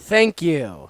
Thank you.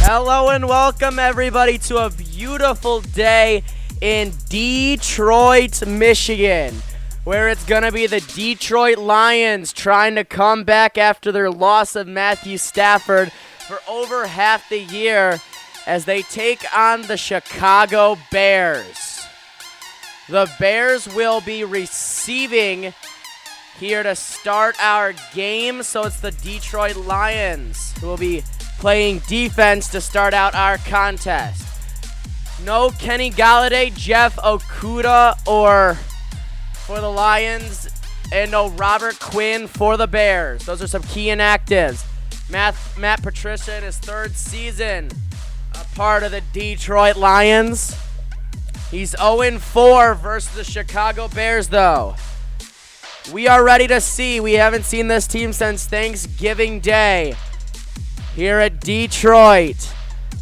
Hello and welcome everybody to a beautiful day in Detroit, Michigan, where it's going to be the Detroit Lions trying to come back after their loss of Matthew Stafford for over half the year as they take on the Chicago Bears. The Bears will be receiving here to start our game, so it's the Detroit Lions who will be playing defense to start out our contest. No Kenny Galladay, Jeff Okuda or for the Lions, and no Robert Quinn for the Bears. Those are some key inactives. Matt Patricia in his third season, a part of the Detroit Lions. He's 0-4 versus the Chicago Bears, though. We are ready to see. We haven't seen this team since Thanksgiving Day here at Detroit.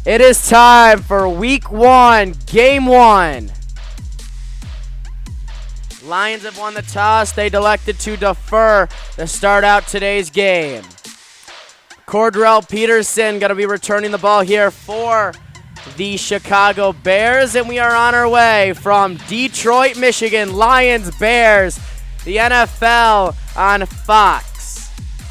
It is time for Week 1, Game 1. Lions have won the toss. They elected to defer to start out today's game. Cordell Peterson going to be returning the ball here for the Chicago Bears, and we are on our way from Detroit, Michigan. Lions, Bears, the NFL on Fox.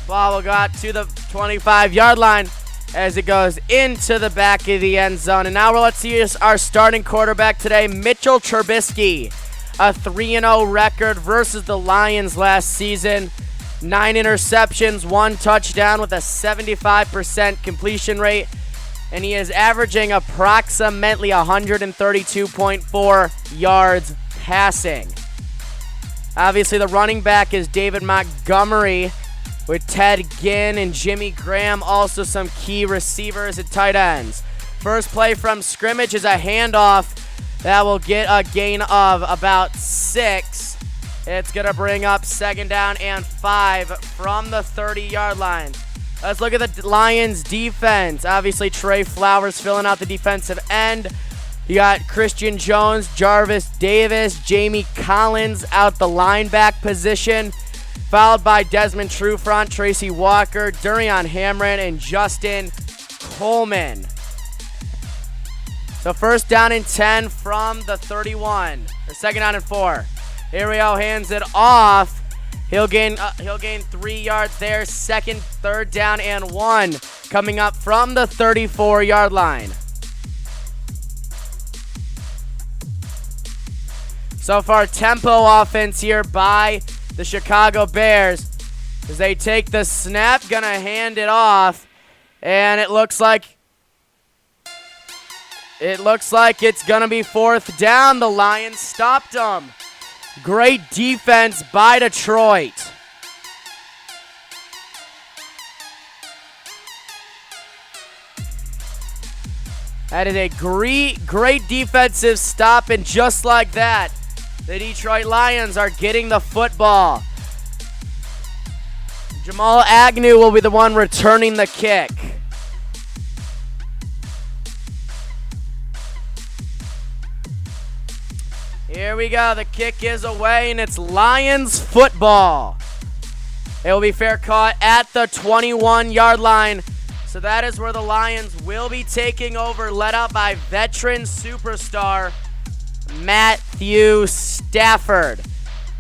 Ball will go out to the 25-yard line as it goes into the back of the end zone. And now let's see our starting quarterback today, Mitchell Trubisky. A 3-0 record versus the Lions last season. 9 interceptions, 1 touchdown with a 75% completion rate. And he is averaging approximately 132.4 yards passing. Obviously, the running back is David Montgomery, with Ted Ginn and Jimmy Graham, also some key receivers and tight ends. First play from scrimmage is a handoff that will get a gain of about 6. It's going to bring up 2nd down and 5 from the 30-yard line. Let's look at the Lions defense. Obviously, Trey Flowers filling out the defensive end. You got Christian Jones, Jarvis Davis, Jamie Collins out the lineback position, followed by Desmond Trufant, Tracy Walker, Durian Hamrin, and Justin Coleman. So first down and 10 from the 31, or second down and 4. Ariel hands it off. He'll gain 3 yards there. Third down and 1 coming up from the 34-yard line. So far, tempo offense here by the Chicago Bears as they take the snap, gonna hand it off, and it looks like it's gonna be fourth down. The Lions stopped them. Great defense by Detroit. That is a great defensive stop, and just like that, the Detroit Lions are getting the football. Jamal Agnew will be the one returning the kick. Here we go. The kick is away, and it's Lions football. It will be fair caught at the 21-yard line. So that is where the Lions will be taking over, led out by veteran superstar Matthew Stafford.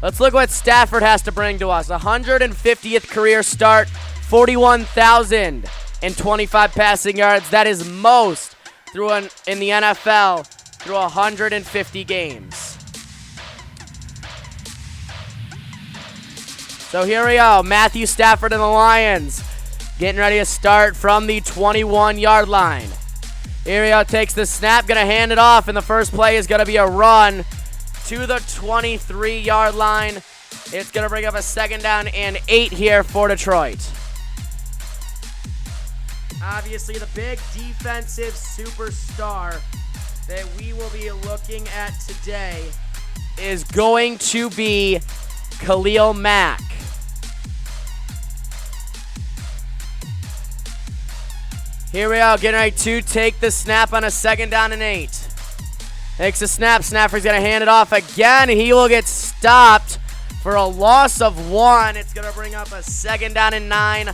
Let's look what Stafford has to bring to us. 150th career start, 41,025 passing yards. That is most in the NFL through 150 games. So here we go. Matthew Stafford and the Lions getting ready to start from the 21-yard line. Ariel takes the snap, going to hand it off, and the first play is going to be a run to the 23-yard line. It's going to bring up a second down and 8 here for Detroit. Obviously, the big defensive superstar that we will be looking at today is going to be Khalil Mack. Here we are, getting ready to take the snap on a second down and 8. Takes the snap. Snapper's going to hand it off again. He will get stopped for a loss of 1. It's going to bring up a second down and 9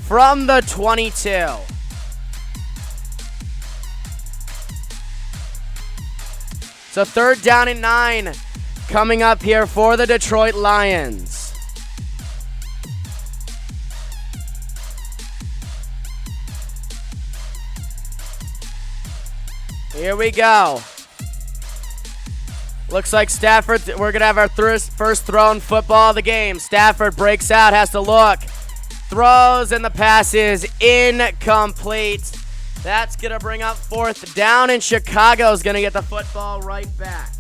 from the 22. So third down and 9 coming up here for the Detroit Lions. Here we go. Looks like Stafford, we're going to have our first thrown football of the game. Stafford breaks out, has to look. Throws, and the pass is incomplete. That's going to bring up fourth down, and Chicago's going to get the football right back.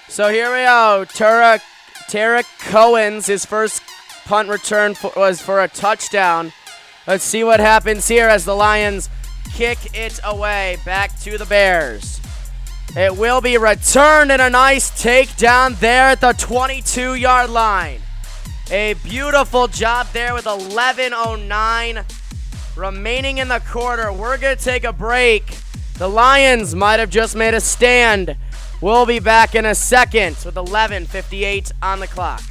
So here we go. Tarek Cohen's, his first punt return was for a touchdown. Let's see what happens here as the Lions kick it away back to the Bears. It will be returned, and a nice takedown there at the 22-yard line. A beautiful job there with 11:09 remaining in the quarter. We're going to take a break. The Lions might have just made a stand. We'll be back in a second with 11:58 on the clock.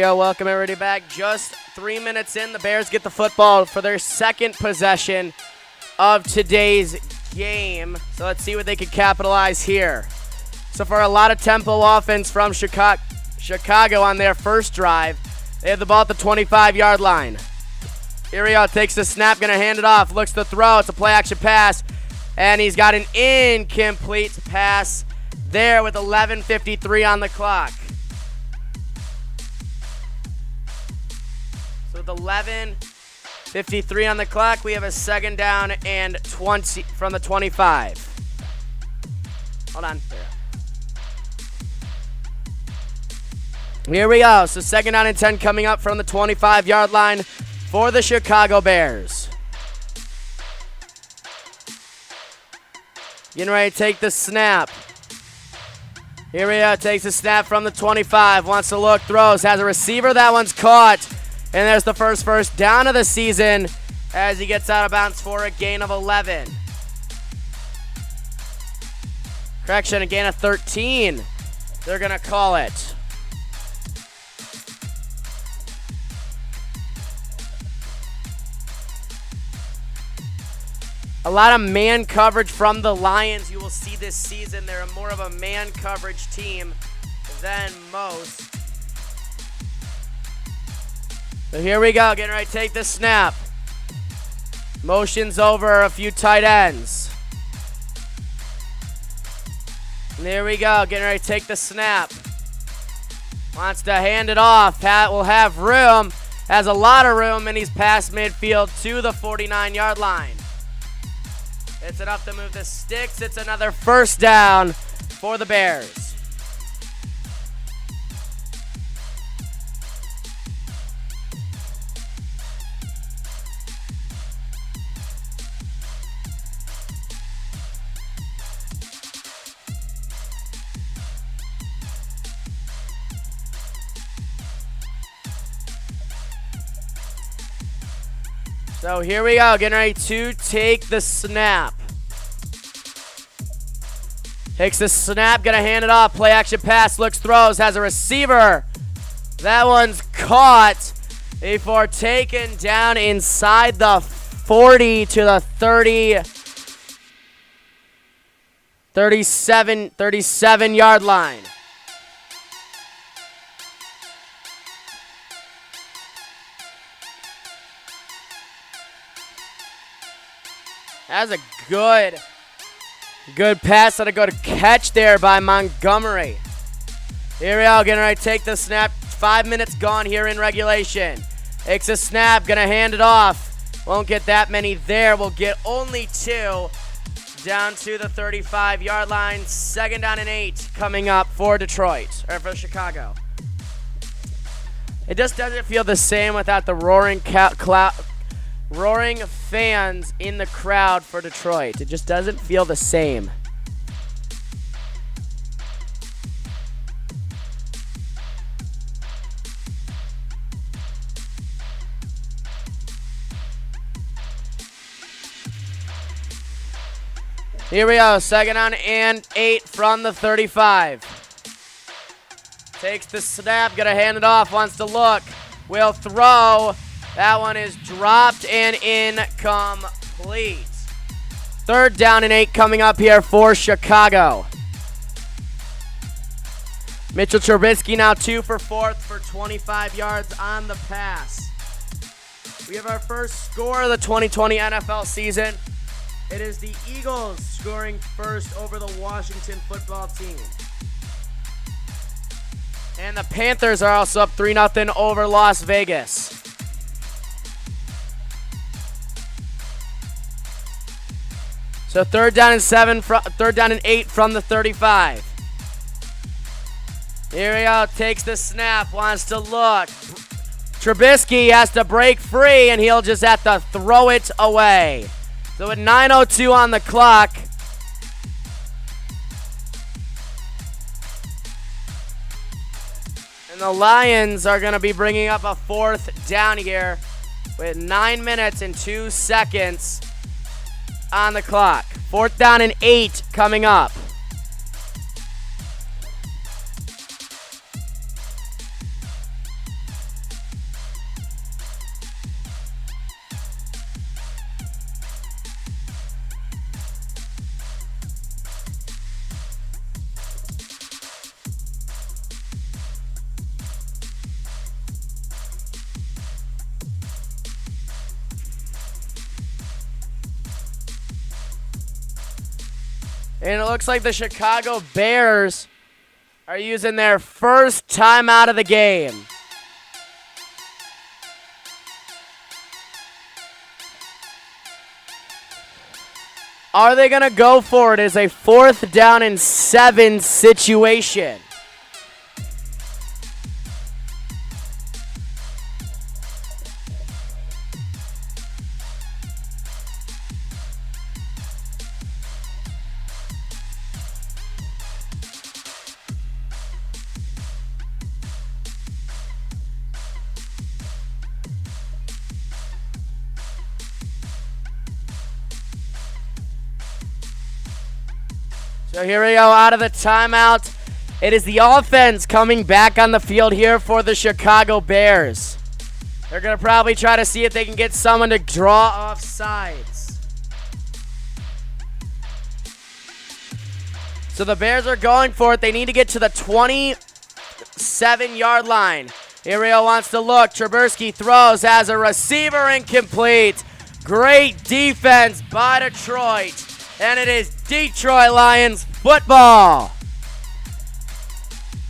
go. Welcome everybody back. Just 3 minutes in, the Bears get the football for their second possession of today's game. So let's see what they could capitalize here. So for a lot of tempo offense from Chicago on their first drive, they have the ball at the 25-yard line. Here we go. Takes the snap, going to hand it off. Looks to throw. It's a play-action pass. And he's got an incomplete pass there with 11:53 on the clock. So with 11:53 on the clock, we have a second down and 20 from the 25. Hold on. Here we go. So second down and 10 coming up from the 25-yard line for the Chicago Bears. Getting ready to take the snap. Here we go. Takes the snap from the 25. Wants to look. Throws. Has a receiver. That one's caught. And there's the first down of the season as he gets out of bounds for a gain of 11. Correction, a gain of 13. They're going to call it. A lot of man coverage from the Lions you will see this season. They're more of a man coverage team than most. So here we go, getting ready to take the snap. Motions over a few tight ends. And there we go, getting ready to take the snap. Wants to hand it off. Pat will have room, has a lot of room, and he's past midfield to the 49-yard line. It's enough to move the sticks. It's another first down for the Bears. So here we go, getting ready to take the snap. Takes the snap, gonna hand it off. Play action pass, looks, throws, has a receiver. That one's caught before taken down inside the 40 to the 37-yard line. That's a good pass and a good catch there by Montgomery. Here we go, getting ready to take the snap. 5 minutes gone here in regulation. Takes a snap, gonna hand it off. Won't get that many there. We'll get only 2 down to the 35-yard line. Second down and 8 coming up for Detroit, or for Chicago. It just doesn't feel the same without the roaring fans in the crowd for Detroit. It just doesn't feel the same. Here we go, second down and 8 from the 35. Takes the snap, gonna hand it off, wants to look, will throw. That one is dropped and incomplete. Third down and 8 coming up here for Chicago. Mitchell Trubisky now 2 for 4 for 25 yards on the pass. We have our first score of the 2020 NFL season. It is the Eagles scoring first over the Washington football team. And the Panthers are also up 3-0 over Las Vegas. So third down and 8 from the 35. Here we go, takes the snap, wants to look. Trubisky has to break free, and he'll just have to throw it away. So with 9:02 on the clock, and the Lions are going to be bringing up a fourth down here with 9 minutes and 2 seconds on the clock. Fourth down and 8 coming up. And it looks like the Chicago Bears are using their first timeout of the game. Are they going to go for it as a 4th down and 7 situation? So here we go out of the timeout. It is the offense coming back on the field here for the Chicago Bears. They're going to probably try to see if they can get someone to draw off sides. So the Bears are going for it. They need to get to the 27-yard line. Iriel wants to look. Trubisky throws as a receiver, incomplete. Great defense by Detroit. And it is Detroit Lions football.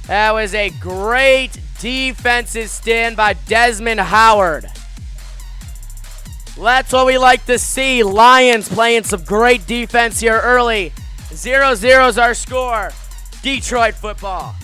That was a great defensive stand by Desmond Howard. That's what we like to see. Lions playing some great defense here early. 0-0 is our score. Detroit football.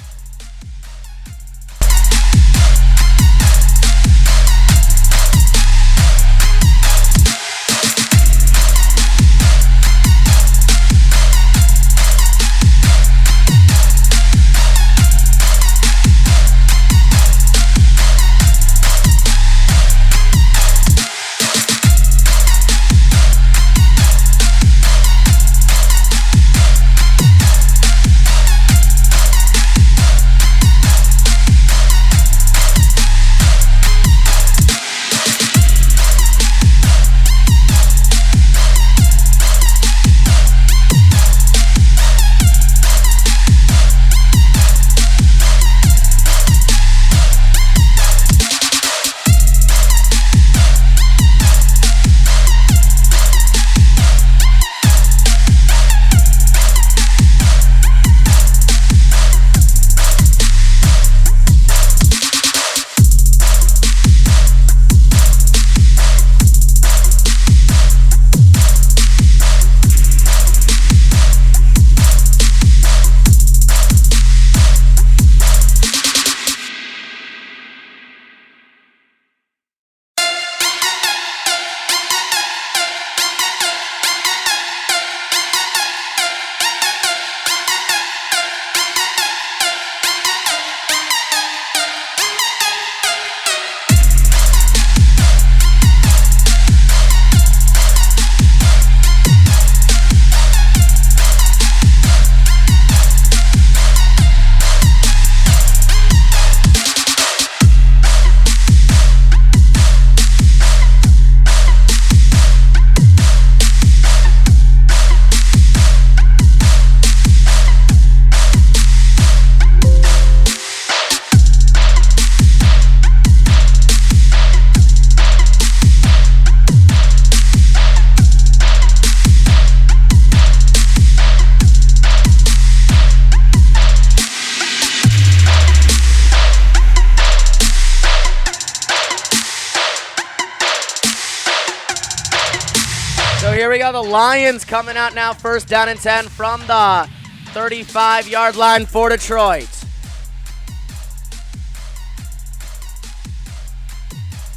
Here we go, the Lions coming out now, 1st down and 10 from the 35-yard line for Detroit.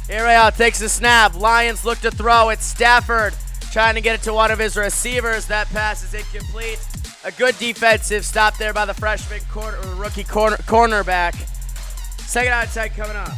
Here we go, takes the snap. Lions look to throw. It's Stafford trying to get it to one of his receivers. That pass is incomplete. A good defensive stop there by the freshman rookie cornerback. 2nd down and 10 coming up.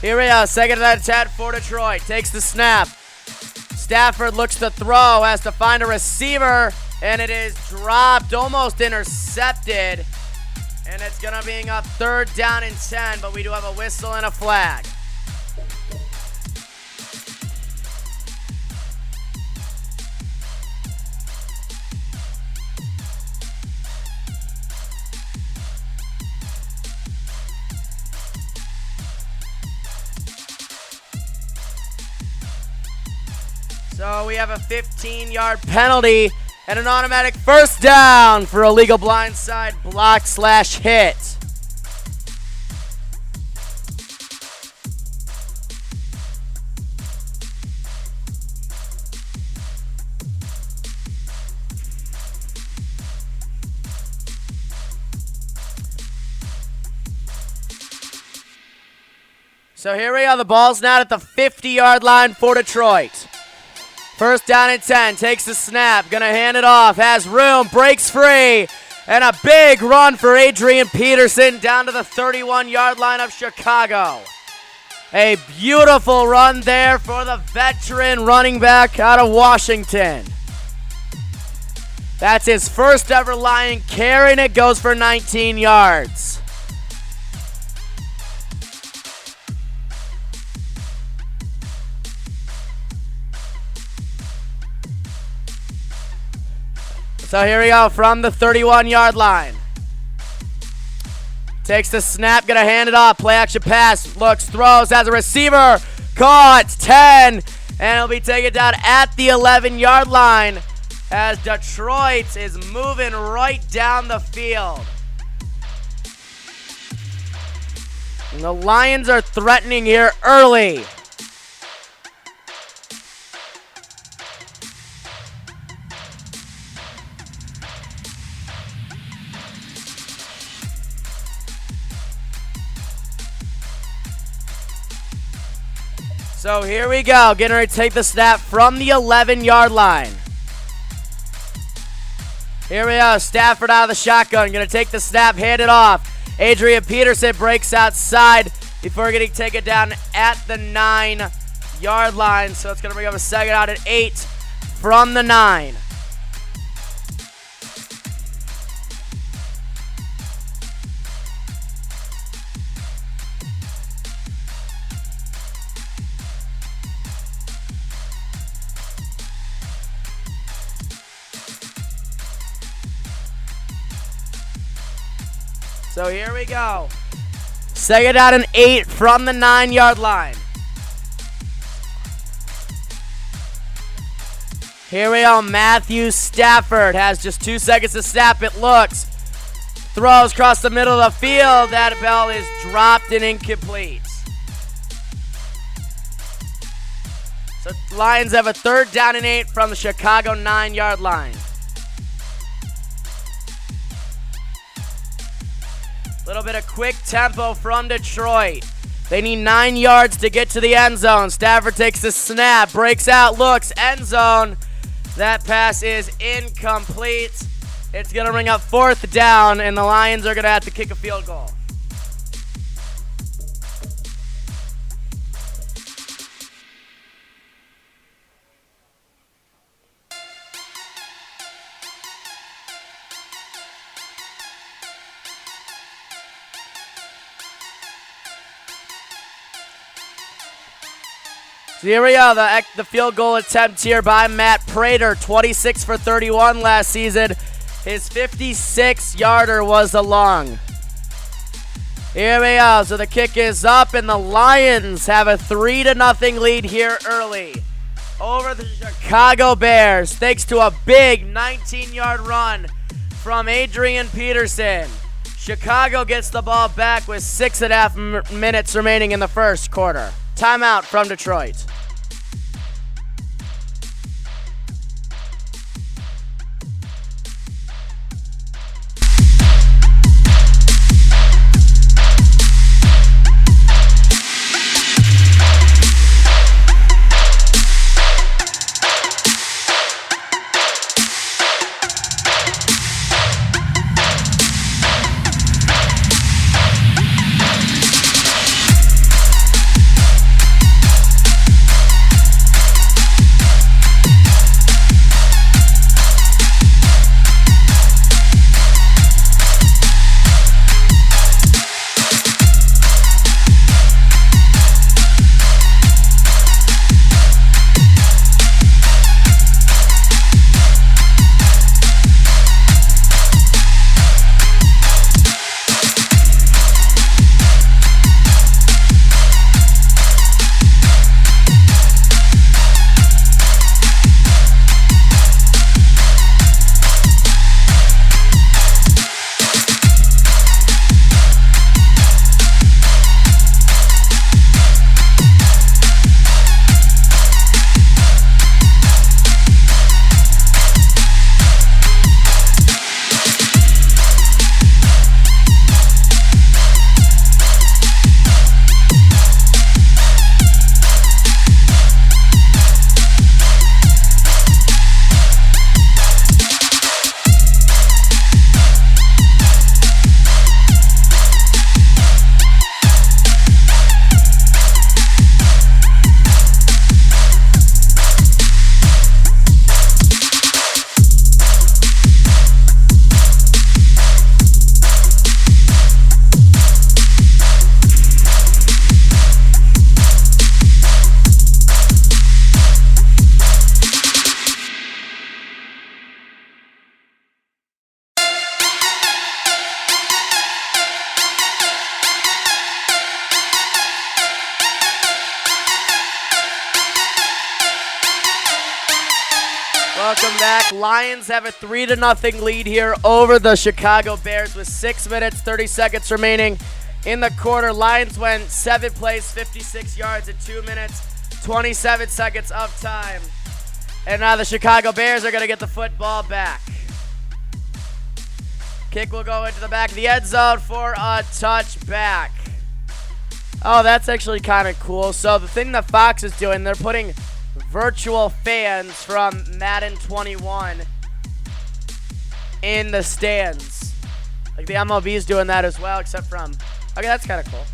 Here we go, 2nd and 10 for Detroit. Takes the snap. Stafford looks to throw, has to find a receiver, and it is dropped, almost intercepted. And it's going to be a 3rd down and 10, but we do have a whistle and a flag. So we have a 15-yard penalty and an automatic first down for illegal blindside block/hit. So here we are, the ball's now at the 50-yard line for Detroit. First down and 10, takes the snap, gonna hand it off, has room, breaks free, and a big run for Adrian Peterson down to the 31-yard line of Chicago. A beautiful run there for the veteran running back out of Washington. That's his first ever Lion carry, and it goes for 19 yards. So here we go from the 31-yard line. Takes the snap, gonna hand it off. Play action pass, looks, throws, has a receiver. Caught, 10, and it'll be taken down at the 11-yard line as Detroit is moving right down the field. And the Lions are threatening here early. So here we go, getting ready to take the snap from the 11-yard line. Here we go, Stafford out of the shotgun, gonna take the snap, hand it off. Adrian Peterson breaks outside before getting taken down at the 9-yard line. So it's gonna bring up a second out at 8 from the 9. So here we go. Second out and 8 from the 9-yard line. Here we go. Matthew Stafford has just 2 seconds to snap. It looks. Throws across the middle of the field. That ball is dropped and incomplete. So Lions have a third down and 8 from the Chicago 9-yard line. Little bit of quick tempo from Detroit. They need 9 yards to get to the end zone. Stafford takes the snap, breaks out, looks, end zone. That pass is incomplete. It's going to bring up fourth down, and the Lions are going to have to kick a field goal. So here we go, the field goal attempt here by Matt Prater, 26 for 31 last season. His 56-yarder was the long. Here we go, so the kick is up, and the Lions have a 3-0 lead here early over the Chicago Bears, thanks to a big 19-yard run from Adrian Peterson. Chicago gets the ball back with 6.5 minutes remaining in the first quarter. Timeout from Detroit. Welcome back. Lions have a 3-0 lead here over the Chicago Bears with 6 minutes, 30 seconds remaining in the quarter. Lions went 7 plays, 56 yards in 2 minutes, 27 seconds of time. And now the Chicago Bears are going to get the football back. Kick will go into the back of the end zone for a touchback. Oh, that's actually kind of cool. So the thing that Fox is doing, they're putting virtual fans from Madden 21 in the stands. Like the MLB is doing that as well, except from... Okay, that's kind of cool.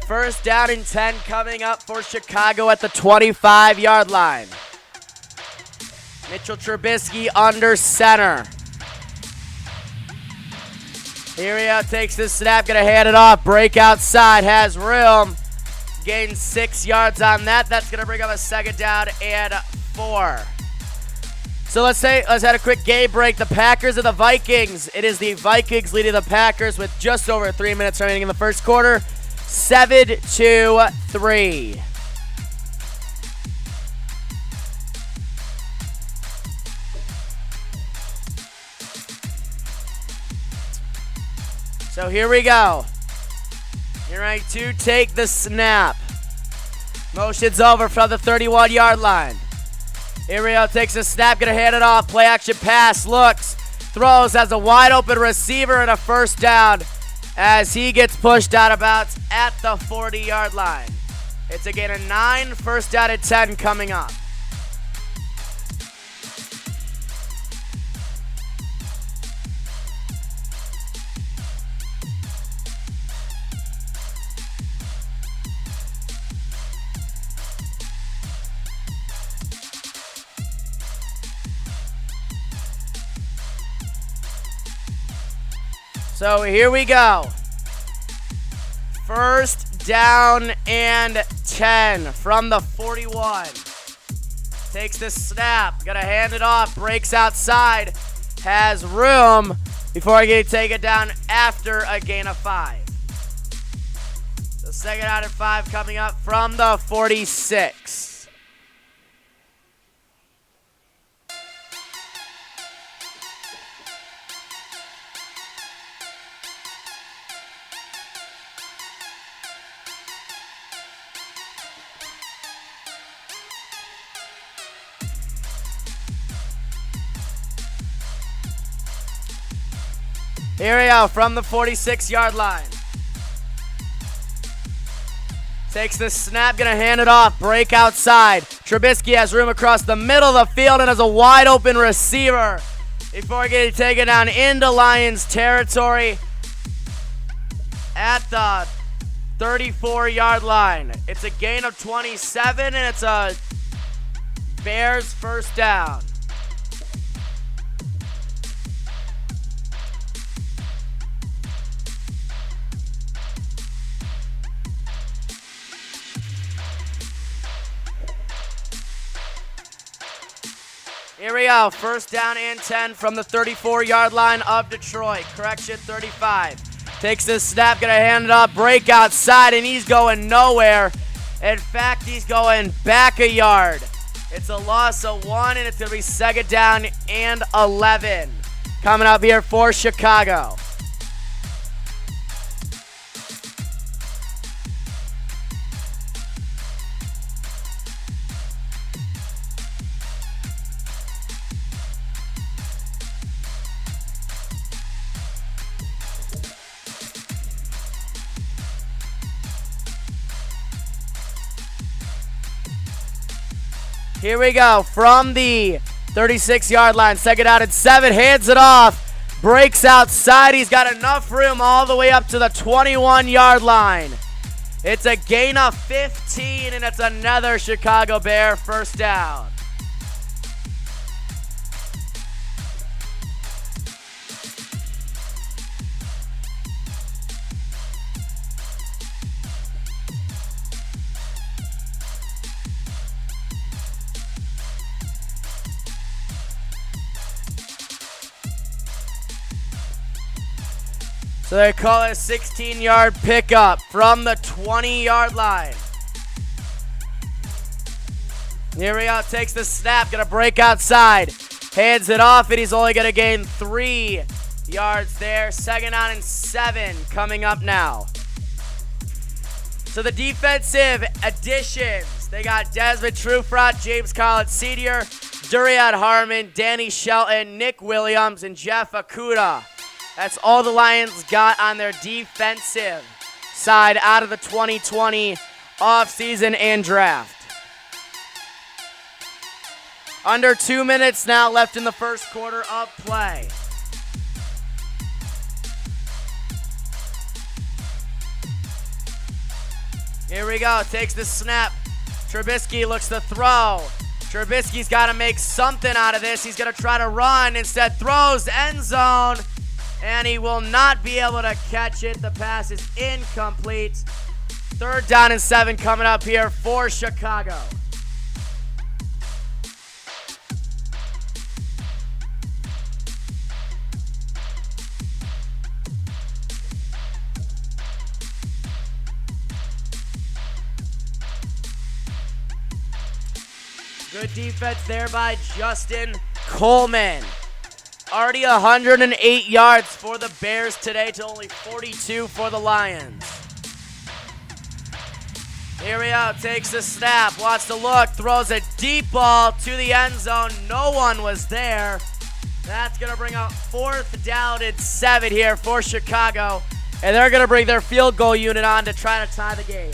First down and 10 coming up for Chicago at the 25-yard line. Mitchell Trubisky under center. Here he takes this snap, gonna hand it off. Break outside, has room. Gains 6 yards on that. That's gonna bring up a second down and 4. So let's have a quick game break. The Packers and the Vikings. It is the Vikings leading the Packers with just over 3 minutes remaining in the first quarter. 7-3. So here we go. You're ready to take the snap. Motion's over from the 31-yard line. Here we go, takes a snap, gonna hand it off. Play action pass, looks, throws, has a wide open receiver and a first down as he gets pushed out of bounds at the 40-yard line. It's a gain of 9, first down and 10 coming up. So here we go. First down and 10 from the 41. Takes the snap, gonna hand it off, breaks outside, has room before getting taken down after a gain of 5. So second down and 5 coming up from the 46. Here we go from the 46-yard line. Takes the snap, gonna hand it off, break outside. Trubisky has room across the middle of the field and has a wide open receiver before getting taken down into Lions territory at the 34-yard line. It's a gain of 27 and it's a Bears first down. Here we go, first down and 10 from the 34-yard line of Detroit. Correction, 35. Takes this snap, gonna hand it up, break outside, and he's going nowhere. In fact, he's going back a yard. It's a loss of 1, and it's gonna be second down and 11. Coming up here for Chicago. Here we go, from the 36-yard line, second down and 7, hands it off, breaks outside, he's got enough room all the way up to the 21-yard line. It's a gain of 15, and it's another Chicago Bear first down. So they call it a 16-yard pickup from the 20-yard line. Here we go, takes the snap, gonna break outside. Hands it off, and he's only gonna gain 3 yards there. 2nd down and 7 coming up now. So the defensive additions, they got Desmond Trufant, James Collins Sr., Durian Harmon, Danny Shelton, Nick Williams, and Jeff Okuda. That's all the Lions got on their defensive side out of the 2020 offseason and draft. Under 2 minutes now left in the first quarter of play. Here we go, takes the snap. Trubisky looks to throw. Trubisky's got to make something out of this. He's going to try to run. Instead, throws end zone, and he will not be able to catch it. The pass is incomplete. 3rd down and 7 coming up here for Chicago. Good defense there by Justin Coleman. Already 108 yards for the Bears today to only 42 for the Lions. Here we go, takes the snap, wants to look, throws a deep ball to the end zone. No one was there. That's going to bring up 4th down and 7 here for Chicago. And they're going to bring their field goal unit on to try to tie the game.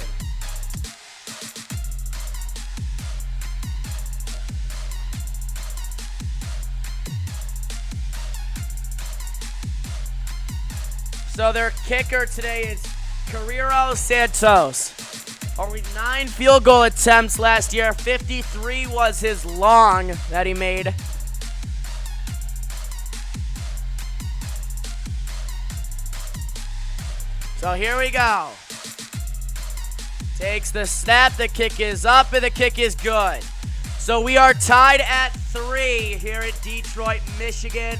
So their kicker today is Carrero Santos. Only 9 field goal attempts last year. 53 was his long that he made. So here we go. Takes the snap, the kick is up, and the kick is good. So we are tied at 3 here at Detroit, Michigan.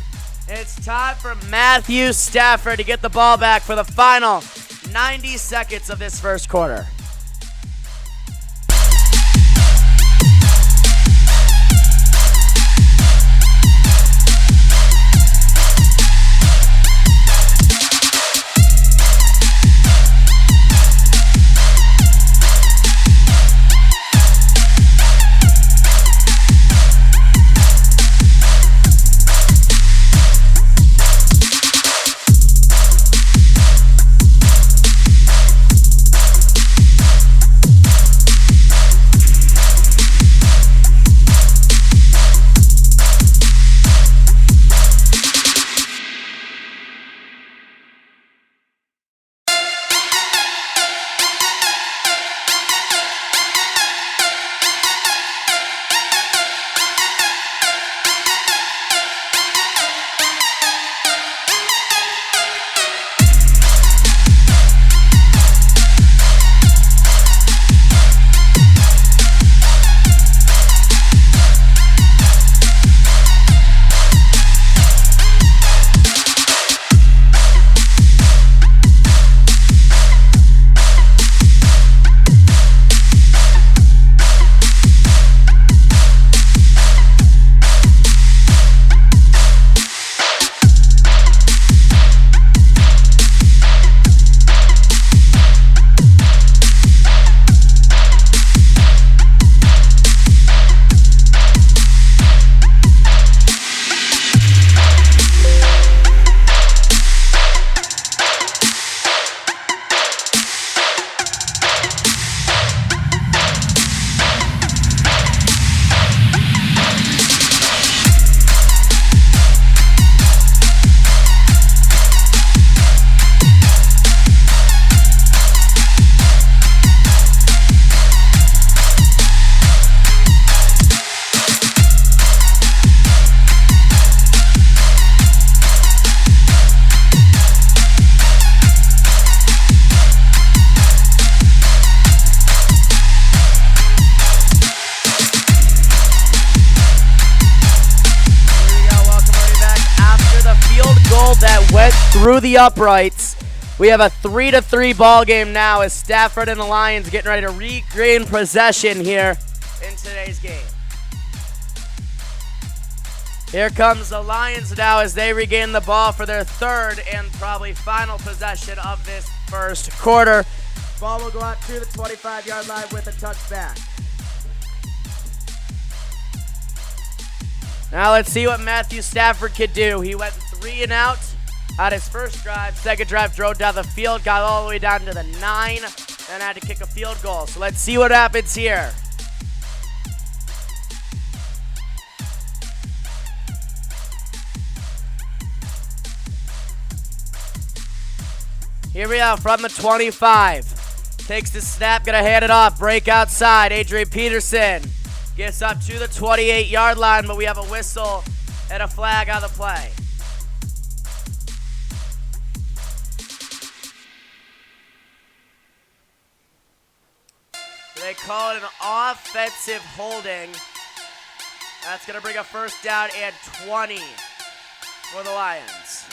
It's time for Matthew Stafford to get the ball back for the final 90 seconds of this first quarter. right through the uprights. We have a 3-3 ball game now as Stafford and the Lions getting ready to regain possession here in today's game. Here comes the Lions now as they regain the ball for their third and probably final possession of this first quarter. Ball will go out to the 25-yard line with a touchback. Now let's see what Matthew Stafford could do. He went 3 and out on his first drive. Second drive, drove down the field, got all the way down to the 9, and had to kick a field goal. So let's see what happens here. Here we are from the 25. Takes the snap, gonna hand it off. Break outside. Adrian Peterson gets up to the 28-yard line, but we have a whistle and a flag on the play. They call it an offensive holding. That's gonna bring a first down and 20 for the Lions.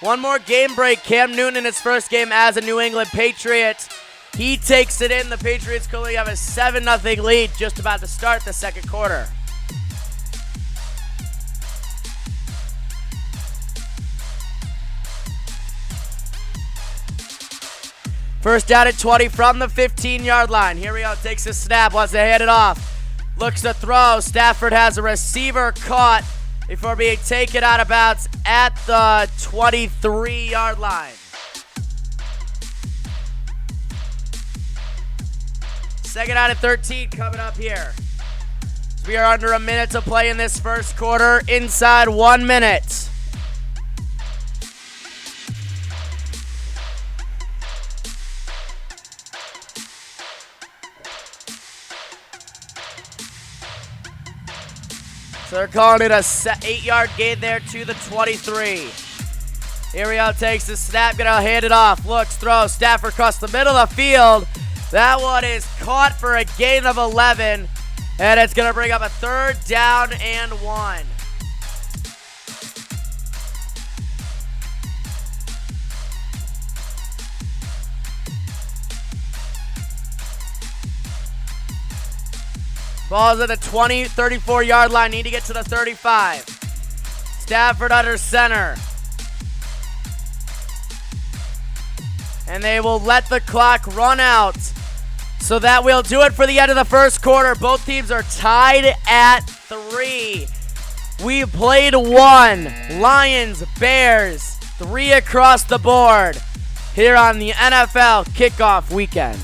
One more game break. Cam Newton in his first game as a New England Patriot. He takes it in. The Patriots currently have a 7-0 lead just about to start the second quarter. First down at 20 from the 15-yard line. Here we go. Takes a snap. Wants to hand it off. Looks to throw. Stafford has a receiver caught before being taken out of bounds at the 23-yard line. Second out at 13 coming up here. We are under a minute to play in this first quarter. Inside 1 minute. So they're calling it a 8-yard gain there to the 23. Here we go, takes the snap, gonna hand it off. Looks, throws, Stafford across the middle of the field. That one is caught for a gain of 11, and it's gonna bring up a third down and 1. Ball's at the 20, 34-yard line. Need to get to the 35. Stafford under center. And they will let the clock run out. So that will do it for the end of the first quarter. Both teams are tied at 3. We played 1. Lions, Bears, 3 across the board here on the NFL kickoff weekend.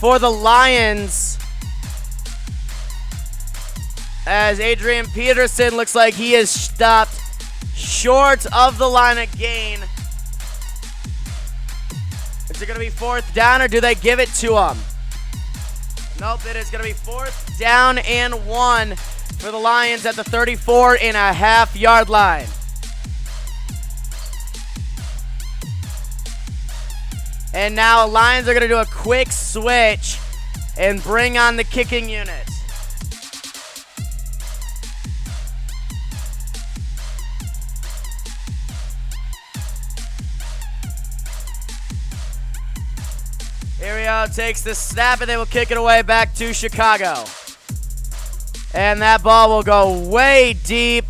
for the Lions, as Adrian Peterson looks like he is stopped short of the line of gain. Is it going to be fourth down, or do they give it to him? Nope, it is going to be fourth down and 1 for the Lions at the 34.5-yard line. And now Lions are going to do a quick switch and bring on the kicking unit. Here we go, takes the snap, and they will kick it away back to Chicago. And that ball will go way deep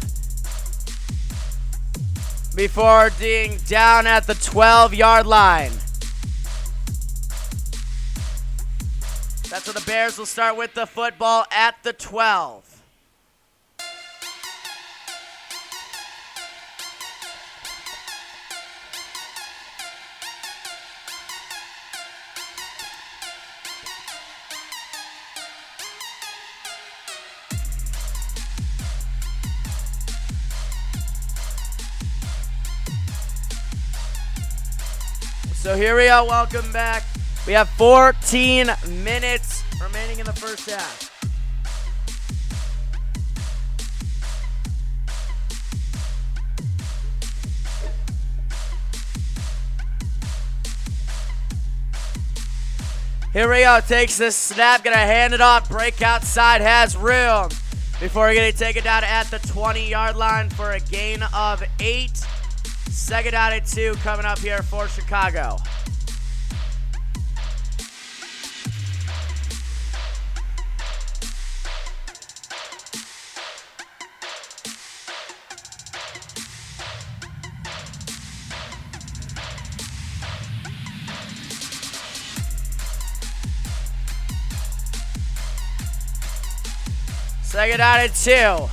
before being down at the 12-yard line. That's where the Bears will start with the football at the 12. So here we are, welcome back. We have 14 minutes remaining in the first half. Here we go, takes the snap, gonna hand it off, break outside, has room. Before we're gonna take it down at the 20-yard line for a gain of 8. Second down and 2 coming up here for Chicago. Second down and 2.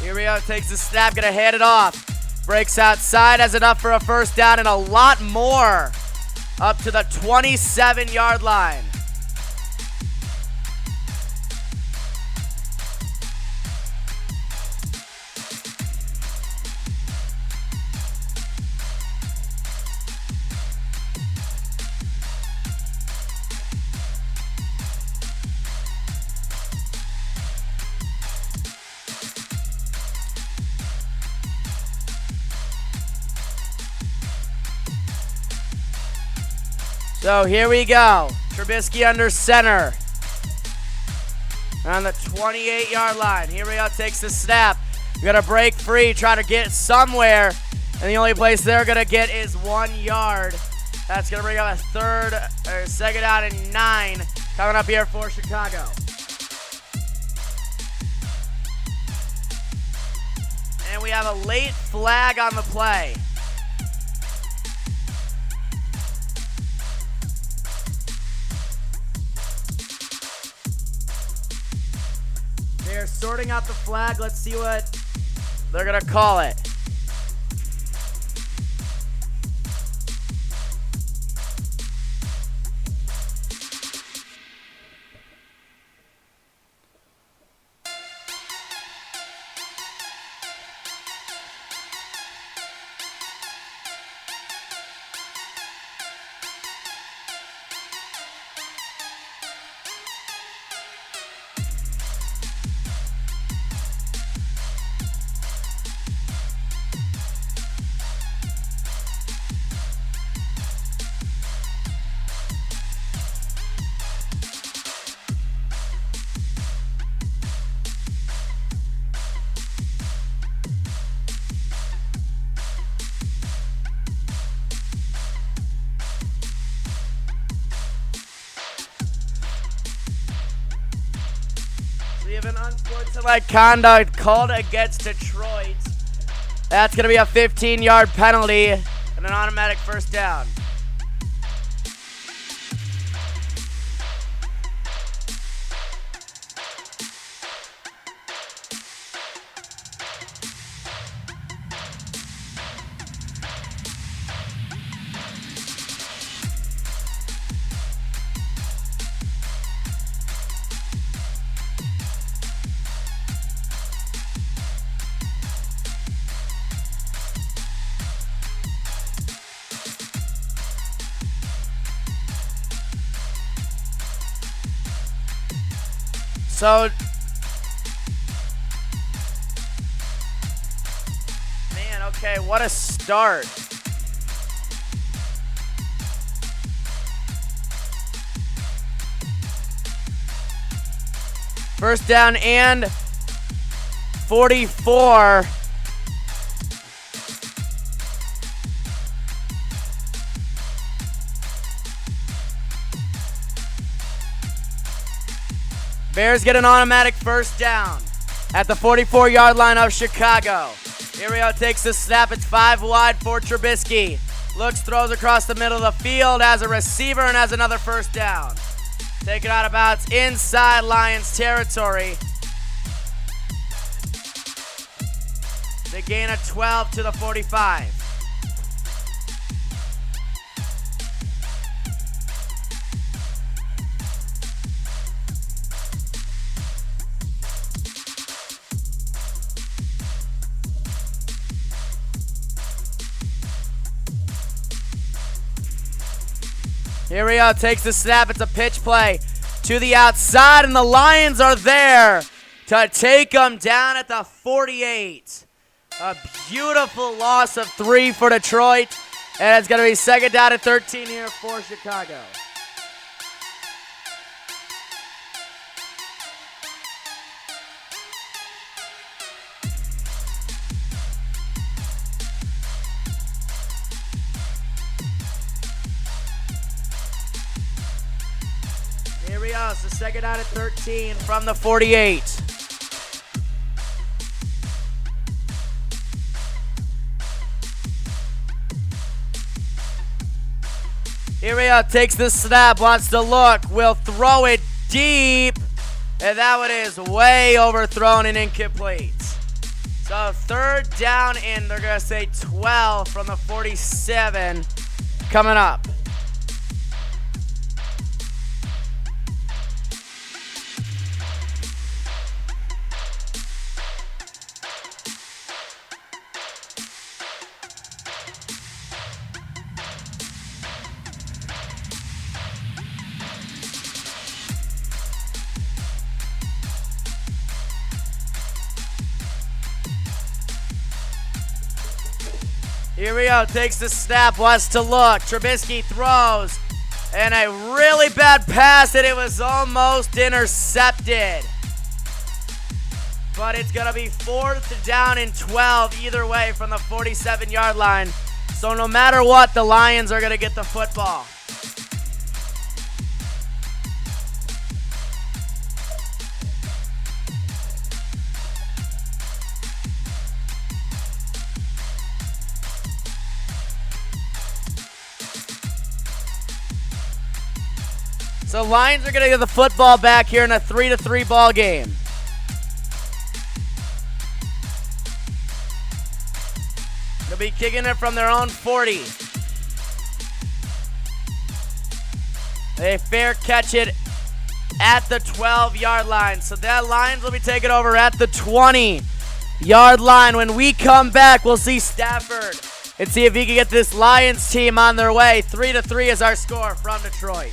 Here we go, takes the snap, gonna hand it off. Breaks outside, has enough for a first down and a lot more up to the 27-yard line. So here we go. Trubisky under center. On the 28-yard line. Here we go, takes the snap. We're going to break free, try to get somewhere. And the only place they're going to get is 1 yard. That's going to bring up a second down and 9 coming up here for Chicago. And we have a late flag on the play. They're sorting out the flag. Let's see what they're going to call it. We have an unsportsmanlike conduct called against Detroit. That's going to be a 15-yard penalty and an automatic first down. So, man, okay, what a start. First down and 44. Bears get an automatic first down at the 44-yard line of Chicago. Irio takes the snap. It's 5 wide for Trubisky. Looks, throws across the middle of the field as a receiver and has another first down. Taken out of bounds inside Lions territory. They gain a 12 to the 45. Irio takes the snap. It's a pitch play to the outside, and the Lions are there to take them down at the 48. A beautiful loss of 3 for Detroit, and it's going to be second down and 13 here for Chicago. Rios, the second down at 13 from the 48. Irio takes the snap, wants to look, will throw it deep, and that one is way overthrown and incomplete. So third down and they're going to say 12 from the 47 coming up. Irio takes the snap, wants to look. Trubisky throws, and a really bad pass, and it was almost intercepted. But it's going to be fourth down and 12 either way from the 47-yard line. So no matter what, the Lions are going to get the football. So Lions are going to get the football back here in a 3-3 ball game. They'll be kicking it from their own 40. They fair catch it at the 12-yard line. So that Lions will be taking over at the 20-yard line. When we come back, we'll see Stafford and see if he can get this Lions team on their way. 3-3 is our score from Detroit.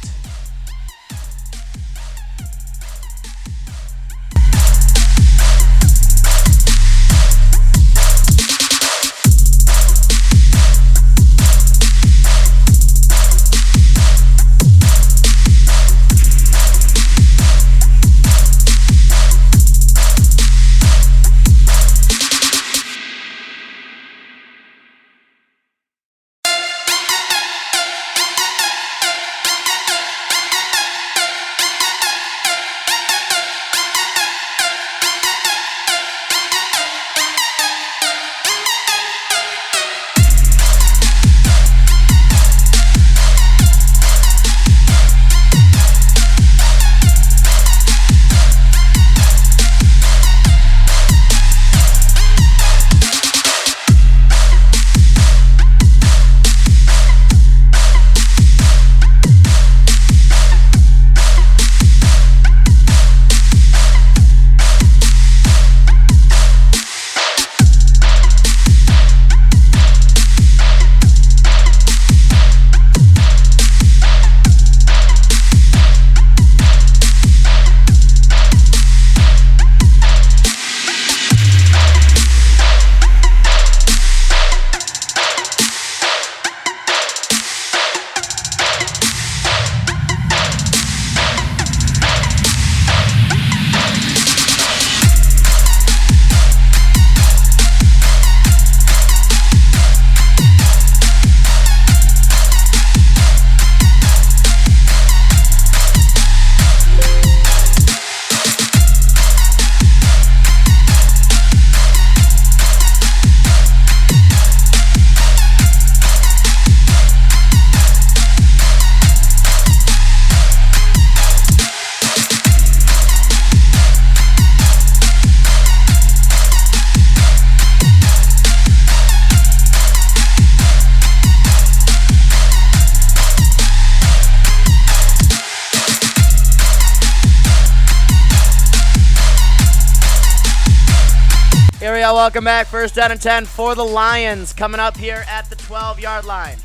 Here we go, welcome back. First down and 10 for the Lions coming up here at the 12-yard line.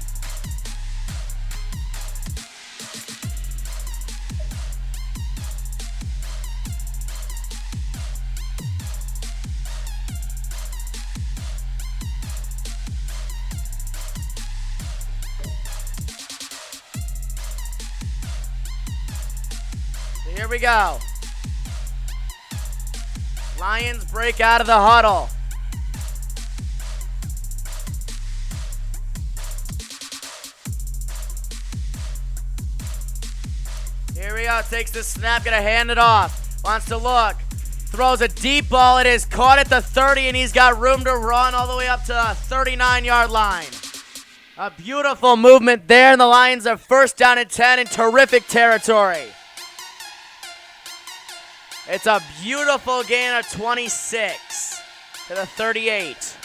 Here we go. Lions break out of the huddle. Here we go. Takes the snap. Gonna hand it off. Wants to look. Throws a deep ball. It is caught at the 30, and he's got room to run all the way up to the 39-yard line. A beautiful movement there, and the Lions are first down and 10 in terrific territory. It's a beautiful gain of 26 to the 38.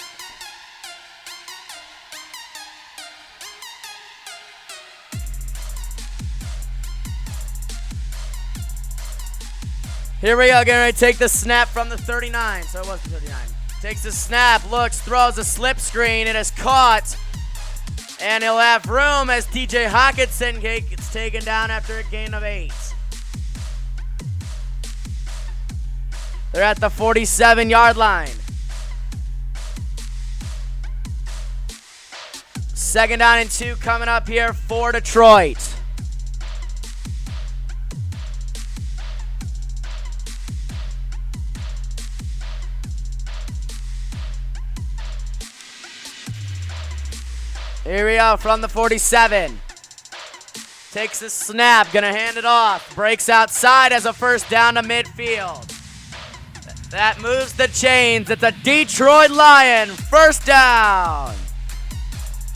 Here we go, going to take the snap from the 39. So it was the 39. Takes the snap, looks, throws a slip screen. It is caught. And he'll have room as TJ Hawkinson gets taken down after a gain of 8. They're at the 47-yard line. Second down and 2 coming up here for Detroit. Here we go from the 47. Takes the snap, gonna hand it off. Breaks outside as a first down to midfield. That moves the chains. It's a Detroit Lion first down.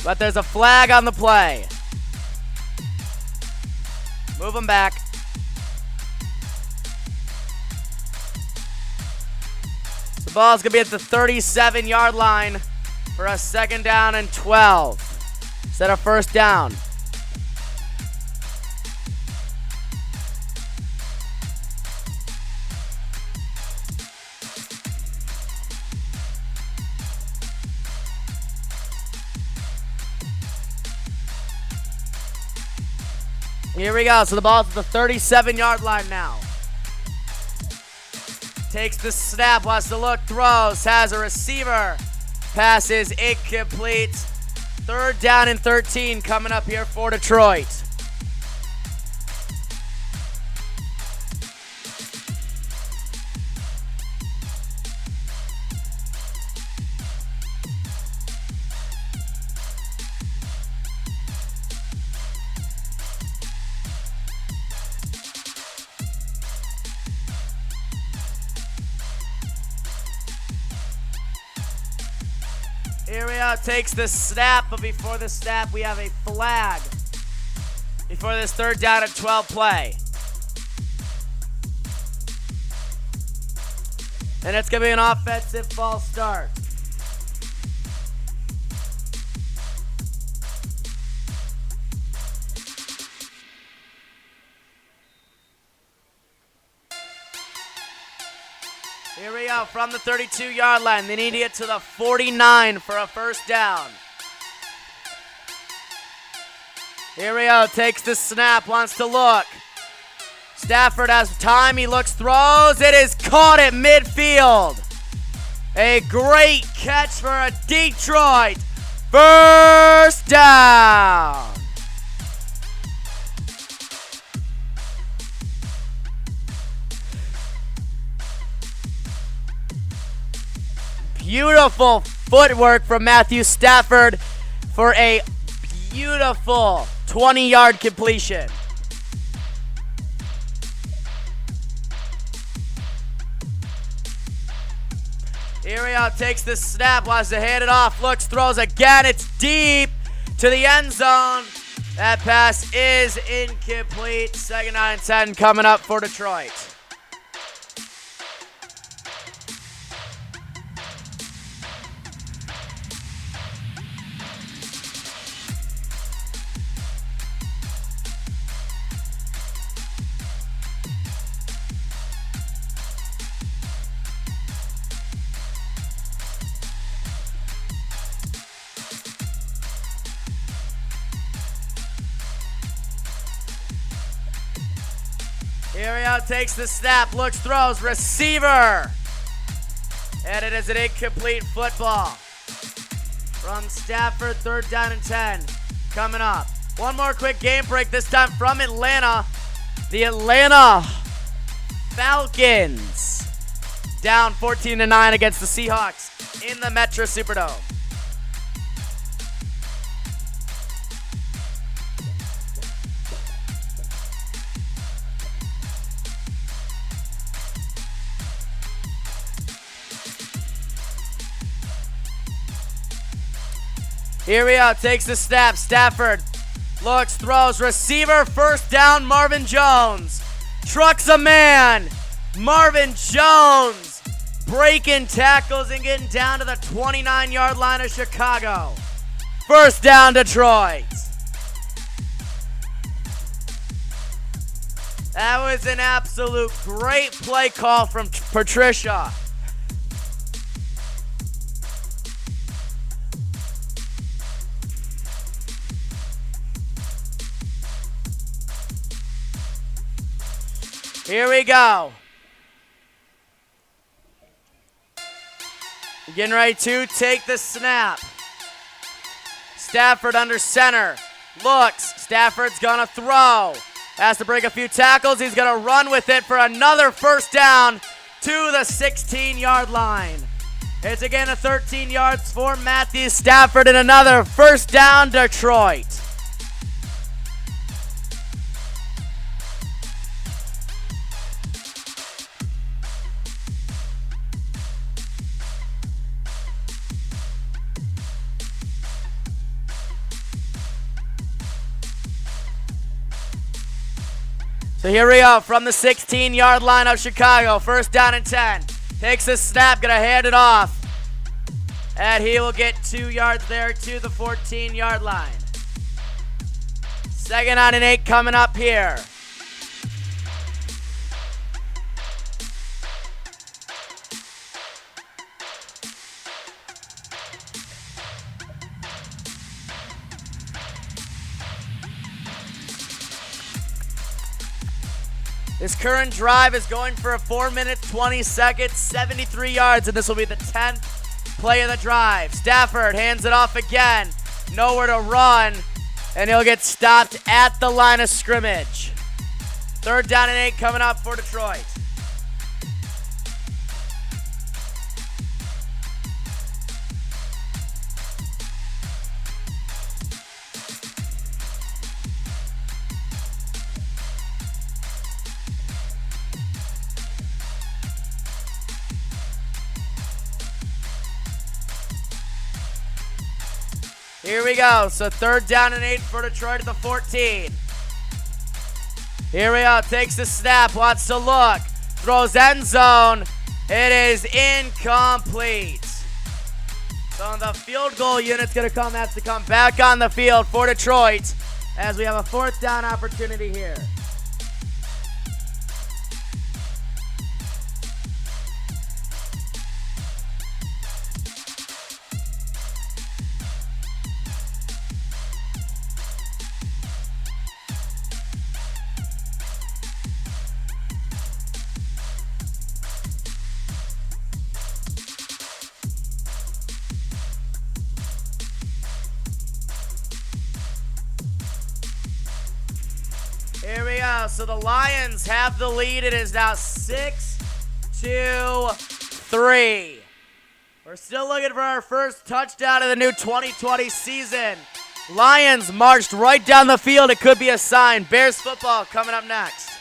But there's a flag on the play. Move them back. The ball's going to be at the 37-yard line for a second down and 12 instead of first down. Here we go. So the ball's at the 37-yard line now. Takes the snap, wants to look, throws, has a receiver. Pass is incomplete. Third down and 13 coming up here for Detroit. Here we go, takes the snap, but before the snap, we have a flag before this third down and 12 play. And it's going to be an offensive false start. Here we go, from the 32-yard line. They need to get to the 49 for a first down. Here we go, takes the snap, wants to look. Stafford has time, he looks, throws. It is caught at midfield. A great catch for a Detroit first down. Beautiful footwork from Matthew Stafford for a beautiful 20-yard completion. Here we go, takes the snap, wants to hand it off, looks, throws again, it's deep to the end zone. That pass is incomplete. Second down and 10 coming up for Detroit. Here we go, takes the snap, looks, throws, receiver. And it is an incomplete football. From Stafford, 3rd down and 10. Coming up. One more quick game break, this time from Atlanta. The Atlanta Falcons down 14-9 against the Seahawks in the Metro Superdome. Here we go, takes the snap, Stafford looks, throws, receiver, 1st down, Marvin Jones. Trucks a man, Marvin Jones breaking tackles and getting down to the 29-yard line of Chicago. 1st down, Detroit. That was an absolute great play call from Patricia. Here we go. Getting ready to take the snap. Stafford under center. Looks. Stafford's going to throw. Has to break a few tackles. He's going to run with it for another 1st down to the 16-yard line. It's again a 13 yards for Matthew Stafford and another 1st down, Detroit. So here we go, from the 16-yard line of Chicago, 1st down and 10. Takes the snap, gonna hand it off. And he will get 2 yards there to the 14-yard line. 2nd down and 8 coming up here. This current drive is going for a 4 minutes, 20 seconds, 73 yards, and this will be the 10th play of the drive. Stafford hands it off again. Nowhere to run, and he'll get stopped at the line of scrimmage. 3rd down and 8 coming up for Detroit. Here we go. So 3rd down and 8 for Detroit at the 14. Here we go. Takes the snap. Wants to look. Throws end zone. It is incomplete. So the field goal unit's going to have to come back on the field for Detroit as we have a 4th down opportunity here. Here we go. So the Lions have the lead. It is now 6-3. We're still looking for our first touchdown of the new 2020 season. Lions marched right down the field. It could be a sign. Bears football coming up next.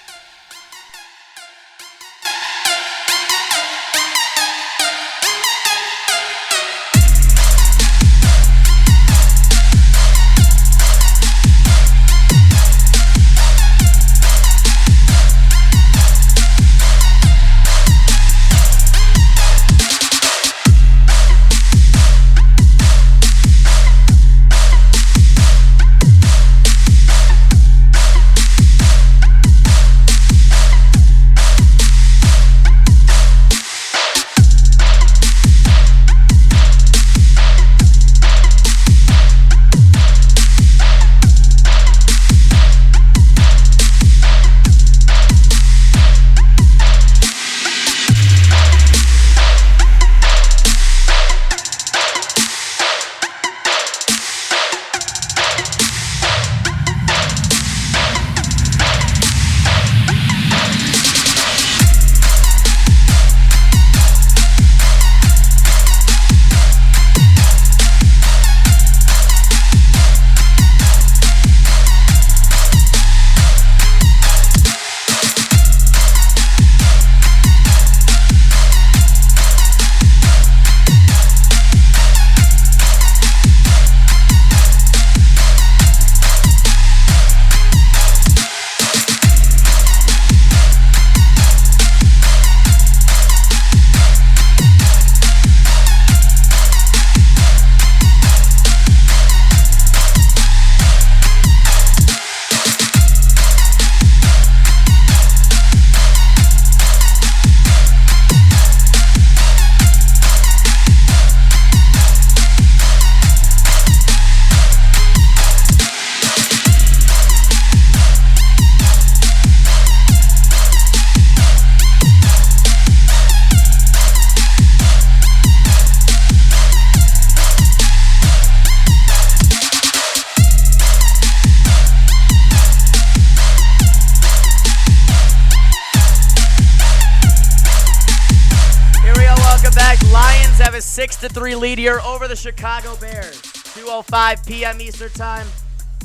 fact, Lions have a 6-3 lead here over the Chicago Bears. 2:05 p.m. Eastern Time.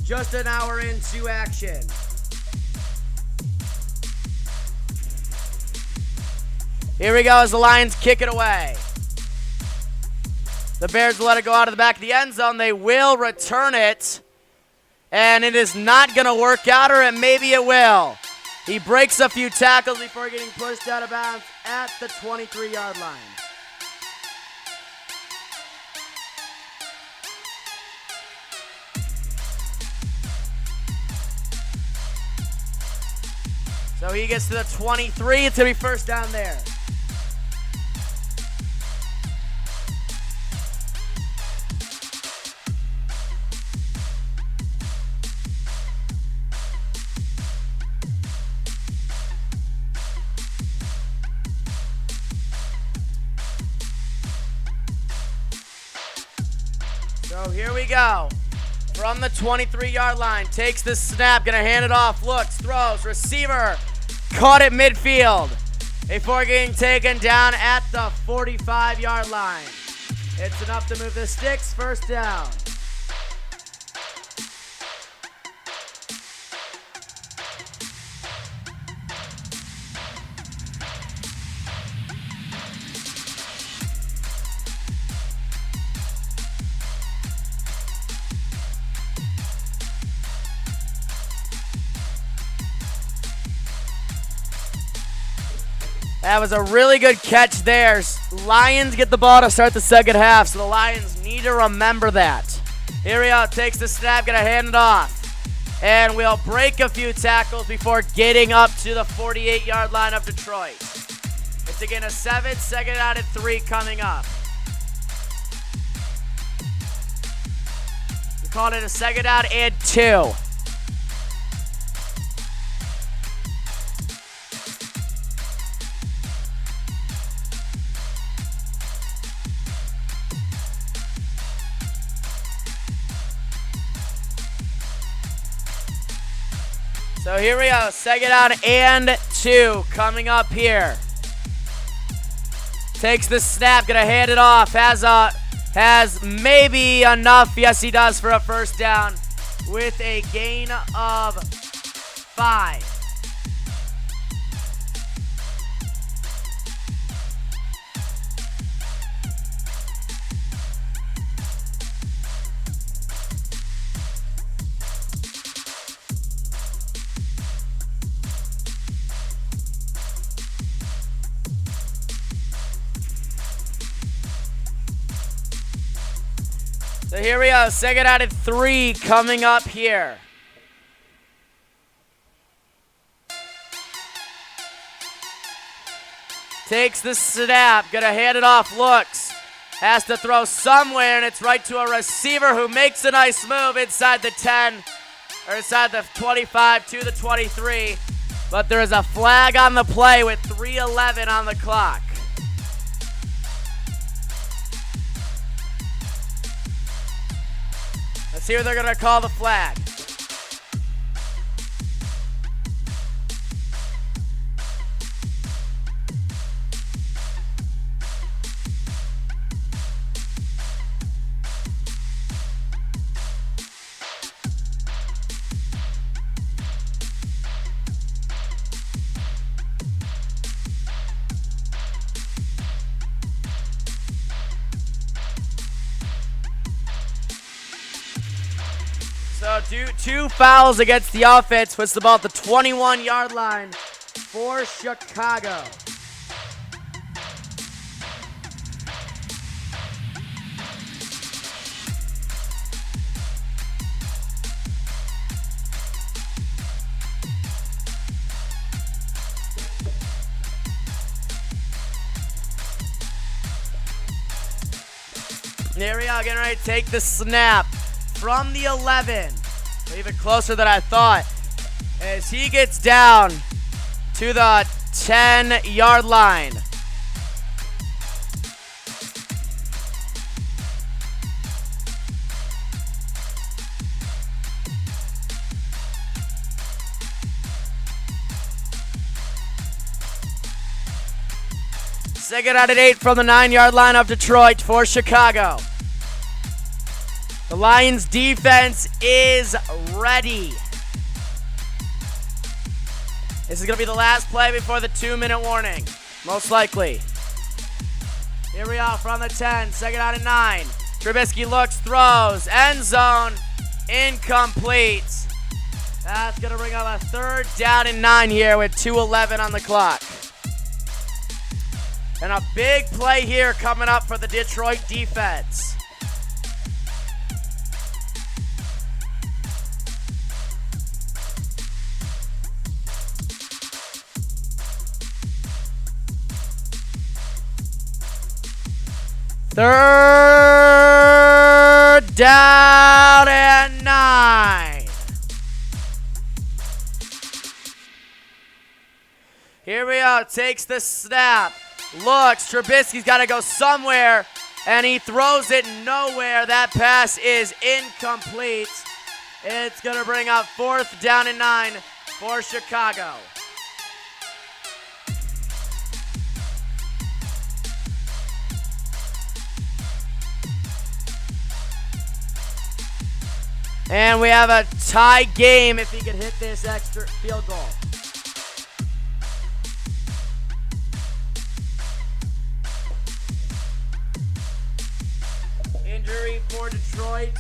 Just an hour into action. Here we go as the Lions kick it away. The Bears let it go out of the back of the end zone. They will return it. And it is not going to work out, or maybe it will. He breaks a few tackles before getting pushed out of bounds at the 23-yard line. So he gets to the 23. It's going to be first down there. So here we go. From the 23-yard line, takes the snap, gonna hand it off, looks, throws, receiver, caught at midfield before getting taken down at the 45-yard line. It's enough to move the sticks, first down. That was a really good catch there. Lions get the ball to start the second half, so the Lions need to remember that. Here we go, takes the snap, gonna hand it off. And we'll break a few tackles before getting up to the 48-yard line of Detroit. It's again a 7, second out at 3 coming up. We called it a second out and 2. So here we go, second out and 2 coming up here. Takes the snap, gonna hand it off, has maybe enough, yes he does, for a first down with a gain of 5. So here we go, second out at 3 coming up here. Takes the snap, gonna hand it off, looks. Has to throw somewhere, and it's right to a receiver who makes a nice move inside the 10, or inside the 25 to the 23. But there is a flag on the play with 3:11 on the clock. Let's see what they're gonna call the flag. So two fouls against the offense, puts the ball at the 21-yard line for Chicago. There we go, getting ready to take the snap from the 11. Even closer than I thought. As he gets down to the 10-yard line. Second out at 8 from the 9-yard line of Detroit for Chicago. The Lions defense is ready. This is going to be the last play before the 2-minute warning, most likely. Here we are from the 10, second out at 9. Trubisky looks, throws, end zone, incomplete. That's going to bring up a 3rd down and 9 here with 2:11 on the clock. And a big play here coming up for the Detroit defense. Third down and 9. Here we go. Takes the snap. Looks. Trubisky's got to go somewhere. And he throws it nowhere. That pass is incomplete. It's going to bring up 4th down and 9 for Chicago. And we have a tie game if he could hit this extra field goal. Injury for Detroit.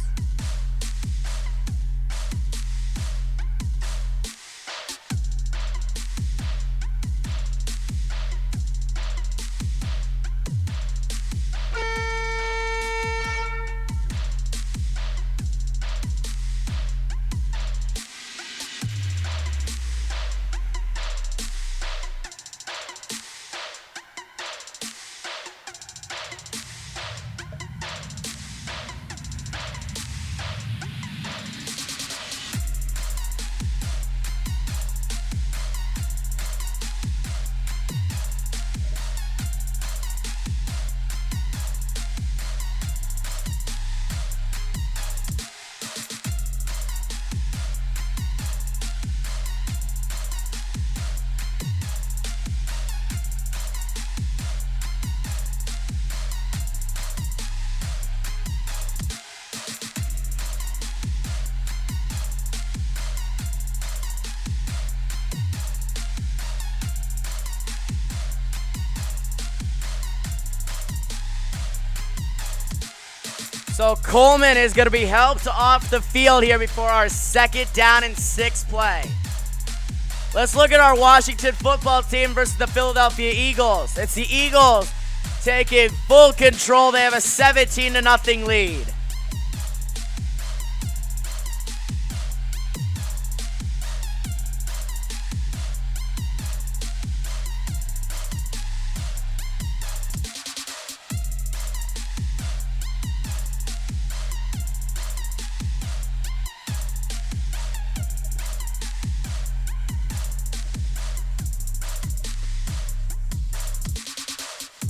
So Coleman is going to be helped off the field here before our 2nd down and 6 play. Let's look at our Washington football team versus the Philadelphia Eagles. It's the Eagles taking full control. They have a 17-0 lead.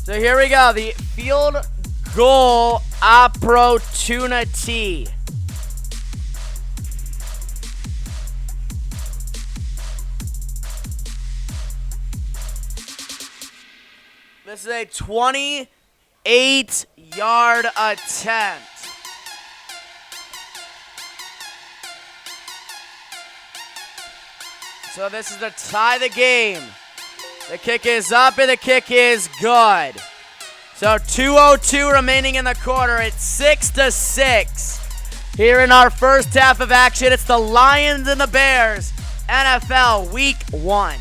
So here we go, the field goal opportunity. This is a 28-yard attempt. So this is to tie the game. The kick is up and the kick is good. So 2:02 remaining in the quarter. It's 6-6. Here in our first half of action, it's the Lions and the Bears, NFL Week 1.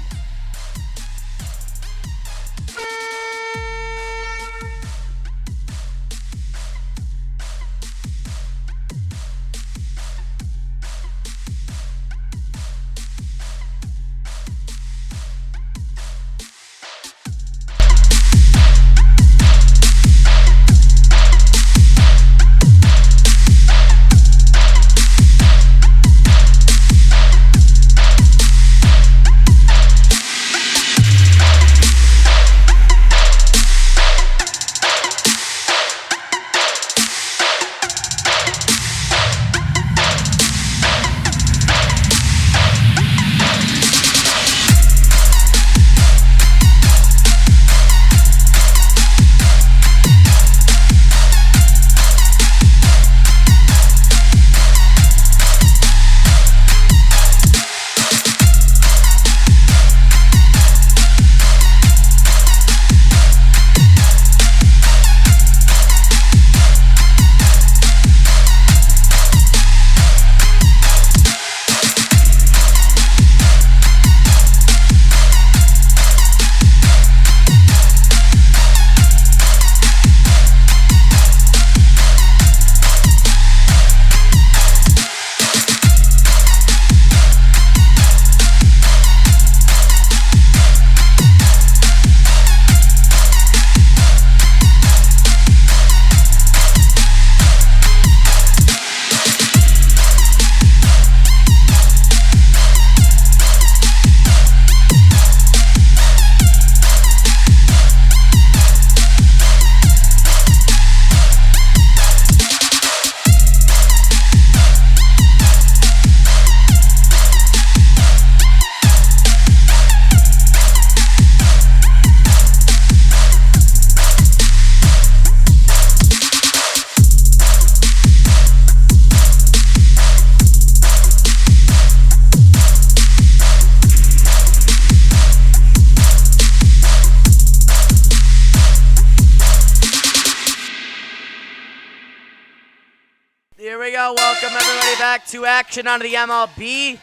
Here we go. Welcome everybody back to action out of the MLB.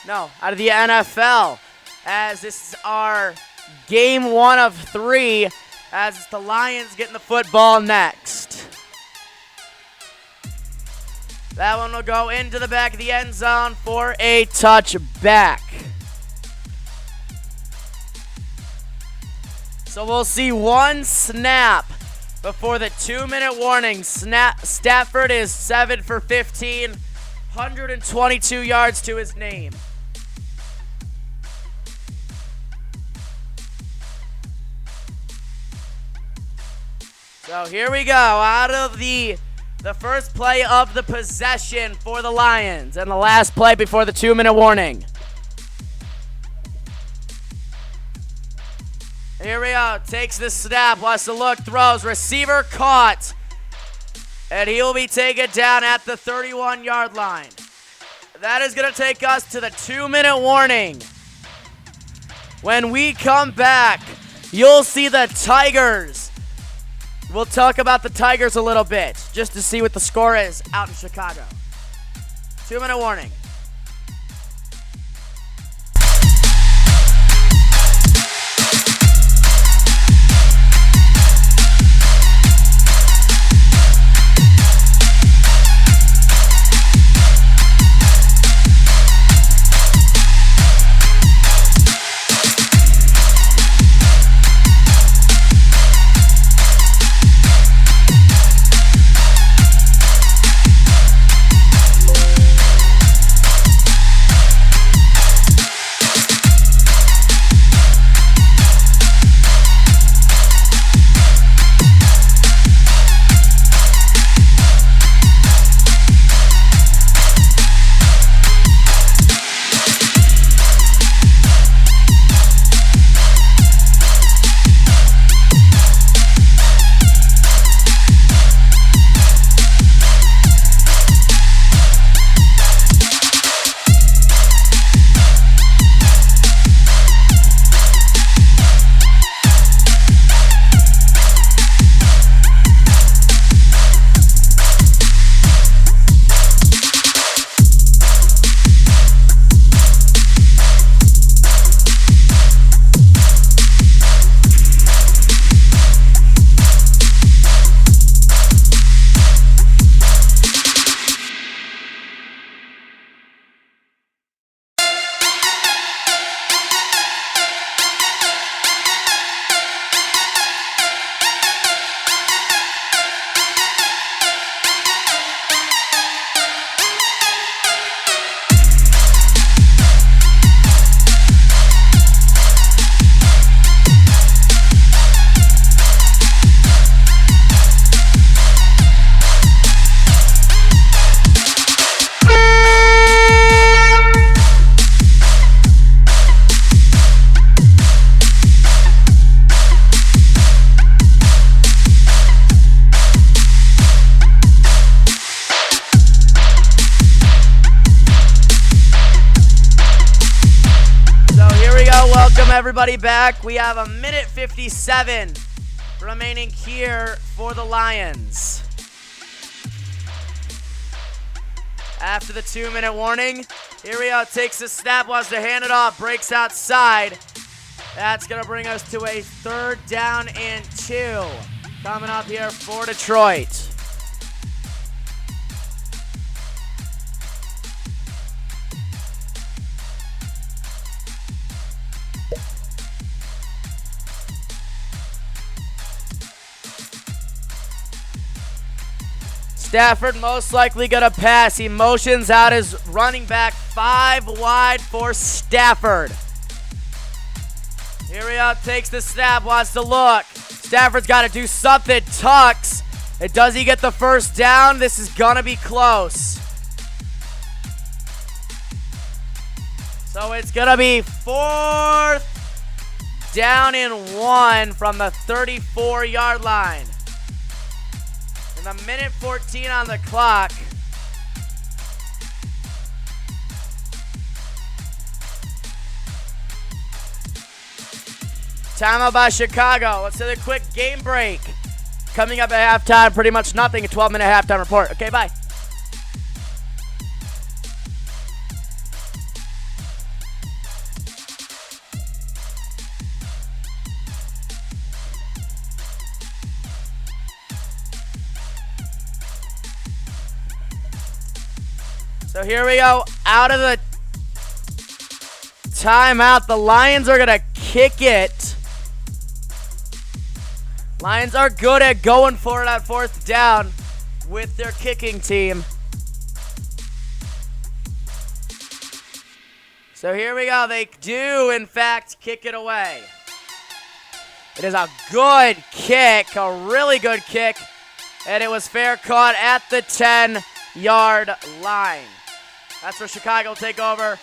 No, out of the NFL. As this is our game 1 of 3. As it's the Lions getting the football next. That one will go into the back of the end zone for a touchback. So we'll see one snap before the 2-minute warning. Stafford is 7 for 15, 122 yards to his name. So here we go, out of the first play of the possession for the Lions, and the last play before the 2-minute warning. Here we go, takes the snap, wants to look, throws, receiver caught, and he will be taken down at the 31-yard line. That is going to take us to the 2-minute warning. When we come back, you'll see the Tigers. We'll talk about the Tigers a little bit, just to see what the score is out in Chicago. 2-minute warning. Everybody back. We have a minute 57 remaining here for the Lions. After the 2-minute warning, here we go. Takes the snap, wants to hand it off, breaks outside. That's going to bring us to a 3rd down and 2 coming up here for Detroit. Stafford most likely going to pass. He motions out his running back 5 wide for Stafford. Here we go. Takes the snap. Wants to look. Stafford's got to do something. Tucks. And does he get the first down? This is going to be close. So it's going to be 4th down and 1 from the 34-yard line. A minute 14 on the clock. Timeout by Chicago. Let's do a quick game break. Coming up at halftime, pretty much nothing. A 12-minute halftime report. Okay, bye. So here we go. Out of the timeout, the Lions are going to kick it. Lions are good at going for it on fourth down with their kicking team. So here we go. They do, in fact, kick it away. It is a good kick, a really good kick, and it was fair caught at the 10-yard line. That's where Chicago will take over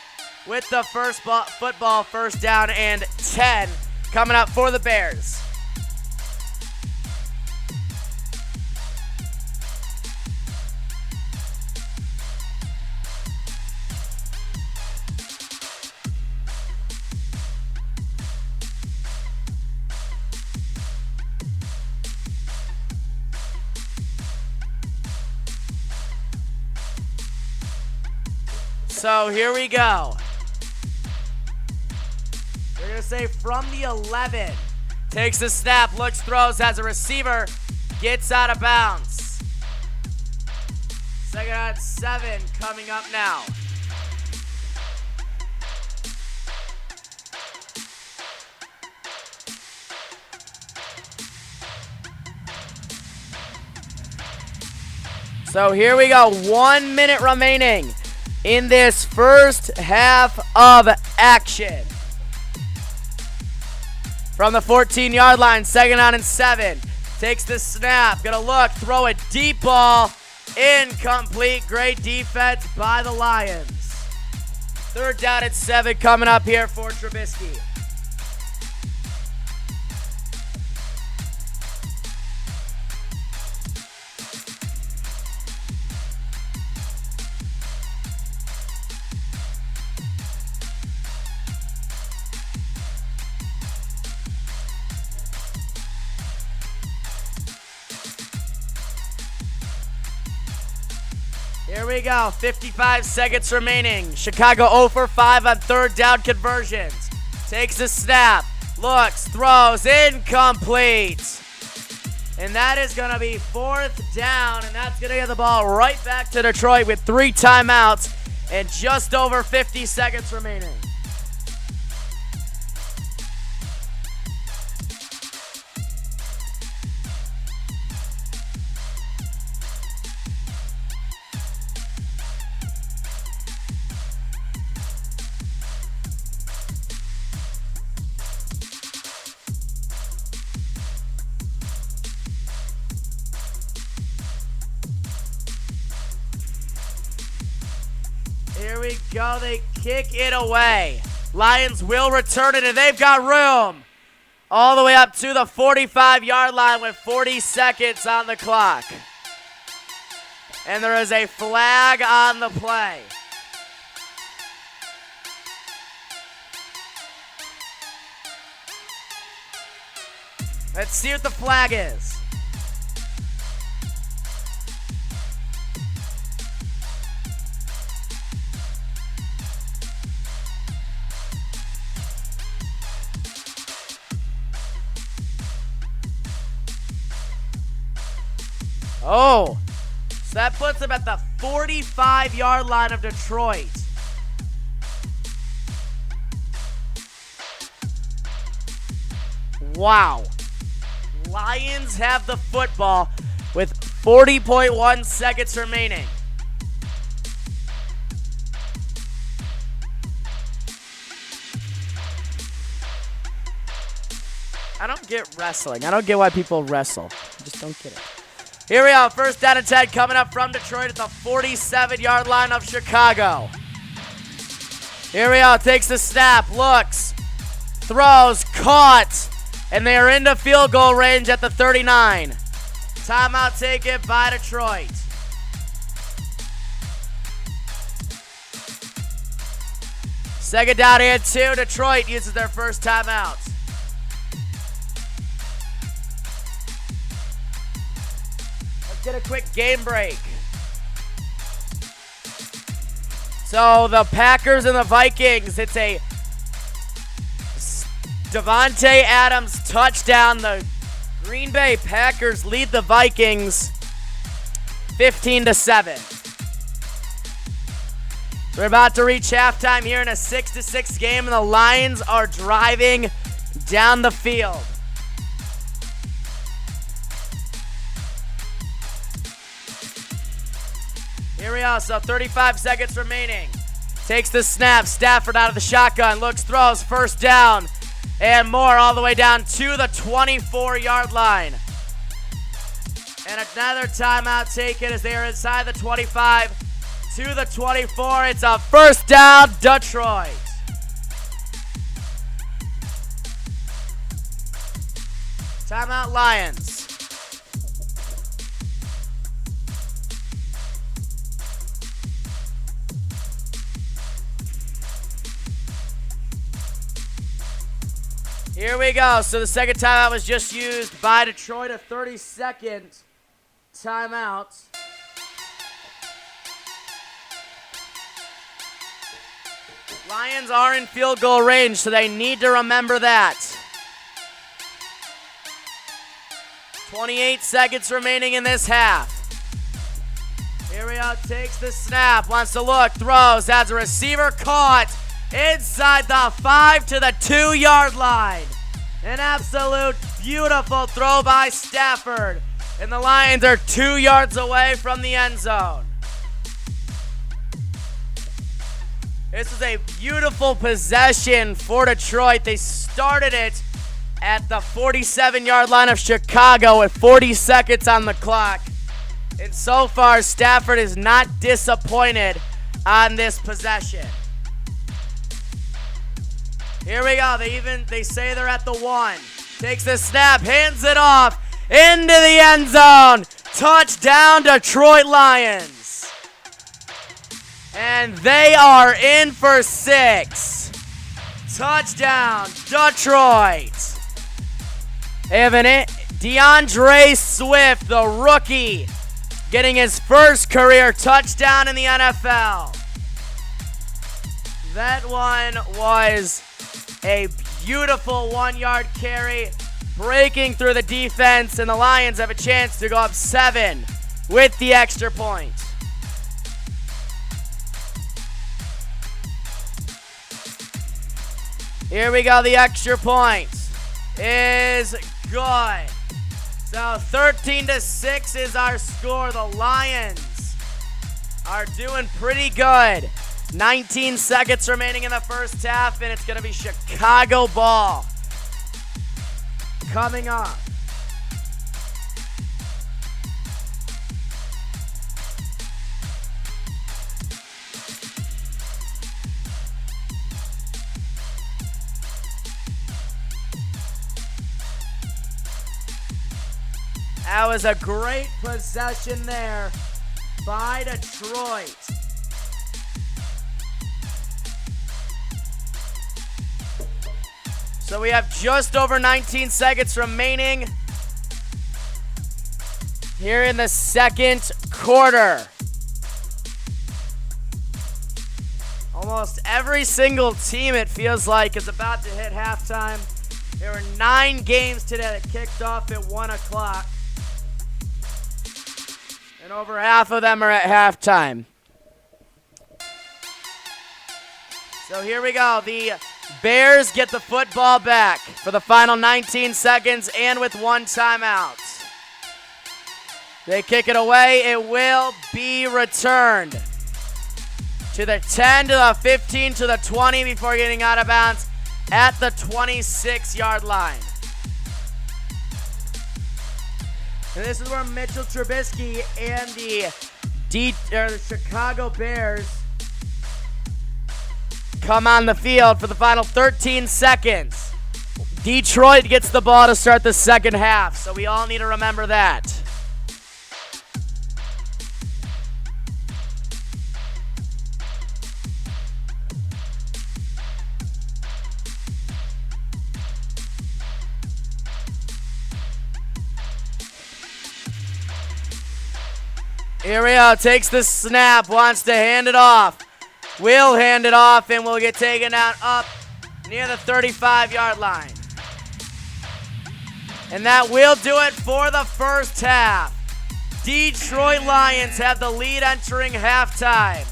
with the football, first down and 10 coming up for the Bears. So here we go. We're going to say from the 11. Takes the snap, looks, throws, has a receiver, gets out of bounds. 2nd and 7 coming up now. So here we go. 1 minute remaining in this first half of action. From the 14-yard line, 2nd down and 7. Takes the snap, gonna look, throw a deep ball, incomplete. Great defense by the Lions. 3rd down and 7 coming up here for Trubisky. Here we go, 55 seconds remaining. Chicago 0 for 5 on 3rd down conversions. Takes a snap, looks, throws, incomplete. And that is going to be 4th down, and that's going to get the ball right back to Detroit with 3 timeouts and just over 50 seconds remaining. Here we go, they kick it away. Lions will return it, and they've got room all the way up to the 45-yard line with 40 seconds on the clock. And there is a flag on the play. Let's see what the flag is. Oh, so that puts them at the 45-yard line of Detroit. Wow. Lions have the football with 40.1 seconds remaining. I don't get wrestling. I don't get why people wrestle. I just don't get it. Here we are, 1st down and 10 coming up from Detroit at the 47-yard line of Chicago. Here we are, takes the snap, looks, throws, caught, and they are into field goal range at the 39. Timeout taken by Detroit. Second down and 2, Detroit uses their first timeout. Get a quick game break. So the Packers and the Vikings, it's a Devontae Adams touchdown. The Green Bay Packers lead the Vikings 15-7. We're about to reach halftime here in a 6-6 game, and the Lions are driving down the field. Here we go, so 35 seconds remaining. Takes the snap, Stafford out of the shotgun, looks, throws, first down, and more all the way down to the 24-yard line. And another timeout taken as they are inside the 25 to the 24. It's a first down, Detroit. Timeout, Lions. Here we go. So the second timeout was just used by Detroit, a 30-second timeout. Lions are in field goal range, so they need to remember that. 28 seconds remaining in this half. Here we go, takes the snap, wants to look, throws, has a receiver caught inside the 5 to the 2-yard line. An absolute beautiful throw by Stafford. And the Lions are 2 yards away from the end zone. This is a beautiful possession for Detroit. They started it at the 47-yard line of Chicago with 40 seconds on the clock. And so far, Stafford is not disappointed on this possession. Here we go. They say they're at the 1. Takes the snap, hands it off into the end zone. Touchdown, Detroit Lions. And they are in for 6. Touchdown, Detroit. They have DeAndre Swift, the rookie, getting his first career touchdown in the NFL. That one was a beautiful 1-yard carry, breaking through the defense, and the Lions have a chance to go up 7 with the extra point. Here we go, the extra point is good. So 13-6 is our score. The Lions are doing pretty good. 19 seconds remaining in the first half, and it's going to be Chicago ball coming up. That was a great possession there by Detroit. So we have just over 19 seconds remaining here in the second quarter. Almost every single team, it feels like, is about to hit halftime. There were 9 games today that kicked off at 1 o'clock. And over half of them are at halftime. So here we go. The Bears get the football back for the final 19 seconds and with 1 timeout. They kick it away. It will be returned to the 10, to the 15, to the 20 before getting out of bounds at the 26-yard line. And this is where Mitchell Trubisky and the Chicago Bears come on the field for the final 13 seconds. Detroit gets the ball to start the second half, so we all need to remember that. Here we go, takes the snap, wants to hand it off. Will hand it off and will get taken out up near the 35-yard line. And that will do it for the first half. Detroit Lions have the lead entering halftime.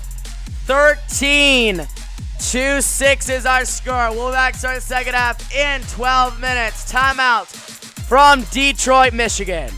13-6 is our score. We'll be back to our second half in 12 minutes. Timeout from Detroit, Michigan.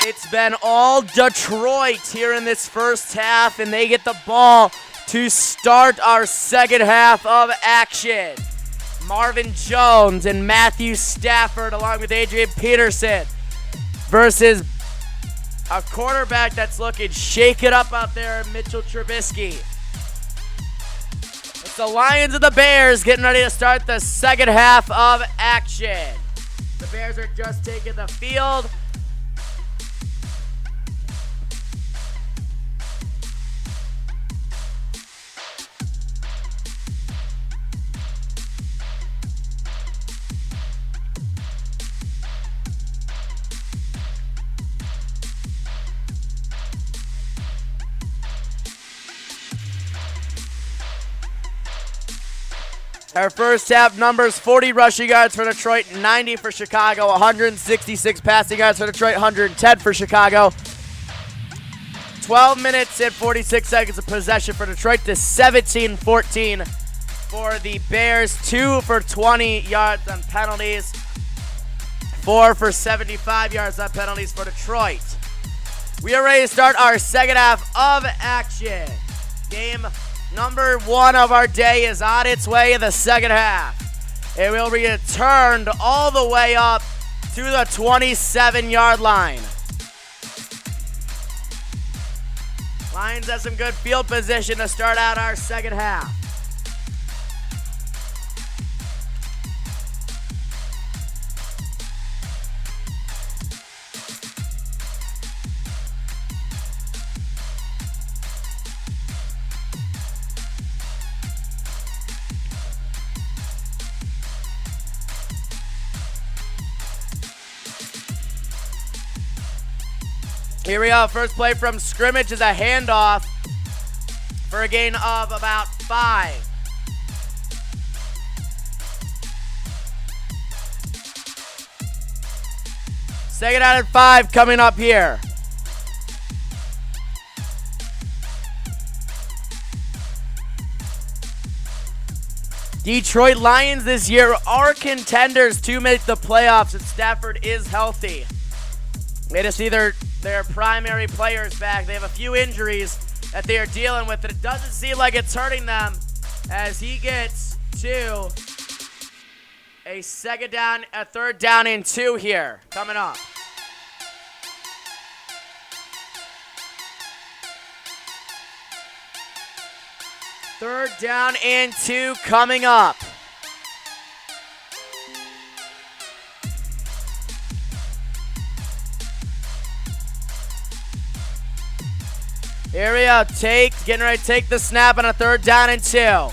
It's been all Detroit here in this first half, and they get the ball to start our second half of action. Marvin Jones and Matthew Stafford along with Adrian Peterson versus a quarterback that's looking shake it up out there, Mitchell Trubisky. It's the Lions and the Bears getting ready to start the second half of action. The Bears are just taking the field. Our first half numbers: 40 rushing yards for Detroit, 90 for Chicago, 166 passing yards for Detroit, 110 for Chicago. 12 minutes and 46 seconds of possession for Detroit to 17-14 for the Bears. 2 for 20 yards on penalties, 4 for 75 yards on penalties for Detroit. We are ready to start our second half of action. Game number 1 of our day is on its way in the second half. It will be returned all the way up to the 27-yard line. Lions have some good field position to start out our second half. Here we go. First play from scrimmage is a handoff for a gain of about 5. Second out and 5 coming up here. Detroit Lions this year are contenders to make the playoffs if Stafford is healthy. They just see their primary players back. They have a few injuries that they are dealing with, and it doesn't seem like it's hurting them as he gets to a third down and 2 here coming up. Third down and 2 coming up. Here we go, getting ready to take the snap on a third down and 2.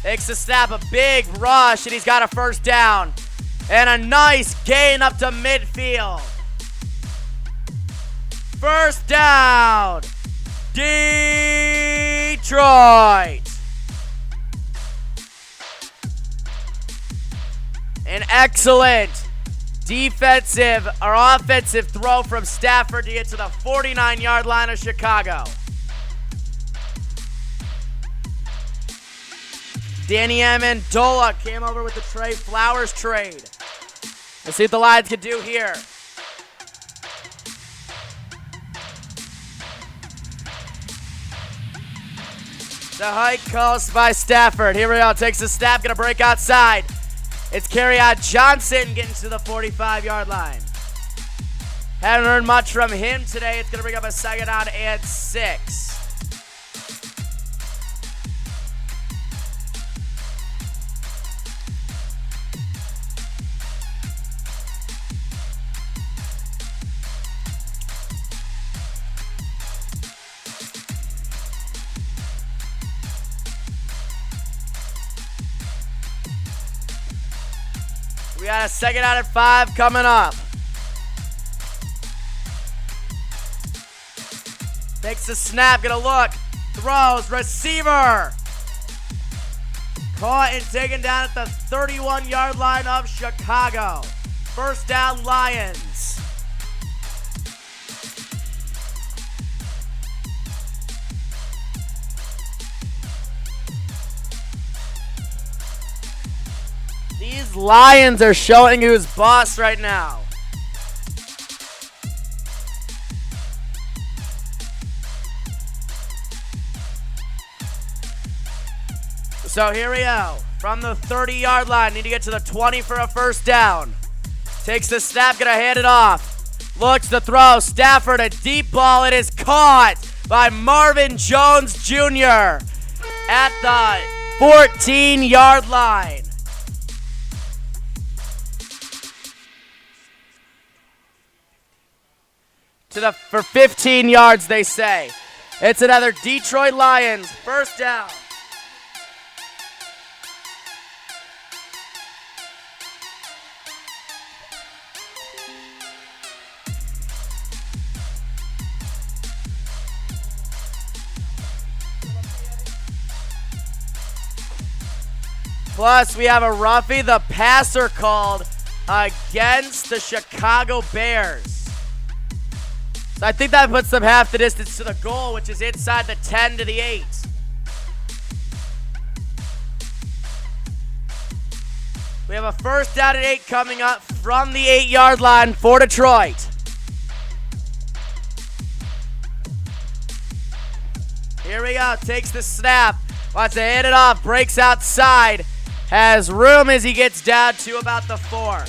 Takes the snap, a big rush, and he's got a first down. And a nice gain up to midfield. First down, Detroit. An excellent offensive throw from Stafford to get to the 49-yard line of Chicago. Danny Amendola came over with the Trey Flowers trade. Let's see what the Lions can do here. The hike coast by Stafford. Here we go. Takes the snap. Going to break outside. It's Kerryon Johnson getting to the 45-yard line. Haven't heard much from him today. It's going to bring up a second down and 6. We got a second out and 5 coming up. Takes the snap, gonna look, throws, receiver. Caught and taken down at the 31-yard line of Chicago. First down, Lions. These Lions are showing who's boss right now. So here we go. From the 30-yard line, need to get to the 20 for a first down. Takes the snap, gonna hand it off. Looks to throw. Stafford, a deep ball. It is caught by Marvin Jones Jr. at the 14-yard line. For 15 yards, they say. It's another Detroit Lions first down. Plus, we have a roughie the passer called against the Chicago Bears. So I think that puts them half the distance to the goal, which is inside the 10 to the 8. We have a first down and 8 coming up from the 8-yard line for Detroit. Here we go, takes the snap, wants to hit it off, breaks outside, has room as he gets down to about the 4.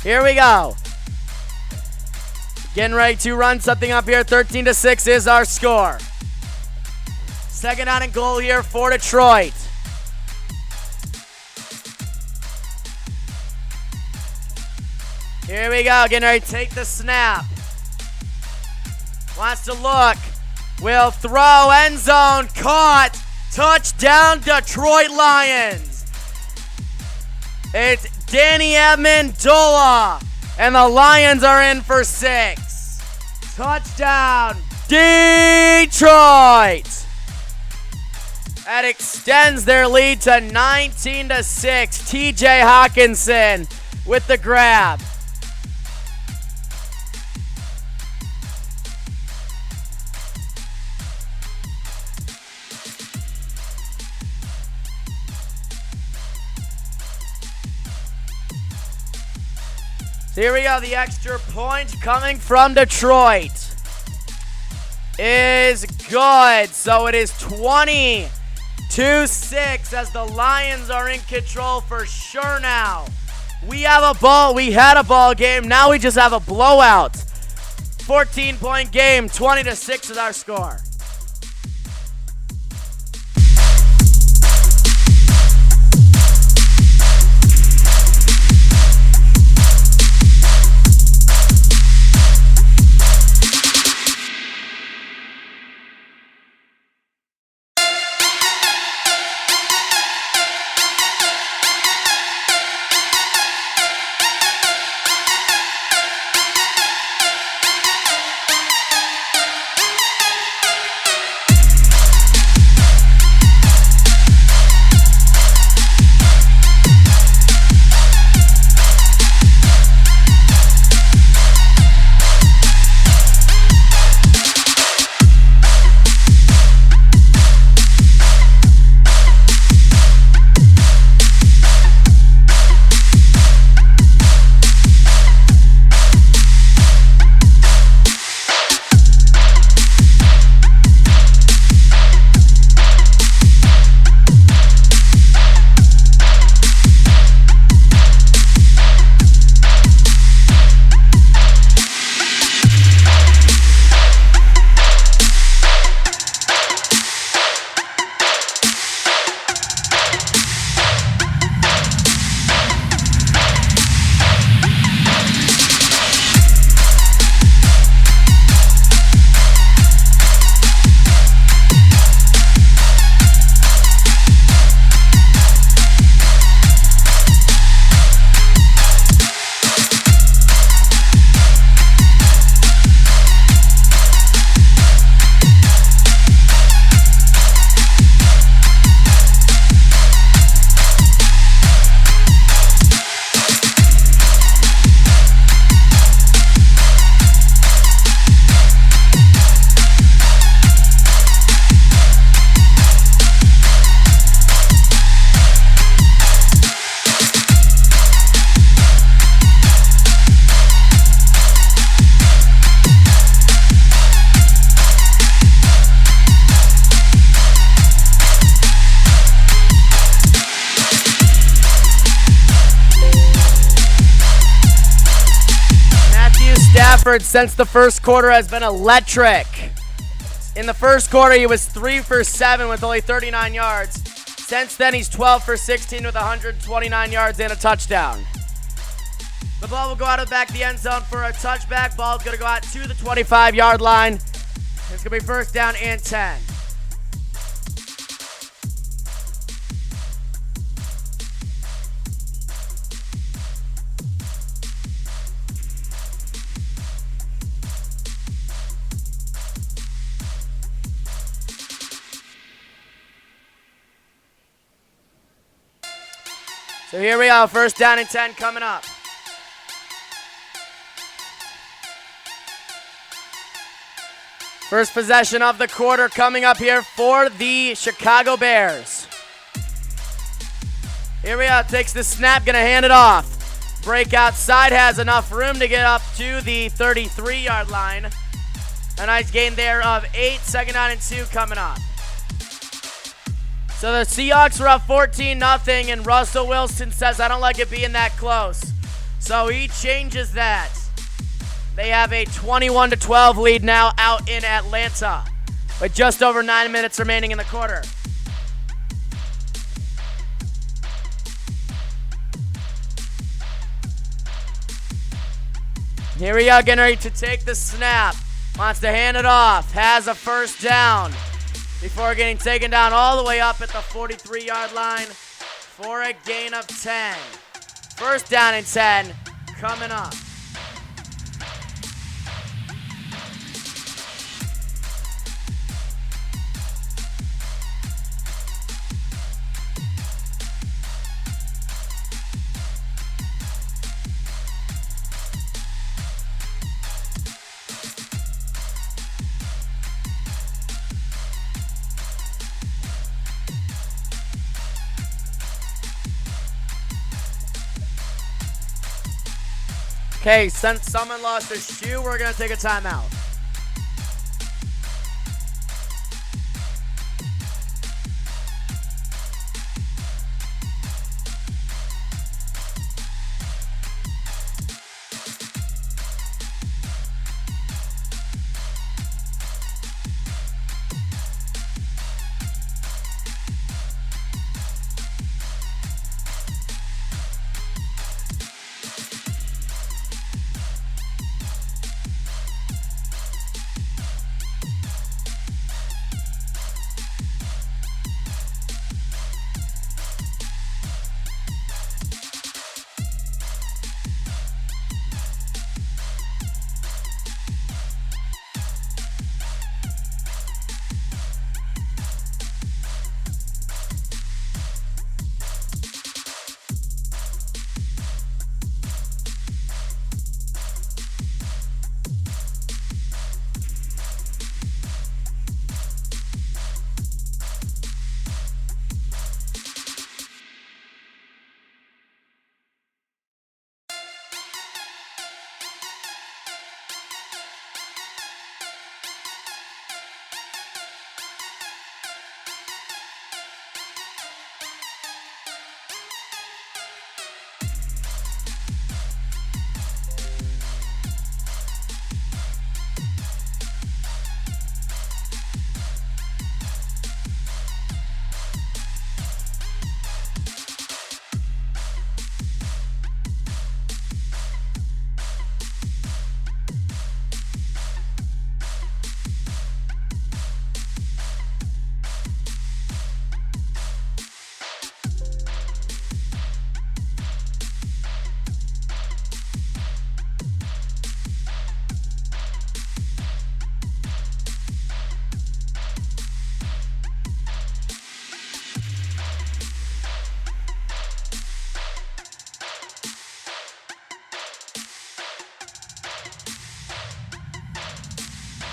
Here we go. Getting ready to run something up here. 13-6 is our score. Second down and goal here for Detroit. Here we go. Getting ready to take the snap. Wants to look. Will throw. End zone. Caught. Touchdown Detroit Lions. It's Danny Amendola, and the Lions are in for 6. Touchdown, Detroit! That extends their lead to 19-6. TJ Hawkinson with the grab. Here we go, the extra point coming from Detroit is good. So it is 20-6 as the Lions are in control for sure now. We had a ball game, now we just have a blowout. 14-point game, 20-6 is our score. Stafford since the first quarter has been electric. In the first quarter, he was 3 for 7 with only 39 yards. Since then, he's 12 for 16 with 129 yards and a touchdown. The ball will go out of the back of the end zone for a touchback. Ball's going to go out to the 25-yard line. It's going to be first down and 10. So here we are, first down and 10 coming up. First possession of the quarter coming up here for the Chicago Bears. Here we are, takes the snap, gonna hand it off. Break outside, has enough room to get up to the 33-yard line. A nice gain there of 8, second down and 2 coming up. So the Seahawks are up 14-0, and Russell Wilson says, I don't like it being that close. So he changes that. They have a 21-12 lead now out in Atlanta with just over 9 minutes remaining in the quarter. Here we are, getting ready to take the snap. Wants to hand it off, has a first down before getting taken down all the way up at the 43-yard line for a gain of 10. First down and 10 coming up. Okay, since someone lost their shoe, we're going to take a timeout.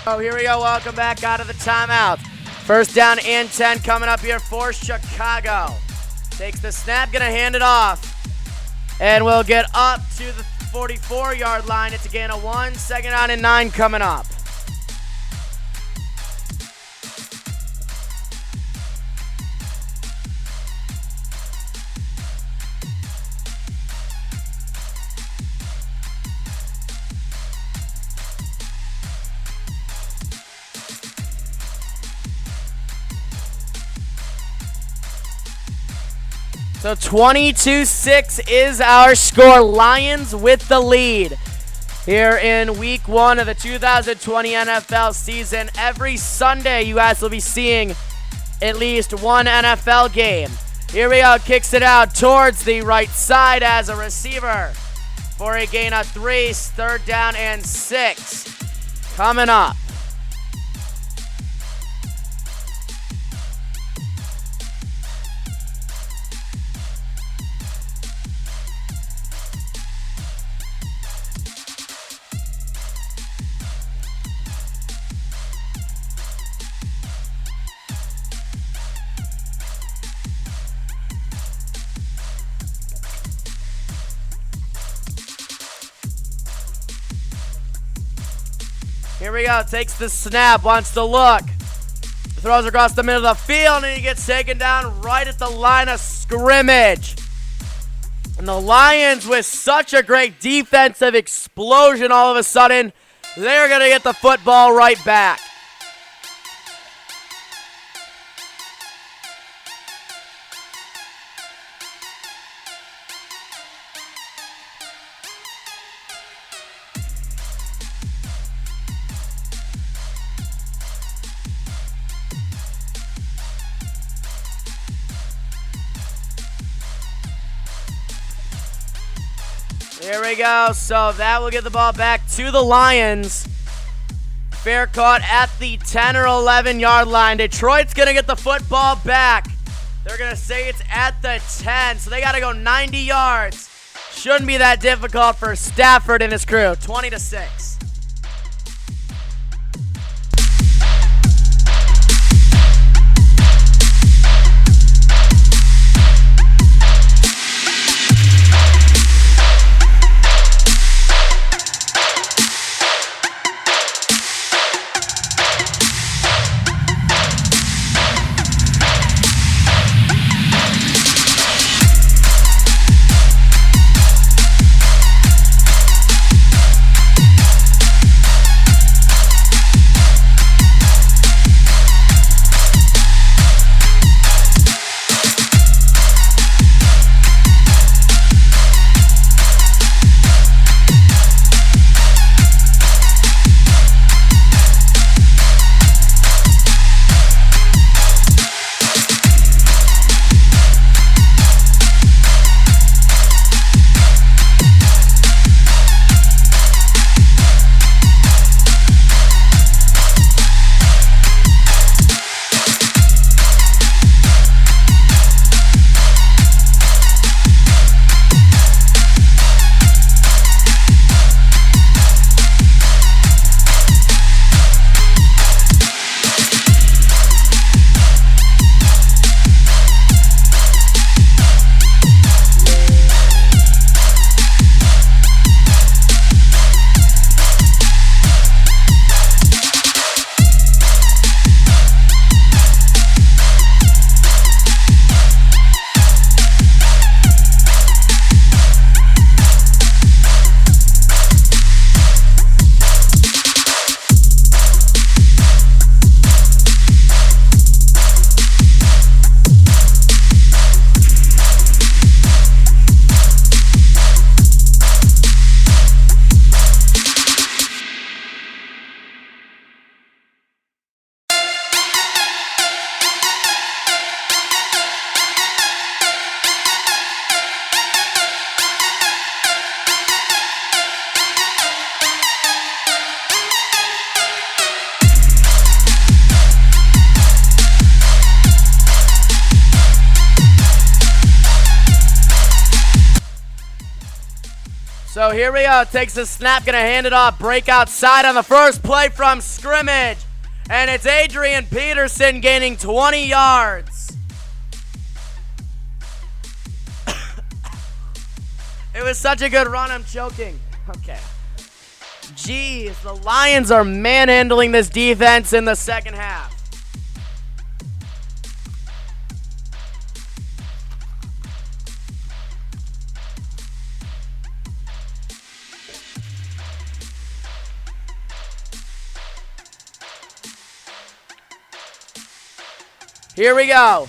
Oh, here we go. Welcome back out of the timeout. First down and 10 coming up here for Chicago. Takes the snap, gonna hand it off. And we'll get up to the 44-yard line. It's a gain of 1, second down and 9 coming up. So 22-6 is our score. Lions with the lead here in week 1 of the 2020 NFL season. Every Sunday, you guys will be seeing at least one NFL game. Here we go. Kicks it out towards the right side as a receiver for a gain of 3. 3rd down and 6. Coming up. Here we go. Takes the snap. Wants to look. Throws across the middle of the field, and he gets taken down right at the line of scrimmage. And the Lions, with such a great defensive explosion all of a sudden, they're going to get the football right back. Here we go. So that will get the ball back to the Lions. Fair caught at the 10 or 11 yard line. Detroit's going to get the football back. They're going to say it's at the 10. So they got to go 90 yards. Shouldn't be that difficult for Stafford and his crew. 20-6. So here we go. Takes the snap, gonna hand it off. Break outside on the first play from scrimmage. And it's Adrian Peterson gaining 20 yards. It was such a good run, I'm choking. Okay. Jeez, the Lions are manhandling this defense in the second half. Here we go.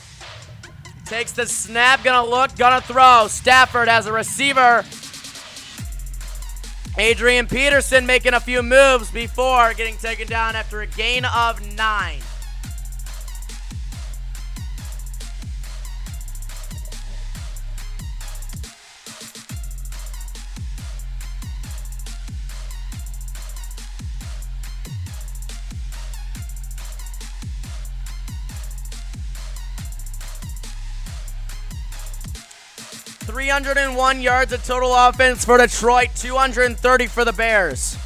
takes the snap, gonna look, gonna throw. Stafford has a receiver. Adrian Peterson making a few moves before getting taken down after a gain of 9. .301 yards of total offense for Detroit, 230 for the Bears.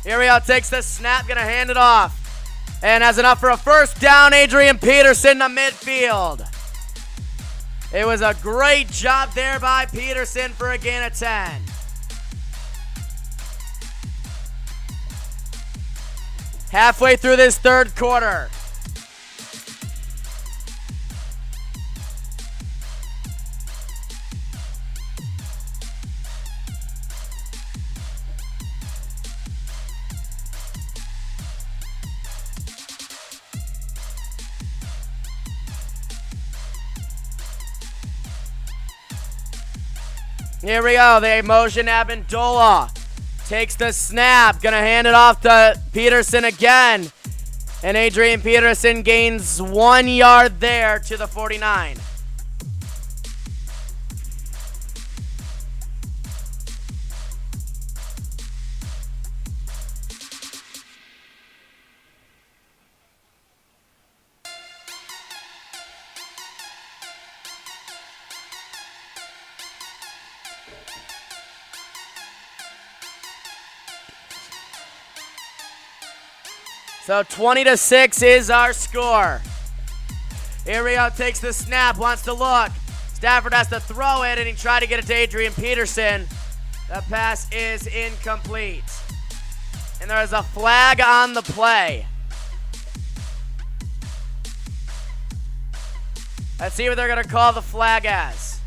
Here we go, takes the snap, gonna hand it off. And has enough for a first down, Adrian Peterson to midfield. It was a great job there by Peterson for a gain of 10. Halfway through this third quarter. Here we go, they motion Amendola. Takes the snap, gonna hand it off to Peterson again. And Adrian Peterson gains 1 yard there to the 49. So 20-6 is our score. Here we go, takes the snap, wants to look. Stafford has to throw it, and he tried to get it to Adrian Peterson. The pass is incomplete. And there is a flag on the play. Let's see what they're going to call the flag as.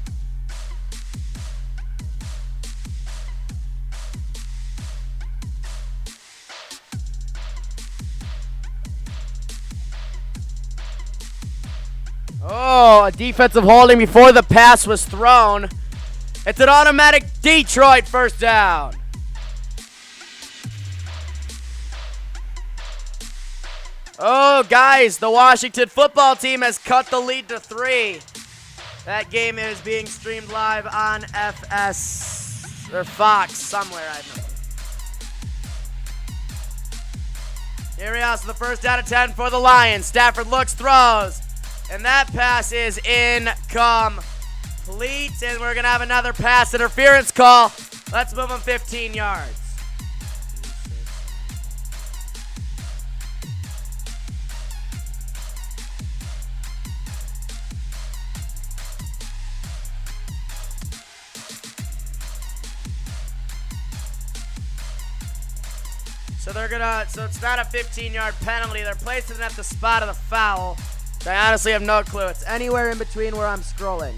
Oh, a defensive holding before the pass was thrown. It's an automatic Detroit first down. Oh, guys, the Washington football team has cut the lead to 3. That game is being streamed live on FS or Fox somewhere, I don't know. Here we go, so the first down and 10 for the Lions. Stafford looks, throws. And that pass is incomplete. And we're going to have another pass interference call. Let's move them 15 yards. So it's not a 15-yard penalty. They're placing it at the spot of the foul. I honestly have no clue. It's anywhere in between where I'm scrolling.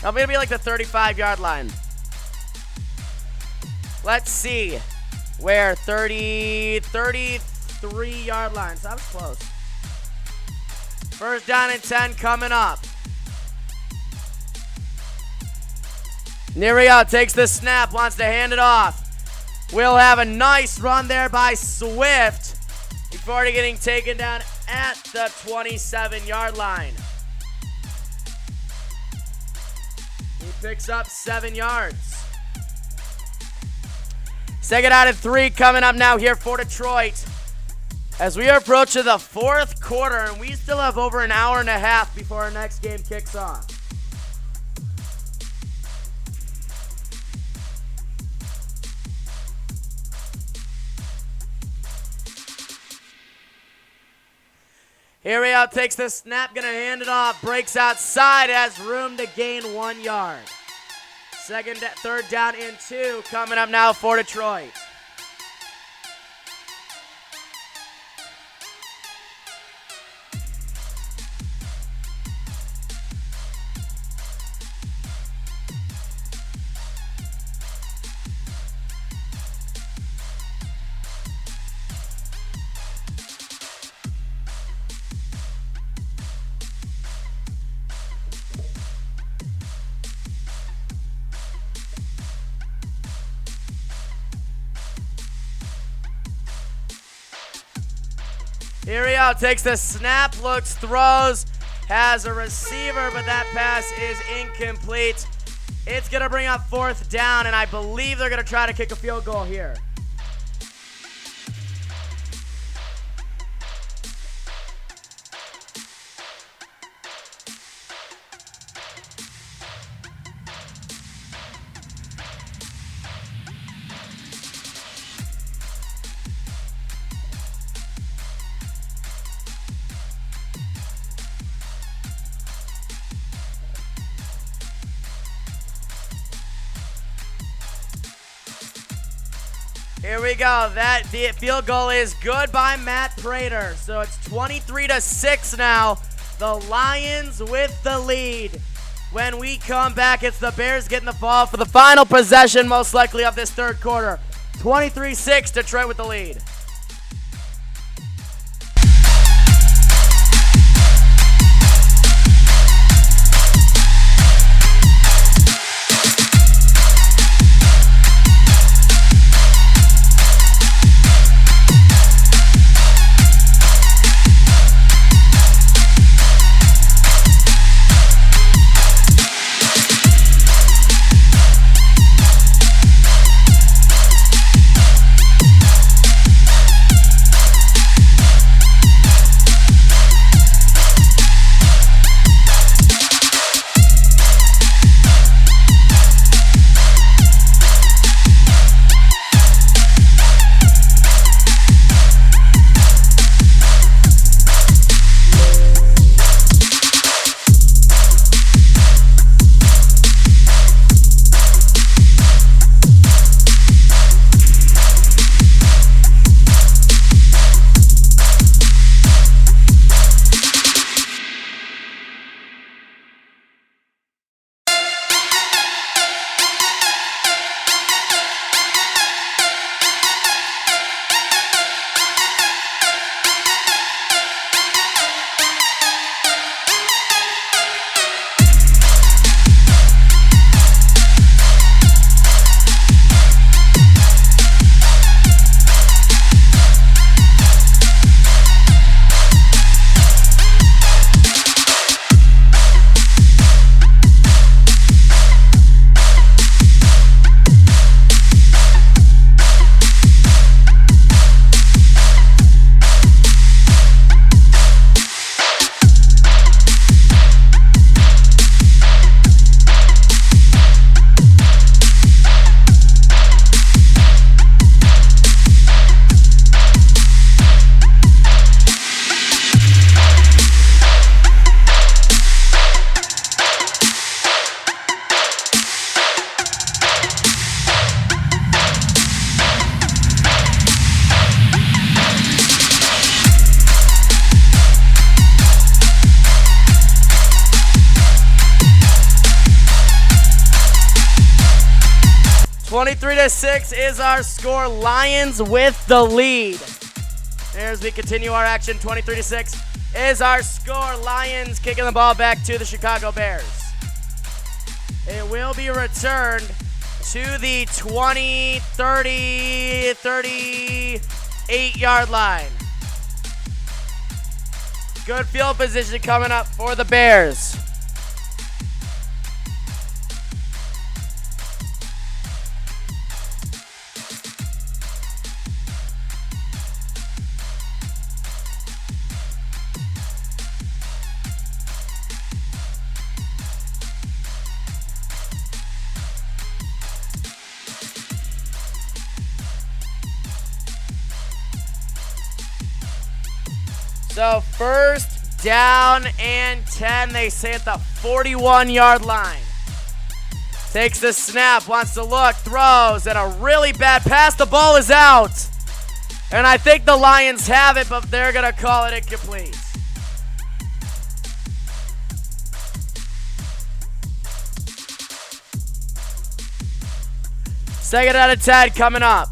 I'm going to be like the 35-yard line. Let's see. Where? 33-yard line. So that was close. First down and 10 coming up. Here we go. Takes the snap. Wants to hand it off. We'll have a nice run there by Swift before getting taken down at the 27-yard line. He picks up 7 yards. Second out and 3 coming up now here for Detroit. As we are approaching the fourth quarter, and we still have over an hour and a half before our next game kicks off. Here we go, takes the snap, gonna hand it off, breaks outside, has room to gain 1 yard. Third down and 2 coming up now for Detroit. Here we go. Takes the snap, looks, throws, has a receiver, but that pass is incomplete. It's going to bring up 4th down, and I believe they're going to try to kick a field goal here. Here we go. The field goal is good by Matt Prater. So it's 23-6 now. The Lions with the lead. When we come back, it's the Bears getting the ball for the final possession, most likely, of this 3rd quarter. 23-6, Detroit with the lead. (23-6) is our score. Lions with the lead. As we continue our action, 23-6 is our score. Lions kicking the ball back to the Chicago Bears. It will be returned to the 20, 30, 38-yard line. Good field position coming up for the Bears. So 1st down and 10, they say at the 41-yard line. Takes the snap, wants to look, throws, and a really bad pass. The ball is out. And I think the Lions have it, but they're going to call it incomplete. Second out of 10 coming up.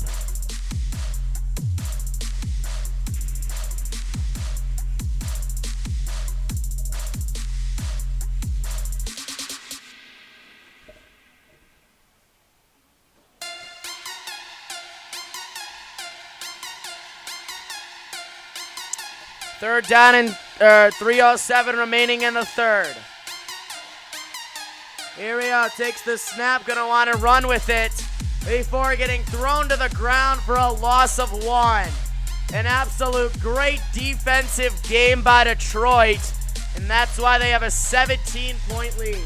Third down and 3:07 remaining in the third. Here we go, takes the snap, gonna want to run with it before getting thrown to the ground for a loss of 1. An absolute great defensive game by Detroit, and that's why they have a 17-point lead.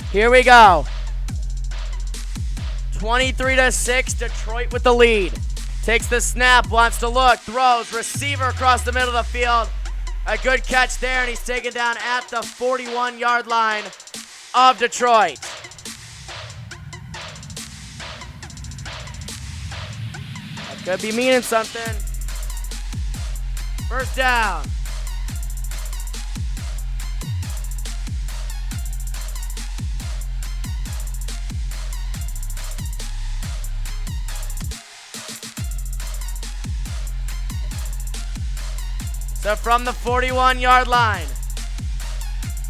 Here we go. 23-6, Detroit with the lead. Takes the snap, wants to look, throws, receiver across the middle of the field. A good catch there, and he's taken down at the 41-yard line of Detroit. That could be meaning something. First down. So from the 41-yard line.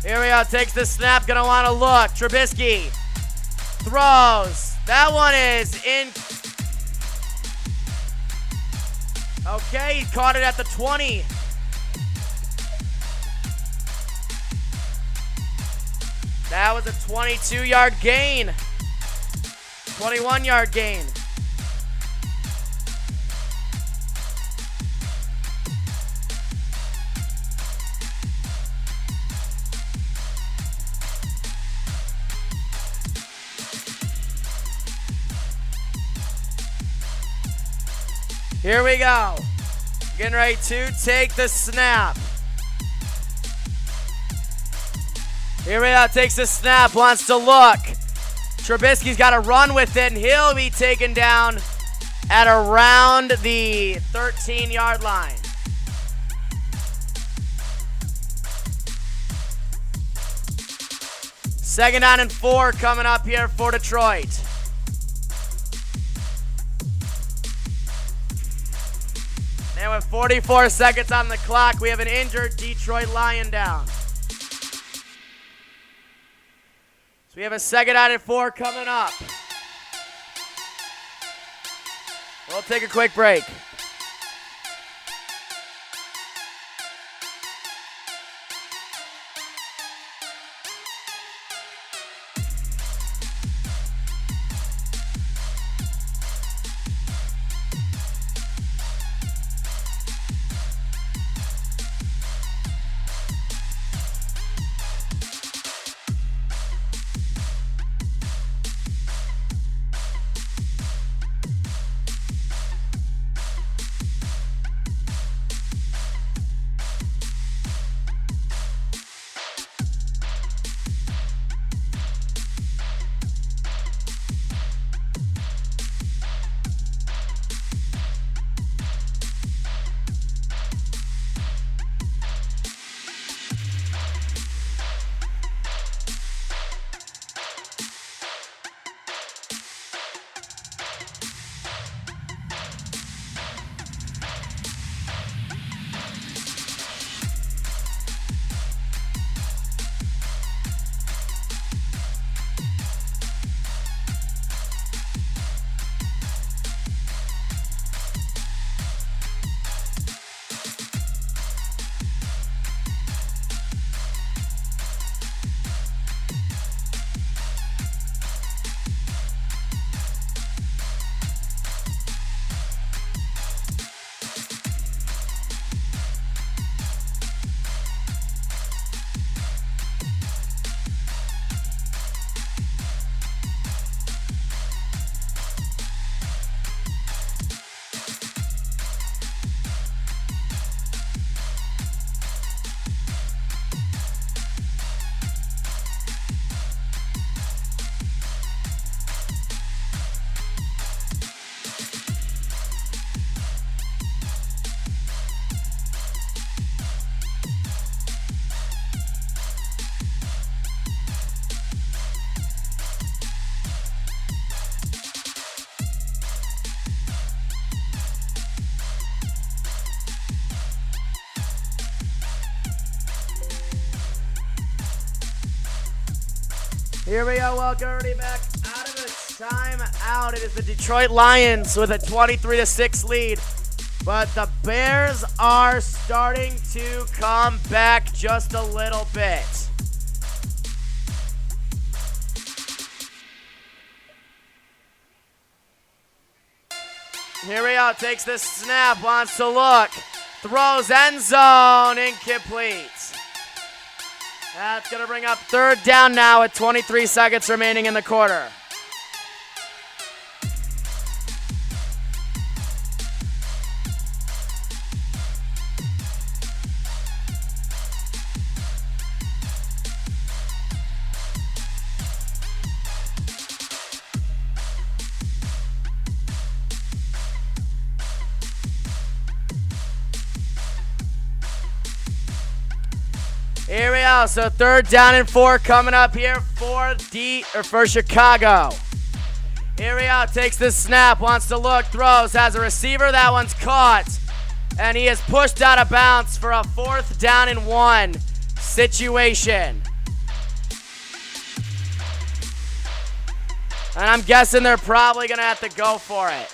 Here we go, takes the snap, gonna wanna look. Trubisky throws. That one is in. Okay, he caught it at the 20. That was a 22-yard gain. 21-yard gain. Here we go. Getting ready to take the snap. Here we go. Takes the snap. Wants to look. Trubisky's got to run with it, and he'll be taken down at around the 13-yard line. Second down and 4 coming up here for Detroit. And with 44 seconds on the clock, we have an injured Detroit Lion down. So we have a second down and 4 coming up. We'll take a quick break. Here we go. Welcome everybody back out of the timeout. It is the Detroit Lions with a 23-6 lead. But the Bears are starting to come back just a little bit. Here we go. Takes the snap. Wants to look. Throws end zone. Incomplete. That's going to bring up third down now with 23 seconds remaining in the quarter. Here we go. So third down and 4 coming up here for Chicago. Here we go. Takes the snap. Wants to look. Throws. Has a receiver. That one's caught. And he is pushed out of bounds for a 4th down and 1 situation. And I'm guessing they're probably going to have to go for it.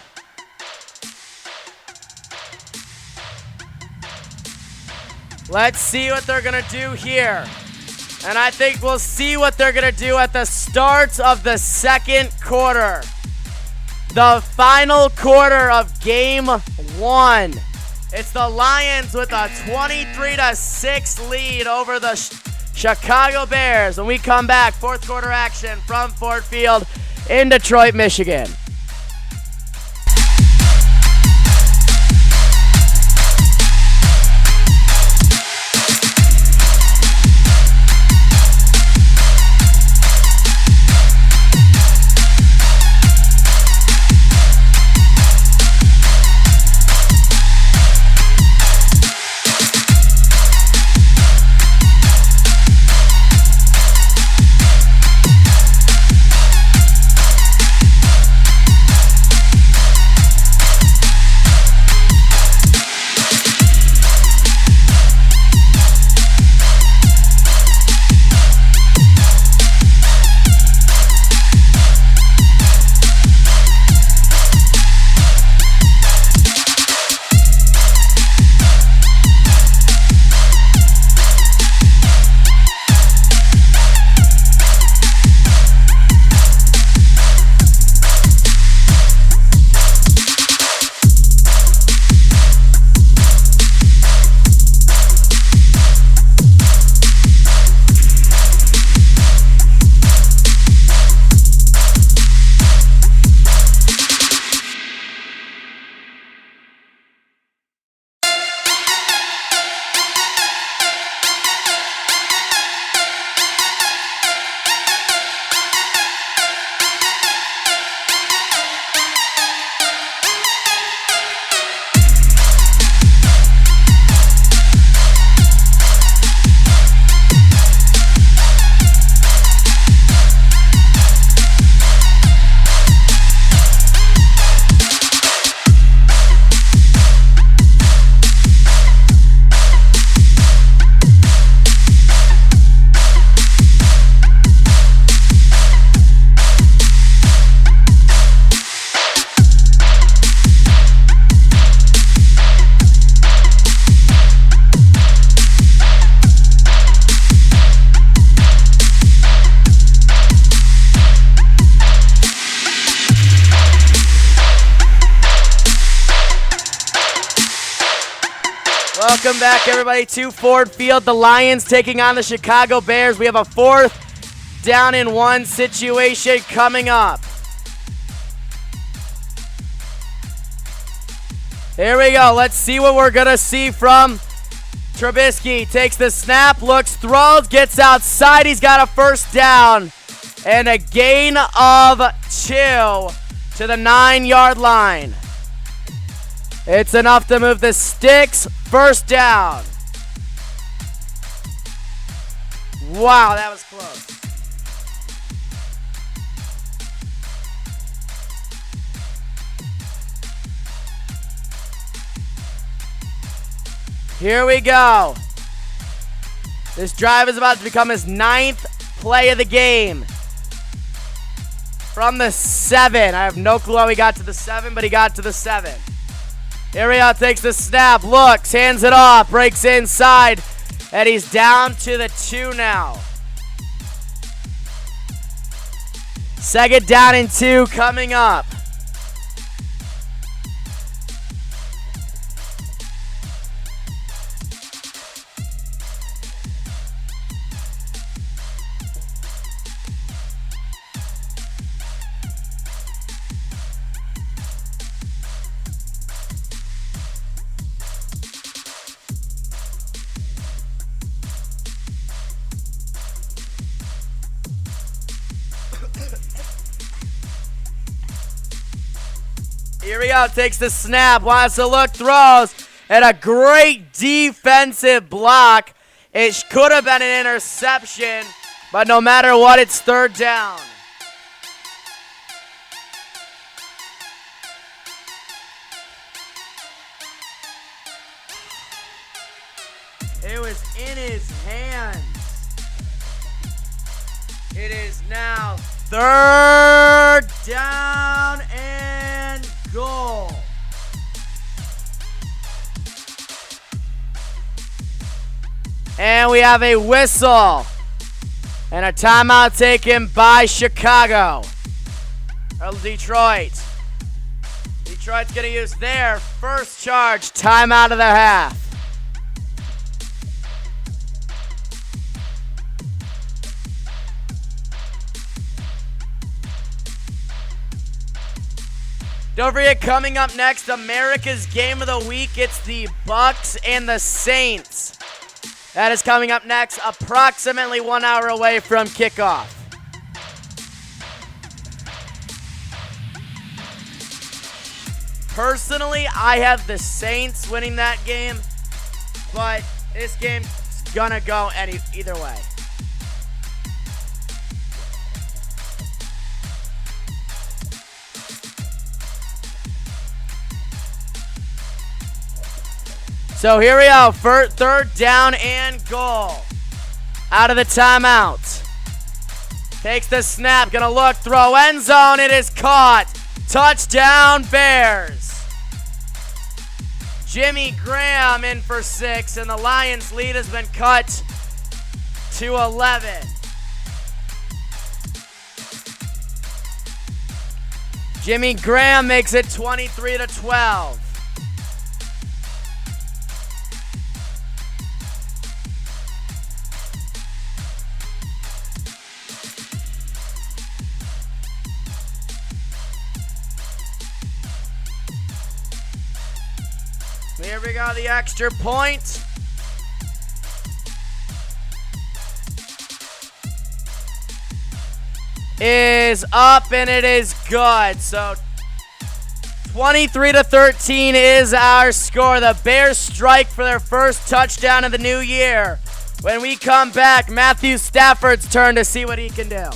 Let's see what they're going to do here. And I think we'll see what they're going to do at the start of the second quarter. The final quarter of game 1. It's the Lions with a 23-6 lead over the Chicago Bears. When we come back, fourth quarter action from Ford Field in Detroit, Michigan. Welcome back, everybody, to Ford Field. The Lions taking on the Chicago Bears. We have a 4th down and 1 situation coming up. Here we go. Let's see what we're going to see from Trubisky. Takes the snap, looks, throws, gets outside. He's got a 1st down and a gain of 2 to the 9-yard line. It's enough to move the sticks. 1st down. Wow, that was close. Here we go. This drive is about to become his 9th play of the game. from the 7. I have no clue how he got to the 7, but he got to the 7. Ariel takes the snap, looks, hands it off, breaks inside, and he's down to the 2 now. Second down and 2 coming up. Uriel takes the snap, wants to look, throws, and a great defensive block. It could have been an interception, but no matter what, it's third down. It was in his hands. It is now third down and goal. And we have a whistle and a timeout taken by Chicago. Or Detroit. Detroit's going to use their first charge timeout of the half. Don't forget, coming up next, America's Game of the Week. It's the Bucks and the Saints. That is coming up next, approximately 1 hour away from kickoff. Personally, I have the Saints winning that game, but this game's gonna go either way. So here we go, third down and goal. Out of the timeout. Takes the snap, gonna look, throw, end zone, it is caught. Touchdown Bears. Jimmy Graham in for 6, and the Lions' lead has been cut to 11. Jimmy Graham makes it 23-12. Here we go, the extra point. Is up and it is good. So 23-13 is our score. The Bears strike for their first touchdown of the new year. When we come back, Matthew Stafford's turn to see what he can do.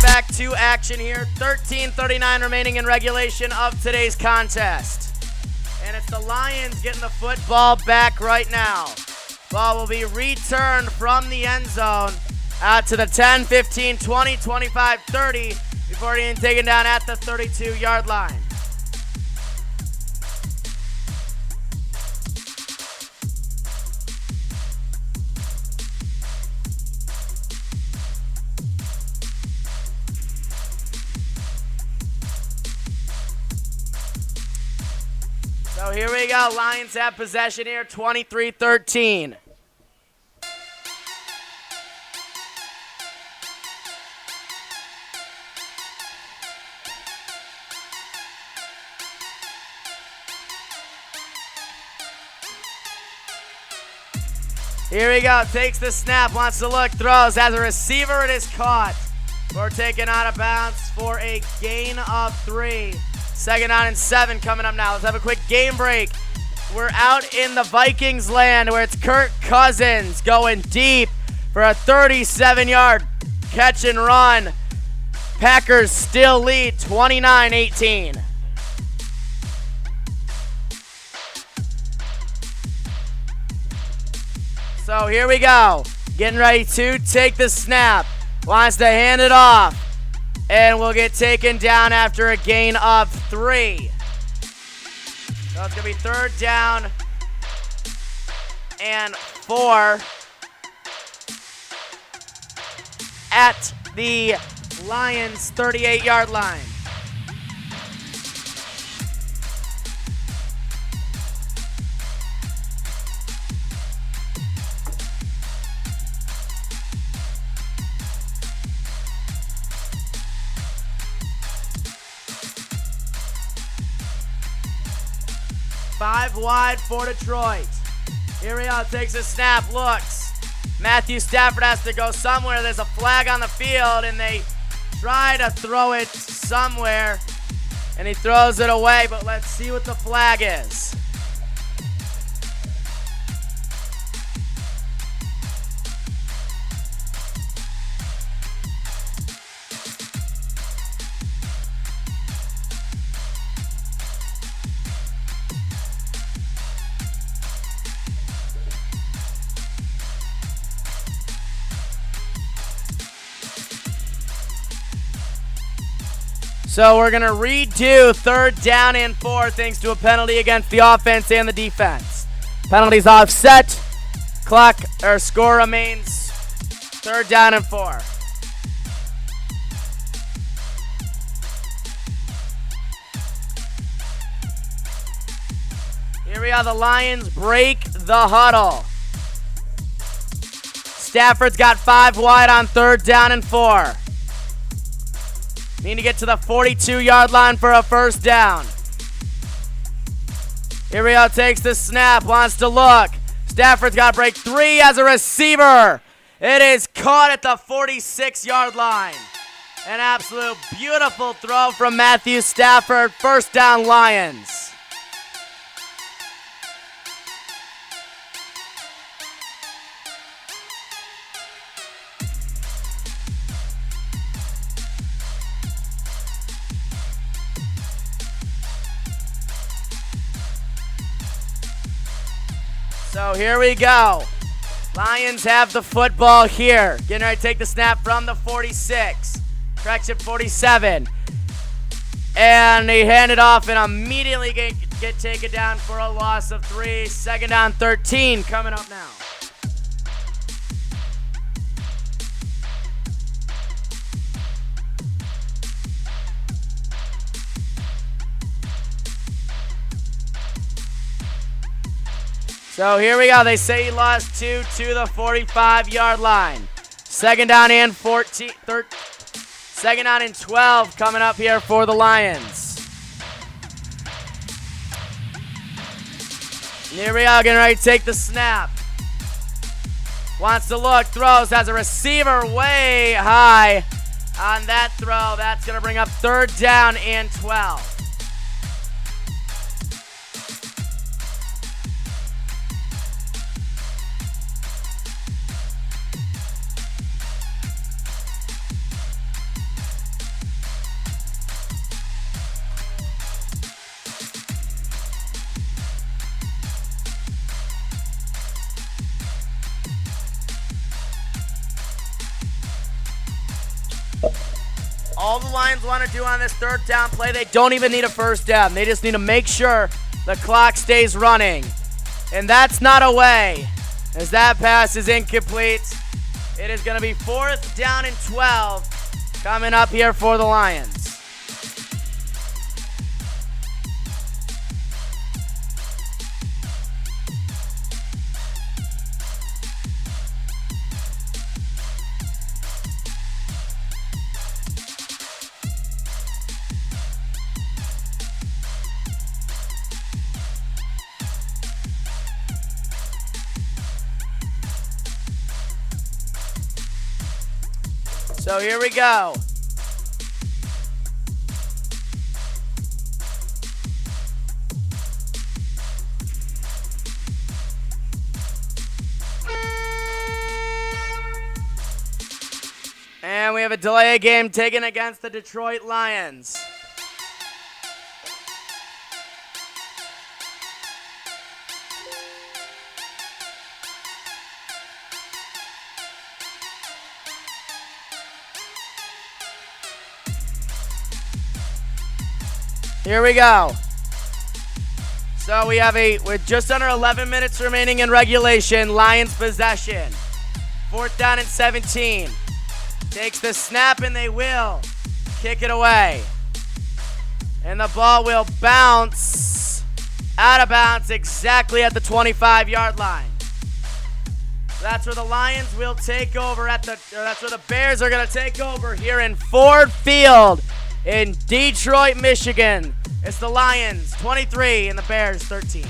back to action here. 13:39 remaining in regulation of today's contest. And it's the Lions getting the football back right now. Ball will be returned from the end zone out to the 10, 15, 20, 25, 30 before being taken down at the 32-yard line. So here we go. Lions have possession here, 23-13. Here we go. Takes the snap, wants to look, throws. As a receiver, it is caught. We're taken out of bounds for a gain of 3. 2nd down and 7 coming up now. Let's have a quick game break. We're out in the Vikings land where it's Kirk Cousins going deep for a 37-yard catch and run. Packers still lead 29-18. So here we go. Getting ready to take the snap. Wants to hand it off. And will get taken down after a gain of 3. So it's going to be 3rd down and 4 at the Lions' 38-yard line. Five wide for Detroit. Here we go, takes a snap, looks. Matthew Stafford has to go somewhere. There's a flag on the field, and they try to throw it somewhere, and he throws it away, but let's see what the flag is. So we're going to redo 3rd down and 4 thanks to a penalty against the offense and the defense. Penalties offset. Score remains 3rd down and 4. Here we are. The Lions break the huddle. Stafford's got 5 wide on 3rd down and 4. Need to get to the 42-yard line for a 1st down. Here we go, takes the snap, wants to look. Stafford's got to break 3 as a receiver. It is caught at the 46-yard line. An absolute beautiful throw from Matthew Stafford. 1st down, Lions. So here we go. Lions have the football here. Getting ready to take the snap from the 46. Correction, 47. And they hand it off and immediately get taken down for a loss of 3. 2nd down, 13 coming up now. So here we go. They say he lost 2 to the 45-yard line. 2nd down and 14. 2nd down and 12 coming up here for the Lions. And here we are, getting ready to take the snap. Wants to look, throws, has a receiver way high on that throw. That's going to bring up 3rd down and 12. All the Lions want to do on this third down play, they don't even need a first down. They just need to make sure the clock stays running. And that's not a way, as that pass is incomplete. It is going to be 4th down and 12 coming up here for the Lions. So here we go. And we have a delay game taken against the Detroit Lions. Here we go. So we have with just under 11 minutes remaining in regulation, Lions possession. 4th down and 17. Takes the snap and they will kick it away. And the ball will bounce out of bounds exactly at the 25-yard line. That's where the Lions will take over that's where the Bears are going to take over here in Ford Field in Detroit, Michigan. It's the Lions 23 and the Bears 13.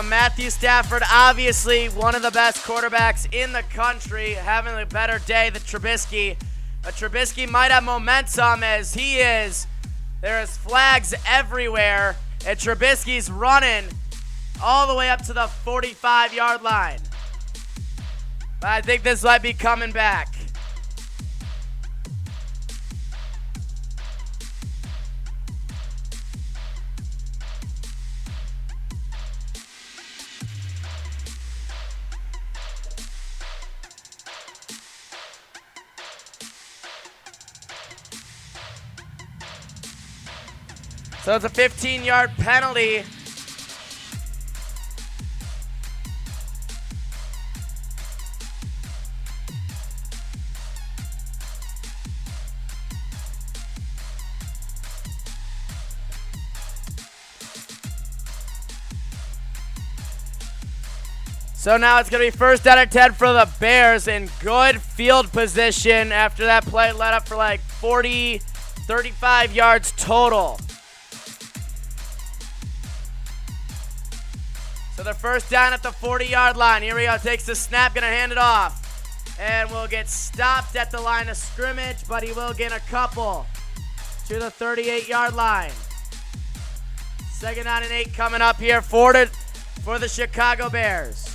Matthew Stafford, obviously one of the best quarterbacks in the country, having a better day than Trubisky. But Trubisky might have momentum as he is. There's flags everywhere, and Trubisky's running all the way up to the 45-yard line. But I think this might be coming back. So it's a 15-yard penalty So now it's going to be first down and 10 for the Bears in good field position after that play led up for like 40, 35 yards total. So they're first down at the 40-yard line. Here we go. Takes the snap, going to hand it off. And will get stopped at the line of scrimmage, but he will get a couple to the 38-yard line. Second down and 8 coming up here for the Chicago Bears.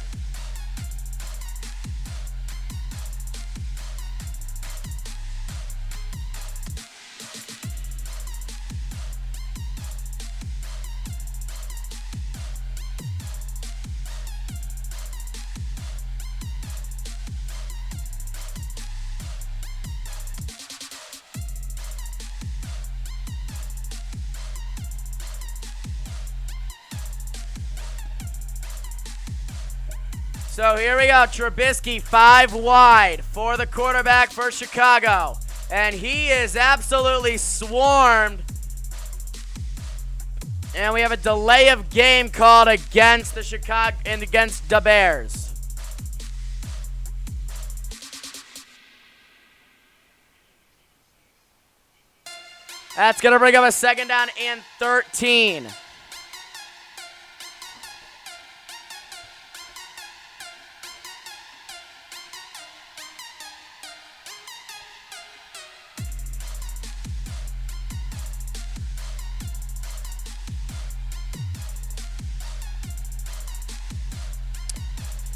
So here we go, Trubisky 5 wide for the quarterback for Chicago. And he is absolutely swarmed. And we have a delay of game called against against the Bears. That's going to bring up a second down and 13.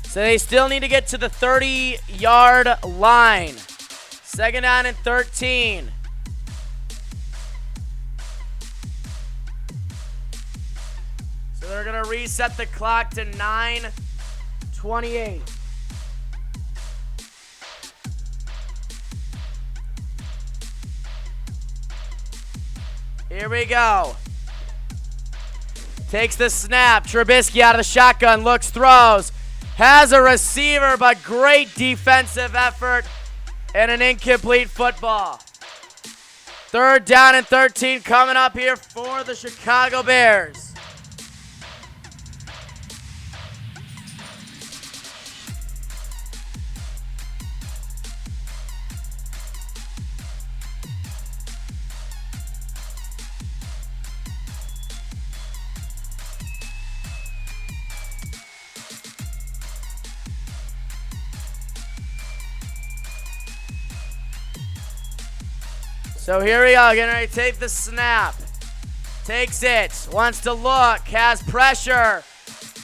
So they still need to get to the 30-yard line. Second down and 13. So they're going to reset the clock to 9:28. Here we go. Takes the snap. Trubisky out of the shotgun. Looks, throws. Has a receiver, but great defensive effort and an incomplete football. Third down and 13 coming up here for the Chicago Bears. So here we go, getting ready to take the snap. Takes it, wants to look, has pressure.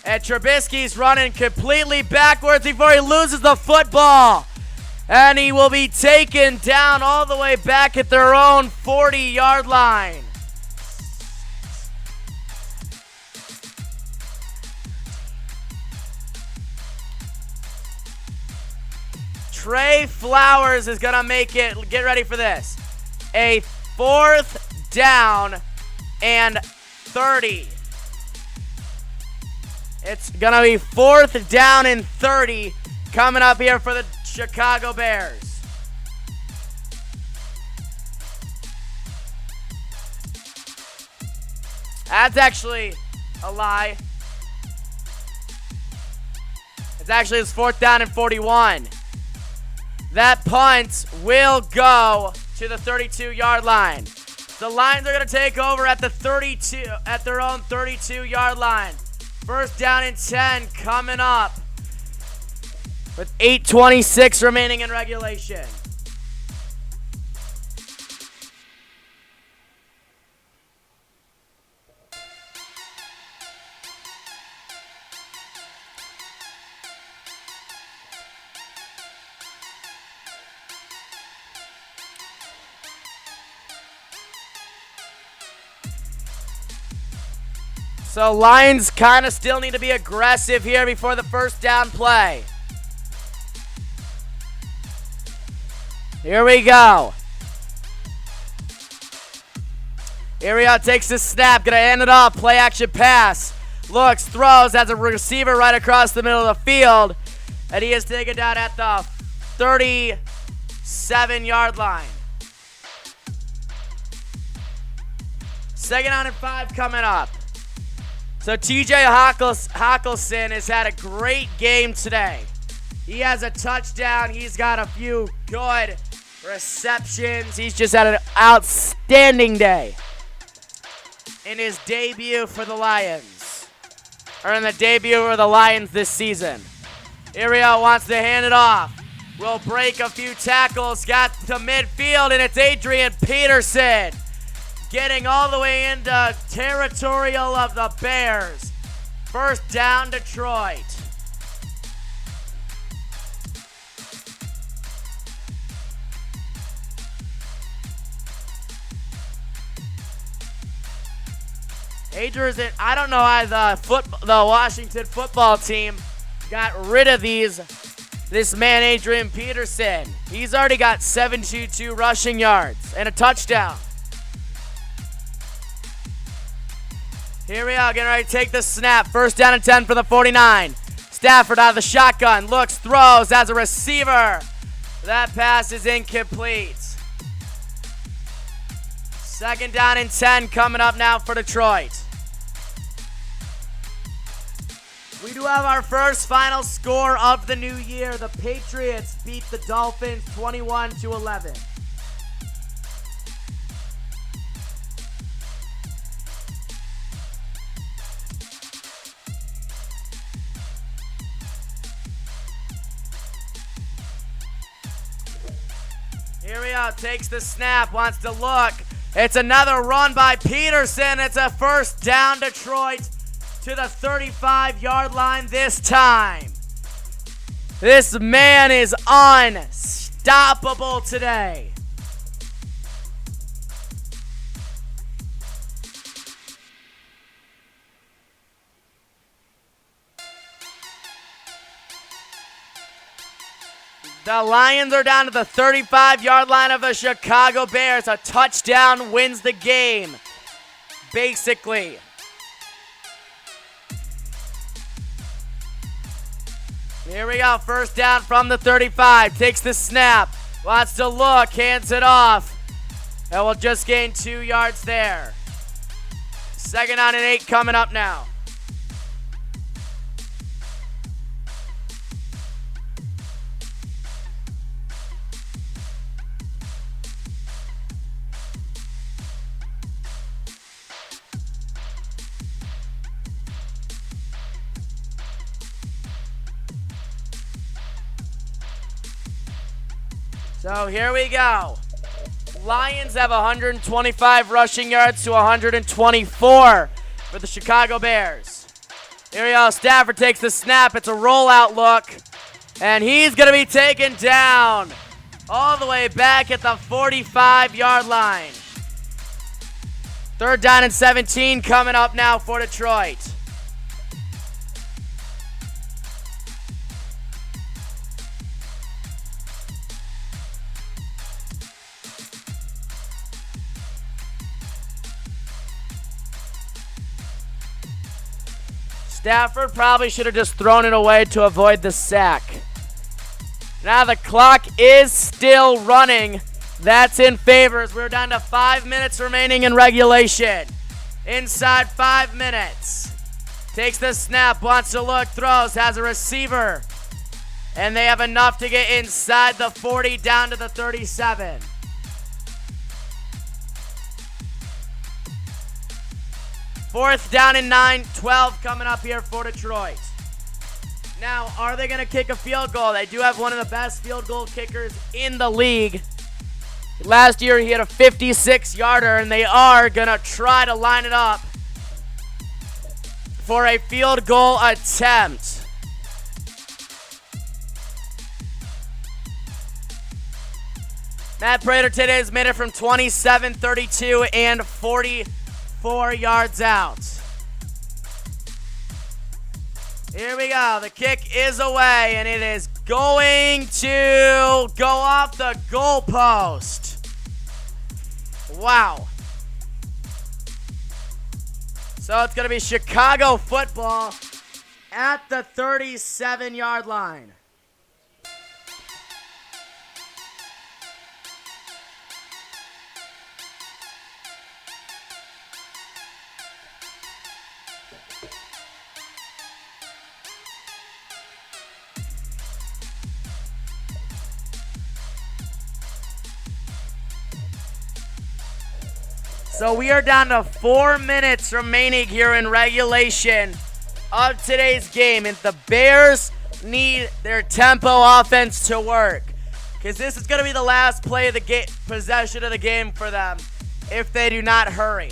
And Trubisky's running completely backwards before he loses the football. And he will be taken down all the way back at their own 40-yard line. Trey Flowers is going to make it, get ready for this, a fourth down and 30. It's going to be fourth down and 30 coming up here for the Chicago Bears. That's actually a lie. It's actually his fourth down and 41. That punt will go to the 32-yard line. The Lions are going to take over at the 32, at their own 32-yard line. First down and 10 coming up with 8:26 remaining in regulation. So Lions kind of still need to be aggressive here before the first down play. Here we go. Here we go, takes the snap, gonna hand it off, play action pass. Looks, throws, has a receiver right across the middle of the field. And he is taken down at the 37-yard line. Second down and 5 coming up. So TJ Hawkinson has had a great game today. He has a touchdown. He's got a few good receptions. He's just had an outstanding day in his debut for the Lions. Or in the debut for the Lions this season. Irio wants to hand it off. Will break a few tackles. Got to midfield, and it's Adrian Peterson getting all the way into territorial of the Bears. First down, Detroit. Adrian, I don't know how the Washington football team got rid of this man, Adrian Peterson. He's already got 72 rushing yards and a touchdown. Here we are, getting ready to take the snap. First down and 10 for the 49. Stafford out of the shotgun, looks, throws as a receiver. That pass is incomplete. Second down and 10 coming up now for Detroit. We do have our first final score of the new year. The Patriots beat the Dolphins 21-11. Here we go, takes the snap, wants to look. It's another run by Peterson. It's a first down, Detroit, to the 35-yard line this time. This man is unstoppable today. The Lions are down to the 35-yard line of the Chicago Bears. A touchdown wins the game, basically. Here we go, first down from the 35. Takes the snap, wants to look, hands it off. And will just gain 2 yards there. Second down and 8 coming up now. So here we go. Lions have 125 rushing yards to 124 for the Chicago Bears. Here we go. Stafford takes the snap. It's a rollout look. And he's going to be taken down all the way back at the 45-yard line. Third down and 17 coming up now for Detroit. Stafford probably should have just thrown it away to avoid the sack. Now the clock is still running. That's in favor as we're down to 5 minutes remaining in regulation. Inside 5 minutes. Takes the snap, wants to look, throws, has a receiver. And they have enough to get inside the 40 down to the 37. Fourth down and 9, 12 coming up here for Detroit. Now, are they going to kick a field goal? They do have one of the best field goal kickers in the league. Last year, he had a 56-yarder, and they are going to try to line it up for a field goal attempt. Matt Prater today has made it from 27, 32, and 44 yards out. Here we go. The kick is away, and it is going to go off the goalpost. Wow. So it's going to be Chicago football at the 37-yard line. So we are down to 4 minutes remaining here in regulation of today's game, and the Bears need their tempo offense to work, because this is going to be the last play of the possession of the game for them if they do not hurry.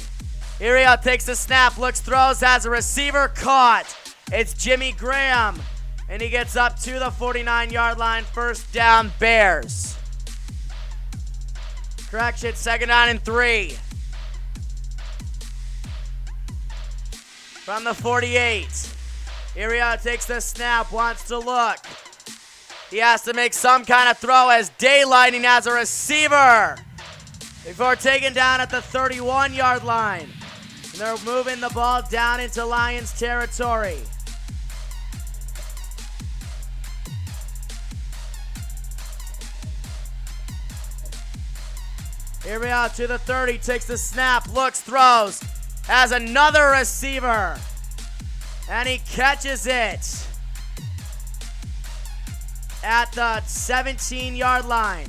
Here he takes the snap, looks, throws, has a receiver caught. It's Jimmy Graham, and he gets up to the 49-yard line. First down, Bears. Correction, 2nd down and 3. From the 48. Here he takes the snap, wants to look. He has to make some kind of throw as daylighting as a receiver before taken down at the 31-yard line. And they're moving the ball down into Lions territory. Here we are to the 30, takes the snap, looks, throws, has another receiver, and he catches it at the 17-yard line.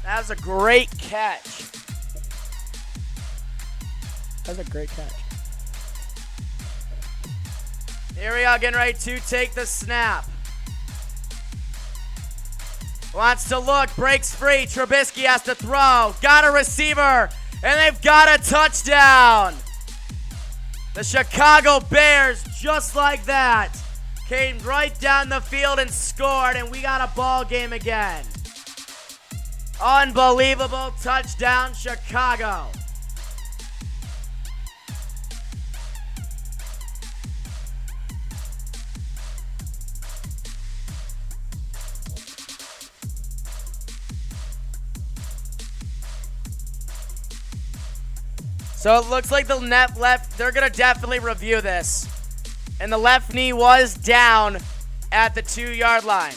That was a great catch. That was a great catch. Here we are, getting ready to take the snap. Wants to look, breaks free. Trubisky has to throw. Got a receiver, and they've got a touchdown. The Chicago Bears, just like that, came right down the field and scored, and we got a ball game again. Unbelievable touchdown, Chicago. So it looks like the net left, they're going to definitely review this. And the left knee was down at the 2-yard line.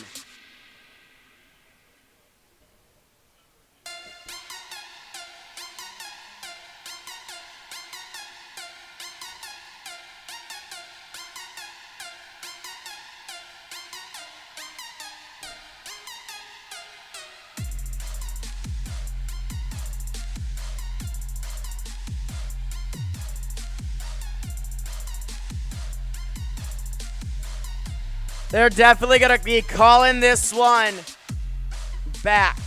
They're definitely going to be calling this one back.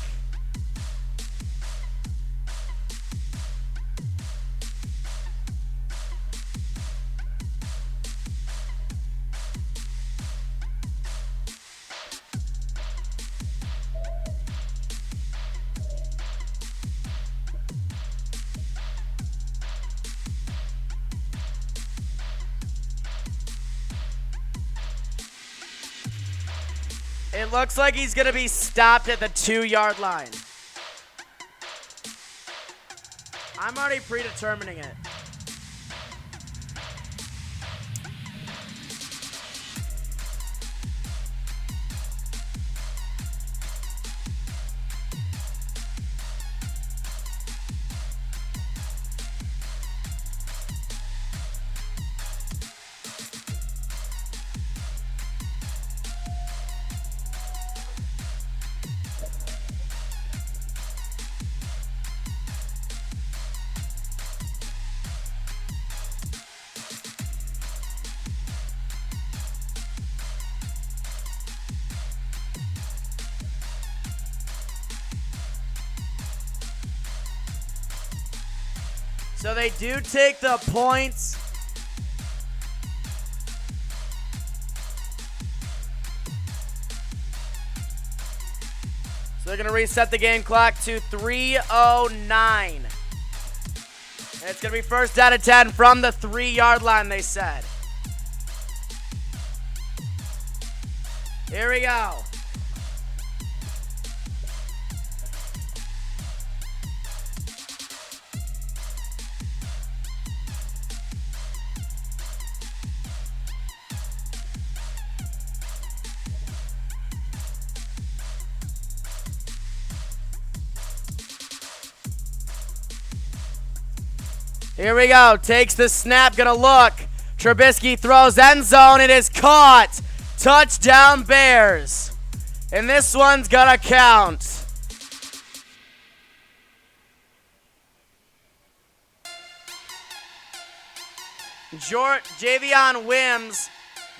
It looks like he's going to be stopped at the 2-yard line. I'm already predetermining it. So they do take the points. So they're going to reset the game clock to 3:09. And it's going to be first down and 10 from the 3-yard line, they said. Here we go. Here we go. Takes the snap. Gonna look. Trubisky throws end zone. It is caught. Touchdown Bears. And this one's gonna count. Javion Wims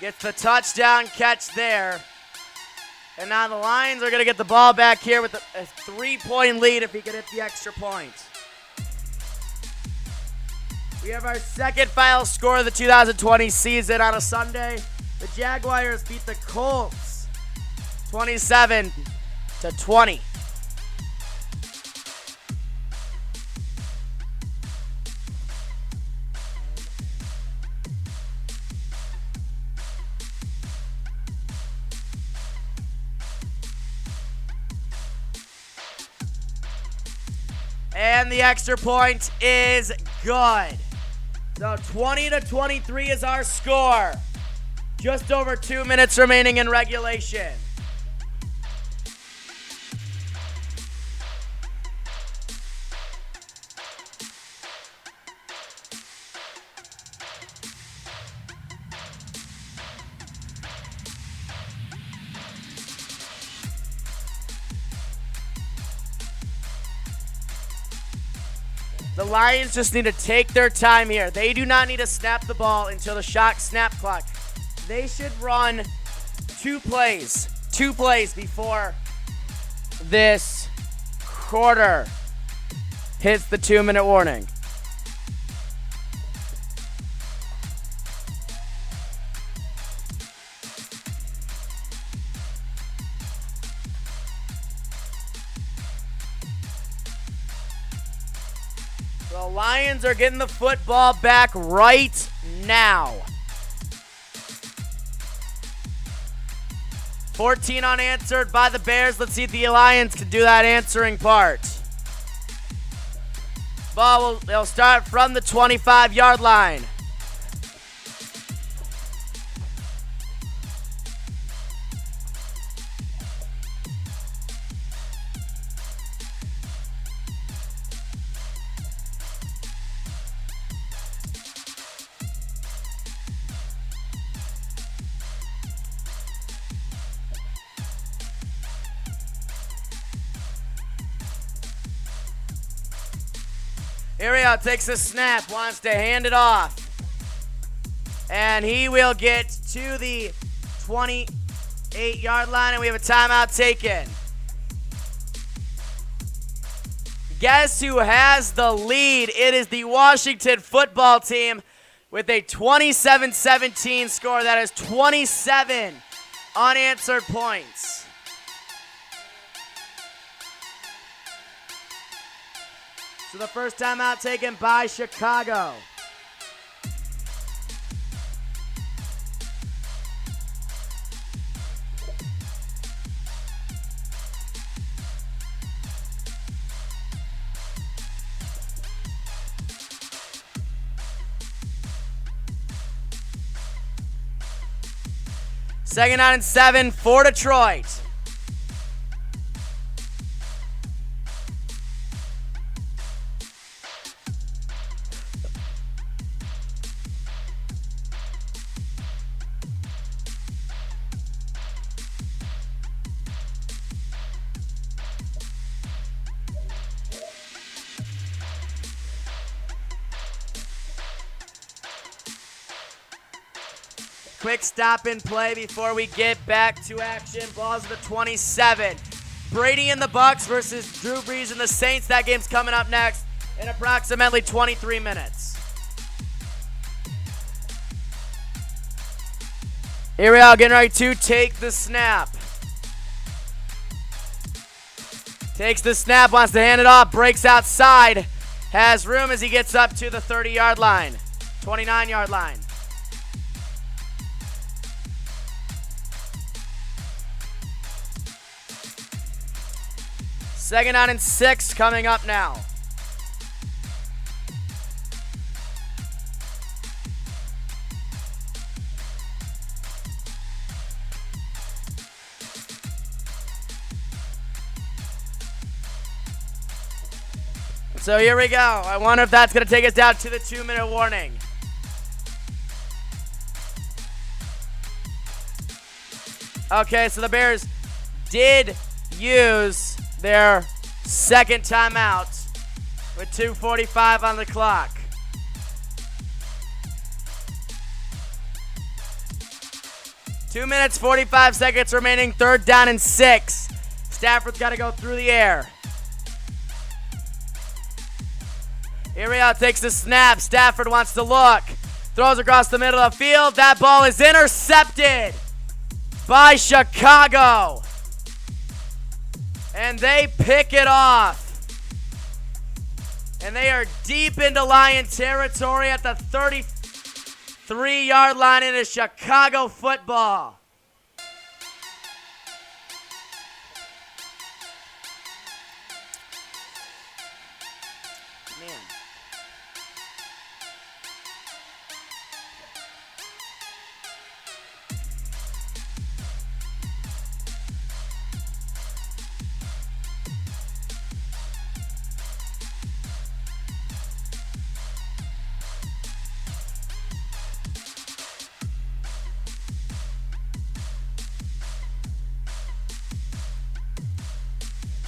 gets the touchdown catch there. And now the Lions are going to get the ball back here with a 3-point lead if he can hit the extra point. We have our second final score of the 2020 season on a Sunday. The Jaguars beat the Colts 27-20. And the extra point is good. So 20-23 is our score. Just over 2 minutes remaining in regulation. The Lions just need to take their time here. They do not need to snap the ball until the shot snap clock. They should run two plays before this quarter hits the 2-minute warning. The Lions are getting the football back right now. 14 unanswered by the Bears. Let's see if the Lions can do that answering part. Ball they'll start from the 25-yard line. Here we go, takes the snap, wants to hand it off. And he will get to the 28-yard line, and we have a timeout taken. Guess who has the lead? It is the Washington football team with a 27-17 score. That is 27 unanswered points. So the first timeout taken by Chicago. Second down and 7 for Detroit. Quick stop and play before we get back to action. Ball's at the 27. Brady and the Bucks versus Drew Brees and the Saints. That game's coming up next in approximately 23 minutes. Here we are, getting ready to take the snap. Takes the snap, wants to hand it off, breaks outside. Has room as he gets up to the 30-yard line, 29-yard line. Second down and 6 coming up now. So here we go. I wonder if that's going to take us down to the 2-minute warning. Okay, so the Bears did use their second timeout with 2:45 on the clock. Two minutes, 45 seconds remaining, 3rd down and 6. Stafford's got to go through the air. Here we go, takes the snap. Stafford wants to look. Throws across the middle of the field. That ball is intercepted by Chicago. And they pick it off. And they are deep into Lion territory at the 33-yard line in Chicago football. Man.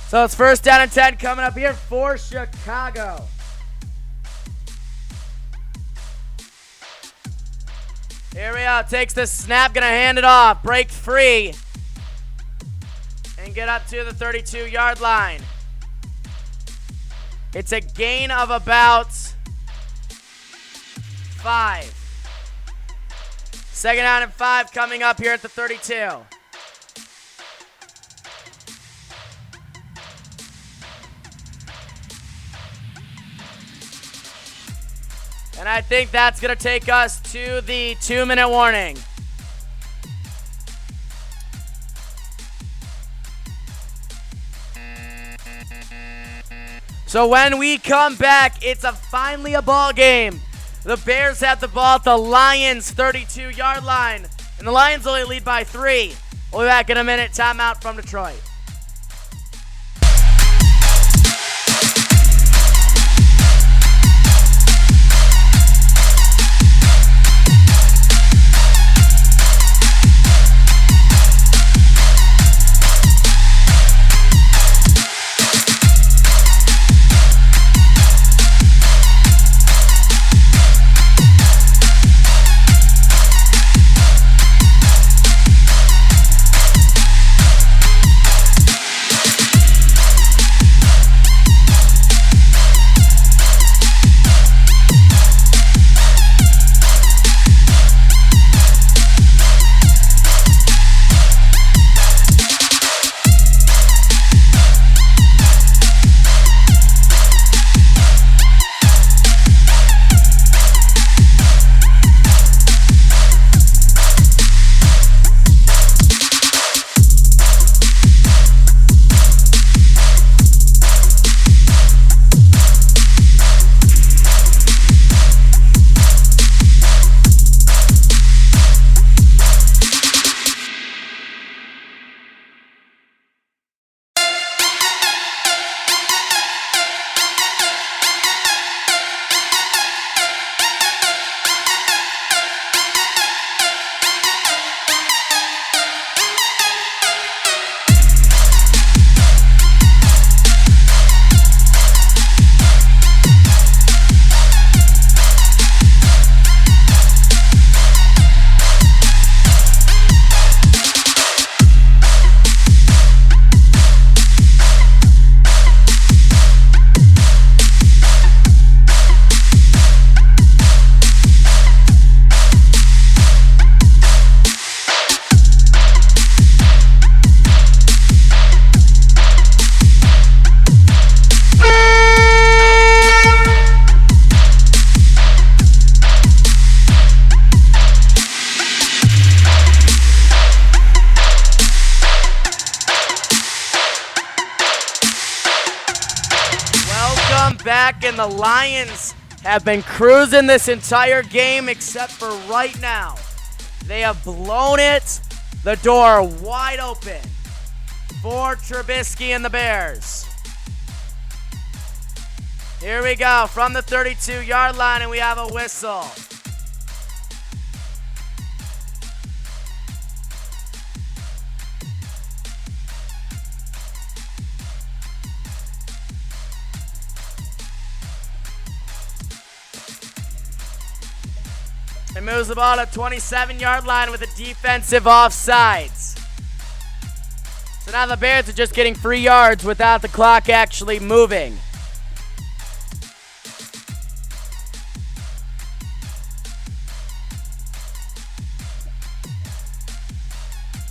So it's 1st down and 10 coming up here for Chicago. Here we go. Takes the snap. Gonna hand it off. Break free. And get up to the 32-yard line. It's a gain of about 5. 2nd down and 5 coming up here at the 32. And I think that's going to take us to the 2-minute warning. So when we come back, it's finally a ball game. The Bears have the ball at the Lions' 32-yard line. And the Lions only lead by 3. We'll be back in a minute. Timeout from Detroit. back, and the Lions have been cruising this entire game except for right now. They have blown it. The door wide open for Trubisky and the Bears. Here we go from the 32-yard line, and we have a whistle. It moves the ball to 27-yard line with a defensive offsides. So now the Bears are just getting 3 yards without the clock actually moving.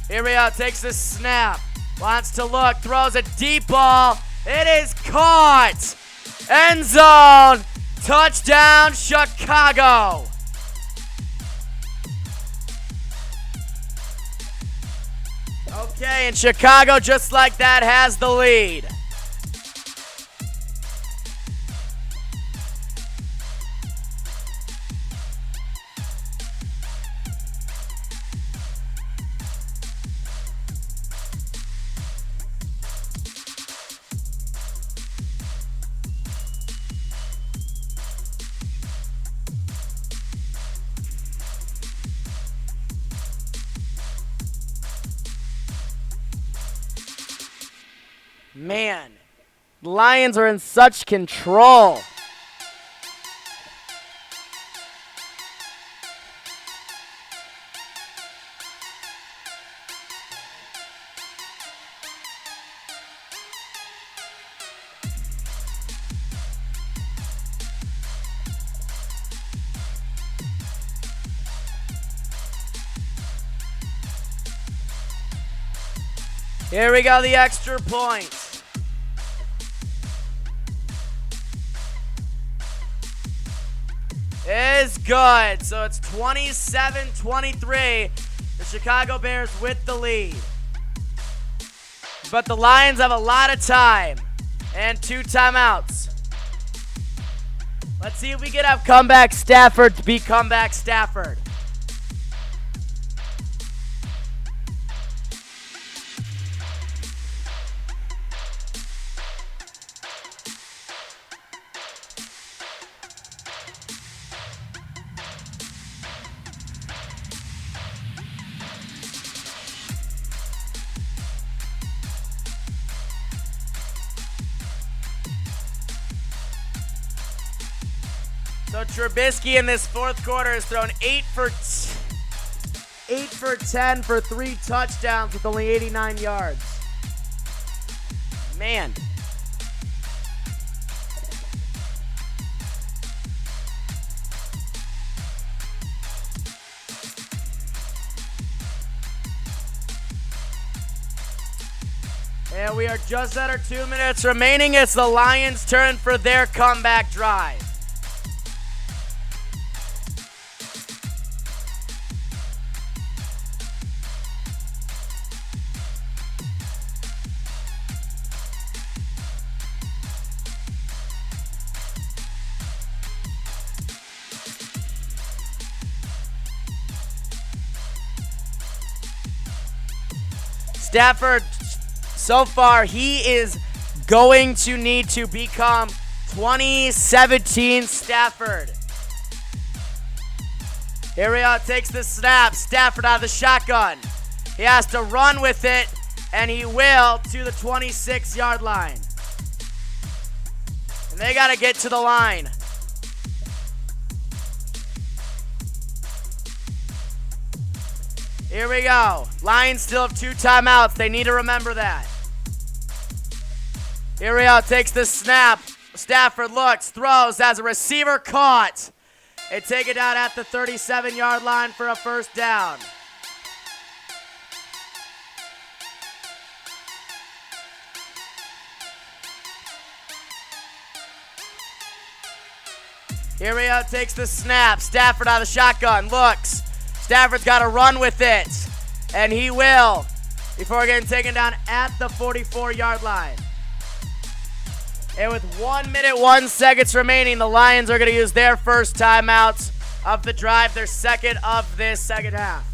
Here we go, takes the snap, wants to look, throws a deep ball. It is caught. End zone, touchdown Chicago. Okay, and Chicago, just like that, has the lead. Man, the Lions are in such control. Here we go, the extra point. Is good. So it's 27-23. The Chicago Bears with the lead. But the Lions have a lot of time and 2 timeouts. Let's see if we can have comeback Stafford to be comeback Stafford. So Trubisky in this fourth quarter has thrown 8 for 10 for 3 touchdowns with only 89 yards. Man. And we are just under 2 minutes remaining. It's the Lions' turn for their comeback drive. Stafford, so far, he is going to need to become 2017 Stafford. Here we go, takes the snap. Stafford out of the shotgun. He has to run with it, and he will to the 26-yard line. And they got to get to the line. Here we go. Lions still have 2 timeouts. They need to remember that. Here we go. Takes the snap. Stafford looks, throws, has a receiver caught. They take it down at the 37-yard line for a first down. Here we go. Takes the snap. Stafford out of the shotgun. Looks. Stafford's got to run with it, and he will before getting taken down at the 44-yard line. And with 1 minute, 1 second remaining, the Lions are going to use their first timeout of the drive, their second of this second half.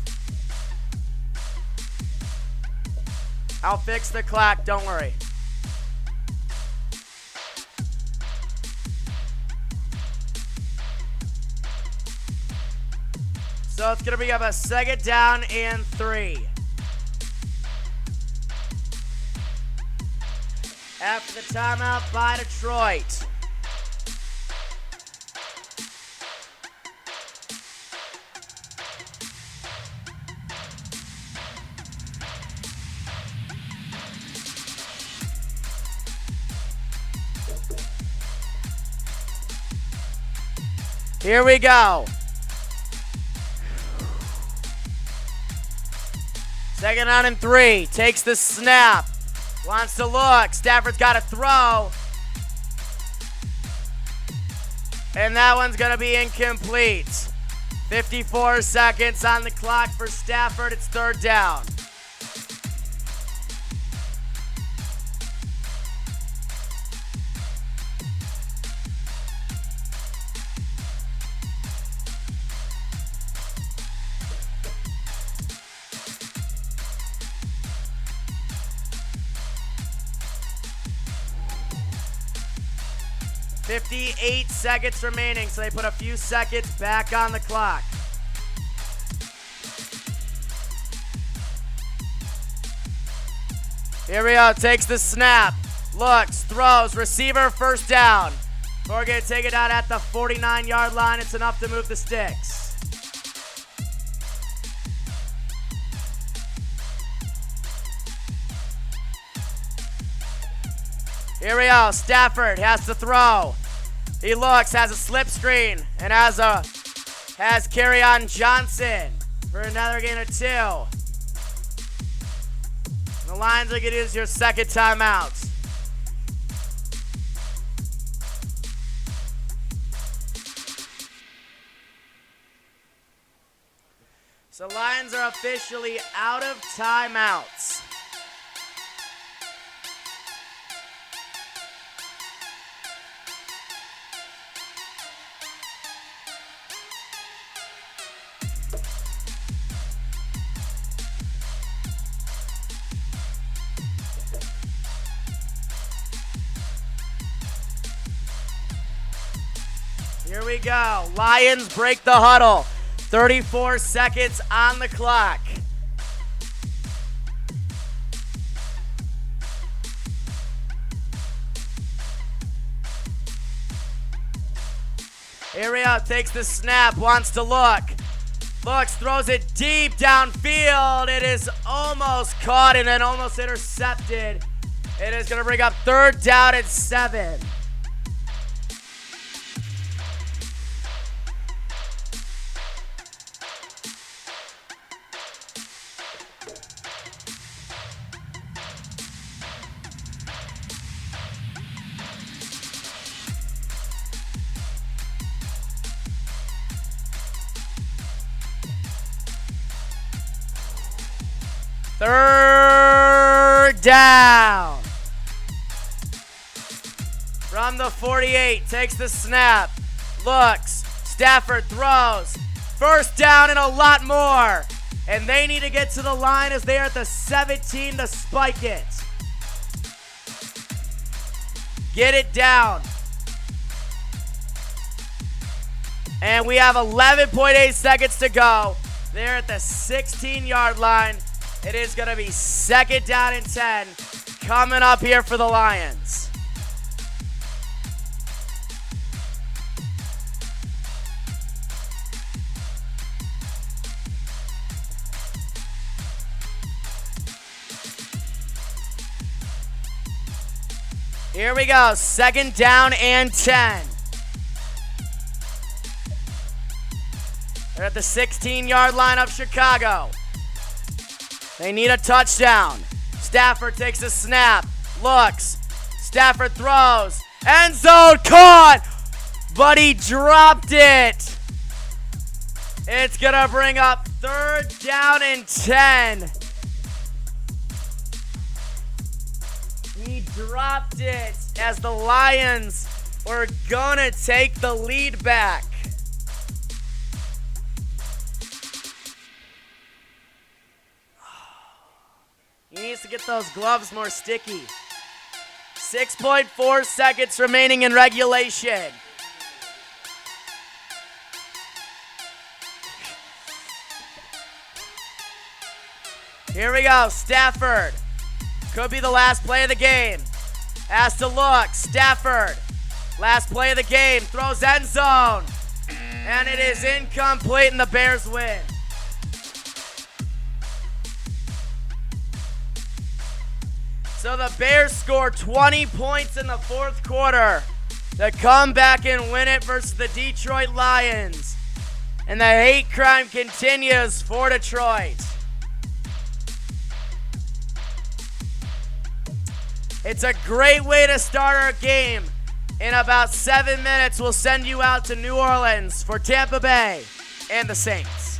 I'll fix the clock, don't worry. So it's going to be up a second down and 3. After the timeout by Detroit. Here we go. Second down and 3. Takes the snap. Wants to look. Stafford's got to throw. And that one's going to be incomplete. 54 seconds on the clock for Stafford. It's third down. .58 seconds remaining, so they put a few seconds back on the clock. Here we go, takes the snap, looks, throws, receiver, first down. We're going to take it out at the 49-yard line. It's enough to move the sticks. Here we go, Stafford has to throw. He looks, has a slip screen, and has Kerryon Johnson for another gain of 2. The Lions are going to use your second timeout. So Lions are officially out of timeouts. Here we go. Lions break the huddle. 34 seconds on the clock. Here we go. Takes the snap. Wants to look. Looks. Throws it deep downfield. It is almost caught and then almost intercepted. It is going to bring up third down and 7. Third down. From the 48, takes the snap, looks, Stafford throws. First down and a lot more. And they need to get to the line as they are at the 17 to spike it. Get it down. And we have 11.8 seconds to go. They're at the 16-yard line. It is going to be second down and 10 coming up here for the Lions. Here we go, second down and 10. They're at the 16-yard line of Chicago. They need a touchdown. Stafford takes a snap, looks, Stafford throws, end zone caught, but he dropped it. It's gonna bring up third down and 10. He dropped it as the Lions were gonna take the lead back. He needs to get those gloves more sticky. 6.4 seconds remaining in regulation. Here we go. Stafford. Could be the last play of the game. Has to look. Stafford. Last play of the game. Throws end zone. And it is incomplete, and the Bears win. So the Bears score 20 points in the fourth quarter to come back and win it versus the Detroit Lions. And the hate crime continues for Detroit. It's a great way to start our game. In about 7 minutes, we'll send you out to New Orleans for Tampa Bay and the Saints.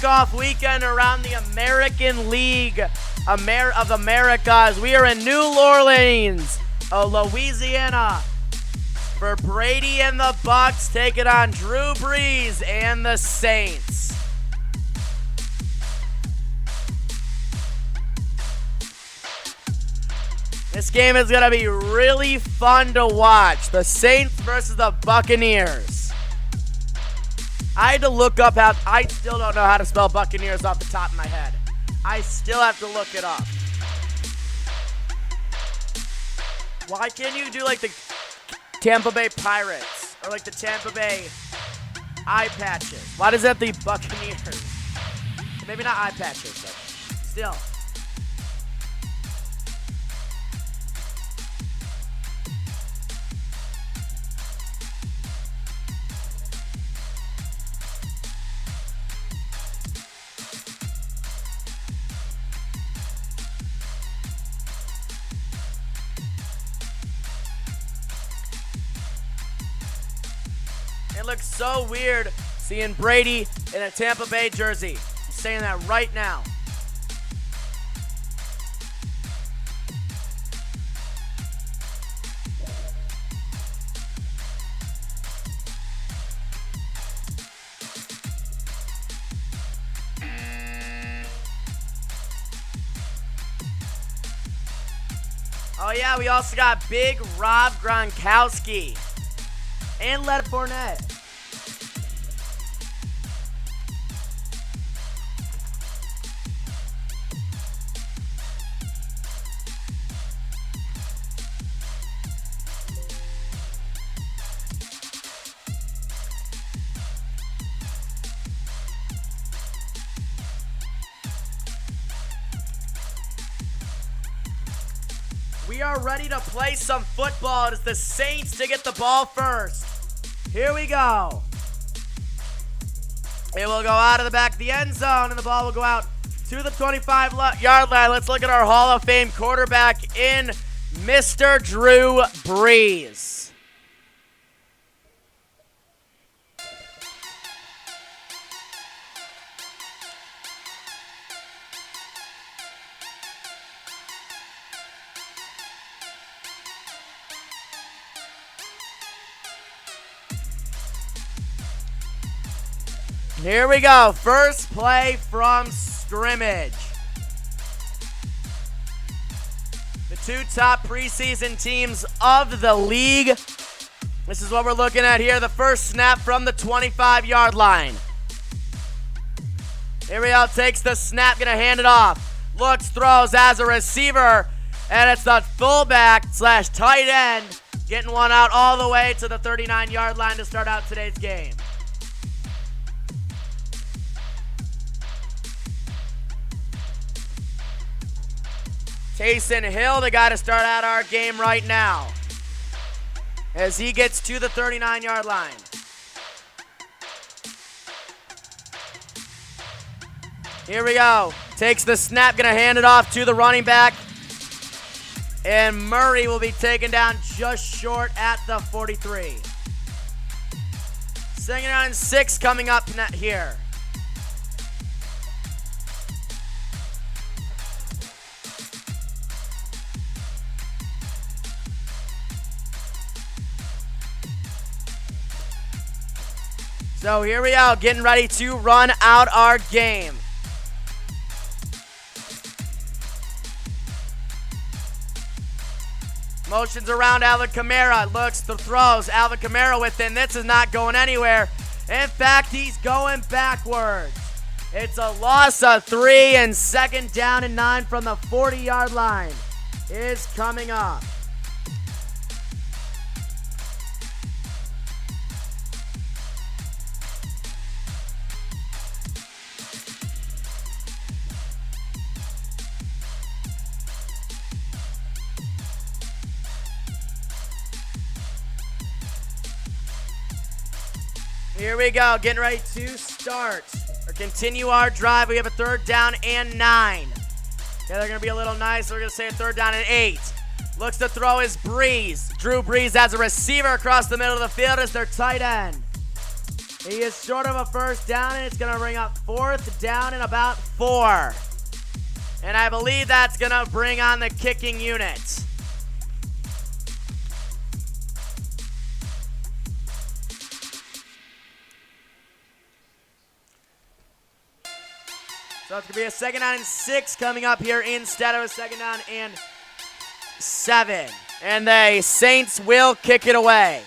kickoff weekend around the American League of Americas. We are in New Orleans, Louisiana, for Brady and the Bucks taking on Drew Brees and the Saints. This game is going to be really fun to watch. The Saints versus the Buccaneers. I had to look up how, I still don't know how to spell Buccaneers off the top of my head. I still have to look it up. Why can't you do like the Tampa Bay Pirates or like the Tampa Bay eye patches? Why does that the Buccaneers? Maybe not eye patches, but still. It looks so weird seeing Brady in a Tampa Bay jersey. I'm saying that right now. Oh yeah, we also got Big Rob Gronkowski and Leonard Fournette. We are ready to play some football. It is the Saints to get the ball first. Here we go. It will go out of the back of the end zone, and the ball will go out to the 25-yard line. Let's look at our Hall of Fame quarterback in Mr. Drew Brees. Here we go. First play from scrimmage. The two top preseason teams of the league. This is what we're looking at here. The first snap from the 25-yard line. Here we go. Takes the snap. Going to hand it off. Looks, throws as a receiver. And it's the fullback / tight end getting one out all the way to the 39-yard line to start out today's game. Taysom Hill, the guy to start out our game right now, as he gets to the 39-yard line. Here we go. Takes the snap, going to hand it off to the running back. And Murray will be taken down just short at the 43. 2nd and 6 coming up here. So here we are, getting ready to run out our game. Motions around Alvin Kamara, looks, throws. Alvin Kamara within, this is not going anywhere. In fact, he's going backwards. It's a loss of 3, and 2nd down and 9 from the 40-yard line is coming up. Here we go, getting ready to start or continue our drive. We have a 3rd down and 9. Yeah, they're going to be a little nice. We're going to say a 3rd down and 8. Looks to throw is Brees. Drew Brees as a receiver across the middle of the field as their tight end. He is short of a first down, and it's going to bring up 4th down and about 4. And I believe that's going to bring on the kicking unit. So it's going to be a 2nd down and 6 coming up here instead of a 2nd down and 7. And the Saints will kick it away.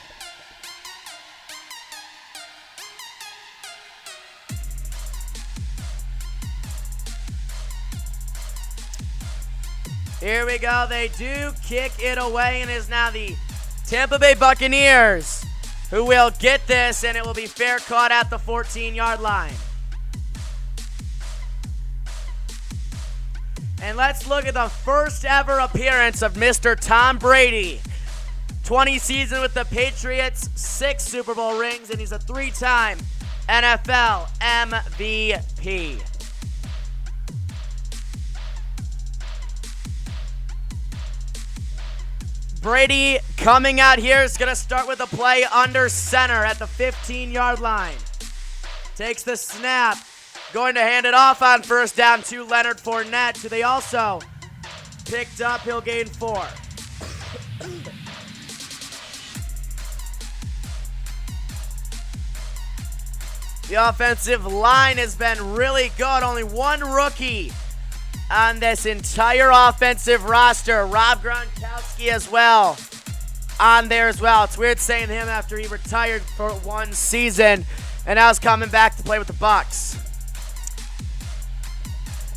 Here we go. They do kick it away, and it is now the Tampa Bay Buccaneers who will get this, and it will be fair caught at the 14-yard line. And let's look at the first ever appearance of Mr. Tom Brady. 20 seasons with the Patriots, 6 Super Bowl rings, and he's a 3-time NFL MVP. Brady coming out here is going to start with a play under center at the 15-yard line. Takes the snap. Going to hand it off on first down to Leonard Fournette, who they also picked up. He'll gain 4. The offensive line has been really good. Only one rookie on this entire offensive roster. Rob Gronkowski as well on there as well. It's weird saying him after he retired for 1 season and now is coming back to play with the Bucs.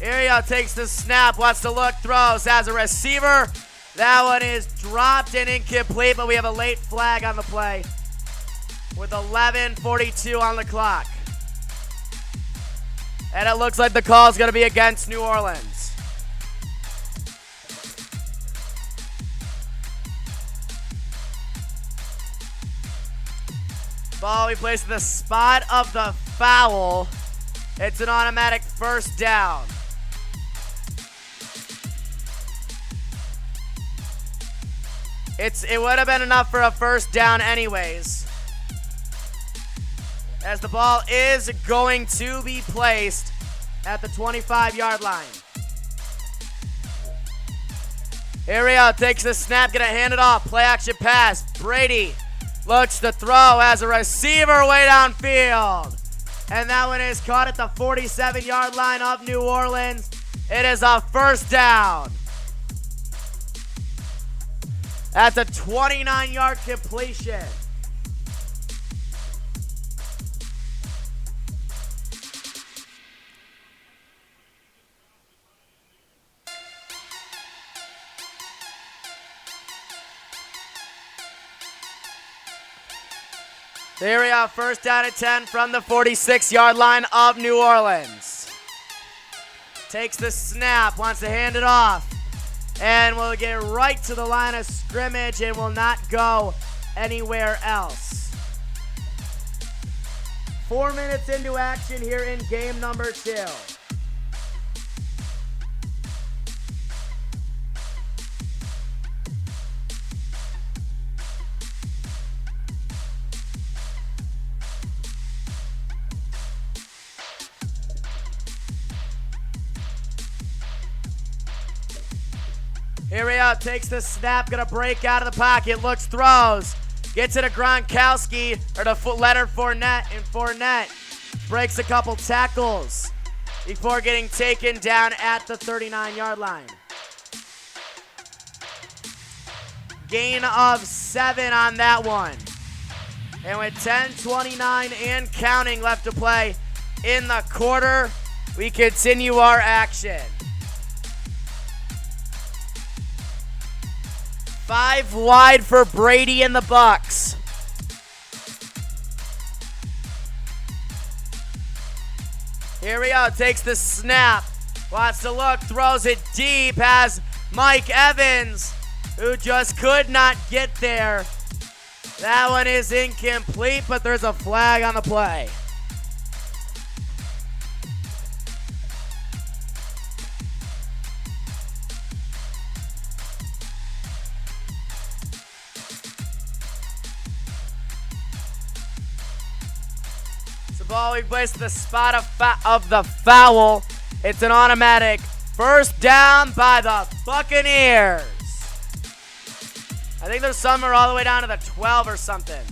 Ariel takes the snap, wants to look, throws, has a receiver. That one is dropped and incomplete, but we have a late flag on the play with 11:42 on the clock. And it looks like the call is going to be against New Orleans. Ball we place in the spot of the foul. It's an automatic first down. It would have been enough for a first down anyways, as the ball is going to be placed at the 25-yard line. Ariel takes the snap, gonna hand it off. Play action pass. Brady looks to throw, has a receiver way downfield. And that one is caught at the 47-yard line of New Orleans. It is a first down. That's a 29-yard completion. There we are, first down at 10 from the 46-yard line of New Orleans. Takes the snap, wants to hand it off, and will get right to the line of scrimmage and will not go anywhere else. 4 minutes into action here in game number 2. Here we are, takes the snap, gonna break out of the pocket, looks, throws, gets it to Gronkowski, or to Leonard Fournette, and Fournette breaks a couple tackles before getting taken down at the 39-yard line. Gain of 7 on that one. And with 10:29 and counting left to play in the quarter, we continue our action. 5 wide for Brady and the Bucs. Here we go, takes the snap, wants to look, throws it deep, has Mike Evans, who just could not get there. That one is incomplete, but there's a flag on the play. ball will be placed at the spot of the foul. It's an automatic first down by the Buccaneers. I think there's some are all the way down to the 12 or something.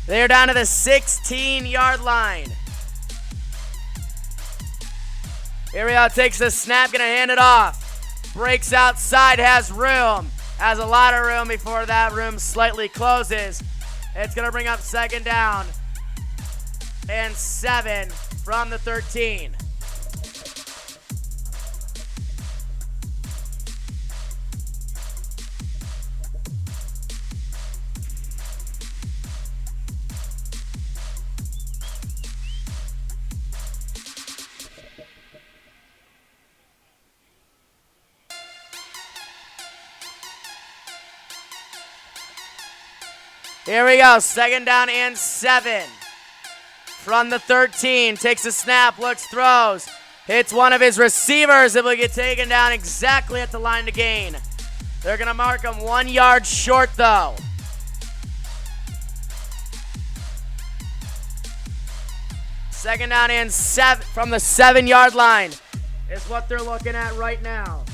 They're down to the 16-yard line. Here we go, takes the snap, gonna hand it off. Breaks outside, has room. Has a lot of room before that room slightly closes. It's gonna bring up second down and 7 from the 13. Here we go, second down and 7 from the 13. Takes a snap, looks, throws, hits one of his receivers. It will get taken down exactly at the line to gain. They're going to mark him 1 yard short, though. Second down and 7 from the 7-yard line is what they're looking at right now.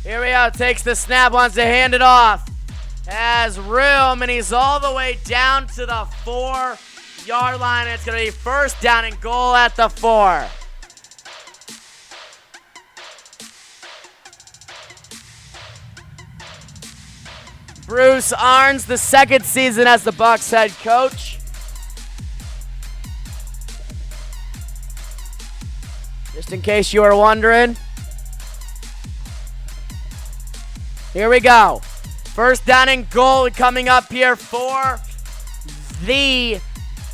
Here we go, takes the snap, wants to hand it off. Has room, and he's all the way down to the 4-yard line. It's going to be first down and goal at the 4. Bruce Arns, the second season as the Bucs head coach. Just in case you were wondering. Here we go. First down and goal coming up here for the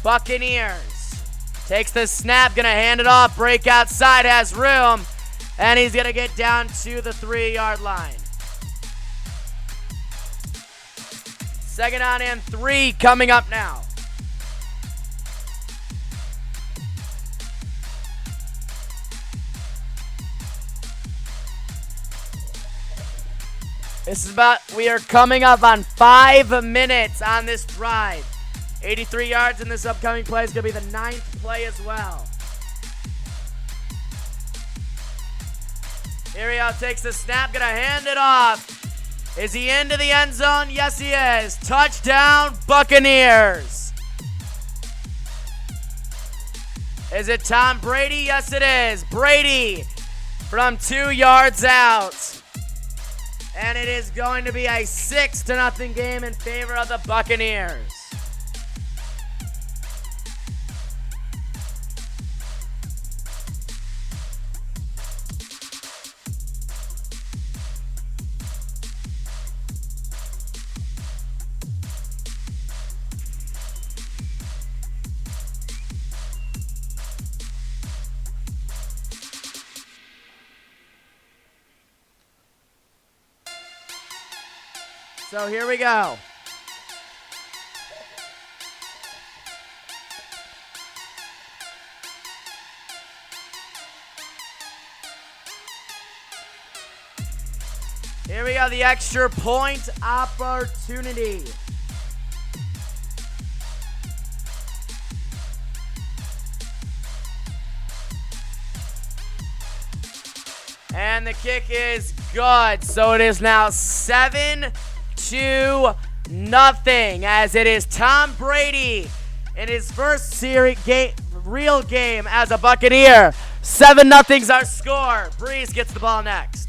Buccaneers. Takes the snap, gonna hand it off, break outside, has room, and he's gonna get down to the 3-yard line. Second down and 3 coming up now. We are coming up on 5 minutes on this drive. 83 yards in this upcoming play is going to be the 9th play as well. Here he takes the snap, going to hand it off. Is he into the end zone? Yes, he is. Touchdown, Buccaneers. Is it Tom Brady? Yes, it is. Brady from 2 yards out. And it is going to be a 6-0 game in favor of the Buccaneers. So here we go. Here we go, the extra point opportunity. And the kick is good. So it is now 7-0 as it is Tom Brady in his first real game as a Buccaneer. 7-0's our score. Breeze gets the ball next.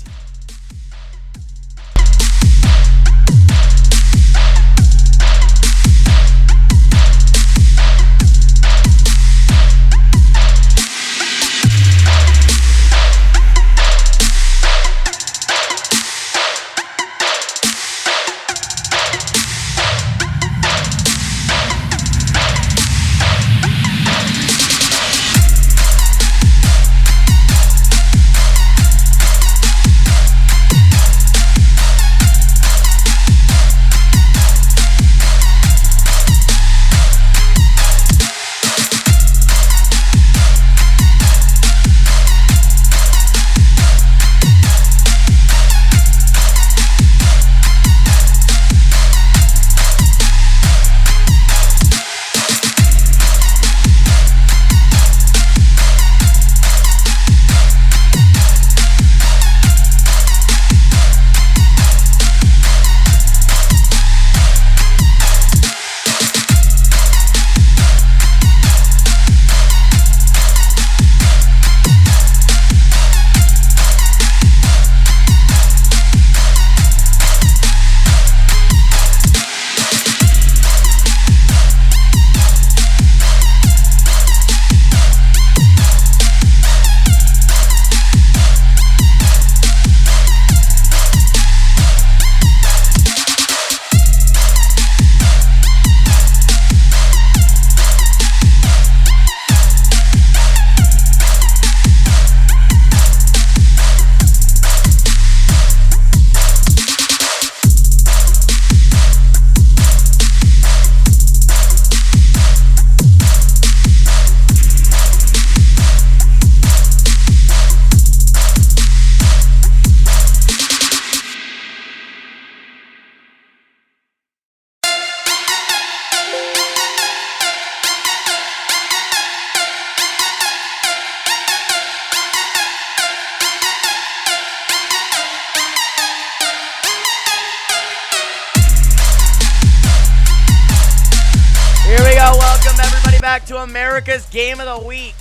go. Welcome everybody back to America's Game of the Week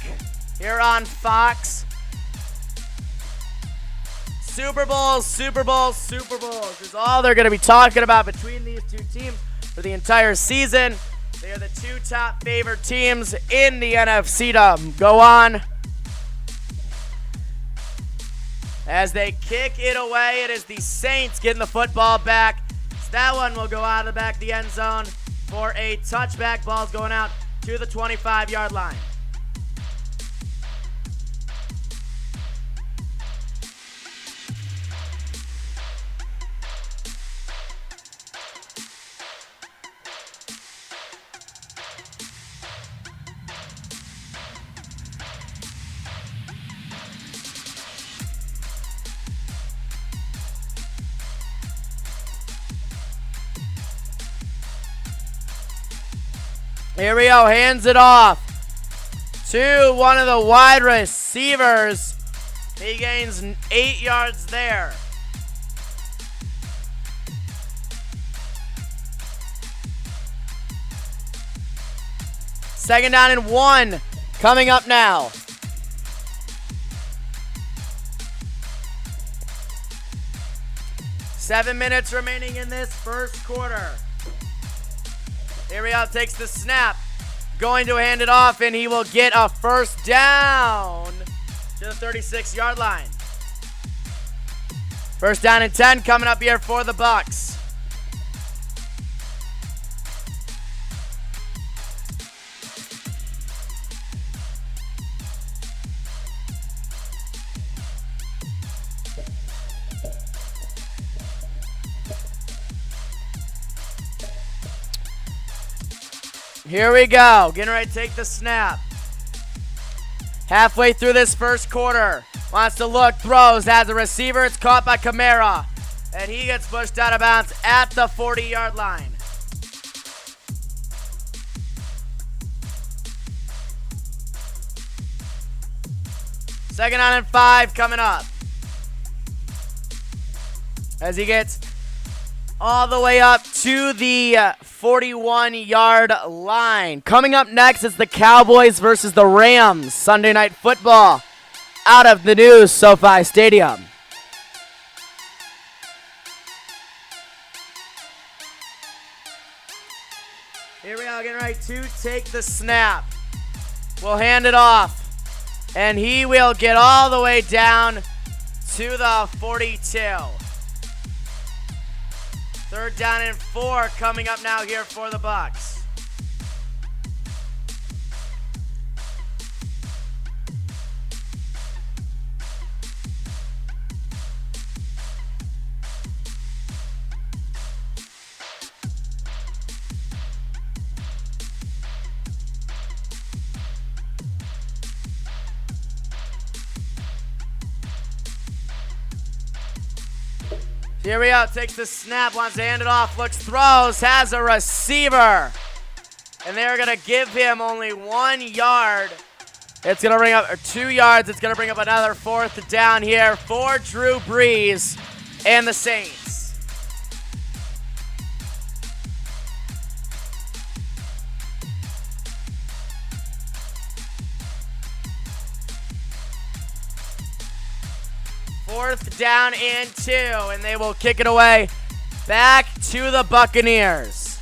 here on Fox. Super Bowls, Super Bowls, Super Bowls is all they're going to be talking about between these two teams for the entire season. They are the two top favorite teams in the NFC to go on. As they kick it away, it is the Saints getting the football back. So that one will go out of the back of the end zone for a touchback. Ball's going out to the 25-yard line. Here we go, hands it off to one of the wide receivers. He gains 8 yards there. Second down and 1 coming up now. Seven minutes remaining in this first quarter. Here we go, takes the snap, going to hand it off, and he will get a first down to the 36-yard line. First down and 10 coming up here for the Bucs. Here we go, getting ready to take the snap. Halfway through this first quarter, wants to look, throws, has a receiver, it's caught by Kamara, and he gets pushed out of bounds at the 40-yard line. Second down and 5 coming up. As he gets all the way up to the 41-yard line. Coming up next is the Cowboys versus the Rams. Sunday Night Football out of the new SoFi Stadium. Here we go, getting ready to take the snap. We'll hand it off, and he will get all the way down to the 42. Third down and 4 coming up now here for the Bucs. Here we go, takes the snap, wants to hand it off, looks, throws, has a receiver. And they're going to give him only 1 yard. It's going to bring up 2 yards. It's going to bring up another fourth down here for Drew Brees and the Saints. Fourth down and 2, and they will kick it away back to the Buccaneers.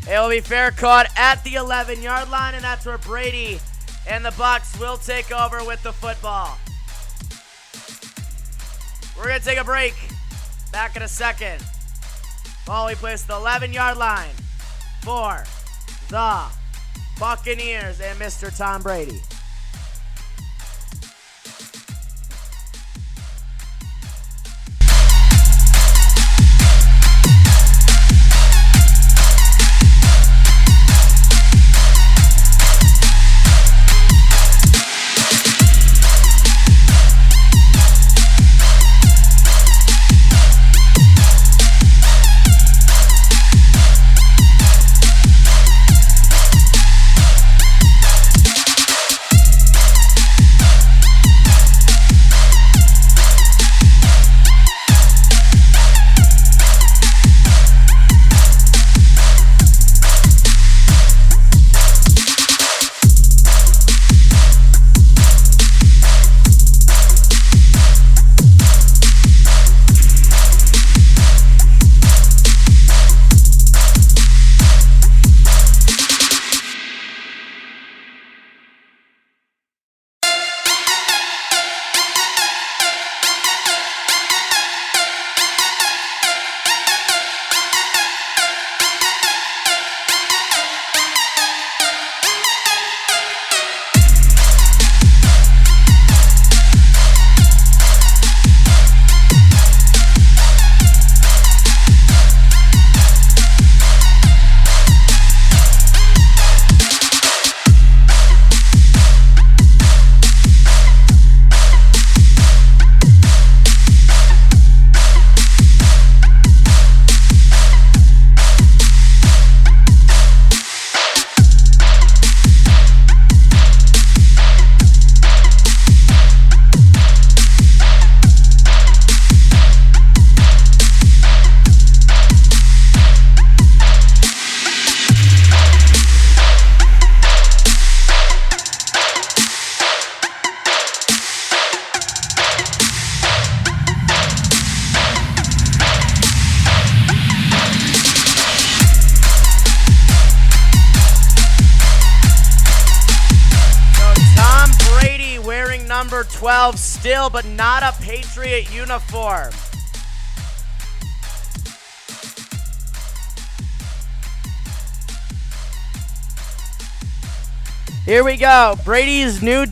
It will be fair caught at the 11-yard line, and that's where Brady and the Bucs will take over with the football. We're going to take a break. Back in a second. Ball we place the 11-yard line for the Buccaneers and Mr. Tom Brady. number 12 still, but not a Patriot uniform. Here we go. Brady's new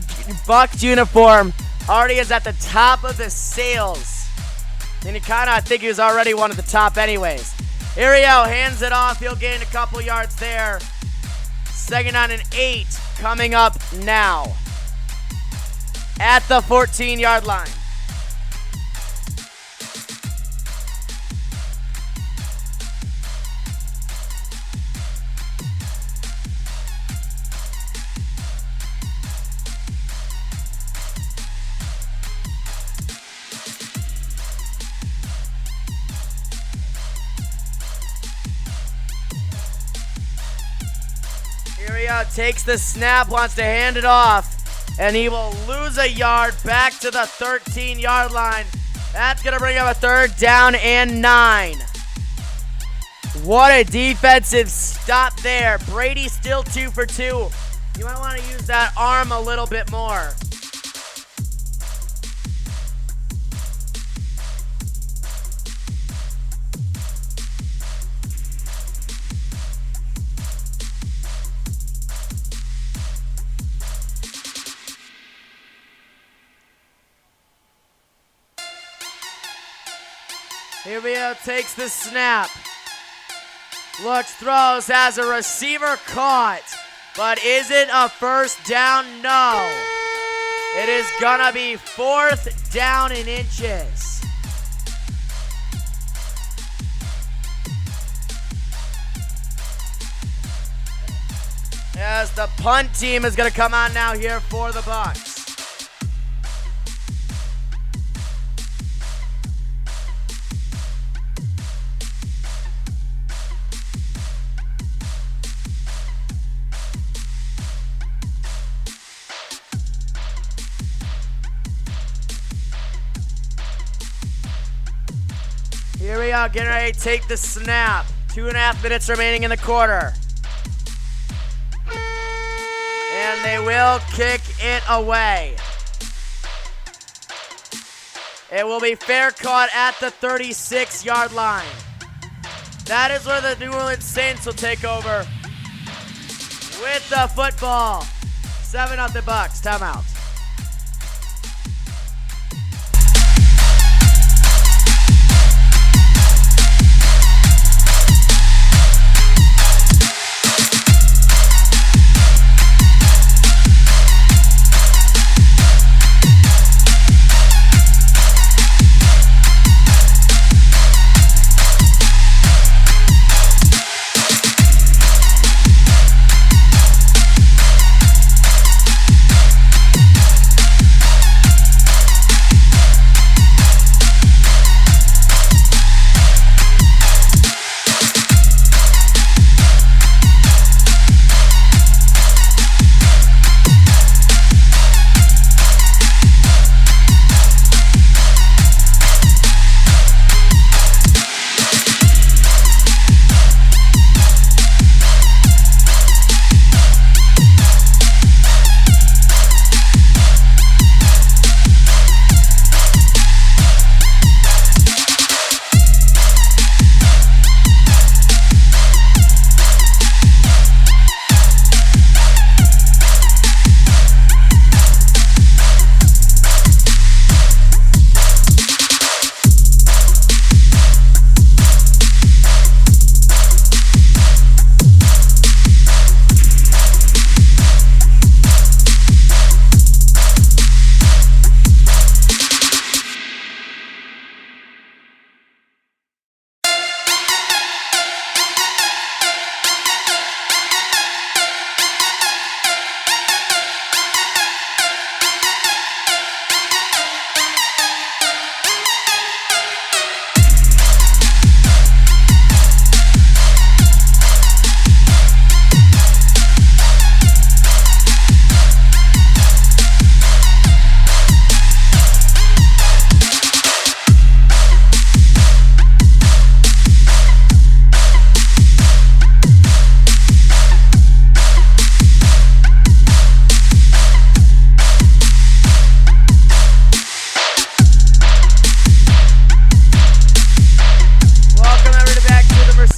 Bucs uniform already is at the top of the sales. And I think he was already one at the top anyways. Here we go. Hands it off. He'll gain a couple yards there. 2nd down and 8 coming up now. At the 14-yard line. Here we go, takes the snap, wants to hand it off, and he will lose a yard back to the 13-yard line. That's going to bring up a 3rd down and 9. What a defensive stop there. Brady still 2 for 2. You might want to use that arm a little bit more. Here we go, takes the snap. Looks, throws, has a receiver caught. But is it a 1st down? No. It is gonna be 4th down and inches. As the punt team is gonna come on now here for the Bucs. Here we go, getting ready to take the snap. 2.5 minutes remaining in the quarter. And they will kick it away. It will be fair caught at the 36-yard line. That is where the New Orleans Saints will take over with the football. 7-0 Bucs, timeout.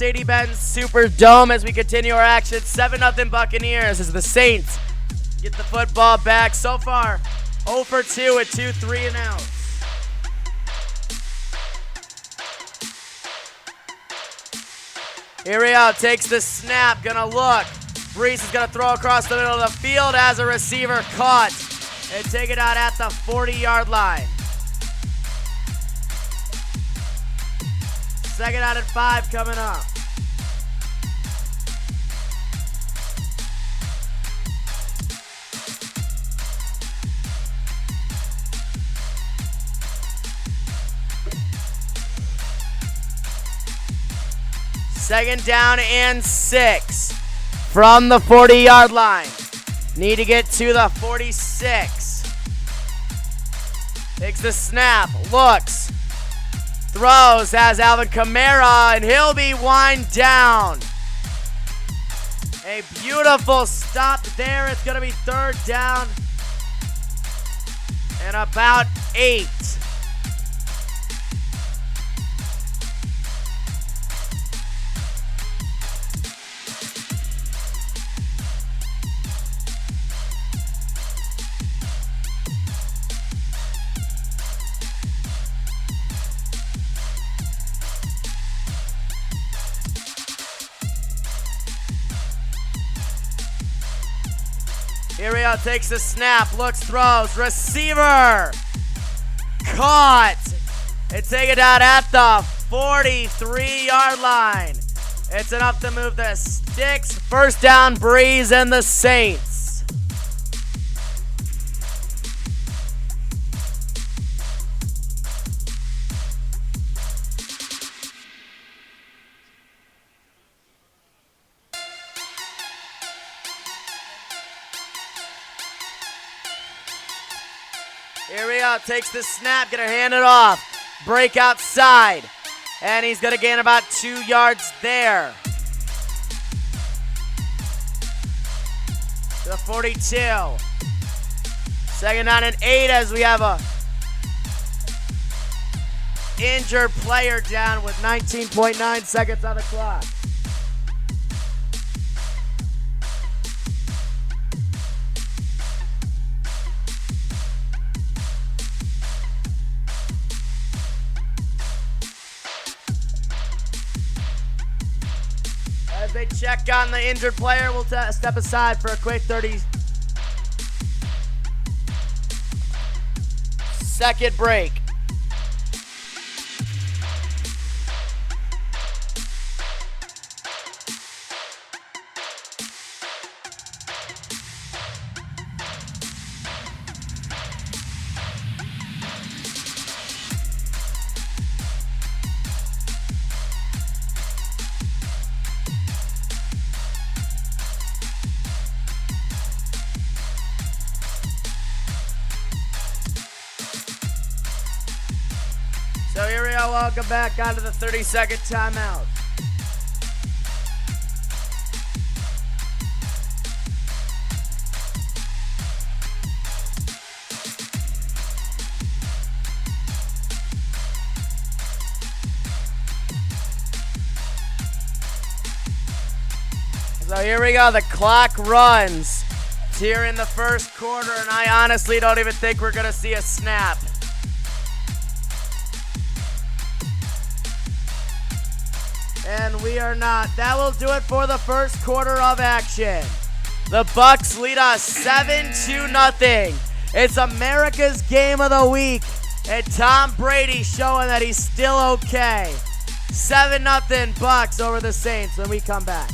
Mercedes-Benz Superdome as we continue our action. 7-0 Buccaneers as the Saints get the football back. So far, 0 for 2 with 2 3-and-outs. Here we go, takes the snap, gonna look. Brees is gonna throw across the middle of the field as a receiver caught and take it out at the 40-yard line. 2nd out and 5 coming up. Second down and 6 from the 40-yard line. Need to get to the 46. Takes the snap, looks, throws, has Alvin Kamara, and he'll be wind down. A beautiful stop there. It's going to be 3rd down and about 8. Here we go, takes the snap, looks, throws, receiver, caught, and take it out at the 43-yard line. It's enough to move the sticks. 1st down, Breeze and the Saints. Here we go, takes the snap, gonna hand it off. Break outside, and he's gonna gain about 2 yards there. To the 42. 2nd down and 8 as we have a injured player down with 19.9 seconds on the clock. As they check on the injured player, we'll step aside for a quick 30-second break. So here we go, welcome back onto the 30-second timeout. So here we go, the clock runs here in the 1st quarter, and I honestly don't even think we're gonna see a snap. And we are not. That will do it for the 1st quarter of action. The Bucs lead us 7-0. It's America's game of the week, and Tom Brady showing that he's still okay. 7-0 Bucs over the Saints when we come back.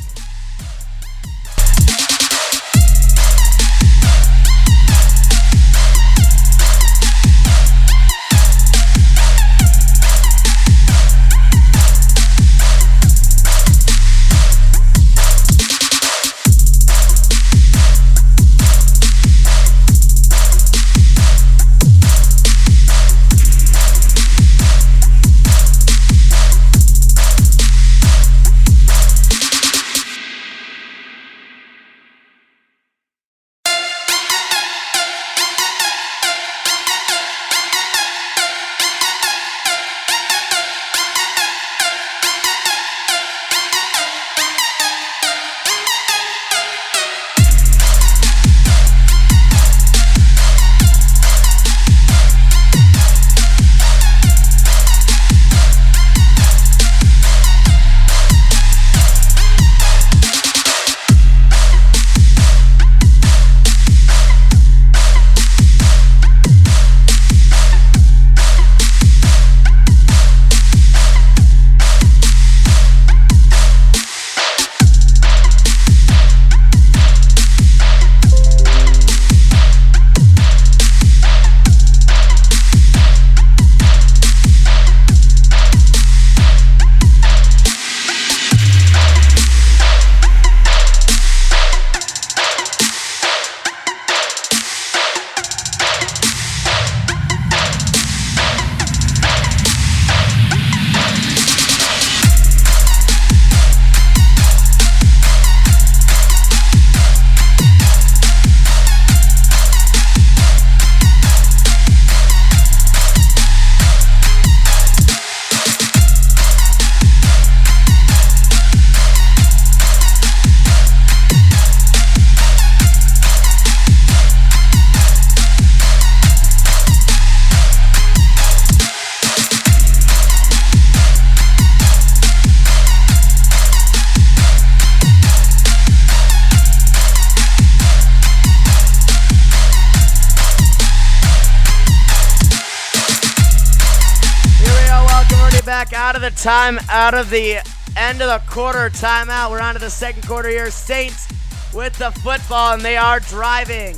back out of the end of the quarter timeout. We're on to the second quarter here. Saints with the football, and they are driving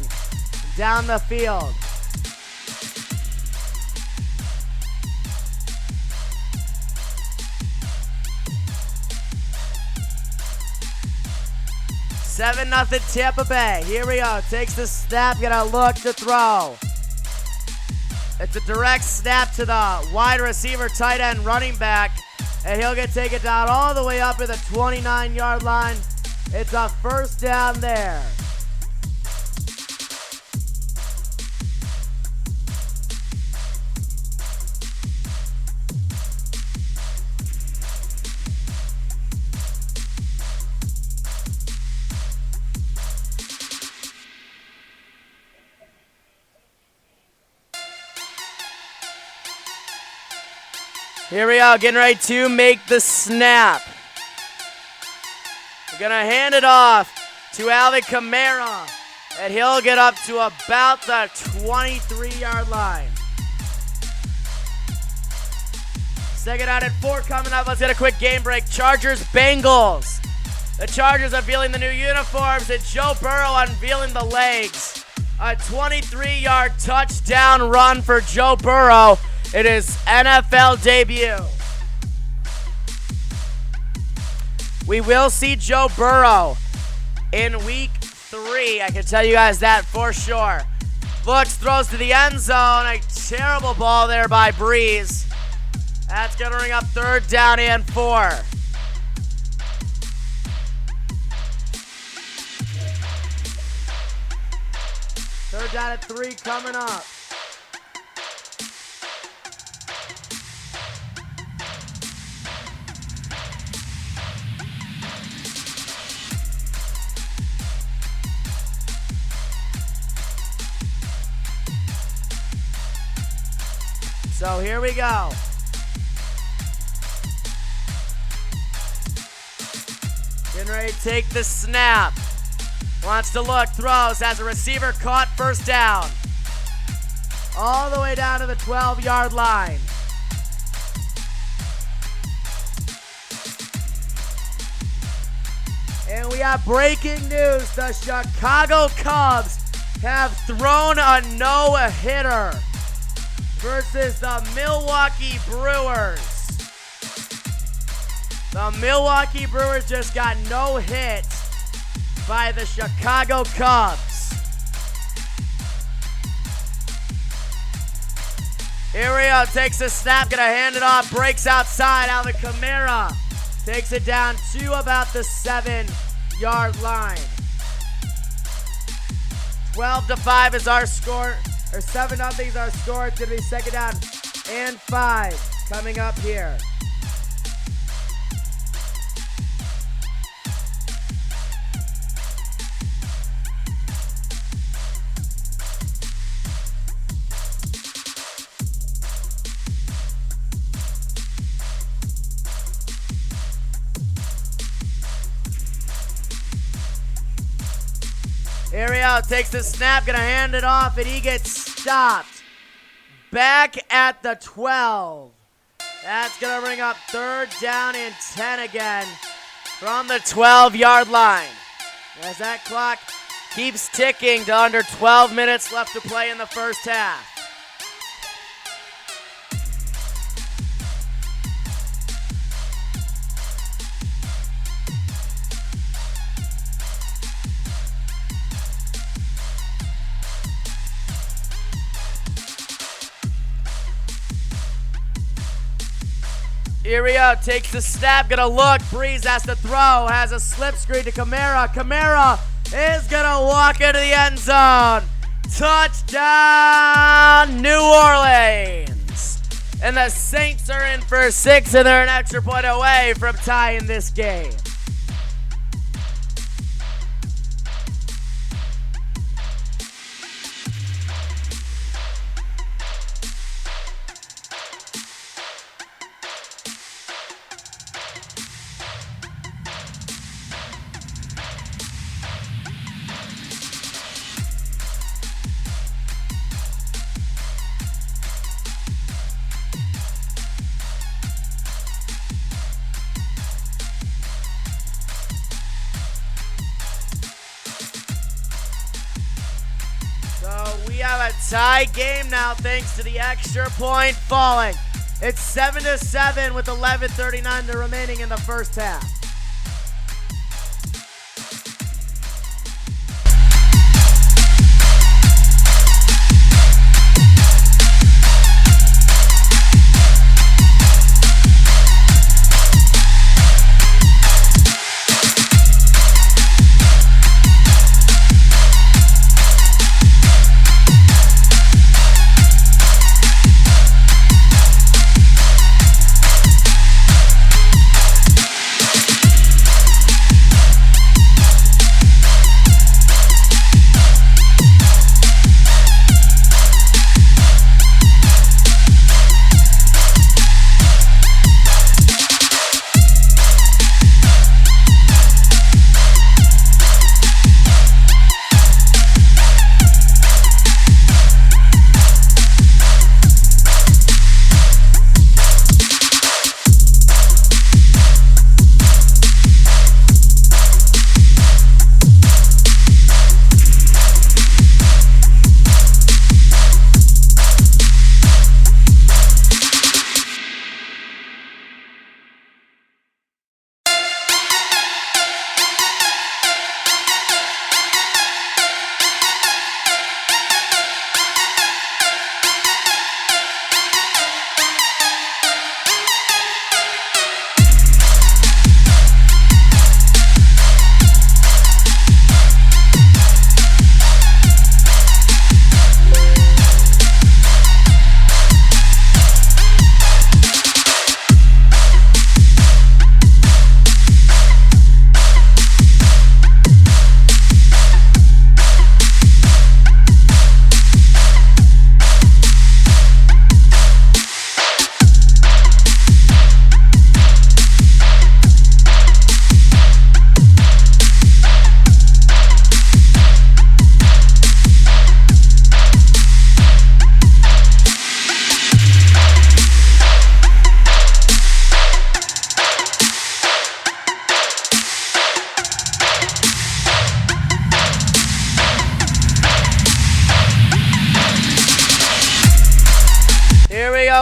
down the field. Seven nothing Tampa Bay. Here we go. Takes the snap. Gonna look to throw. It's a direct snap to the wide receiver, tight end, running back. And he'll get taken down all the way up to the 29-yard line. It's a first down there. Here we go, getting ready to make the snap. We're gonna hand it off to Alvin Kamara, and he'll get up to about the 23-yard line. Second out and 4 coming up. Let's get a quick game break. Chargers, Bengals. The Chargers unveiling the new uniforms, and Joe Burrow unveiling the legs. A 23-yard touchdown run for Joe Burrow. It is NFL debut. We will see Joe Burrow in week 3. I can tell you guys that for sure. Looks, throws to the end zone. A terrible ball there by Breeze. That's going to bring up third down and 4. Third down and 3 coming up. So here we go. Getting ready to take the snap. Wants to look, throws, has a receiver caught, first down. All the way down to the 12-yard line. And we have breaking news. The Chicago Cubs have thrown a no-hitter versus the Milwaukee Brewers. The Milwaukee Brewers just got no hit by the Chicago Cubs. Here we go, takes a snap, gonna hand it off, breaks outside, Alvin Kamara takes it down to about the 7-yard line. 12-5 is our score. Or 7-0 is our score. It's going to be second down and 5 coming up here. Ariel takes the snap, gonna hand it off, and he gets stopped back at the 12. That's gonna bring up third down and 10 again from the 12-yard line. As that clock keeps ticking to under 12 minutes left to play in the first half. Irio takes the snap, gonna look. Breeze has to throw, has a slip screen to Kamara. Kamara is gonna walk into the end zone. Touchdown, New Orleans. And the Saints are in for 6, and they're an extra point away from tying this game. a tie game now thanks to the extra point falling. It's 7-7 with 11:39 remaining in the first half.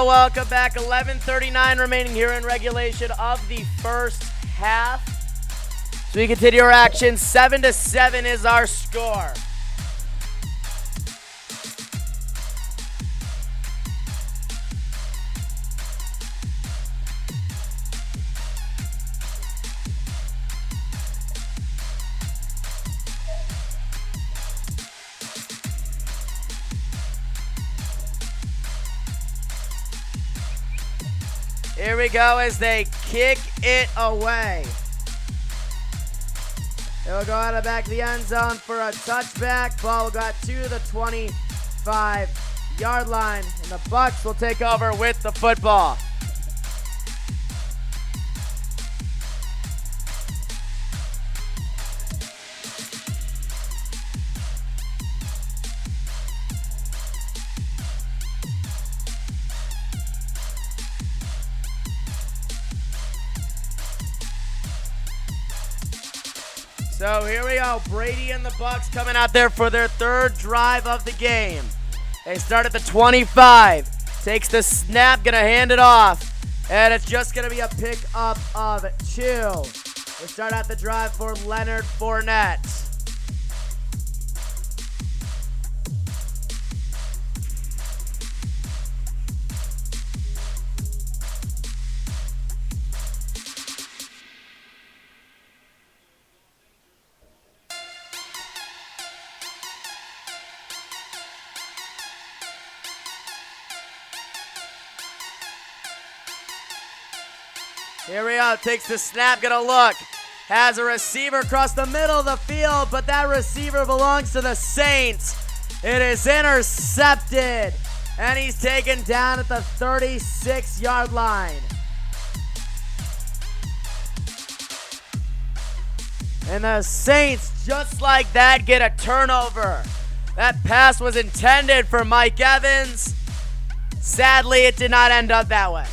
Welcome back. 11:39 remaining here in regulation of the first half. So we continue our action. 7-7 is our score. Here we go as they kick it away. It'll go out of back of the end zone for a touchback. Ball will go out to the 25-yard line, and the Bucks will take over with the football. So here we go, Brady and the Bucks coming out there for their third drive of the game. They start at the 25, takes the snap, gonna hand it off, and it's just gonna be a pickup of 2. We start out the drive for Leonard Fournette. Here we go, takes the snap, gonna look. Has a receiver across the middle of the field, but that receiver belongs to the Saints. It is intercepted, and he's taken down at the 36-yard line. And the Saints, just like that, get a turnover. That pass was intended for Mike Evans. Sadly, it did not end up that way.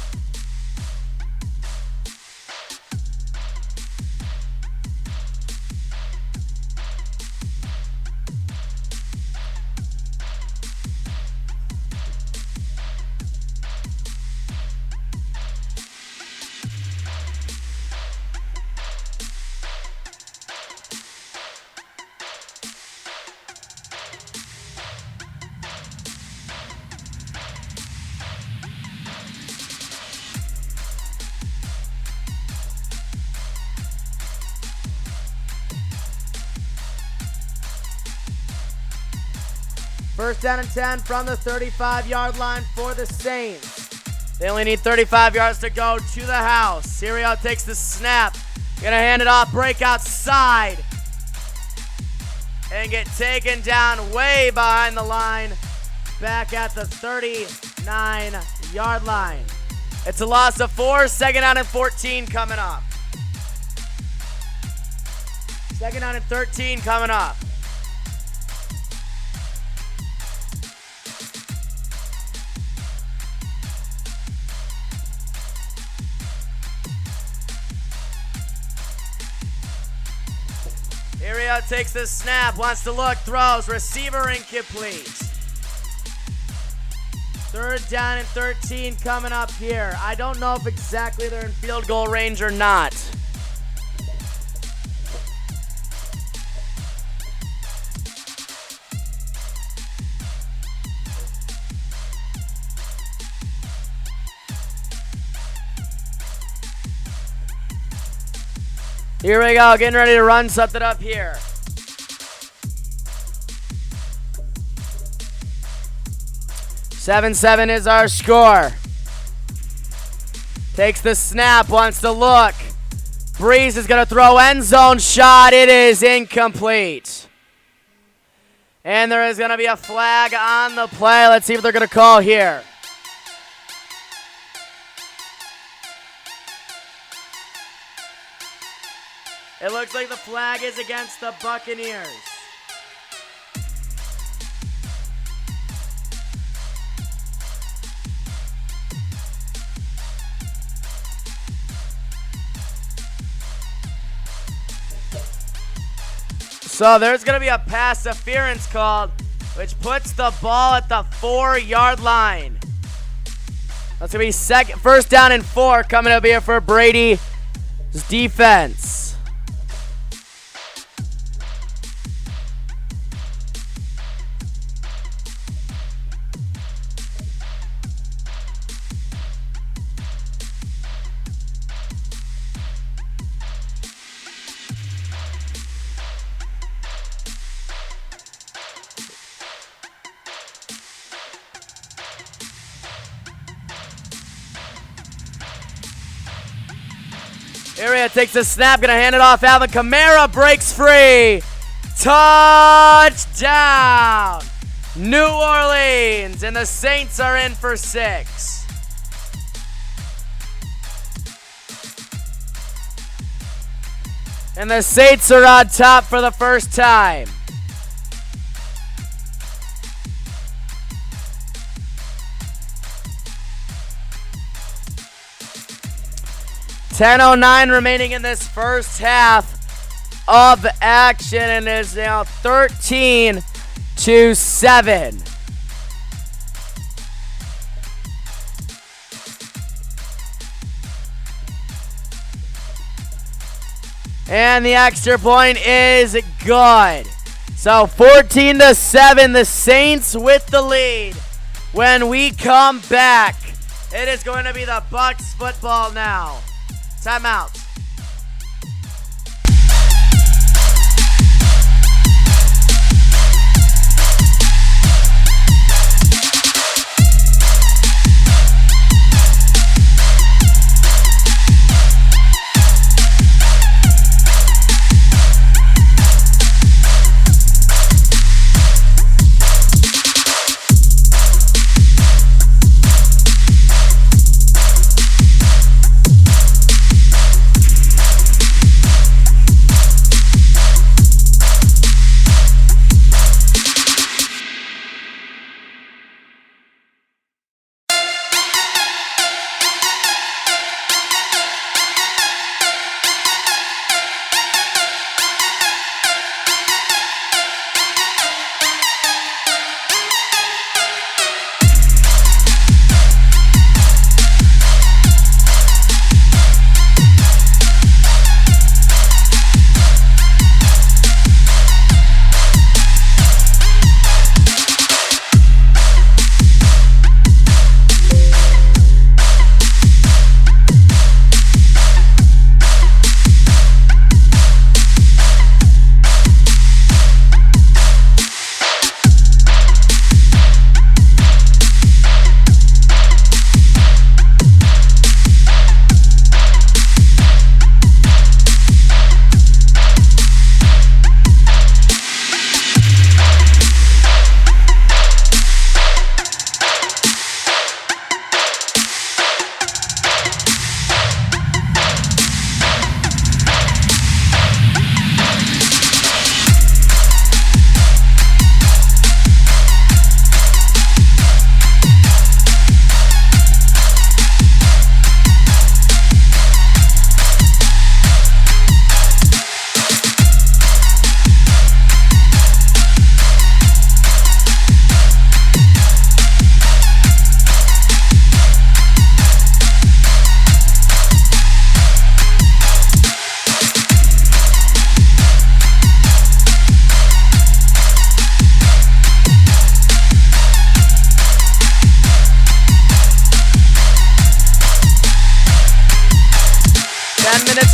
First down and 10 from the 35-yard line for the Saints. They only need 35 yards to go to the house. Sirio takes the snap. Gonna hand it off, break outside. And get taken down way behind the line. Back at the 39-yard line. It's a loss of 4, second down and 14 coming up. Second down and 13 coming up. Sirio takes the snap, wants to look, throws, receiver incomplete. Third down and 13 coming up here. I don't know if exactly they're in field goal range or not. Here we go, getting ready to run something up here. Seven is our score. Takes the snap, wants to look. Breeze is going to throw end zone shot. It is incomplete. And there is going to be a flag on the play. Let's see what they're going to call here. It looks like the flag is against the Buccaneers. So there's going to be a pass interference called, which puts the ball at the 4-yard line. That's going to be first down and 4 coming up here for Brady's defense. Area takes the snap, gonna hand it off. Alvin Kamara breaks free. Touchdown! New Orleans, and the Saints are in for 6. And the Saints are on top for the first time. .10:09 remaining in this first half of action, and it's now 13-7. And the extra point is good. So 14-7, the Saints with the lead. When we come back, it is going to be the Bucs football now. Timeout.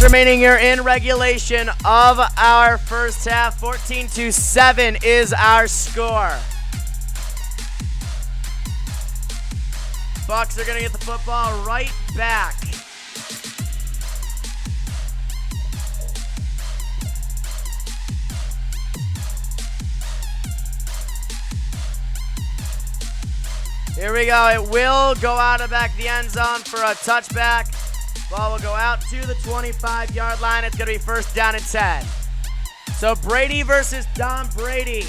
remaining here in regulation of our first half. 14-7 is our score. Bucks are going to get the football right back. Here we go. It will go out of back the end zone for a touchback. Ball will go out to the 25-yard line. It's going to be first down and 10. So Brady versus Tom Brady.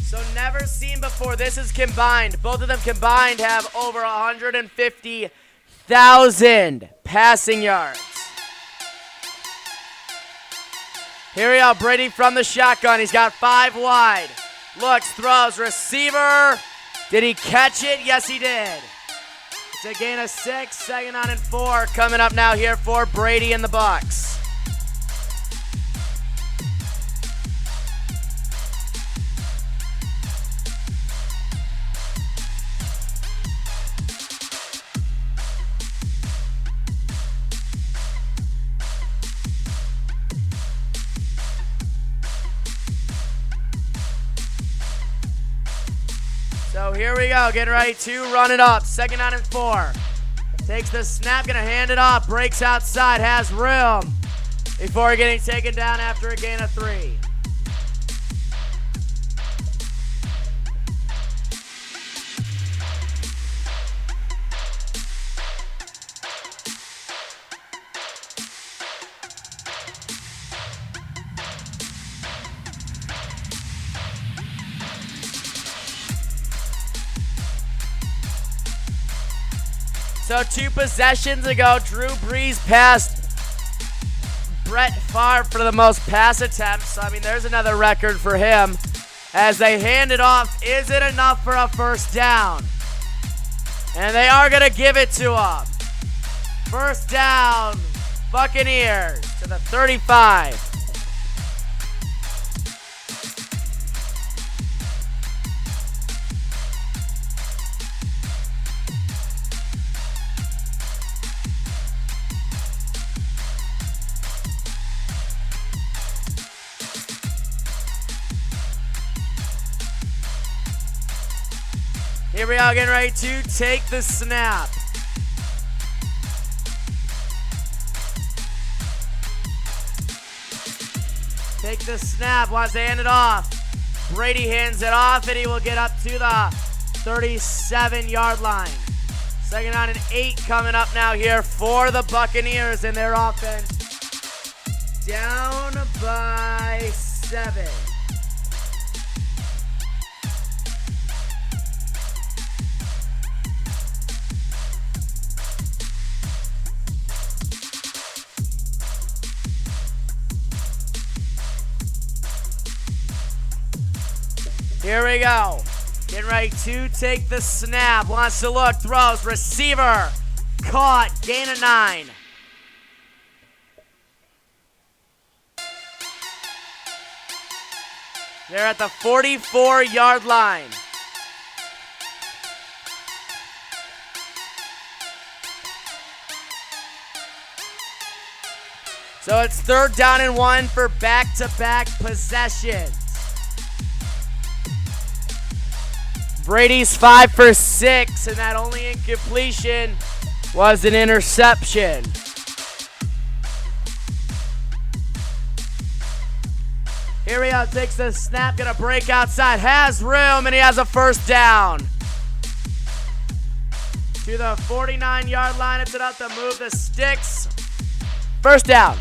So never seen before. This is combined. Both of them combined have over 150,000 passing yards. Here we go. Brady from the shotgun. He's got 5 wide. Looks, throws, receiver. Did he catch it? Yes, he did. It's a gain of 6. Second down and 4 coming up now here for Brady and the Bucks. So here we go, getting ready to run it up. Second down and 4. Takes the snap, gonna hand it off. Breaks outside, has room before getting taken down after a gain of 3. So 2 possessions ago, Drew Brees passed Brett Favre for the most pass attempts. So, I mean, there's another record for him. As they hand it off, is it enough for a first down? And they are going to give it to him. First down, Buccaneers to the 35. Here we are, getting ready to take the snap. Take the snap, wants to hand it off. Brady hands it off, and he will get up to the 37-yard line. Second down and 8 coming up now here for the Buccaneers in their offense. Down by 7. Here we go. Getting ready to take the snap. Wants to look, throws, receiver. Caught, gain of 9. They're at the 44-yard line. So it's third down and 1 for back-to-back possessions. Brady's 5 for 6, and that only incompletion was an interception. Here we go, takes the snap, gonna break outside, has room, and he has a first down. To the 49-yard line, it's about to move the sticks. First down.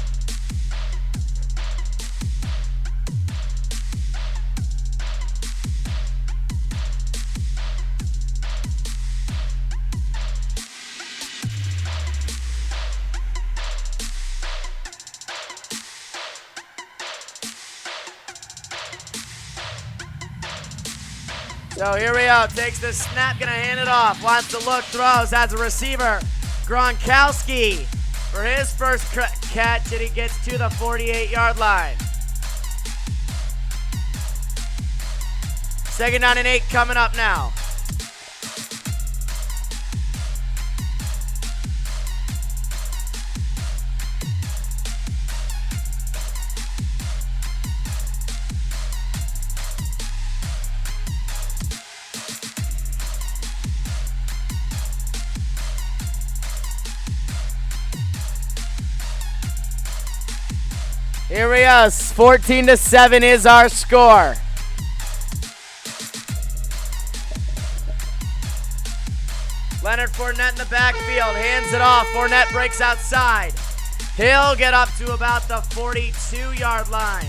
So here we go, takes the snap, gonna hand it off, wants to look, throws, has a receiver, Gronkowski, for his first catch, and he gets to the 48-yard line. 2nd down and 8 coming up now. Here we go, 14-7 is our score. Leonard Fournette in the backfield, hands it off. Fournette breaks outside. He'll get up to about the 42-yard line.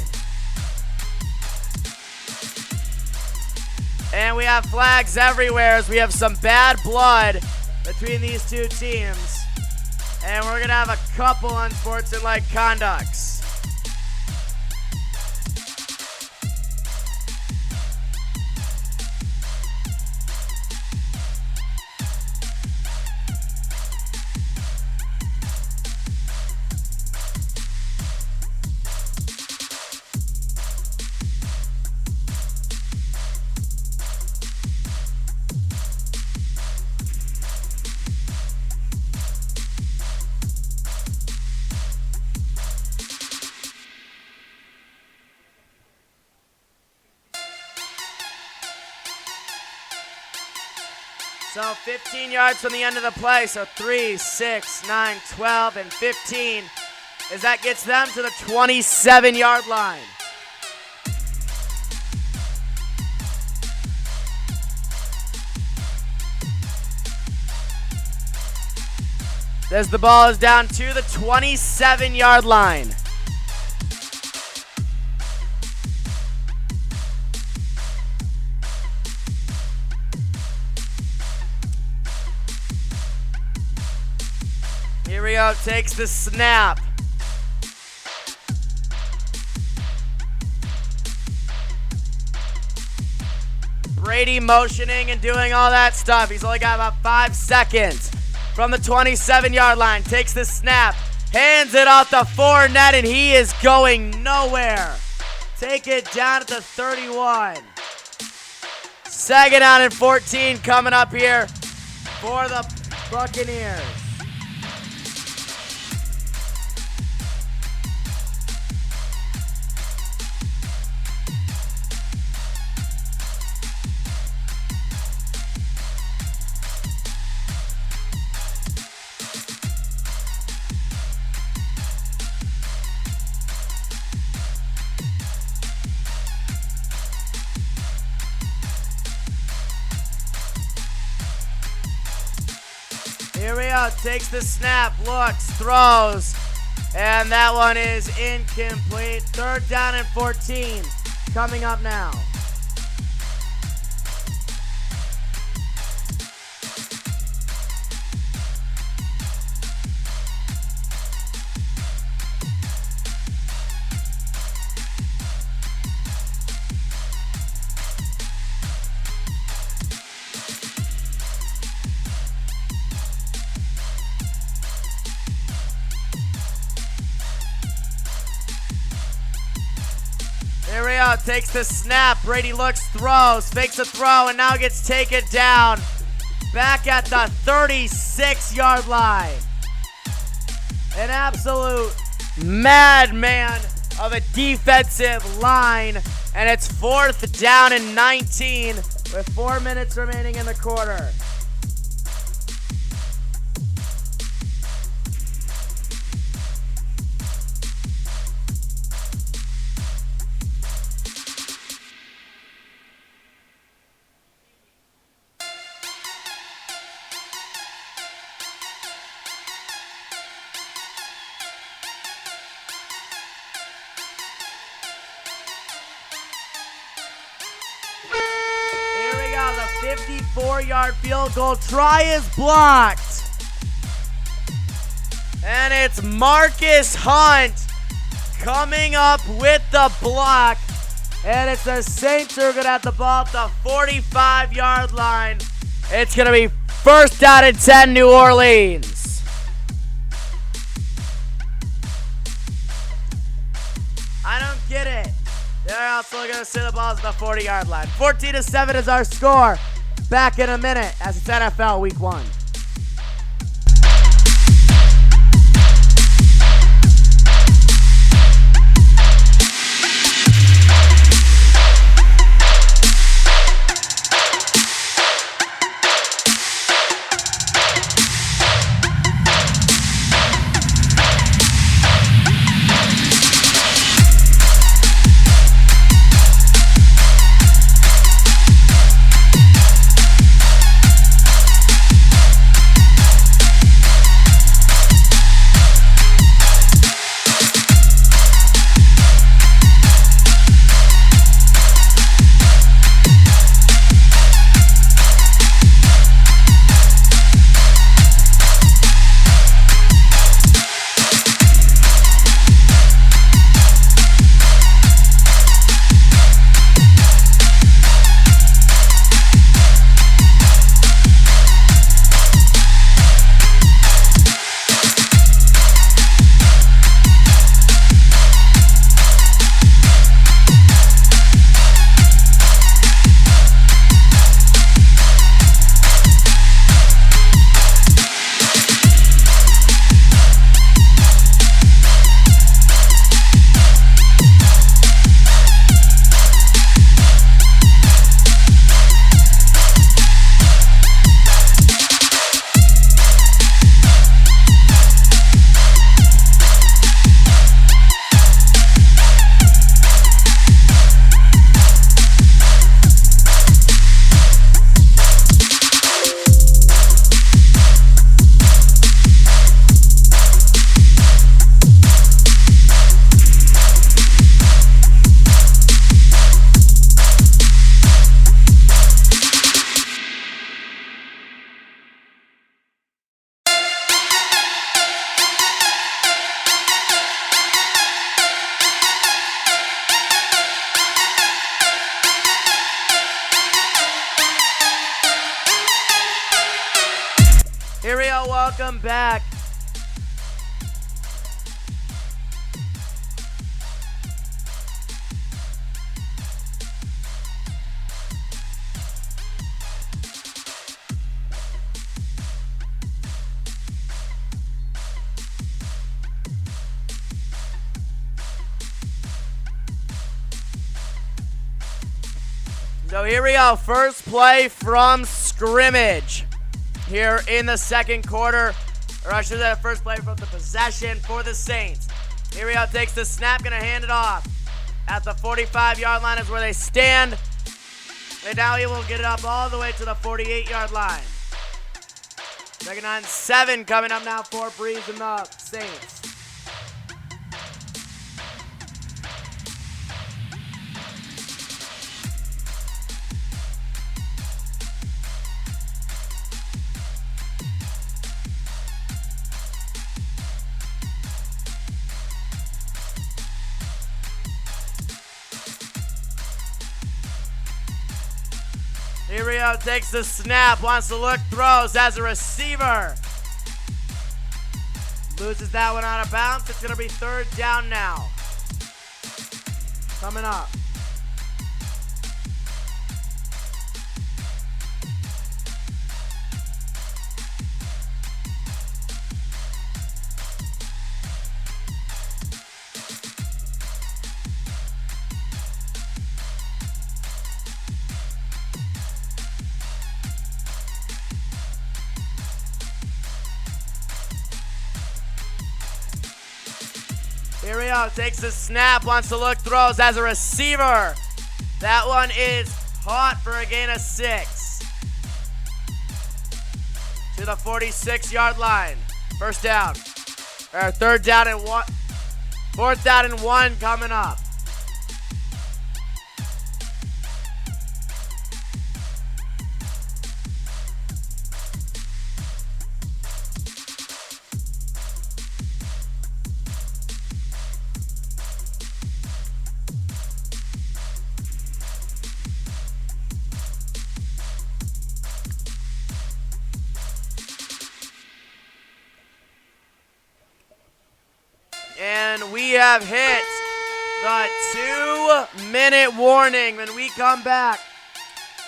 And we have flags everywhere as we have some bad blood between these two teams. And we're going to have a couple unsportsmanlike conducts. So 15 yards from the end of the play. So 3, 6, 9, 12, and 15. As that gets them to the 27-yard line. As the ball is down to the 27-yard line. Here we go, takes the snap. Brady motioning and doing all that stuff. He's only got about 5 seconds from the 27-yard line. Takes the snap, hands it off to Fournette, and he is going nowhere. Take it down at the 31. 2nd down and 14 coming up here for the Buccaneers. Here we go, takes the snap, looks, throws, and that one is incomplete. 3rd down and 14 coming up now. Here we go, takes the snap, Brady looks, throws, fakes a throw, and now gets taken down back at the 36-yard line. An absolute madman of a defensive line, and it's 4th down and 19 with 4 minutes remaining in the quarter. The 54-yard field goal try is blocked. And it's Marcus Hunt coming up with the block. And it's the Saints who are going to have the ball at the 45-yard line. It's going to be 1st down and 10, New Orleans. so we're going to send the ball to the 40-yard line. 14-7 is our score. Back in a minute as it's NFL Week 1. Here we go, welcome back. So here we go, first play from scrimmage. Here in the second quarter, or I should say first play from the possession for the Saints. Here we go, takes the snap, gonna hand it off. At the 45-yard line is where they stand. And now he will get it up all the way to the 48-yard line. Second and 7 coming up now for Breeze and the Saints. Here we go, takes the snap, wants to look, throws as a receiver. Loses that one out of bounds. It's going to be third down now. Coming up. Here we go, takes the snap, wants to look, throws as a receiver. That one is caught for a gain of 6. To the 46-yard line. First down. Or third down and 1. Fourth down and 1 coming up. And we have hit The 2-minute warning when we come back.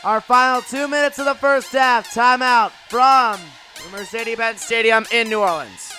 Our final 2 minutes of the first half. Timeout from the Mercedes-Benz Stadium in New Orleans.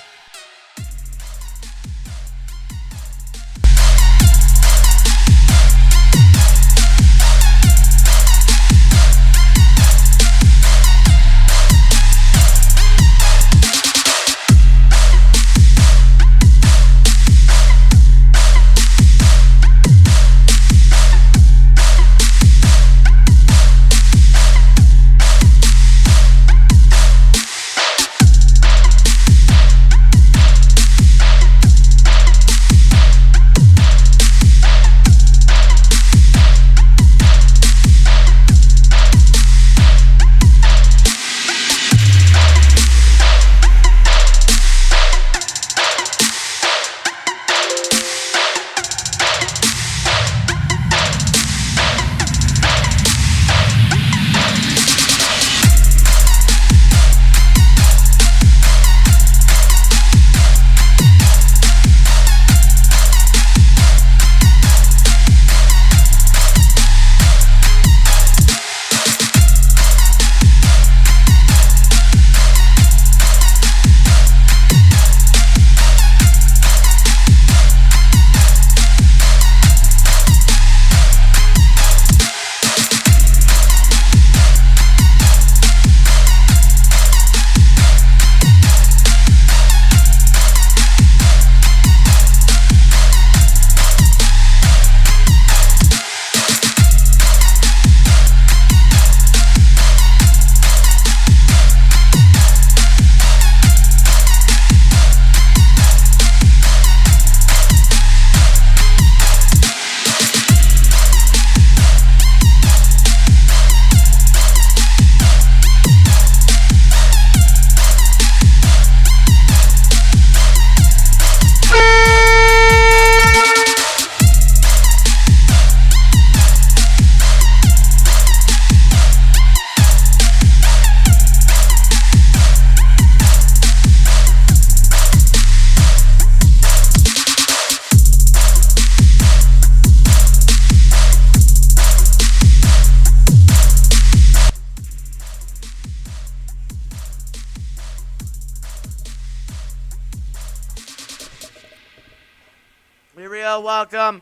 Welcome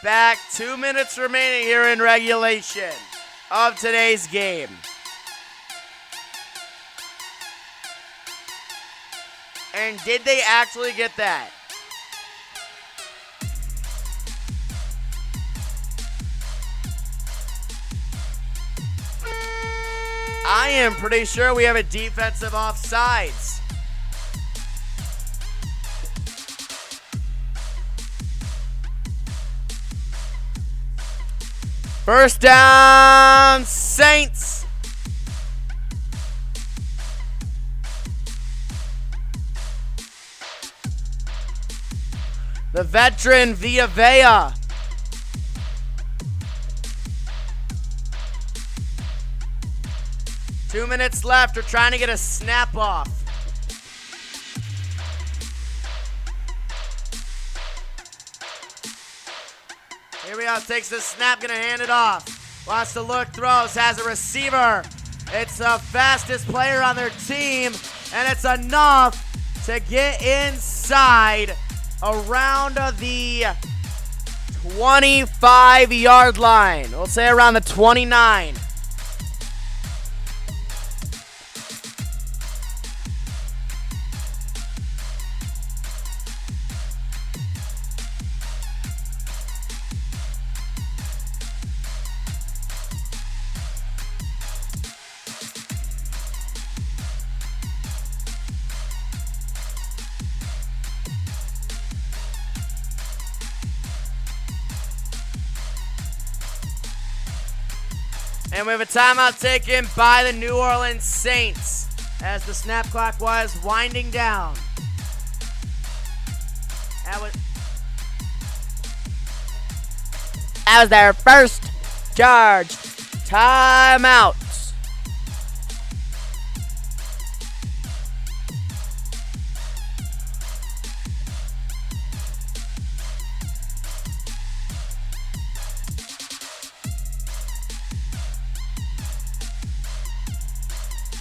back. 2 minutes remaining here in regulation of today's game. And did they actually get that? I am pretty sure we have a defensive offsides. First down, Saints. The veteran Villa. 2 minutes left. We're trying to get a snap off. Here we go, takes the snap, gonna hand it off. Wants to look, throws, has a receiver. It's the fastest player on their team, and it's enough to get inside around the 25-yard line. We'll say around the 29. And we have a timeout taken by the New Orleans Saints as the snap clock was winding down. That was their first charge. Timeout.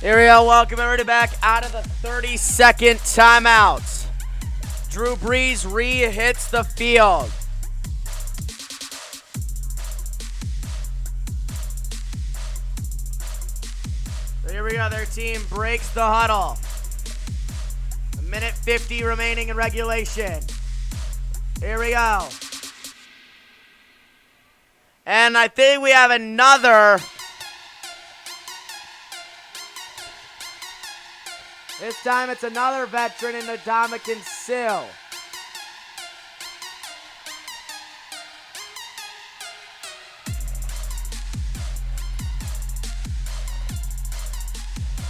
Here we go. Welcome everybody back out of the 30-second timeout. Drew Brees re-hits the field. So here we go. Their team breaks the huddle. A minute 50 remaining in regulation. Here we go. And I think we have another. This time it's another veteran in the Dominican Sill.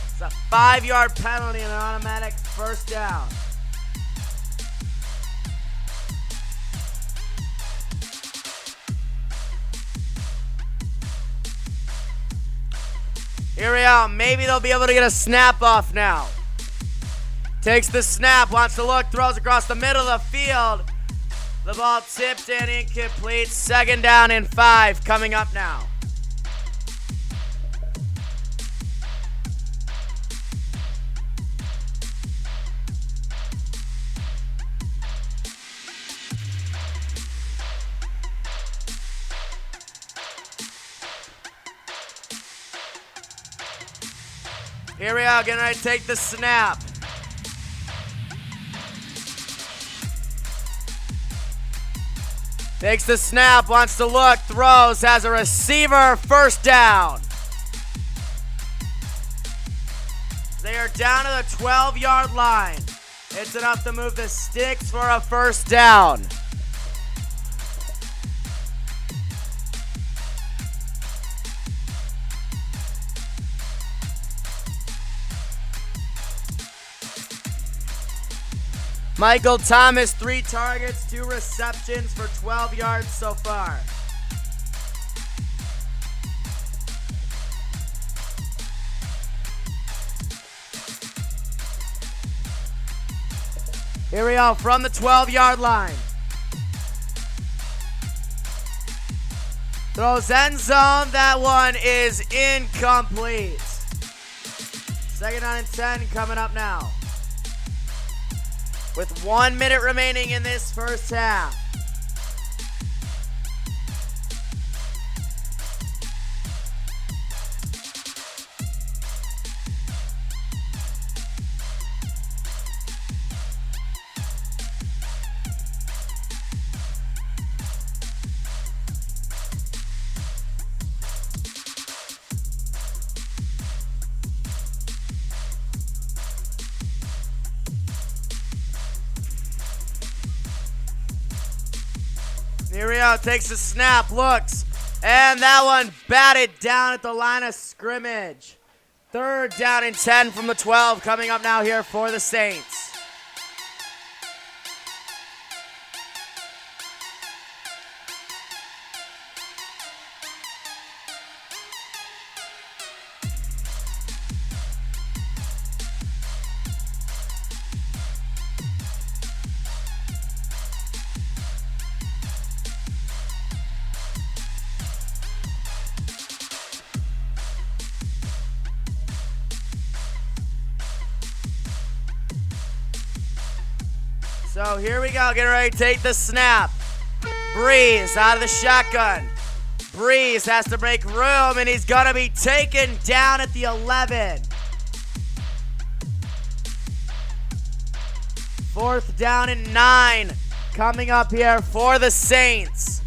It's a 5-yard penalty and an automatic first down. Here we go. Maybe they'll be able to get a snap off now. Takes the snap, wants to look, throws across the middle of the field. The ball tipped and incomplete. 2nd down and 5 coming up now. Here we are, getting ready to take the snap. Takes the snap, wants to look, throws, has a receiver, first down. They are down to the 12-yard line. It's enough to move the sticks for a first down. Michael Thomas, 3 targets, 2 receptions for 12 yards so far. Here we go, from the 12-yard line. Throws end zone, that one is incomplete. 2nd down and 10 coming up now. With 1 minute remaining in this first half. Here we go, takes the snap, looks, and that one batted down at the line of scrimmage. 3rd down and 10 from the 12 coming up now here for the Saints. So here we go, getting ready to take the snap. Brees out of the shotgun. Brees has to make room, and he's going to be taken down at the 11. 4th down and 9 coming up here for the Saints.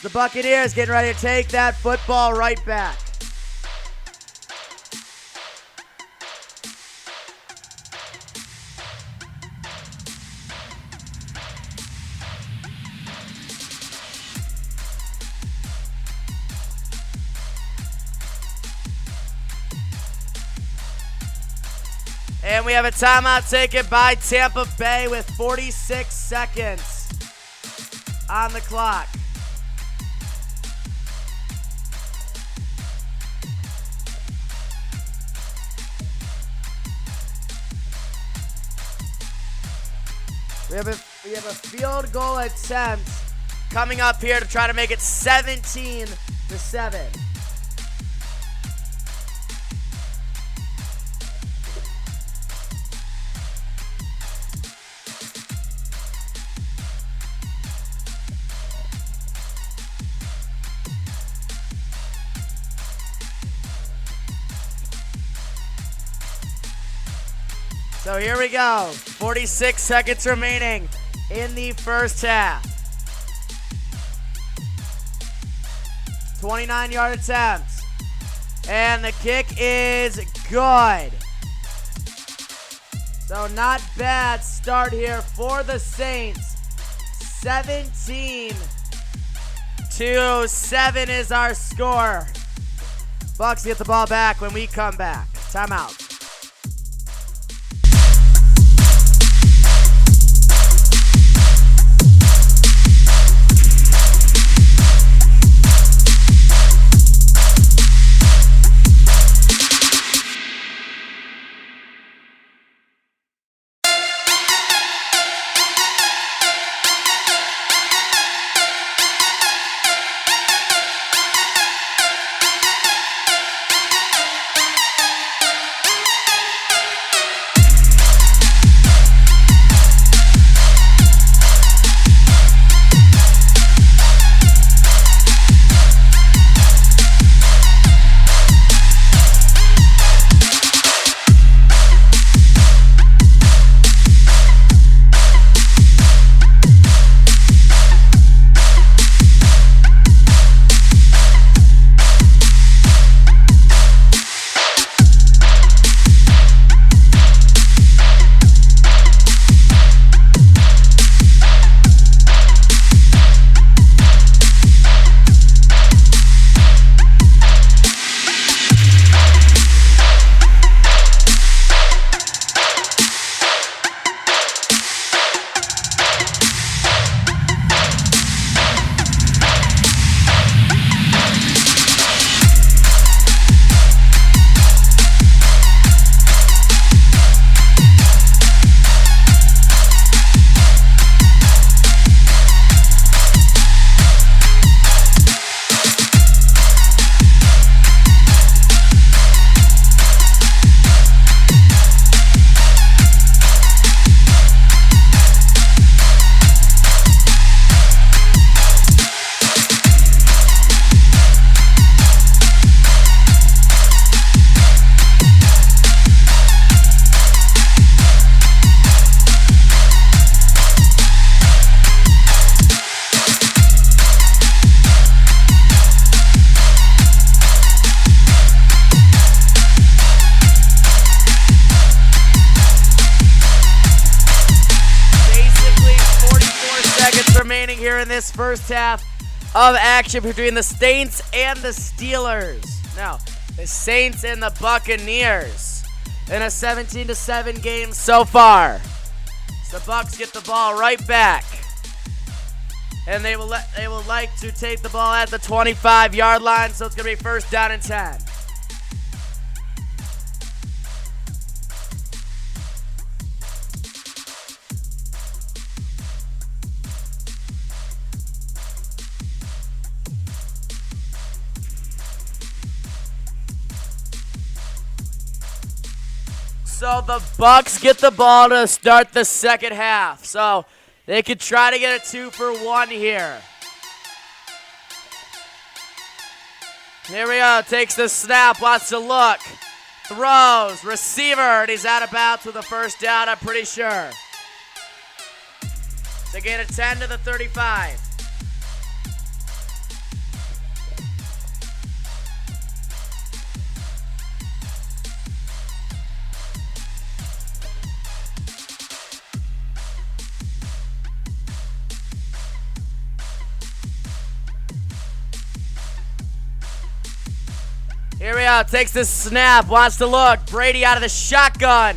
The Buccaneers getting ready to take that football right back. And we have a timeout taken by Tampa Bay with 46 seconds on the clock. We have a field goal attempt coming up here to try to make it 17-7. So here we go. 46 seconds remaining in the first half. 29-yard attempts. And the kick is good. So not bad start here for the Saints. 17-7 is our score. Bucks get the ball back when we come back. Timeout. Remaining here in this first half of action between the Saints and the Steelers. Now, the Saints and the Buccaneers in a 17-7 game so far. So the Bucs get the ball right back, and they will like to take the ball at the 25-yard line. So it's gonna be first down and 10. So the Bucs get the ball to start the second half. So they could try to get a 2-for-1 here. Here we go. Takes the snap. Wants to look. Throws. Receiver. And he's out of bounds with a first down, I'm pretty sure. They get a 10 to the 35. Here we go, takes the snap, wants to look. Brady out of the shotgun.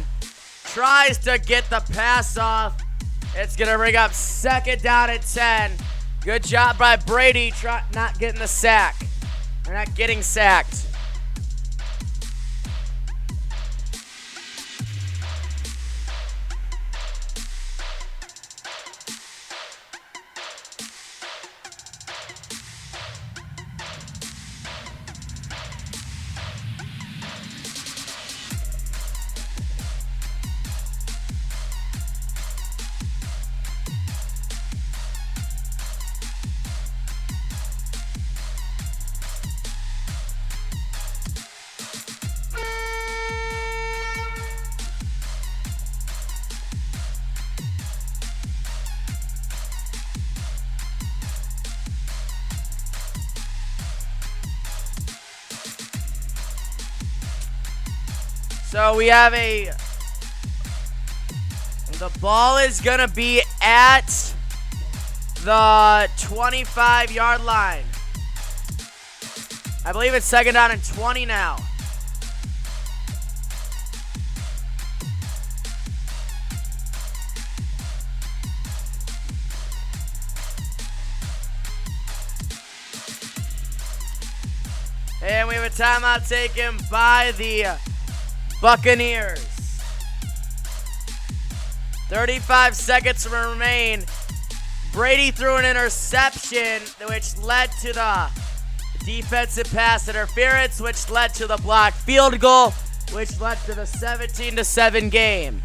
Tries to get the pass off. It's going to bring up second down and 10. Good job by Brady not getting the sack. They're not getting sacked. So we have the ball is going to be at the 25-yard line. I believe it's second down and 20 now. And we have a timeout taken by the Buccaneers. 35 seconds remain. Brady threw an interception, which led to the defensive pass interference, which led to the blocked field goal, which led to the 17-7 game.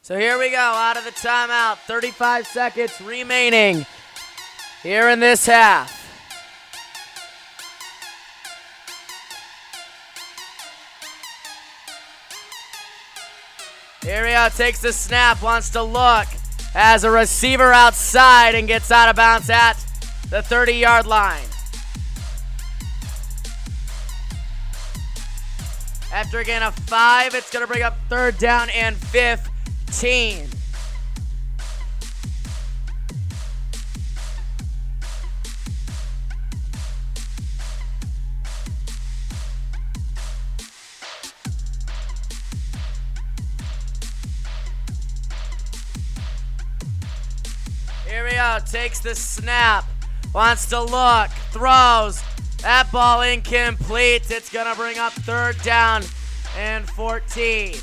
So here we go, out of the timeout, 35 seconds remaining here in this half. Here we go, takes the snap, wants to look, has a receiver outside and gets out of bounds at the 30-yard line. After a gain of 5, it's going to bring up third down and 15. Here we go, takes the snap, wants to look, throws, that ball incomplete. It's going to bring up third down and 14.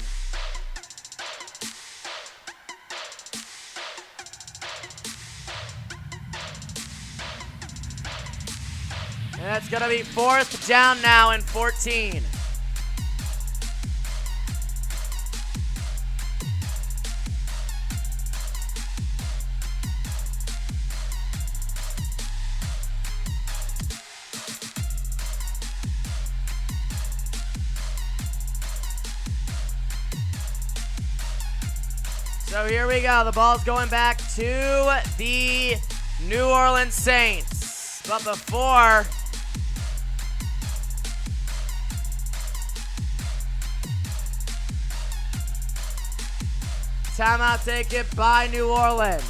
And that's going to be fourth down now and 14. So here we go. The ball's going back to the New Orleans Saints. But before, timeout taken by New Orleans.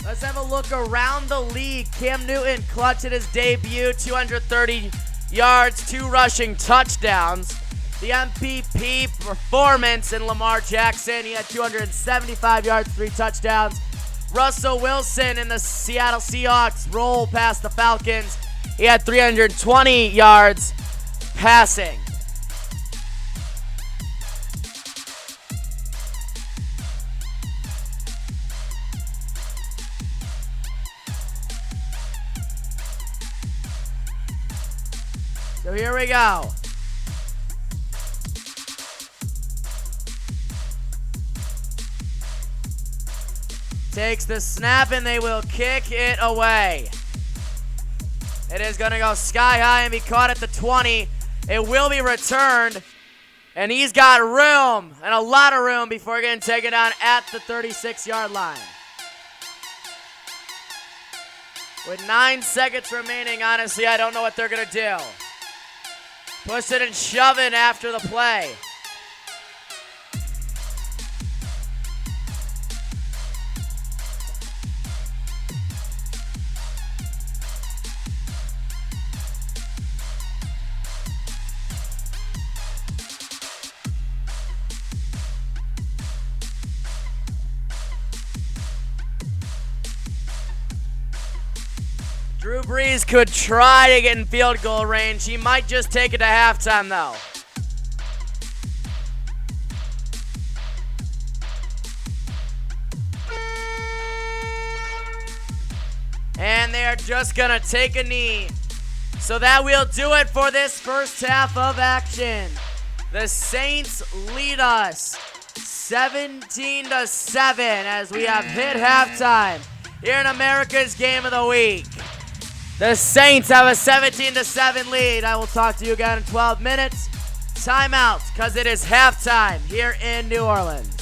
Let's have a look around the league. Cam Newton clutched at his debut, 230 yards, 2 rushing touchdowns. The MVP performance in Lamar Jackson, he had 275 yards, 3 touchdowns. Russell Wilson in the Seattle Seahawks roll past the Falcons. He had 320 yards passing. So here we go. Takes the snap and they will kick it away. It is going to go sky high and be caught at the 20. It will be returned. And he's got room, and a lot of room, before getting taken down at the 36-yard line. With 9 seconds remaining, honestly, I don't know what they're going to do. Push it and shove it after the play. Drew Brees could try to get in field goal range. He might just take it to halftime, though. And they are just going to take a knee. So that will do it for this first half of action. The Saints lead us 17-7 as we have hit halftime here in America's Game of the Week. The Saints have a 17-7 lead. I will talk to you again in 12 minutes. Timeout, because it is halftime here in New Orleans.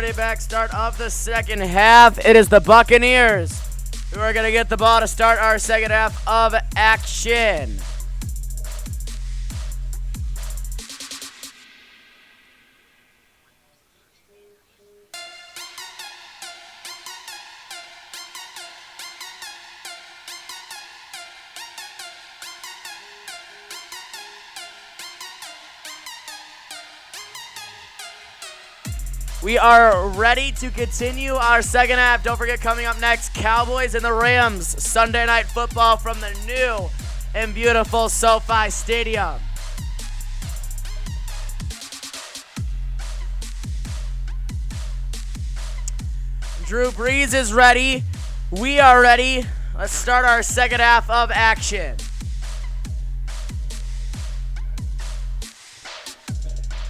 getting back start of the second half. It is the Buccaneers who are going to get the ball to start our second half of action. We are ready to continue our second half. Don't forget, coming up next, Cowboys and the Rams, Sunday Night Football from the new and beautiful SoFi Stadium. Drew Brees is ready. We are ready. Let's start our second half of action.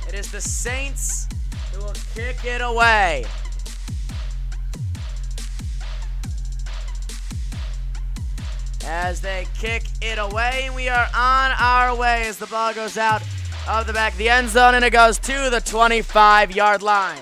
It is the Saints who will kick it away. As they kick it away, we are on our way as the ball goes out of the back of the end zone and it goes to the 25-yard line.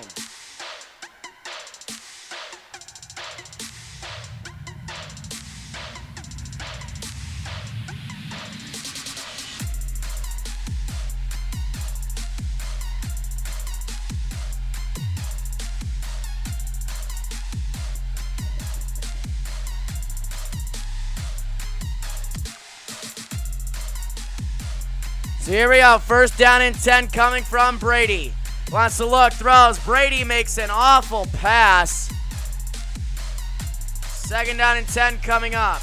So here we go, first down and 10 coming from Brady. Wants to look, throws. Brady makes an awful pass. Second down and 10 coming up.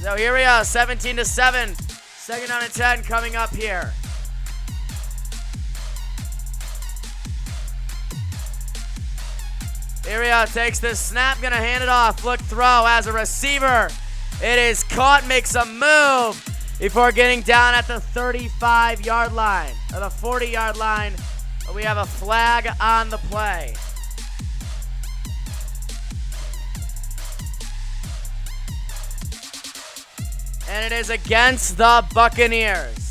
So here we go, 17-7. Second down and 10 coming up here. Here we go, takes the snap, gonna hand it off. Look, throw as a receiver. It is caught, makes a move before getting down at the 35-yard line, or the 40-yard line. We have a flag on the play. And it is against the Buccaneers.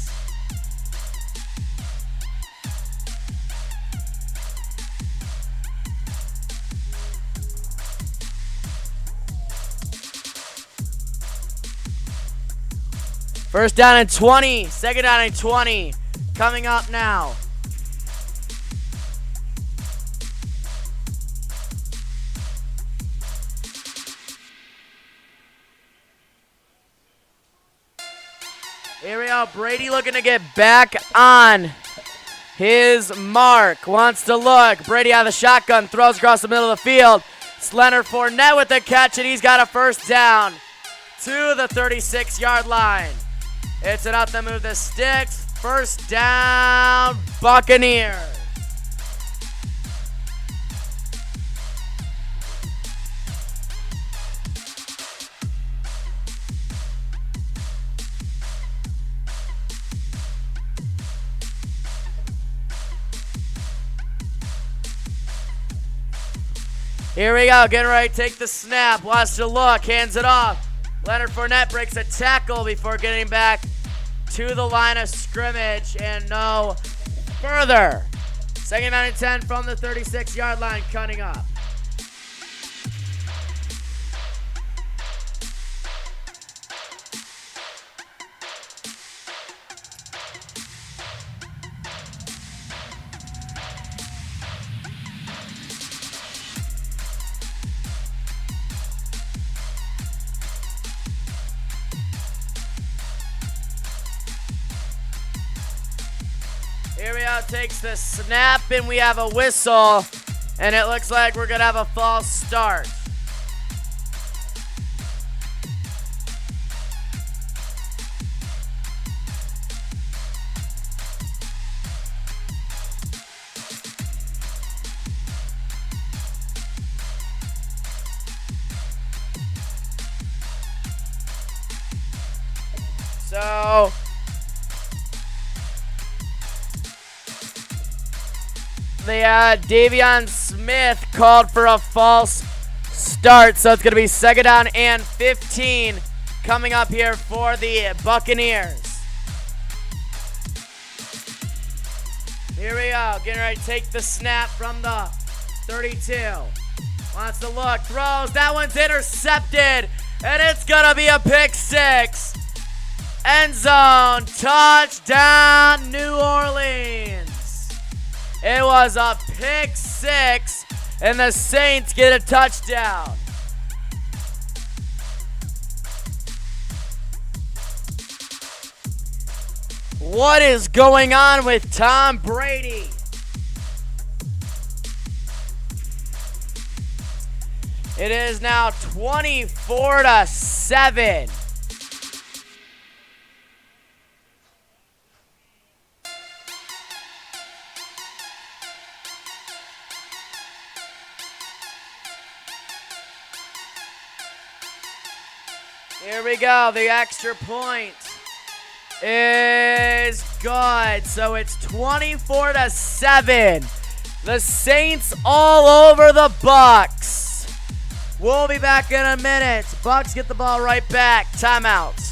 First down and 20, second down and 20, coming up now. Here we go, Brady looking to get back on his mark. Wants to look, Brady out of the shotgun, throws across the middle of the field. It's Leonard Fournette with the catch, and he's got a first down to the 36-yard line. It's enough to move the sticks. First down, Buccaneers. Here we go, getting ready to take the snap. Wants to look, hands it off. Leonard Fournette breaks a tackle before getting back to the line of scrimmage and no further. Second down and 10 from the 36-yard line, cutting up. Here we go, takes the snap, and we have a whistle, and it looks like we're going to have a false start. So the Davion Smith called for a false start. start, so it's going to be second down and 15 coming up here for the Buccaneers. Here we go, getting ready to take the snap from the 32. Wants to look, throws, that one's intercepted, and it's going to be a pick six. End zone, touchdown, New Orleans. It was a pick six, and the Saints get a touchdown. What is going on with Tom Brady? It is now 24-7. Here we go. The extra point is good. So it's 24-7. The Saints all over the Bucs. We'll be back in a minute. Bucs get the ball right back. Timeout.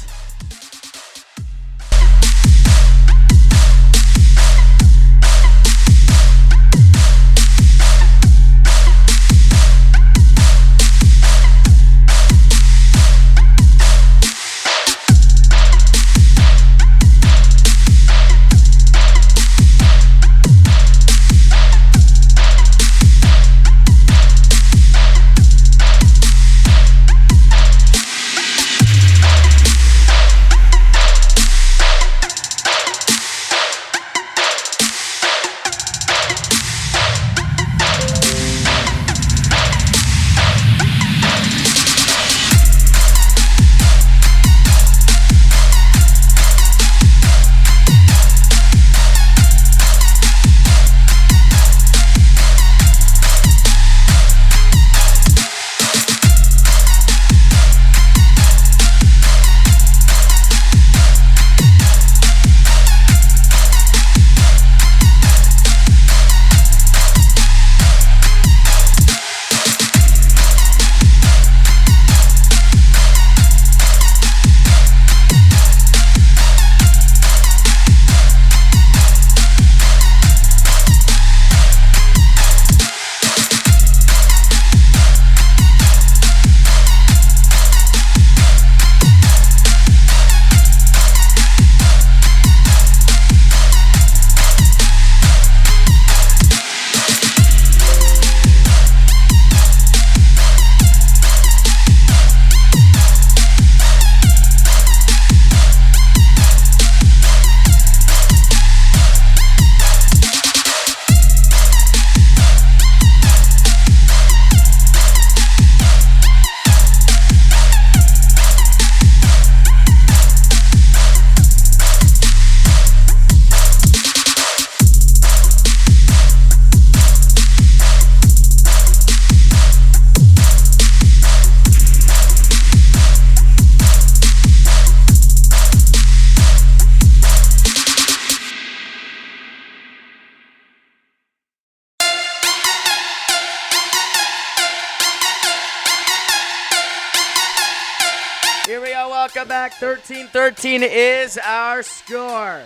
Here we go, welcome back. 13-13 is our score.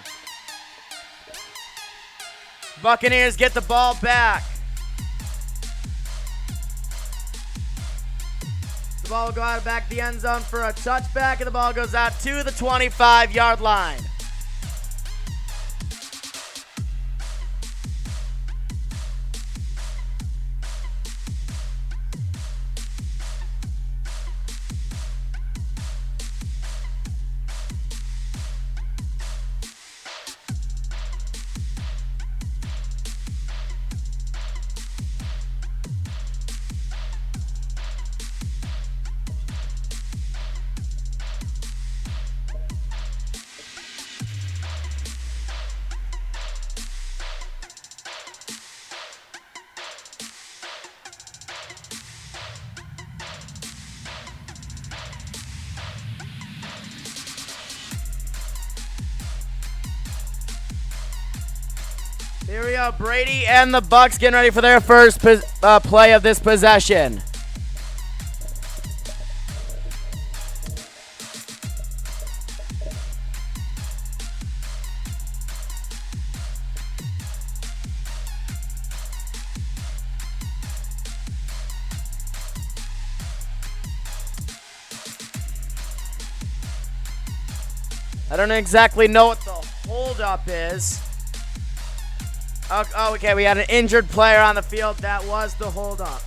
Buccaneers get the ball back. The ball will go out back the end zone for a touchback, and the ball goes out to the 25-yard line. Here we go, Brady and the Bucs getting ready for their first play of this possession. I don't exactly know what the holdup is. Oh, okay, we had an injured player on the field. That was the holdup.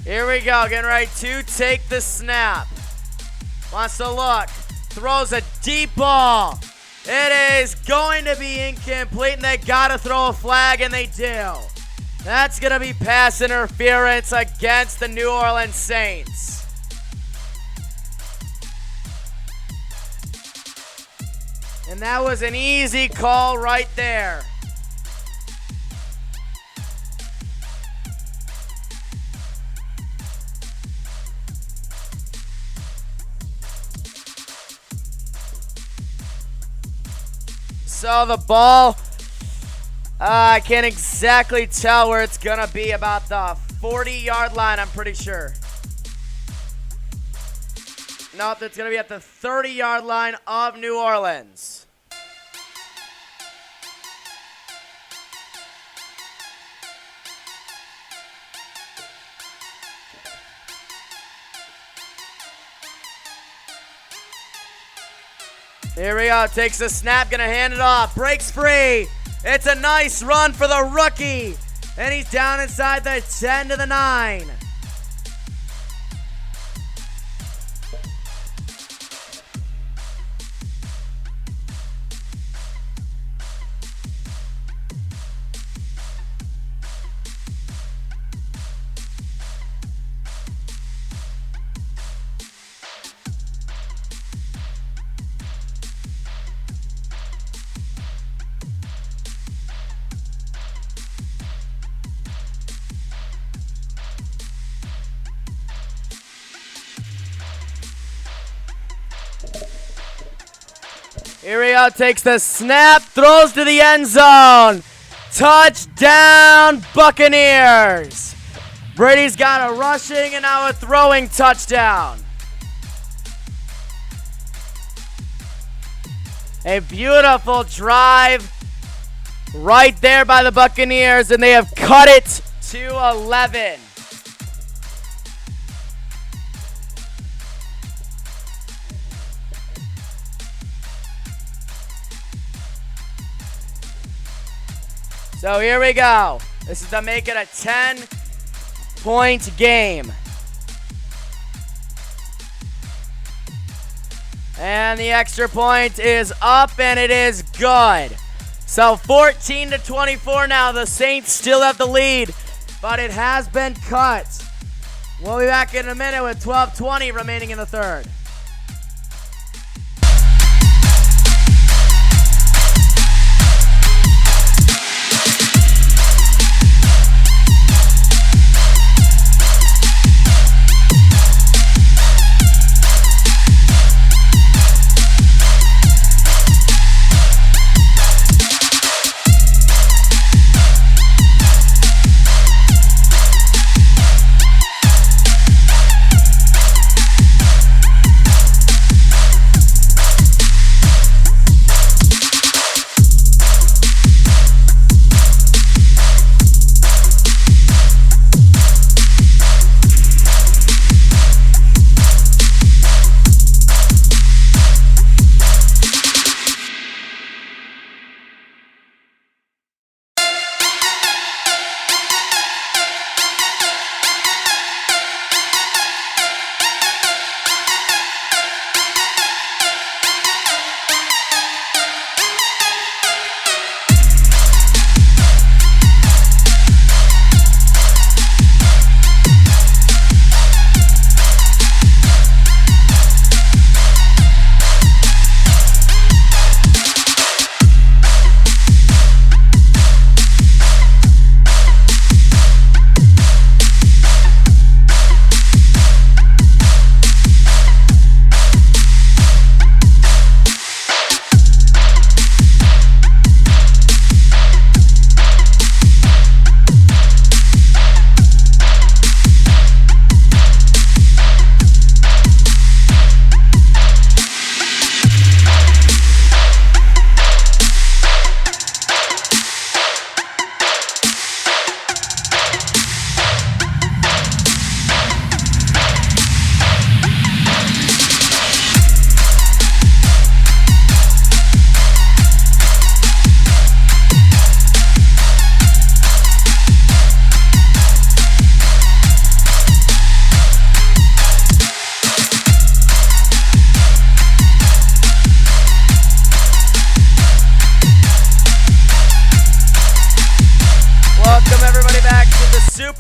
Here we go, getting ready to take the snap. Wants to look, throws a deep ball. It is going to be incomplete, and they gotta throw a flag, and they do. That's gonna be pass interference against the New Orleans Saints. And that was an easy call right there. So the ball, I can't exactly tell where it's gonna be, about the 40-yard line, I'm pretty sure. Nope, it's gonna be at the 30-yard line of New Orleans. Here we go, takes the snap, gonna hand it off, breaks free. It's a nice run for the rookie. And he's down inside the 10 to the 9. Here we go, takes the snap, throws to the end zone. Touchdown, Buccaneers. Brady's got a rushing and now a throwing touchdown. A beautiful drive right there by the Buccaneers, and they have cut it to 11. So here we go. This is to make it a 10-point game. And the extra point is up, and it is good. So 14-24 now. The Saints still have the lead, but it has been cut. We'll be back in a minute with 12:20 remaining in the third.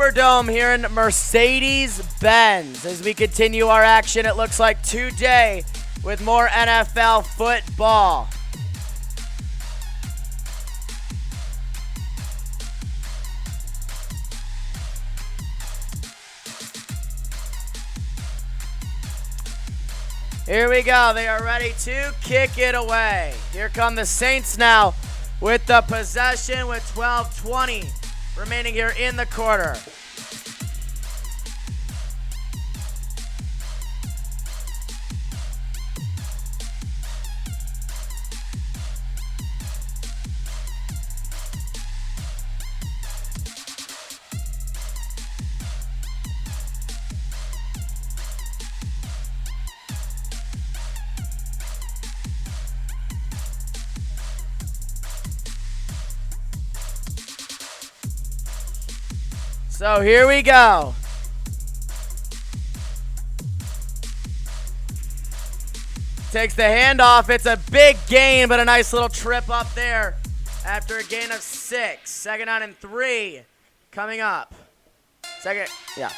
Superdome here in Mercedes-Benz. As we continue our action, it looks like today with more NFL football. Here we go. They are ready to kick it away. Here come the Saints now with the possession with 12:20 remaining here in the quarter. So here we go. Takes the handoff. It's a big gain, but a nice little trip up there after a gain of 6. Second down and 3 coming up. Yeah.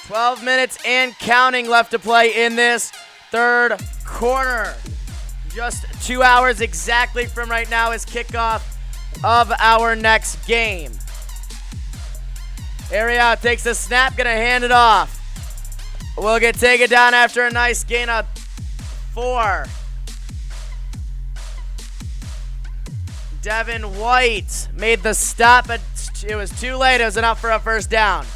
"12 minutes and counting left to play in this third quarter. Just 2 hours exactly from right now is kickoff of our next game. Ariel takes the snap, gonna hand it off. Will get taken down after a nice gain of 4. Devin White made the stop, but it was too late. It was enough for a first down.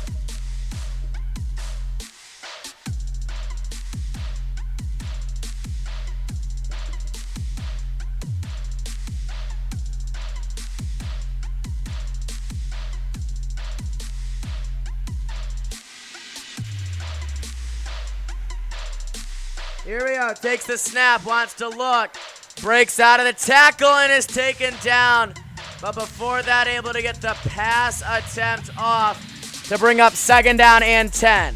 Here we go, takes the snap, wants to look, breaks out of the tackle and is taken down. But before that, able to get the pass attempt off to bring up second down and 10.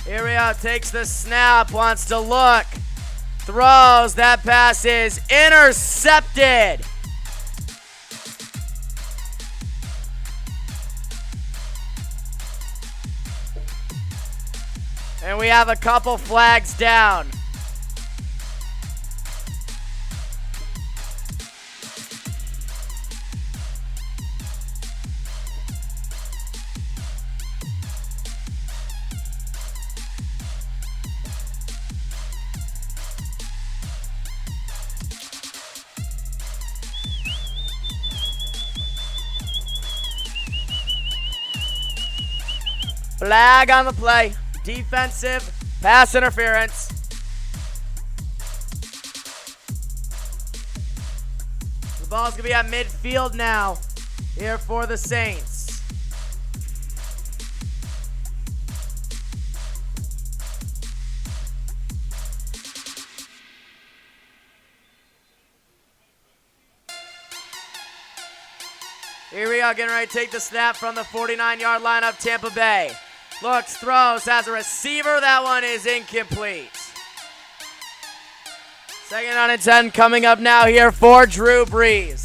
Here we go, takes the snap, wants to look, throws, that pass is intercepted. And we have a couple flags down. Flag on the play. Defensive pass interference. The ball's going to be at midfield now here for the Saints. Here we go, getting ready to take the snap from the 49-yard line of Tampa Bay. Looks, throws, has a receiver. That one is incomplete. Second down and 10 coming up now here for Drew Brees.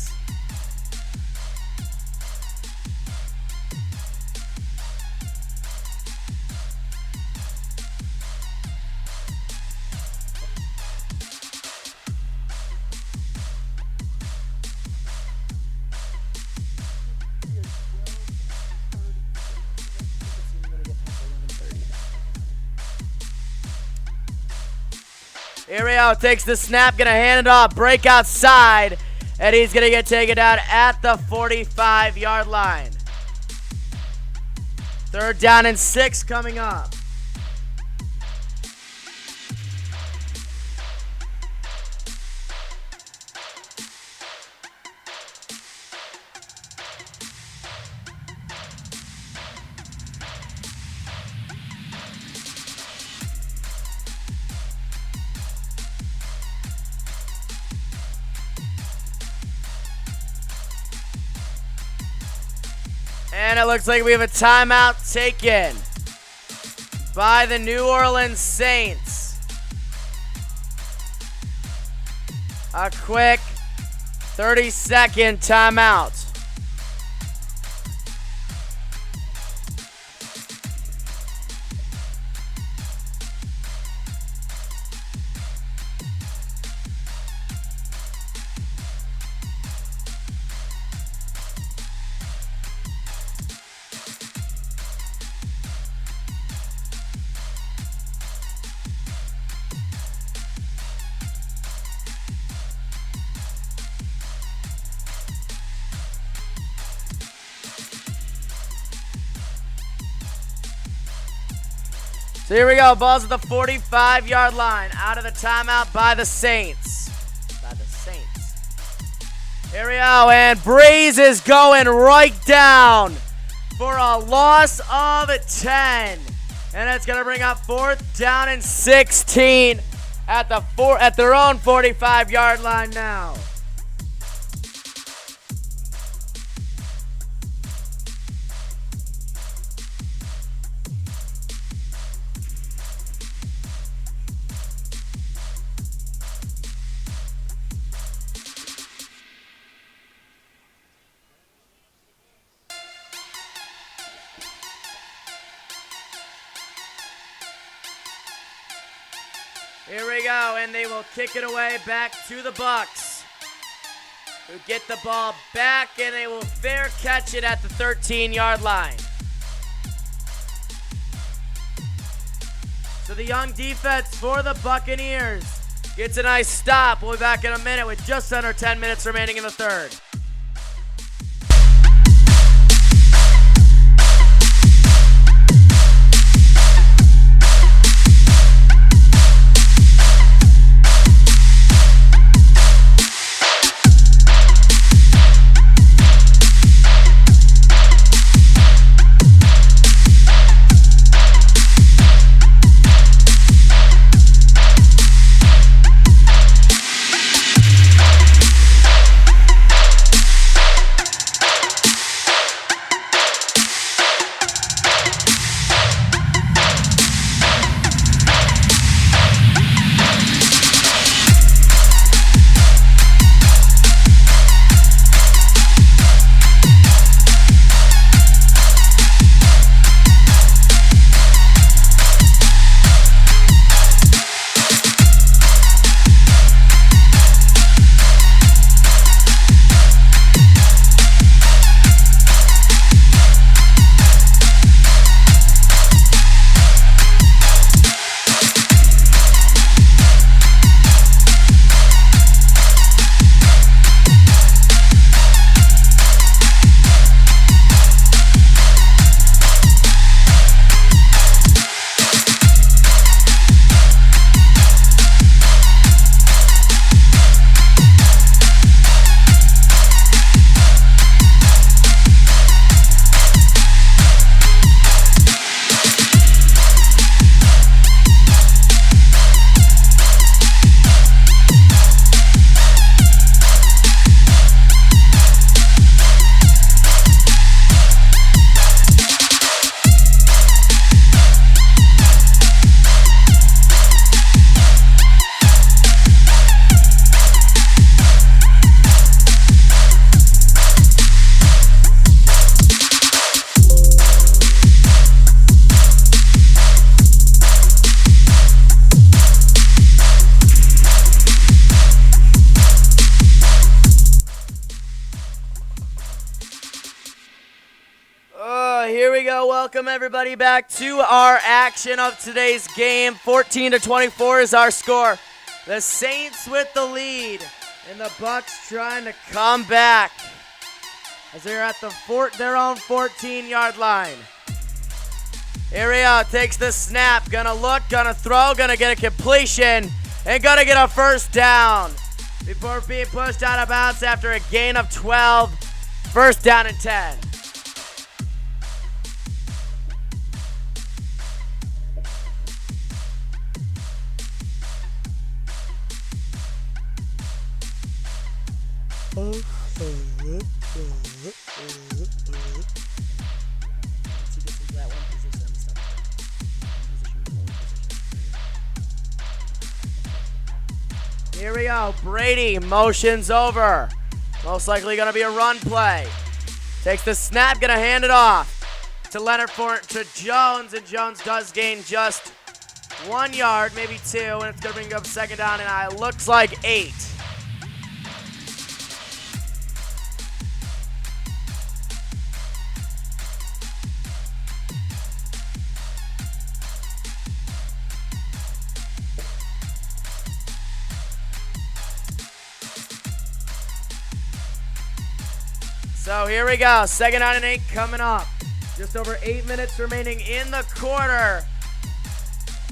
Here we go, takes the snap, gonna hand it off, break outside, and he's gonna get taken down at the 45-yard line. Third down and 6 coming up. And it looks like we have a timeout taken by the New Orleans Saints. A quick 30-second timeout. So here we go. Ball's at the 45-yard line. Out of the timeout by the Saints. Here we go. And Breeze is going right down for a loss of 10. And it's going to bring up 4th down and 16 at their own 45-yard line now. Here we go, and they will kick it away back to the Bucks, who get the ball back, and they will fair catch it at the 13-yard line. So the young defense for the Buccaneers gets a nice stop. We'll be back in a minute with just under 10 minutes remaining in the third. Welcome everybody back to our action of today's game. 14-24 is our score. The Saints with the lead, and the Bucks trying to come back as they're at their own 14-yard line. Here we go, takes the snap, gonna look, gonna throw, gonna get a completion, and gonna get a first down before being pushed out of bounds after a gain of 12. First down and 10. Here we go. Brady motions over. Most likely going to be a run play. Takes the snap, going to hand it off to to Jones, and Jones does gain just 1 yard, maybe 2, and it's going to bring up second down, and it looks like 8. So here we go, second down and 8 coming up. Just over 8 minutes remaining in the quarter.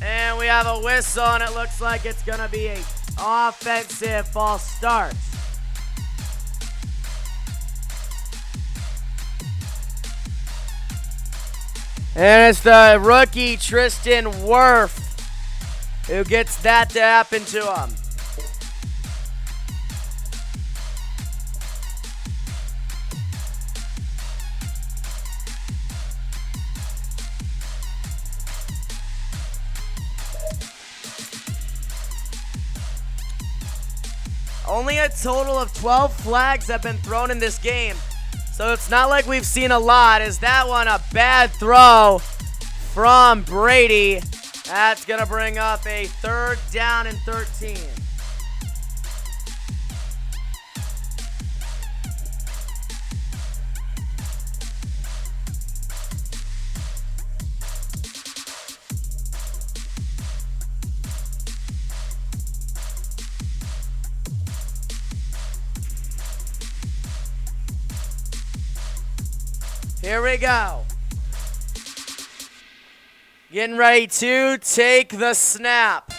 And we have a whistle, and it looks like it's going to be an offensive false start. And it's the rookie Tristan Wirth who gets that to happen to him. Only a total of 12 flags have been thrown in this game, so it's not like we've seen a lot. Is that one a bad throw from Brady? That's going to bring up a third down and 13. Here we go. Getting ready to take the snap.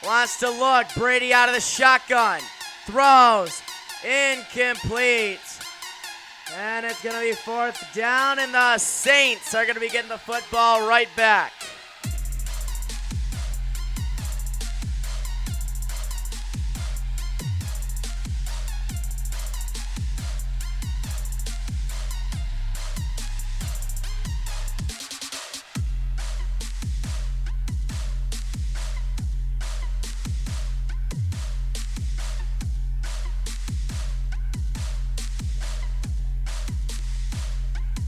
Wants to look. Brady out of the shotgun. Throws. Incomplete. And it's going to be fourth down, and the Saints are going to be getting the football right back.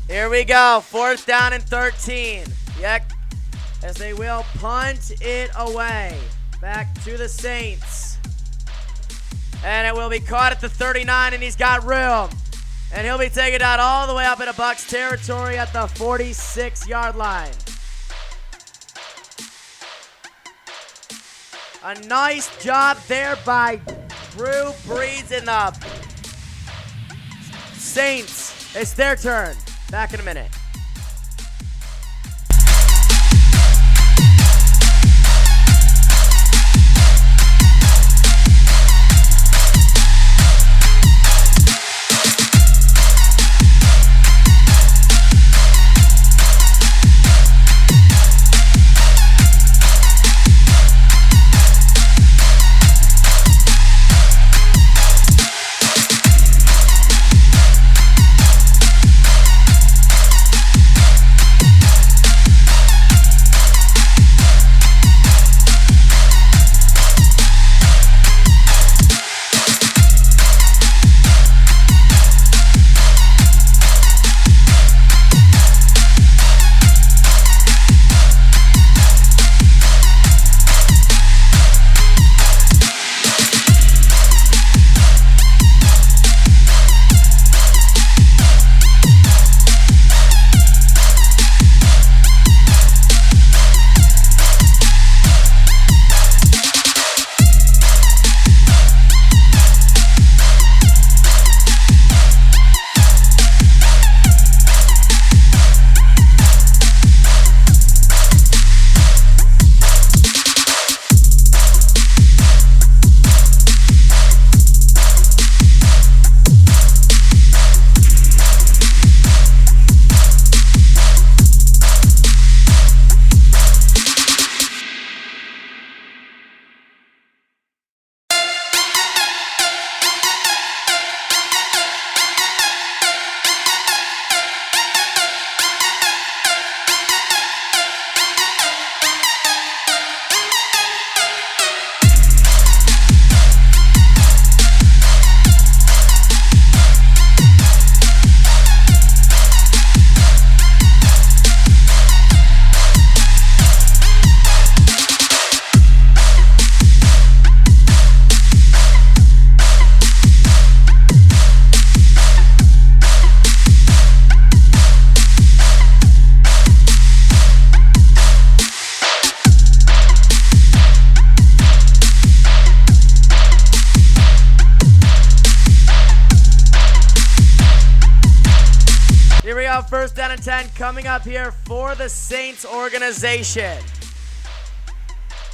Here we go, fourth down and 13. Yep, as they will punt it away. Back to the Saints. And it will be caught at the 39, and he's got room. And he'll be taken out all the way up into Bucs territory at the 46-yard line. A nice job there by Drew Brees and the Saints. It's their turn. Back in a minute. go. First down and 10 coming up here for the Saints organization.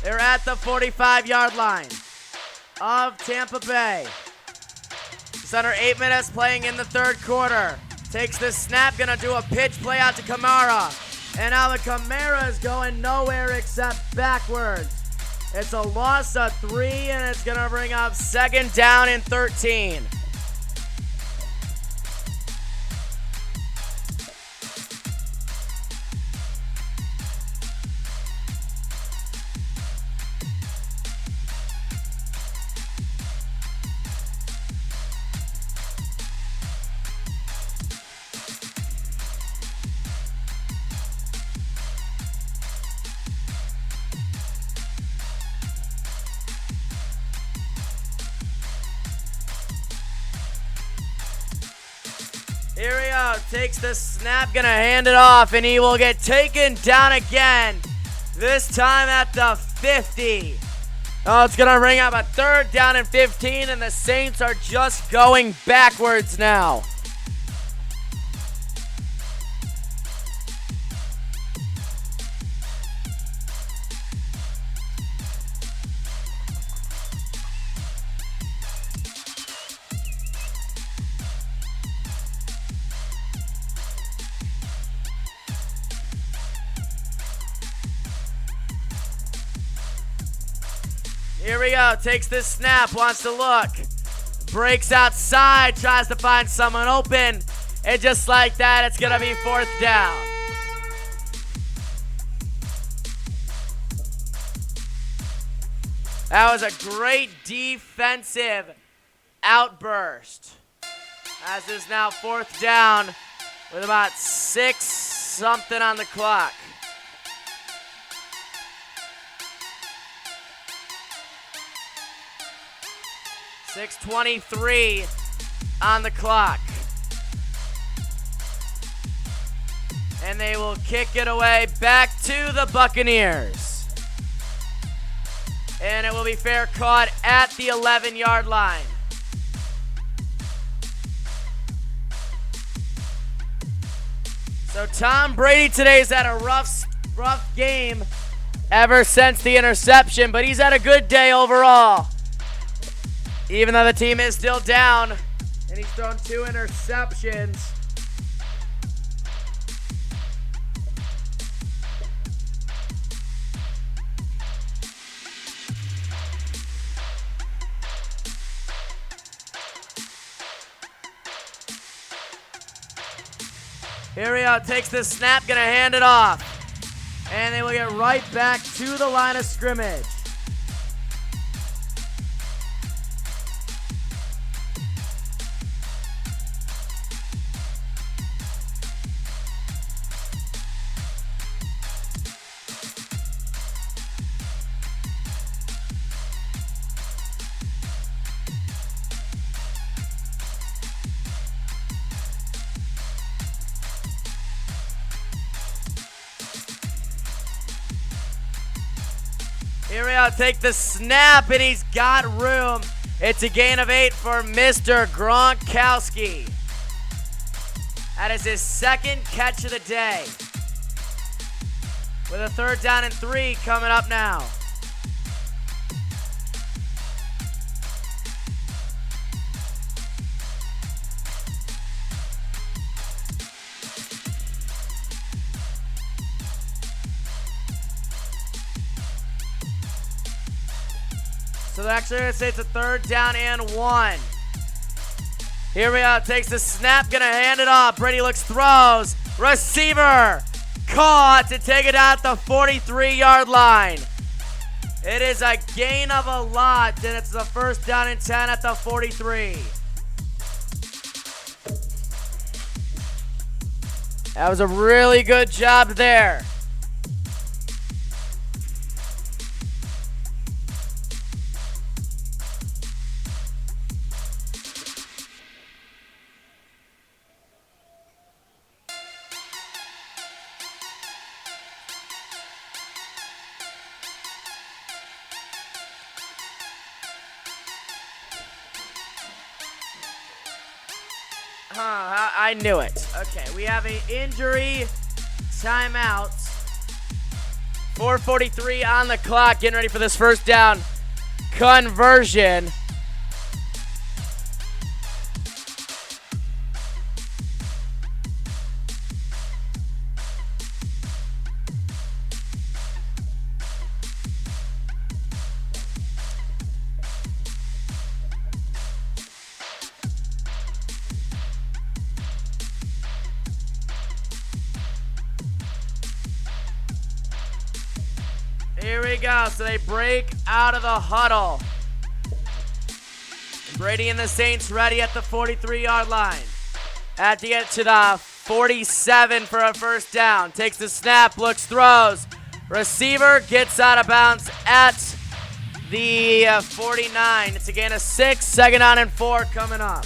They're at the 45-yard line of Tampa Bay. It's under 8 minutes playing in the third quarter. Takes the snap, gonna do a pitch play out to Kamara. And now the Kamara is going nowhere except backwards. It's a loss of 3, and it's gonna bring up second down and 13. Here we go, takes the snap, gonna hand it off, and he will get taken down again. This time at the 50. Oh, it's gonna ring up a third down and 15, and the Saints are just going backwards now. Here we go, takes this snap, wants to look. Breaks outside, tries to find someone open. And just like that, it's gonna be fourth down. That was a great defensive outburst. As is now fourth down with about 6 something on the clock. .6:23 on the clock. And they will kick it away back to the Buccaneers. And it will be fair caught at the 11-yard line. So Tom Brady today's had a rough game ever since the interception, but he's had a good day overall. Even though the team is still down, and he's thrown 2 interceptions. Here we go, takes the snap, gonna hand it off. And they will get right back to the line of scrimmage. Here we go, take the snap, and he's got room. It's a gain of 8 for Mr. Gronkowski. That is his second catch of the day. With a third down and 3 coming up now. So they're actually going to say it's a third down and 1. Here we go. Takes the snap. Going to hand it off. Brady looks, throws. Receiver caught to take it out the 43-yard line. It is a gain of a lot, and it's the first down and 10 at the 43. That was a really good job there. I knew it. Okay, we have an injury timeout. 4:43 on the clock, getting ready for this first down conversion. Here we go. So they break out of the huddle. Brady and the Saints ready at the 43-yard line. At to get to the 47 for a first down. Takes the snap, looks, throws. Receiver gets out of bounds at the 49. It's a gain of 6. Second down and 4 coming up.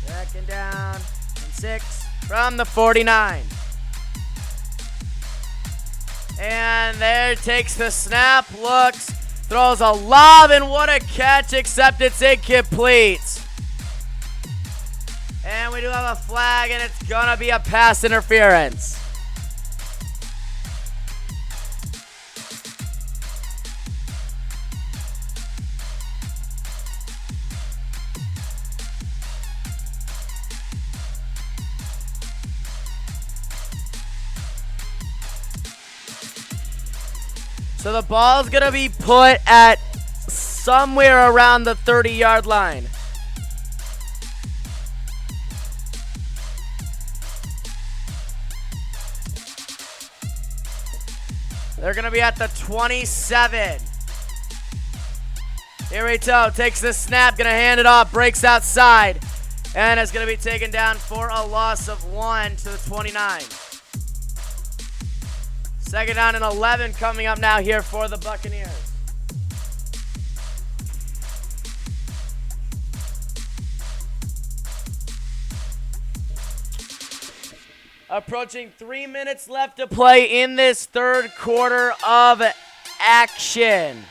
Second down and 6 from the 49. And there takes the snap, looks, throws a lob, and what a catch, except it's incomplete. And we do have a flag, and it's gonna be a pass interference. So the ball's going to be put at somewhere around the 30-yard line. They're going to be at the 27. Here we go. Takes the snap, going to hand it off, breaks outside, and it's going to be taken down for a loss of 1 to the 29. Second down and 11 coming up now here for the Buccaneers. Approaching 3 minutes left to play in this third quarter of action.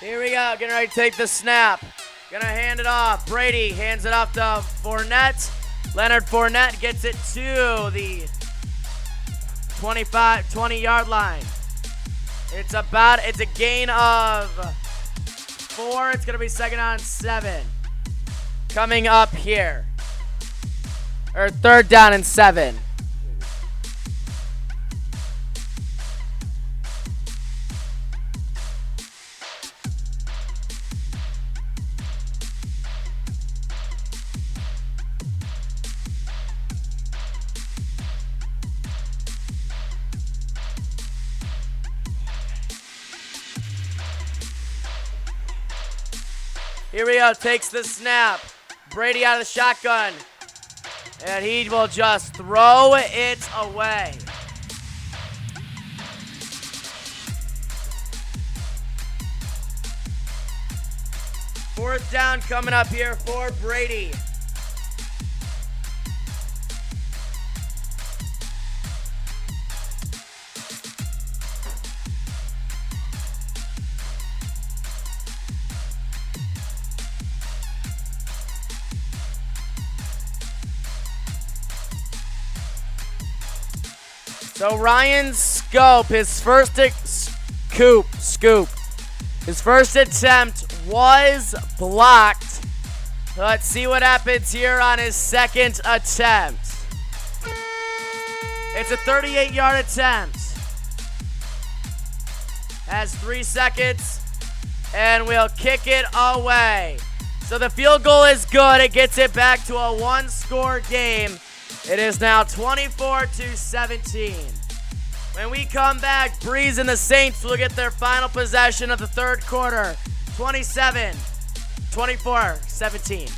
Here we go, getting ready to take the snap. Gonna hand it off. Brady hands it off to Fournette. Leonard Fournette gets it to the 20-yard line. It's a gain of 4. It's gonna be second down and 7. Coming up here. Or third down and 7. Here we go, takes the snap. Brady out of the shotgun. And he will just throw it away. Fourth down coming up here for Brady. So Ryan Scope, his first attempt was blocked. Let's see what happens here on his second attempt. It's a 38-yard attempt. Has 3 seconds, and we'll kick it away. So the field goal is good. It gets it back to a 1-score game. It is now 24-17. When we come back, Breeze and the Saints will get their final possession of the third quarter. 24-17.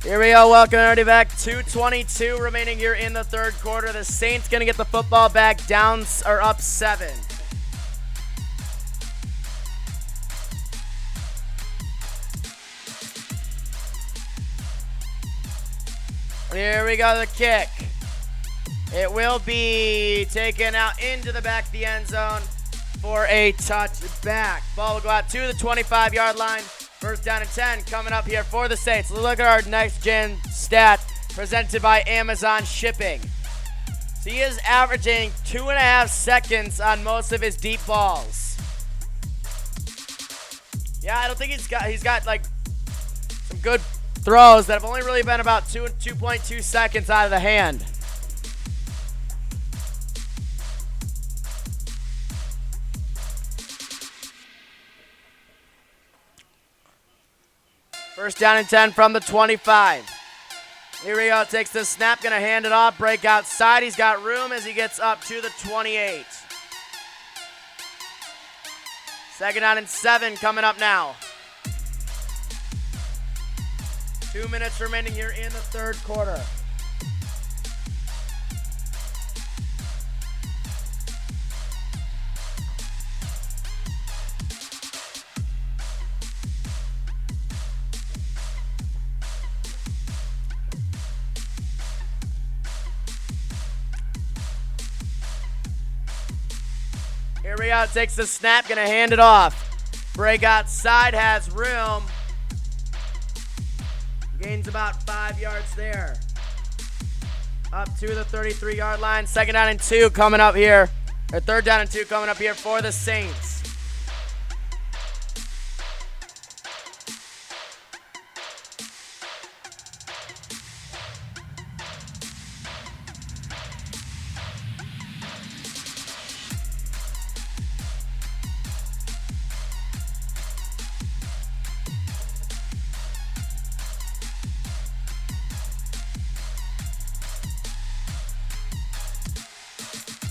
Here we go, welcome everybody back. 2:22 remaining here in the third quarter. The Saints gonna get the football back down or up 7. Here we go, the kick. It will be taken out into the back of the end zone for a touchback. Ball will go out to the 25-yard line. First down and 10 coming up here for the Saints. Look at our next-gen stat presented by Amazon Shipping. So he is averaging 2.5 seconds on most of his deep balls. Yeah, I don't think he's got like some good throws that have only really been about 2.2 seconds out of the hand. First down and 10 from the 25. Here we go, takes the snap, gonna hand it off, break outside. He's got room as he gets up to the 28. Second down and 7 coming up now. 2 minutes remaining here in the third quarter. Here we go, takes the snap, gonna hand it off. Break outside, has room. Gains about 5 yards there. Up to the 33-yard line. Second down and 2 coming up here. Or third down and 2 coming up here for the Saints.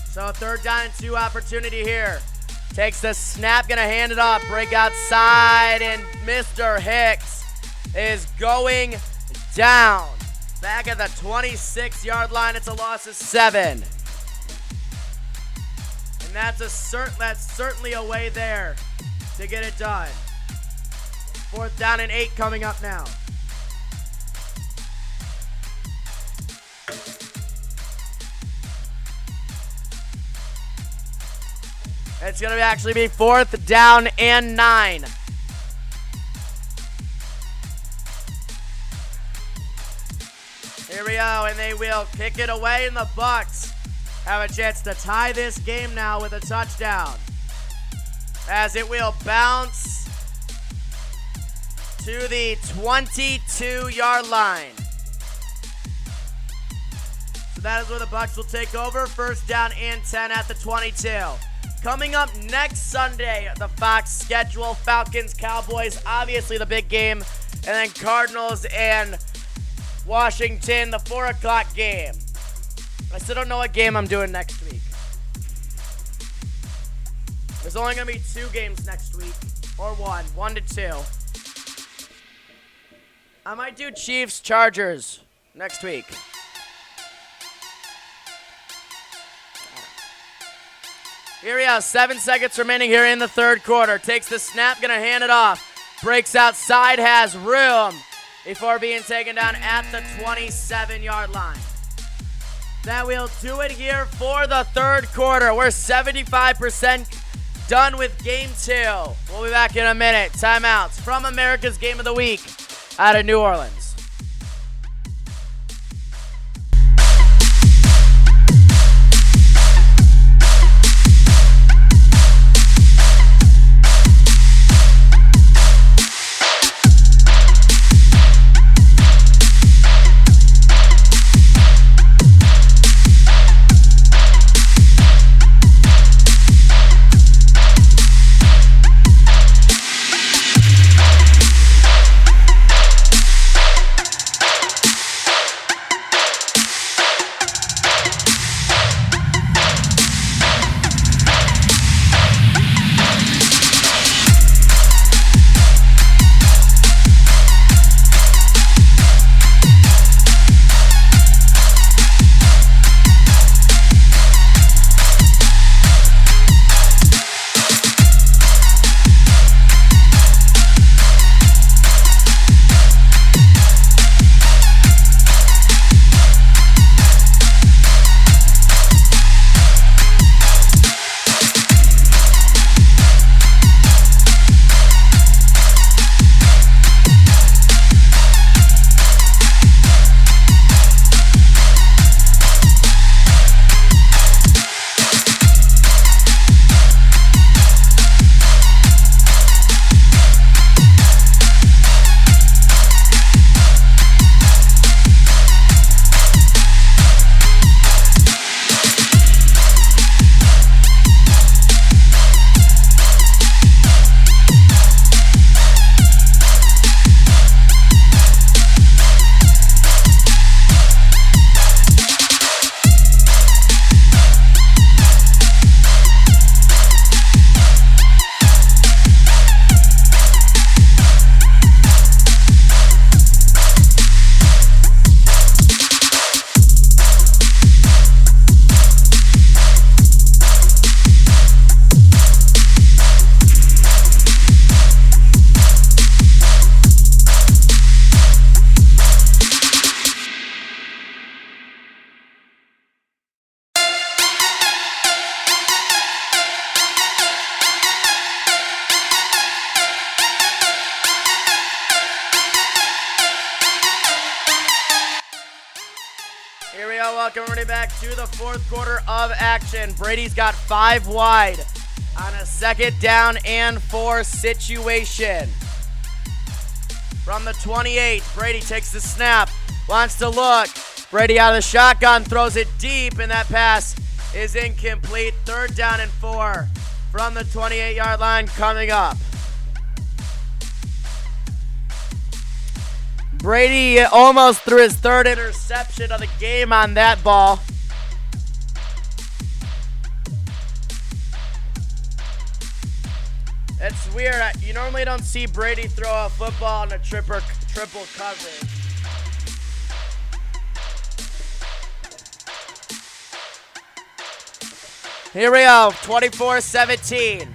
So third down and 2 opportunity here. Takes the snap, gonna hand it off. Break outside, and Mr. Hicks is going down. Back at the 26-yard line, it's a loss of 7. And that's certainly a way there to get it done. Fourth down and 8 coming up now. It's going to actually be fourth down and 9. Here we go, and they will kick it away, and the Bucks have a chance to tie this game now with a touchdown, as it will bounce to the 22-yard line. So that is where the Bucks will take over. First down and 10 at the 22. Coming up next Sunday, the Fox schedule, Falcons, Cowboys, obviously the big game, and then Cardinals and Washington, the 4 o'clock game. I still don't know what game I'm doing next week. There's only going to be 2 games next week, or 1 to 2. I might do Chiefs, Chargers next week. Here we go, 7 seconds remaining here in the third quarter. Takes the snap, gonna hand it off. Breaks outside, has room before being taken down at the 27-yard line. That will do it here for the third quarter. We're 75% done with game 2. We'll be back in a minute. Timeouts from America's Game of the Week out of New Orleans. Here we go, welcome everybody back to the fourth quarter of action. Brady's got 5 wide on a 2nd down and 4 situation. From the 28, Brady takes the snap, wants to look. Brady out of the shotgun, throws it deep, and that pass is incomplete. 3rd down and 4 from the 28-yard line coming up. Brady almost threw his 3rd interception of the game on that ball. It's weird. You normally don't see Brady throw a football in a triple coverage. Here we go, 24-17.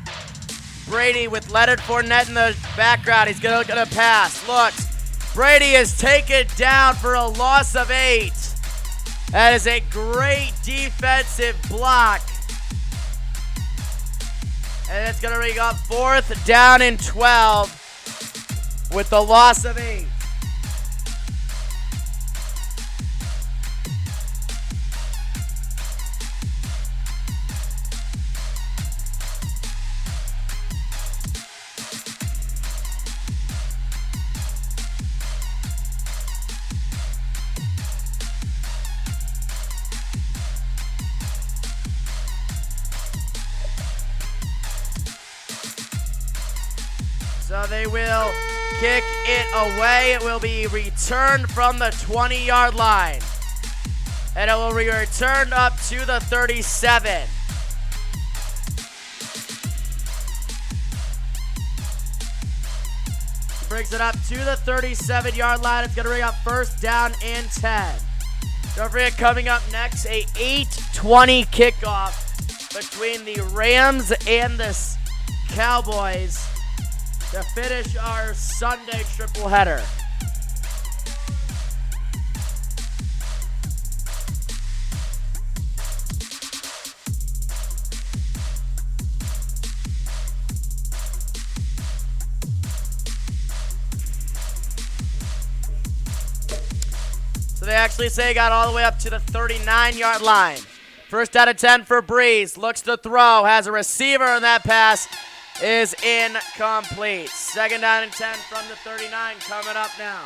Brady with Leonard Fournette in the background. He's gonna pass. Looks. Brady is taken down for a loss of 8. That is a great defensive block. And it's going to ring up 4th down and 12 with the loss of 8. So they will kick it away. It will be returned from the 20-yard line. And it will be returned up to the 37. Brings it up to the 37-yard line. It's going to bring up 1st down and 10. Don't forget, coming up next, a 8:20 kickoff between the Rams and the Cowboys to finish our Sunday triple header. So they actually say got all the way up to the 39-yard line. 1st out of 10 for Breeze. Looks to throw, has a receiver, and that pass is incomplete. 2nd down and 10 from the 39 coming up now.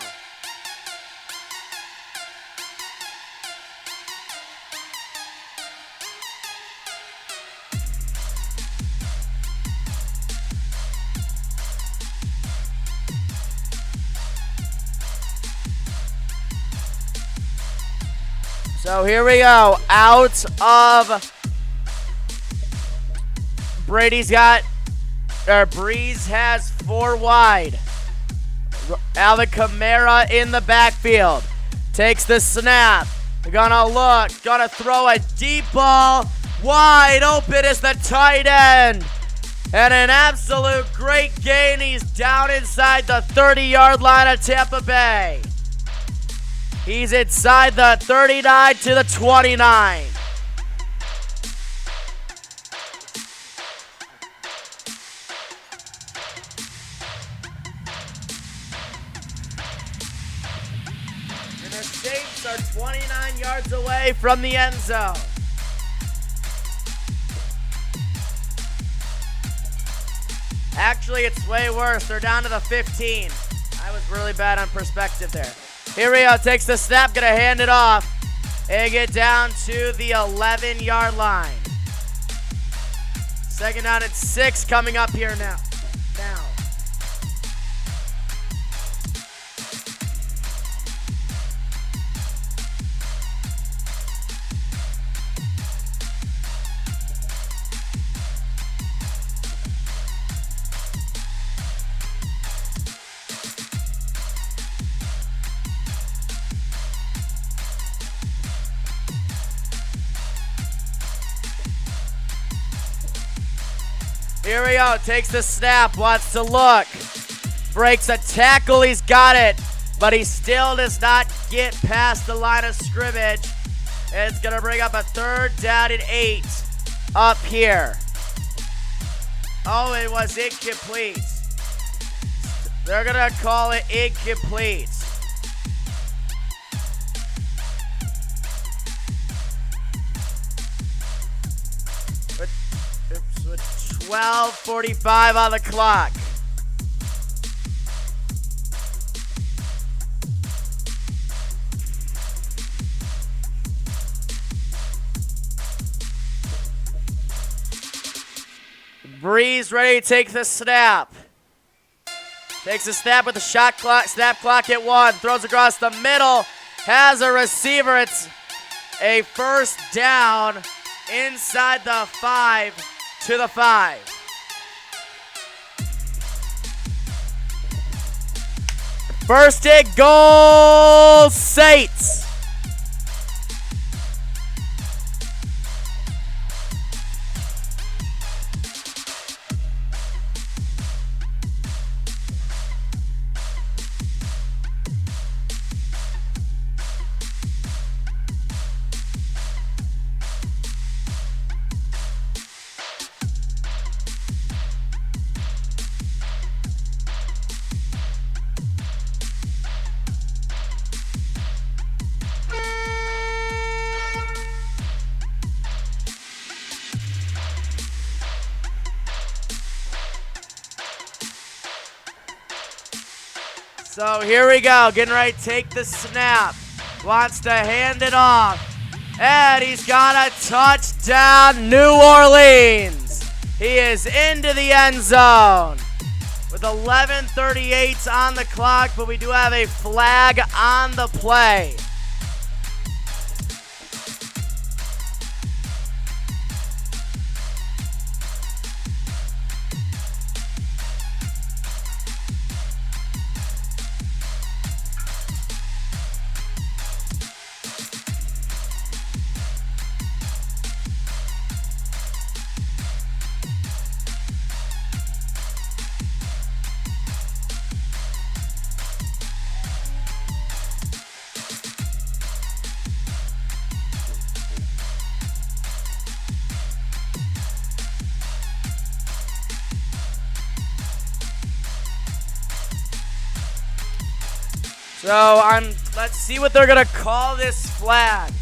So here we go. Out of Breeze has 4 wide. Alvin Kamara in the backfield. Takes the snap. They're gonna look. Gonna throw a deep ball. Wide open is the tight end. And an absolute great gain. He's down inside the 30-yard line of Tampa Bay. He's inside the 39 to the 29. And the Saints are 29 yards away from the end zone. Actually, it's way worse. They're down to the 15. I was really bad on perspective there. Here we go, takes the snap, gonna hand it off, and get down to the 11-yard line. 2nd down and 6 coming up here now. Here we go, takes the snap, wants to look. Breaks a tackle, he's got it. But he still does not get past the line of scrimmage. And it's gonna bring up a 3rd down and 8 up here. Oh, it was incomplete. They're gonna call it incomplete. 12:45 on the clock. Breeze ready to take the snap. Takes a snap with the snap clock at 1. Throws across the middle. Has a receiver. It's a first down inside the 5 to the 5. First hit goal, Saints. So here we go, getting ready to take the snap. Wants to hand it off. And he's got a touchdown, New Orleans. He is into the end zone with 11:38 on the clock, but we do have a flag on the play. So let's see what they're gonna call this flag.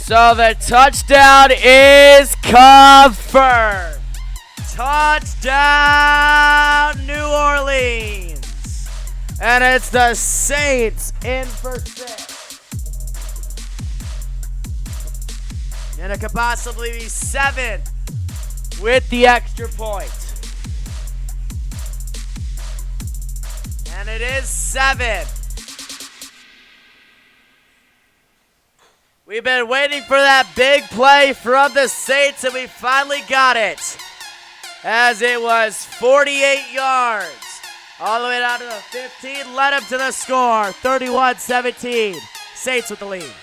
So the touchdown is confirmed. Touchdown, New Orleans. And it's the Saints in for 6. And it could possibly be 7 with the extra point. And it is 7. We've been waiting for that big play from the Saints, and we finally got it. As it was 48 yards. All the way down to the 15, led up to the score, 31-17. Saints with the lead.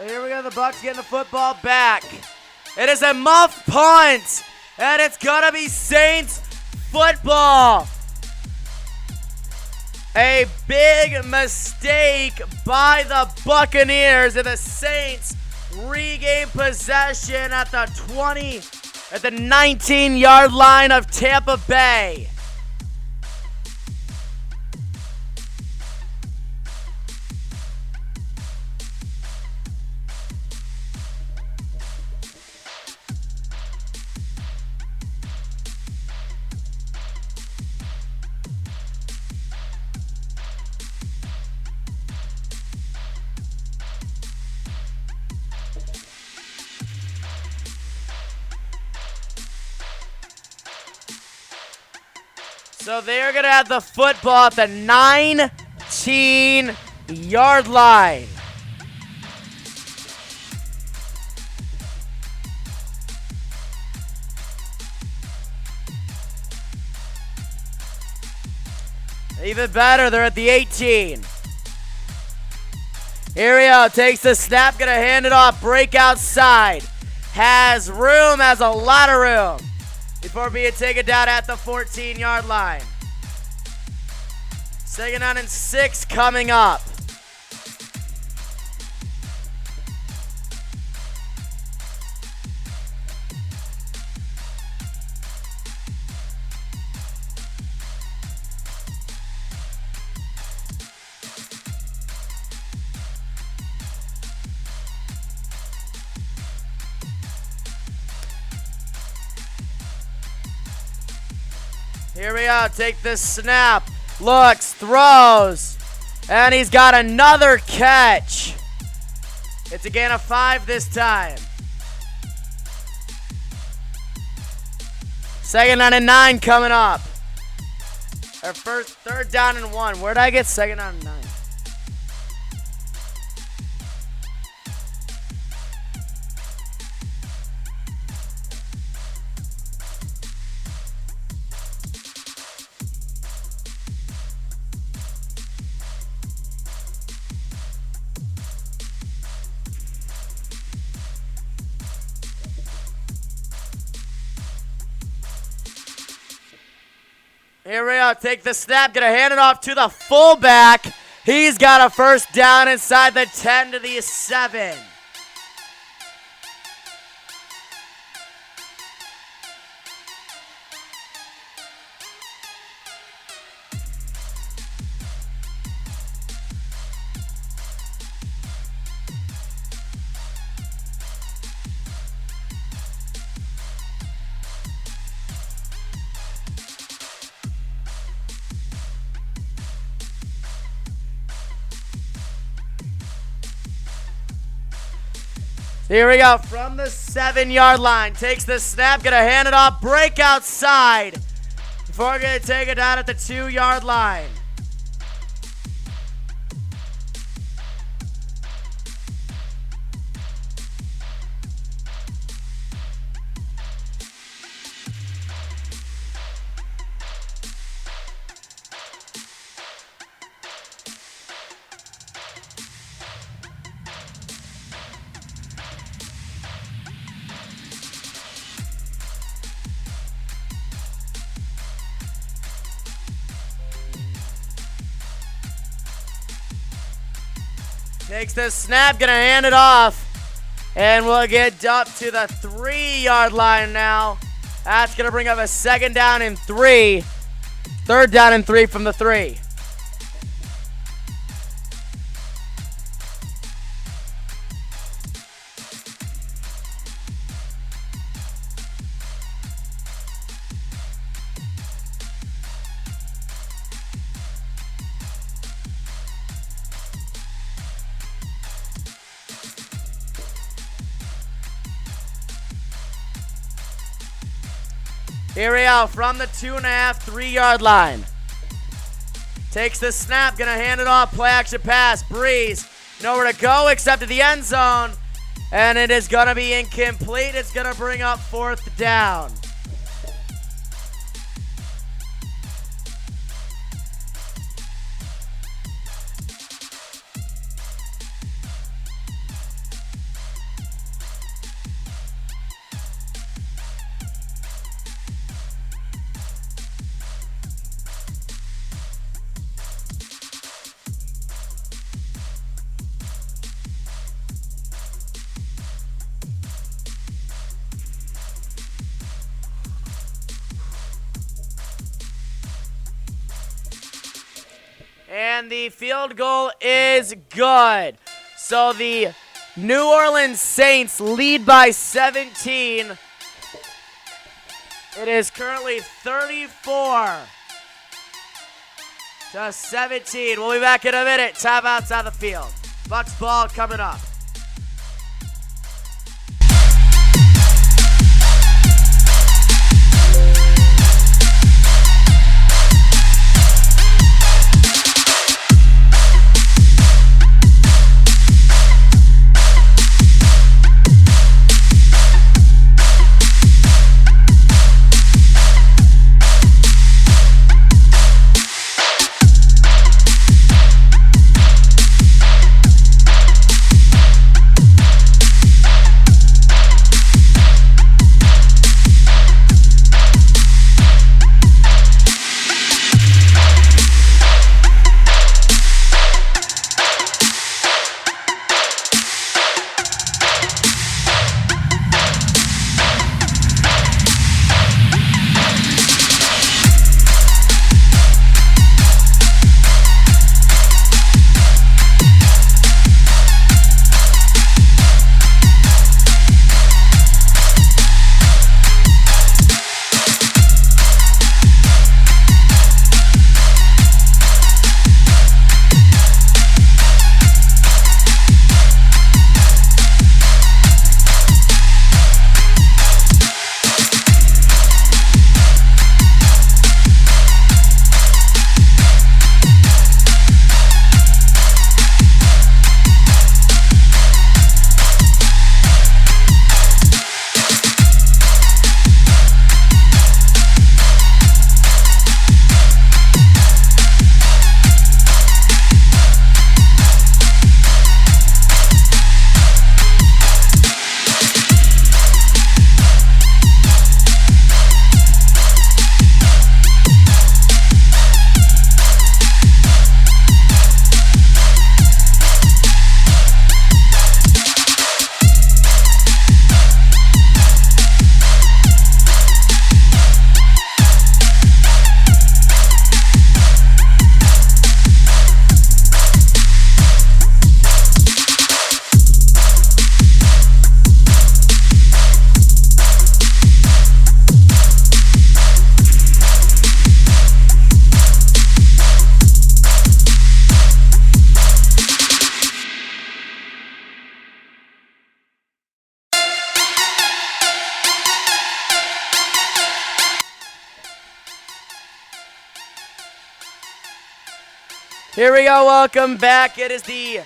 So here we go, the Bucks getting the football back. It is a muff punt, and it's gonna be Saints football. A big mistake by the Buccaneers, and the Saints regain possession at the 19-yard line of Tampa Bay. So they're going to have the football at the 19-yard line. Even better, they're at the 18. Here we go, takes the snap, going to hand it off, break outside. Has a lot of room. Before being taken down at the 14-yard line. 2nd down and 6 coming up. Here we go, take this snap, looks, throws, and he's got another catch. It's a gain of 5 this time. 2nd down and 9 coming up. Our 3rd down and 1. Where did I get 2nd down and 9? Here we go, take the snap, gonna hand it off to the fullback. He's got a 1st down inside the 10 to the 7. Here we go, from the 7-yard line, takes the snap, gonna hand it off, break outside, before gonna take it down at the 2-yard line. Takes the snap, gonna hand it off. And we'll get up to the 3-yard line now. That's gonna bring up a 2nd down and 3. 3rd down and 3 from the 3. Here we go, from the 2.5, 3-yard line. Takes the snap, gonna hand it off, play action pass, Breeze. Nowhere to go except to the end zone. And it is gonna be incomplete. It's gonna bring up 4th down. And the field goal is good. So the New Orleans Saints lead by 17. It is currently 34-17. We'll be back in a minute. Timeouts on the field. Bucks ball coming up. Here we go, welcome back. It is the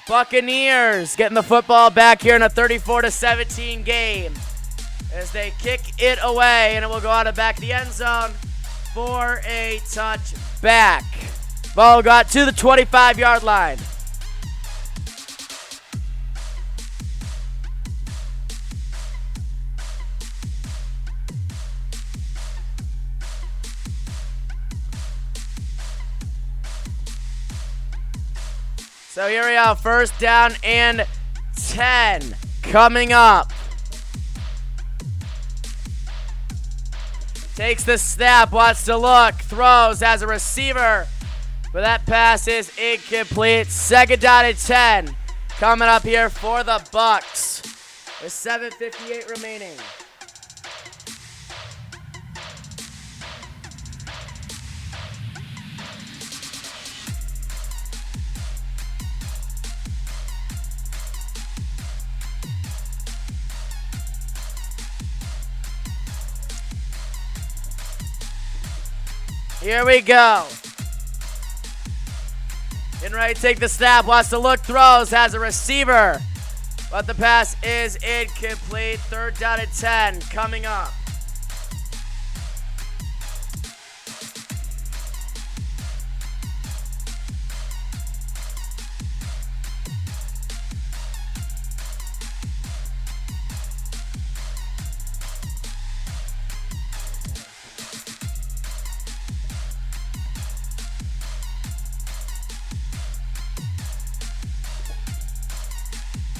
Buccaneers getting the football back here in a 34-17 game as they kick it away, and it will go out of back the end zone for a touchback. Ball got to the 25-yard line. So here we go, first down and 10 coming up. Takes the snap, wants to look, throws as a receiver, but that pass is incomplete. Second down and 10 coming up here for the Bucks. With 7:58 remaining. Here we go. Getting ready to take the snap, wants to look, throws, has a receiver, but the pass is incomplete. Third down and 10 coming up.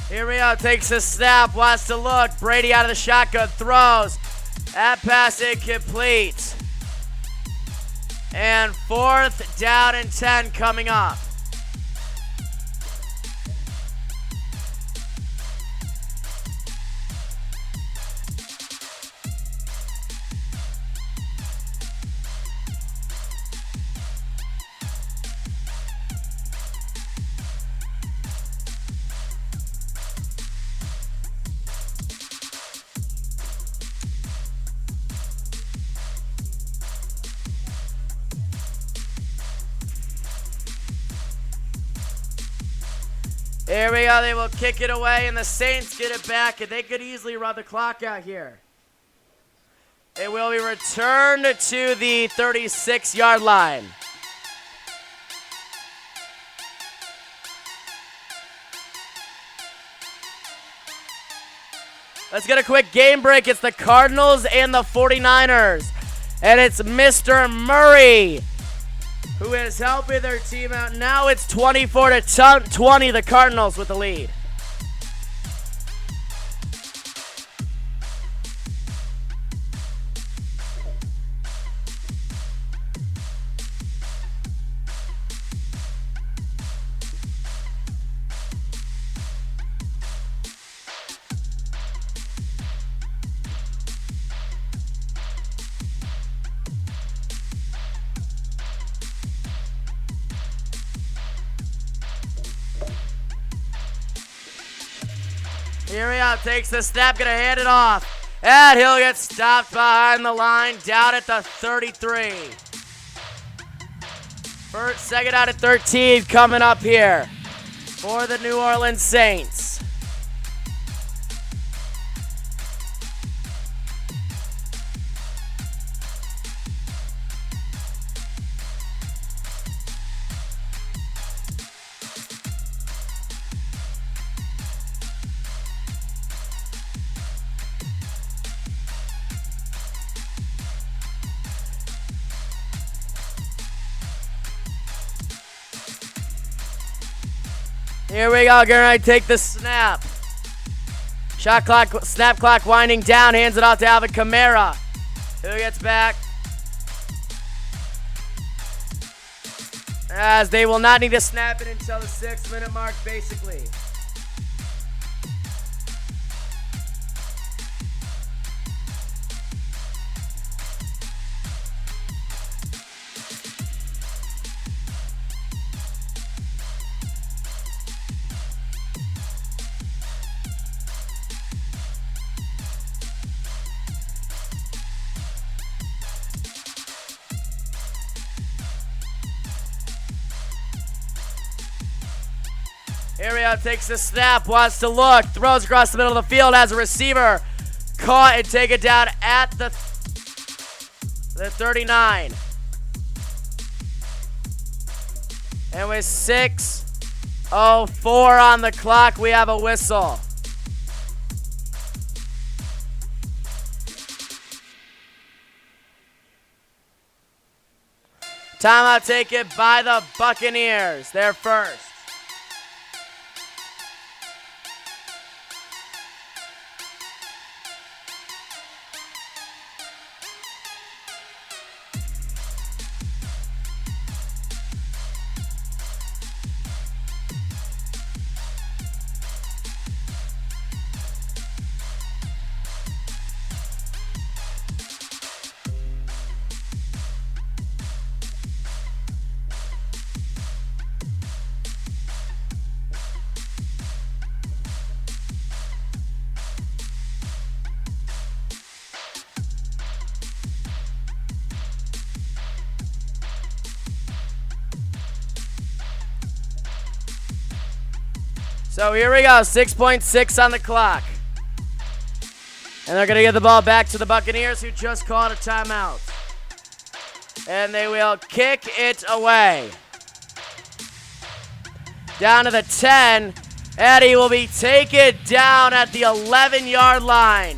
Here we go, takes a snap, wants to look. Brady out of the shotgun, throws. That pass incomplete. And 4th down and 10 coming up. Here we go, they will kick it away, and the Saints get it back, and they could easily run the clock out here. It will be returned to the 36-yard line. Let's get a quick game break. It's the Cardinals and the 49ers, and it's Mr. Murray who is helping their team out. Now it's 24-20, the Cardinals with the lead. Here we go, takes the snap, gonna hand it off. And he'll get stopped behind the line, down at the 33. Second out at 13 coming up here for the New Orleans Saints. Here we go, gonna take the snap. Shot clock, snap clock winding down, hands it off to Alvin Kamara. Who gets back? As they will not need to snap it until the 6-minute mark, basically. Here we go, takes the snap, wants to look, throws across the middle of the field, has a receiver caught and take it down at the 39. And with 6:04 on the clock, we have a whistle. Timeout taken by the Buccaneers, their first. So here we go, 6.6 on the clock. And they're going to give the ball back to the Buccaneers, who just called a timeout. And they will kick it away. Down to the 10. Eddie will be taken down at the 11-yard line.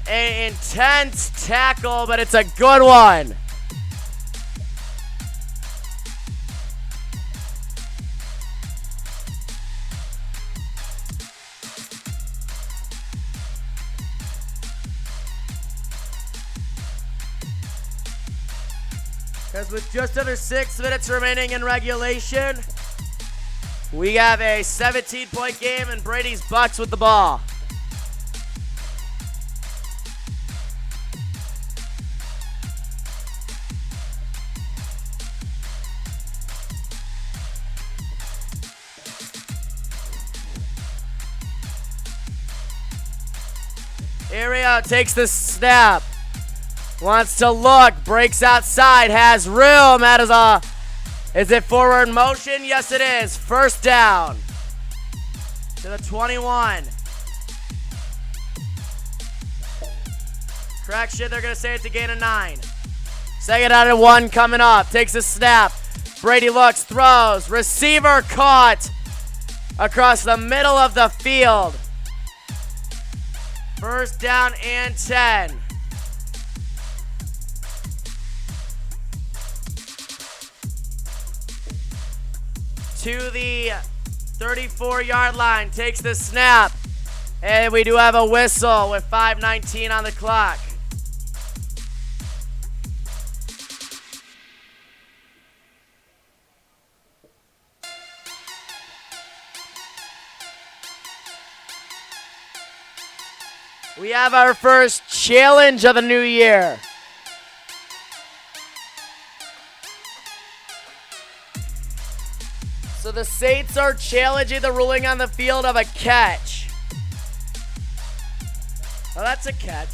An intense tackle, but it's a good one. Because with just under 6 minutes remaining in regulation, we have a 17-point game and Brady's Bucks with the ball. Ario takes the snap. Wants to look. Breaks outside. Has room. That is it forward motion? Yes, it is. First down. To the 21. Correction, they're going to say it's a gain of 9. Second down and 1 coming up. Takes a snap. Brady looks. Throws. Receiver caught. Across the middle of the field. First down and 10. To the 34-yard line. Takes the snap. And we do have a whistle with 5:19 on the clock. We have our first challenge of the new year. So the Saints are challenging the ruling on the field of a catch. Well, that's a catch.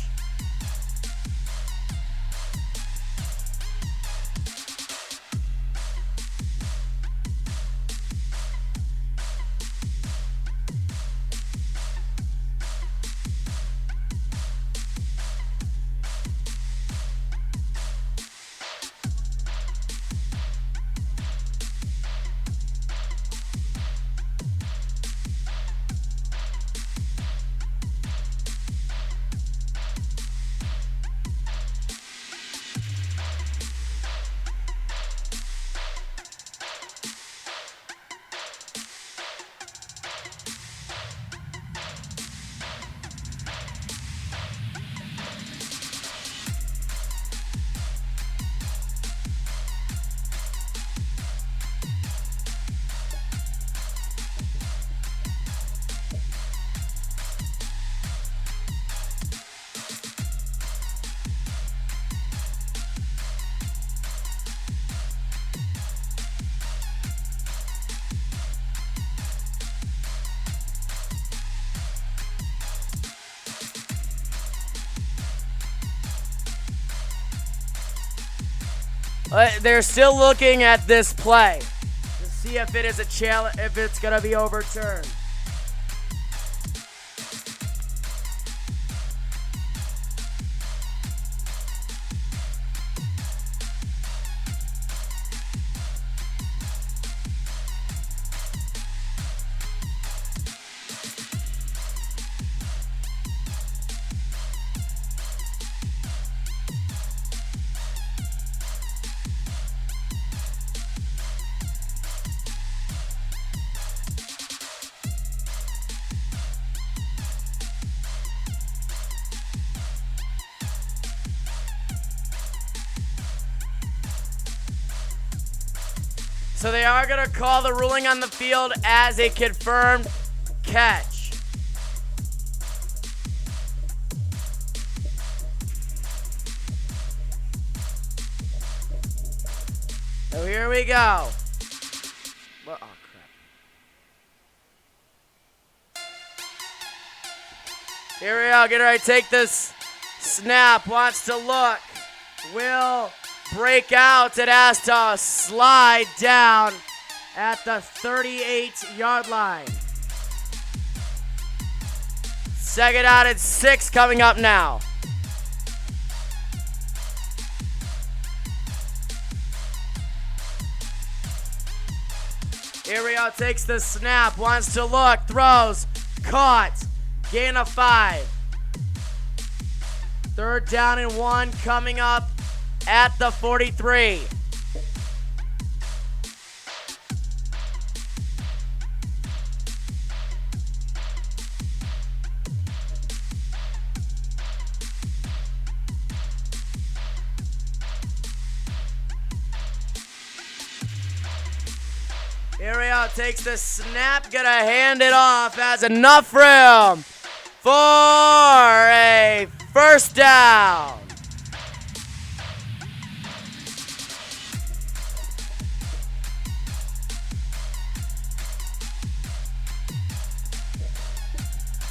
They're still looking at this play to see if it is a challenge, if it's going to be overturned. So they are going to call the ruling on the field as a confirmed catch. So here we go. Oh, crap. Here we go. Get ready to take this snap. Wants to look. Will break out. It has to slide down at the 38-yard line. Second down and 6 coming up now. Ario takes the snap, wants to look, throws, caught, gain of 5. Third down and 1 coming up at the 43. Ariel takes the snap, gonna hand it off, has enough room for a first down.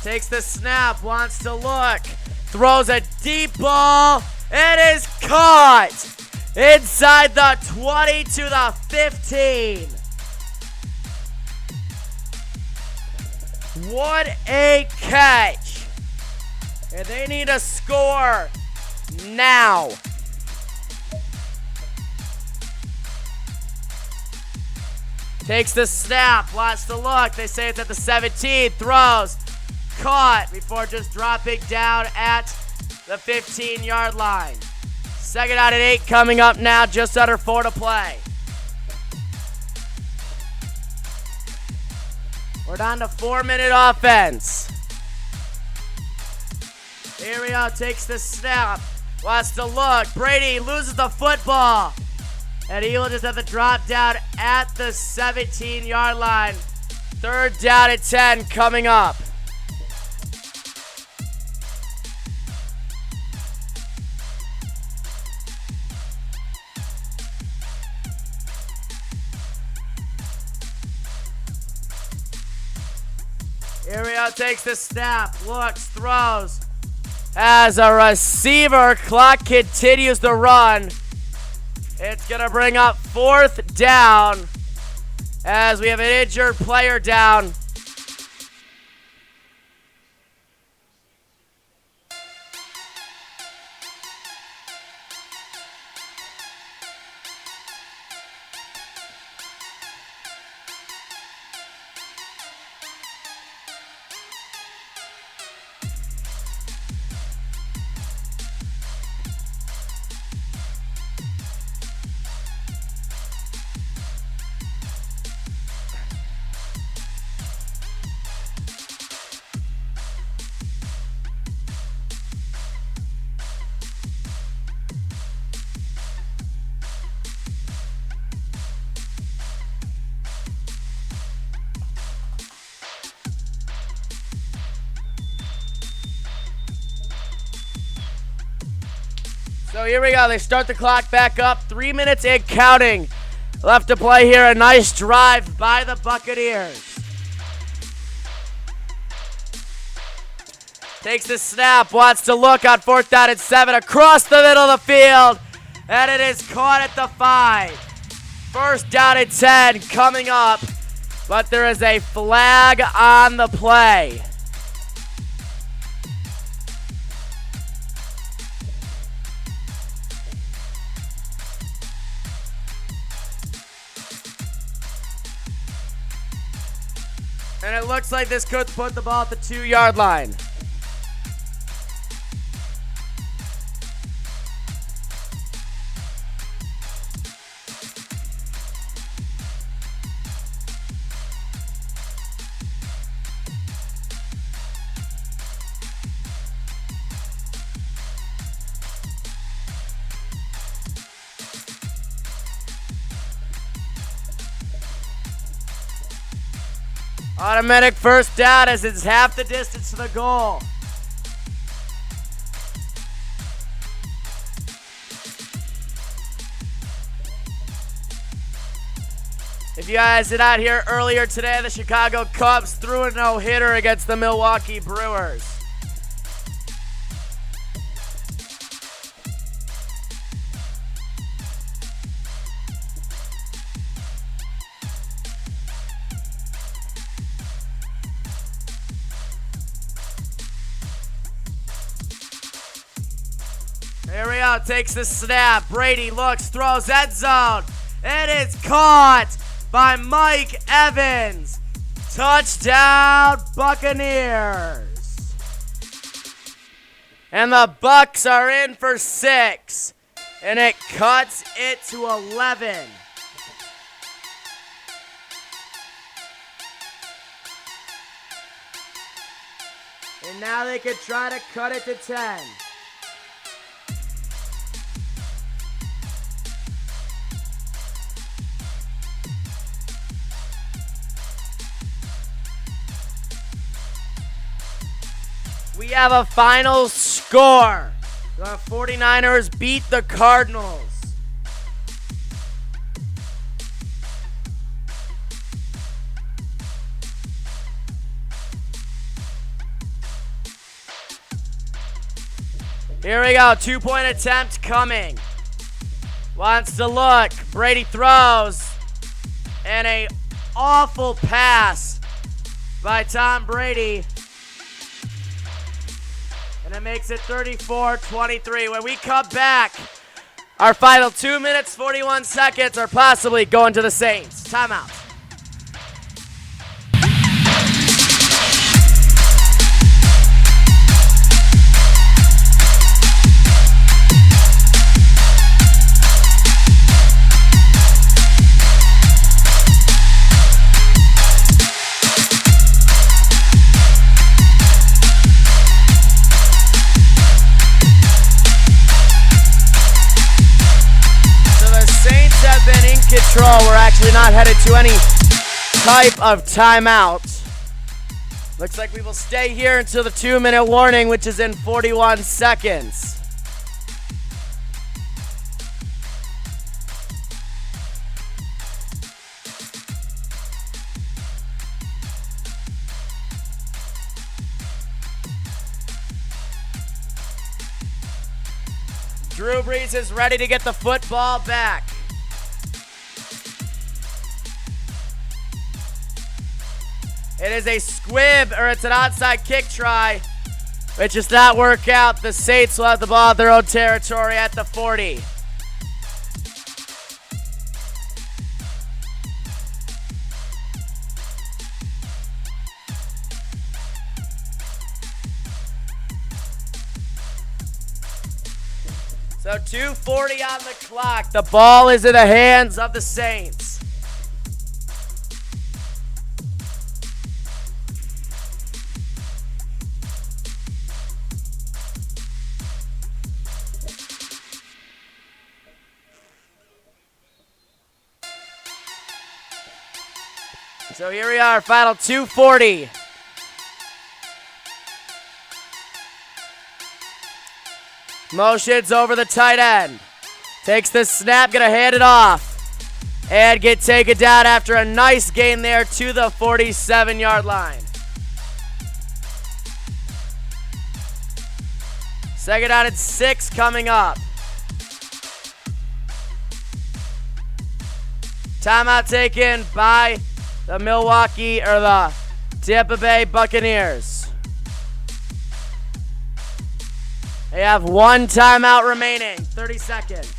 Takes the snap, wants to look, throws a deep ball, it is caught inside the 20 to the 15. What a catch! And they need a score now. Takes the snap, wants to look, they say it's at the 17, throws. Caught before just dropping down at the 15-yard line. Second out and 8 coming up now, just under 4 to play. We're down to 4-minute offense. Ariel takes the snap, wants to look. Brady loses the football. And he will just have to drop down at the 17-yard line. Third down and 10 coming up. Ariel takes the snap, looks, throws. As a receiver, clock continues to run. It's going to bring up fourth down as we have an injured player down. So here we go. They start the clock back up. 3 minutes and counting left to play here. A nice drive by the Buccaneers. Takes the snap. Wants to look on fourth down and 7 across the middle of the field. And it is caught at the 5. First down and 10 coming up. But there is a flag on the play. And it looks like this could put the ball at the 2-yard line. Automatic first down as it's half the distance to the goal. If you guys did not hear earlier today, the Chicago Cubs threw a no-hitter against the Milwaukee Brewers. Ariel takes the snap. Brady looks, throws, end zone. It is caught by Mike Evans. Touchdown, Buccaneers. And the Bucks are in for 6. And it cuts it to 11. And now they can try to cut it to 10. We have a final score. The 49ers beat the Cardinals. Here we go, 2-point attempt coming. Wants to look, Brady throws, and a awful pass by Tom Brady. And it makes it 34-23. When we come back, our final 2 minutes, 41 seconds are possibly going to the Saints. Timeout. Control. We're actually not headed to any type of timeout. Looks like we will stay here until the 2-minute warning, which is in 41 seconds. Drew Brees is ready to get the football back. It is a squib, or it's an onside kick try, which does not work out. The Saints will have the ball at their own territory at the 40. So 2:40 on the clock. The ball is in the hands of the Saints. So here we are, final 2:40. Motions over the tight end. Takes the snap, gonna hand it off. And get taken down after a nice gain there to the 47-yard line. Second down and 6 coming up. Timeout taken by the the Tampa Bay Buccaneers. They have one timeout remaining, 30 seconds.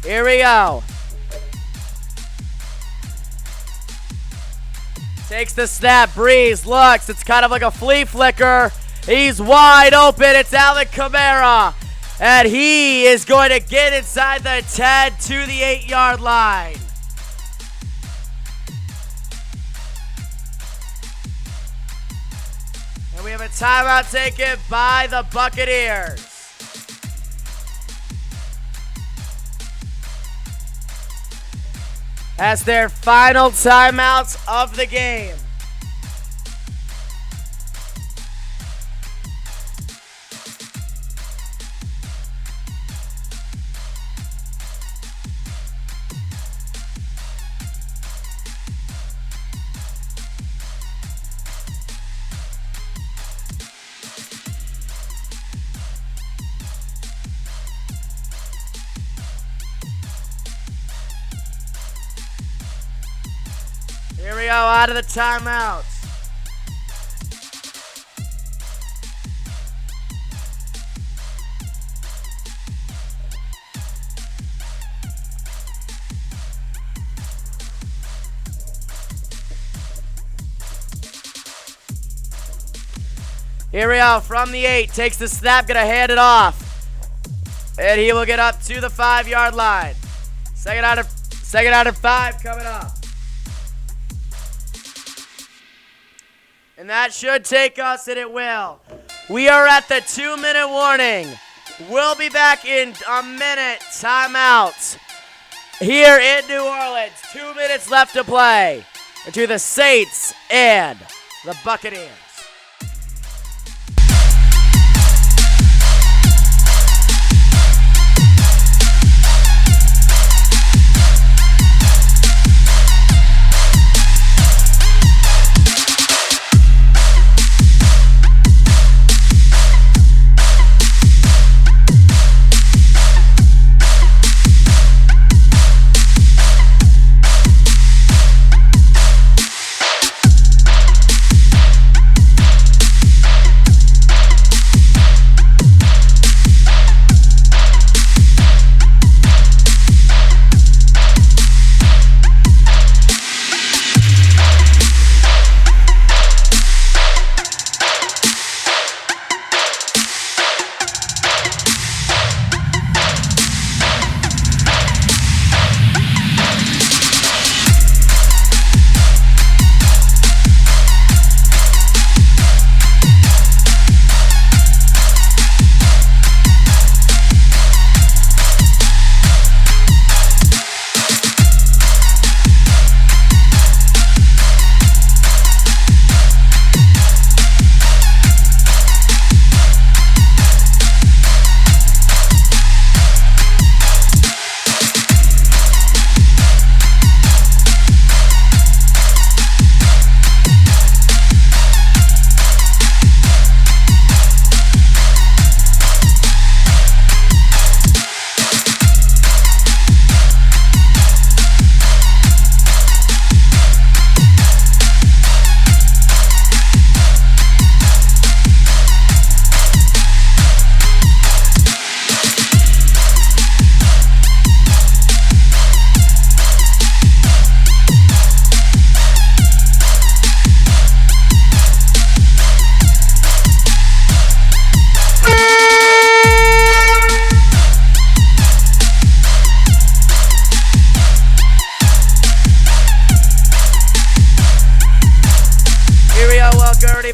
Here we go. Takes the snap. Breeze looks. It's kind of like a flea flicker. He's wide open. It's Alvin Kamara. And he is going to get inside the 10 to the 8-yard line. And we have a timeout taken by the Buccaneers. As their final timeouts of the game. Here we go, out of the timeouts. Here we go, from the 8, takes the snap, gonna hand it off. And he will get up to the 5-yard line. Second out of 5 coming up. And that should take us, and it will. We are at the 2-minute warning. We'll be back in a minute. Timeout. Here in New Orleans. 2 minutes left to play. To the Saints and the Buccaneers.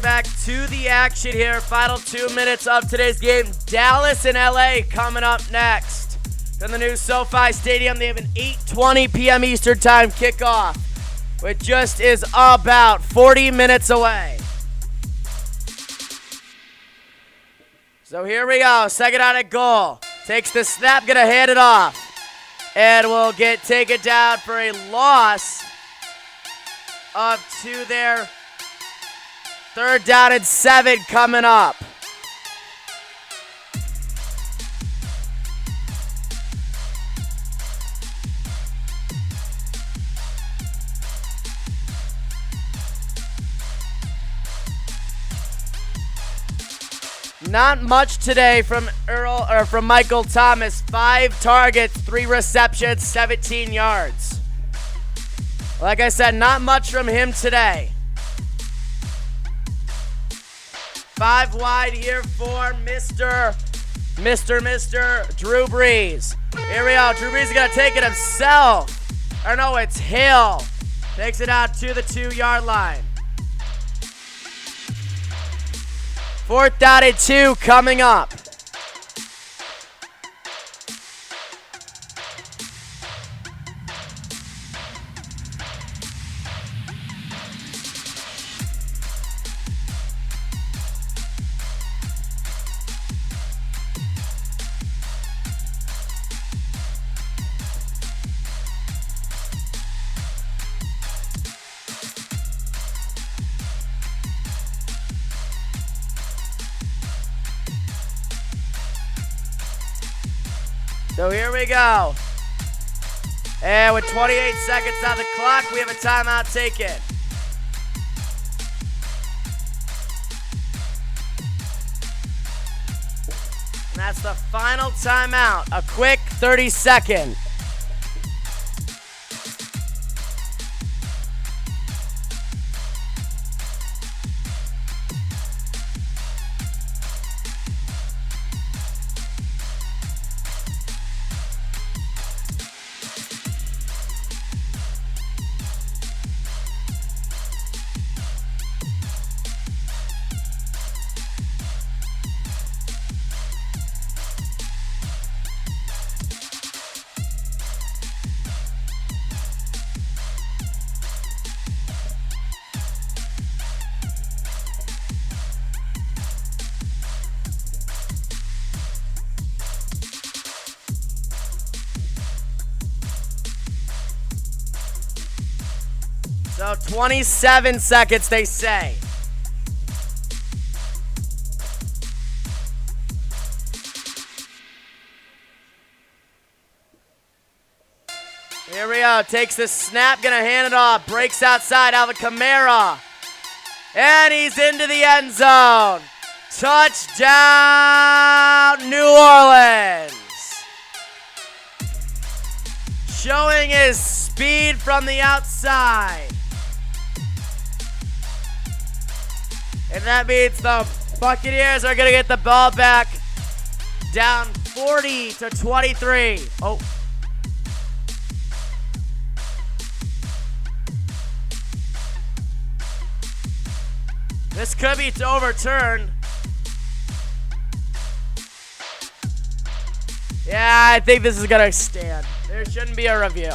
Back to the action here. Final 2 minutes of today's game. Dallas and LA coming up next. From the new SoFi Stadium, they have an 8:20 p.m. Eastern Time kickoff, which just is about 40 minutes away. So here we go. Second out at goal. Takes the snap, gonna hand it off. And will get taken down for a loss of 2 there. 3rd down and 7 coming up. Not much today from Michael Thomas. 5 targets, 3 receptions, 17 yards. Like I said, not much from him today. 5 wide here for Mr. Drew Brees. Here we go. Drew Brees is going to take it himself. Or no, it's Hill. Takes it out to the 2-yard line. 4th down and 2 coming up. So here we go. And with 28 seconds on the clock, we have a timeout taken. And that's the final timeout. A quick 30-second. So 27 seconds, they say. Here we go. Takes the snap, gonna hand it off. Breaks outside. Alvin Kamara. And he's into the end zone. Touchdown, New Orleans. Showing his speed from the outside. And that means the Buccaneers are gonna get the ball back. Down 40-23. Oh. This could be overturned. Yeah, I think this is gonna stand. There shouldn't be a review.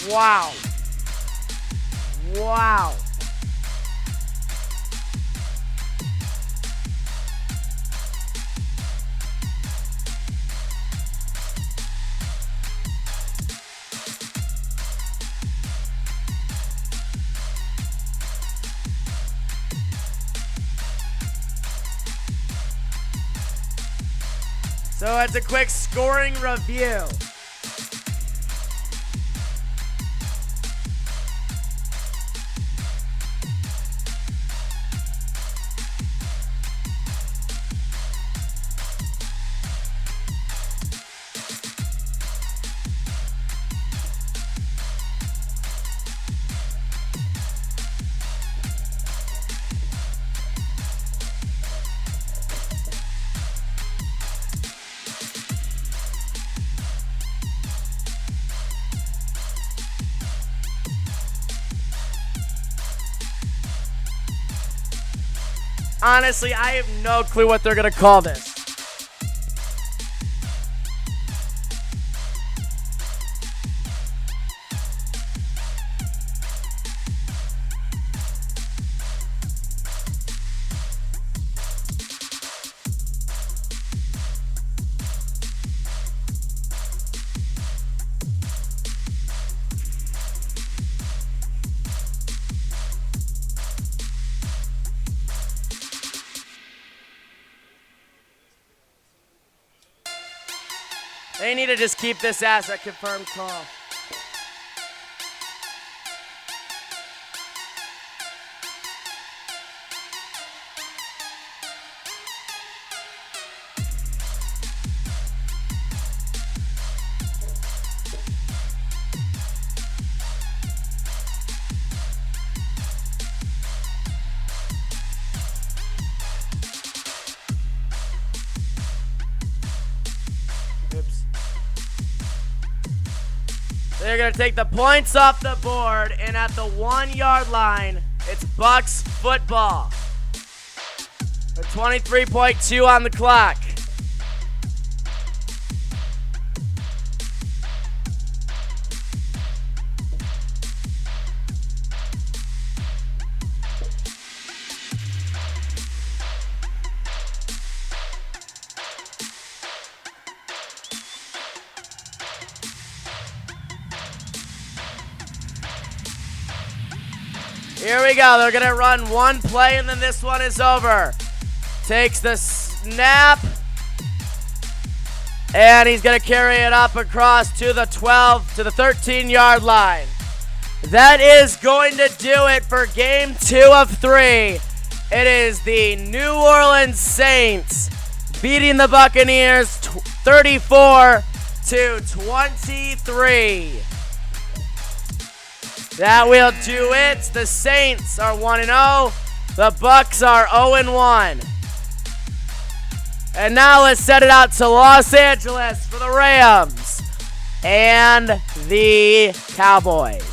Wow. Wow. So it's a quick scoring review. Honestly, I have no clue what they're going to call this. They need to just keep this as a confirmed call. They're going to take the points off the board, and at the 1 yard line, it's Bucs football. With 23.2 on the clock. Here we go. They're going to run one play, and then this one is over. Takes the snap. And he's going to carry it up across to the 12, to the 13-yard line. That is going to do it for game 2 of 3. It is the New Orleans Saints beating the Buccaneers 34-23. That will do it. The Saints are 1-0. The Bucs are 0-1. And now let's set it out to Los Angeles for the Rams and the Cowboys.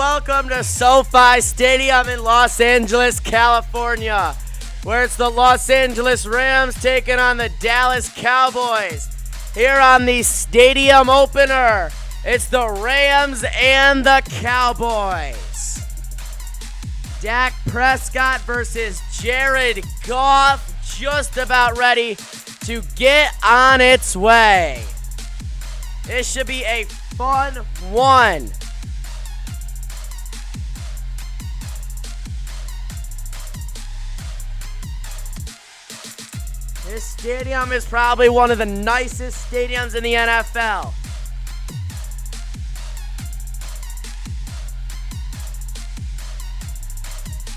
welcome to SoFi Stadium in Los Angeles, California, where it's the Los Angeles Rams taking on the Dallas Cowboys. Here on the stadium opener, it's the Rams and the Cowboys. Dak Prescott versus Jared Goff, just about ready to get on its way. This should be a fun one. This stadium is probably one of the nicest stadiums in the NFL.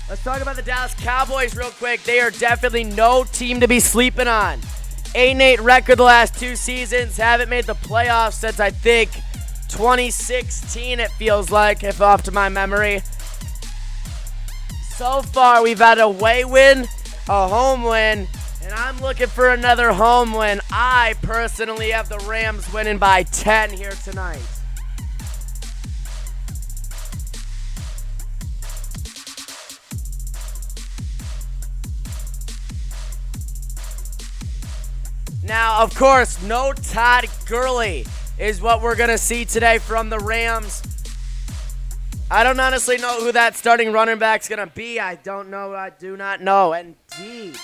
Let's talk about the Dallas Cowboys real quick. They are definitely no team to be sleeping on. 8-8 record the last 2 seasons. Haven't made the playoffs since, I think, 2016, it feels like, if off to my memory. So far, we've had a away win, a home win, and I'm looking for another home win. I personally have the Rams winning by 10 here tonight. Now, of course, no Todd Gurley is what we're going to see today from the Rams. I don't honestly know who that starting running back's going to be. I don't know. I do not know. Indeed.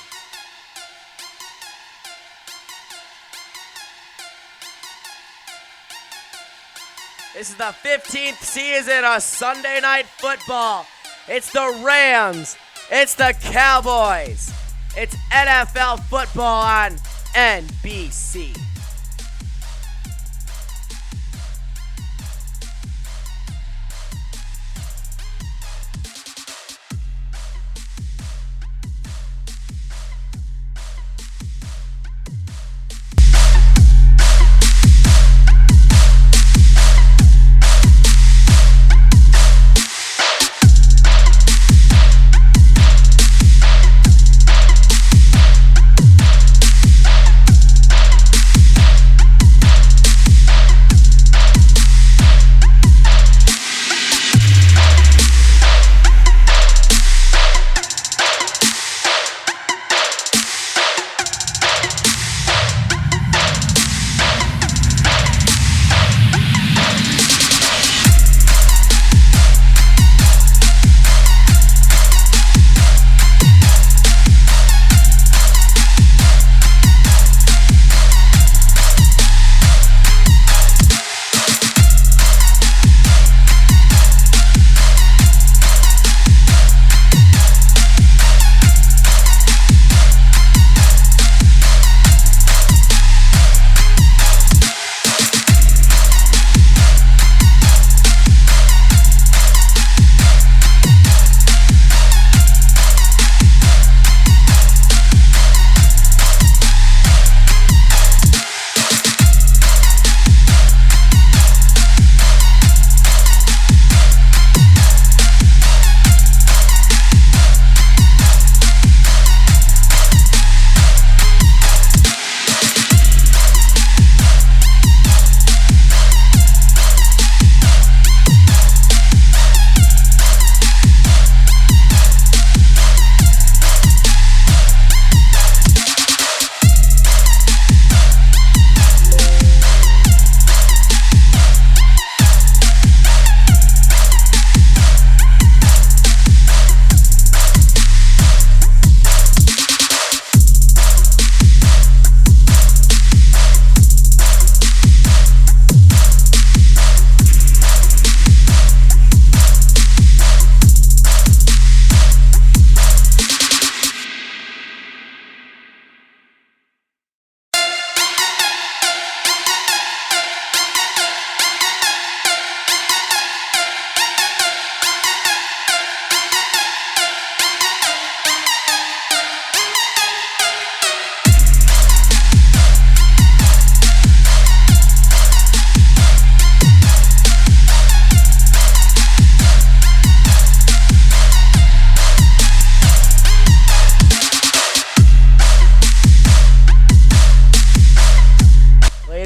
This is the 15th season of Sunday Night Football. It's the Rams. It's the Cowboys. It's NFL football on NBC.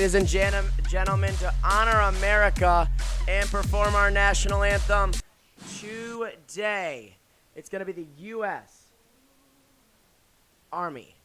ladies and gentlemen, to honor America and perform our national anthem, today. It's going to be the U.S. Army.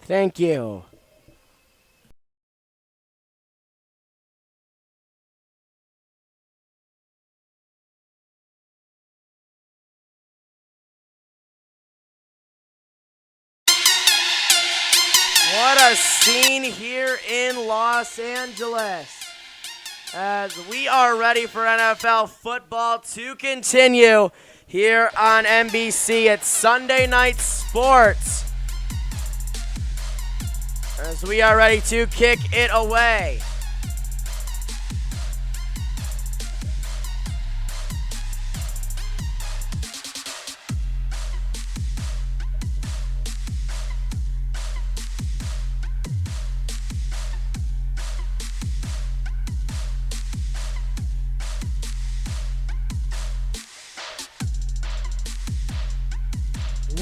Thank you. What a scene here in Los Angeles as we are ready for NFL football to continue here on NBC. It's Sunday Night Sports as we are ready to kick it away.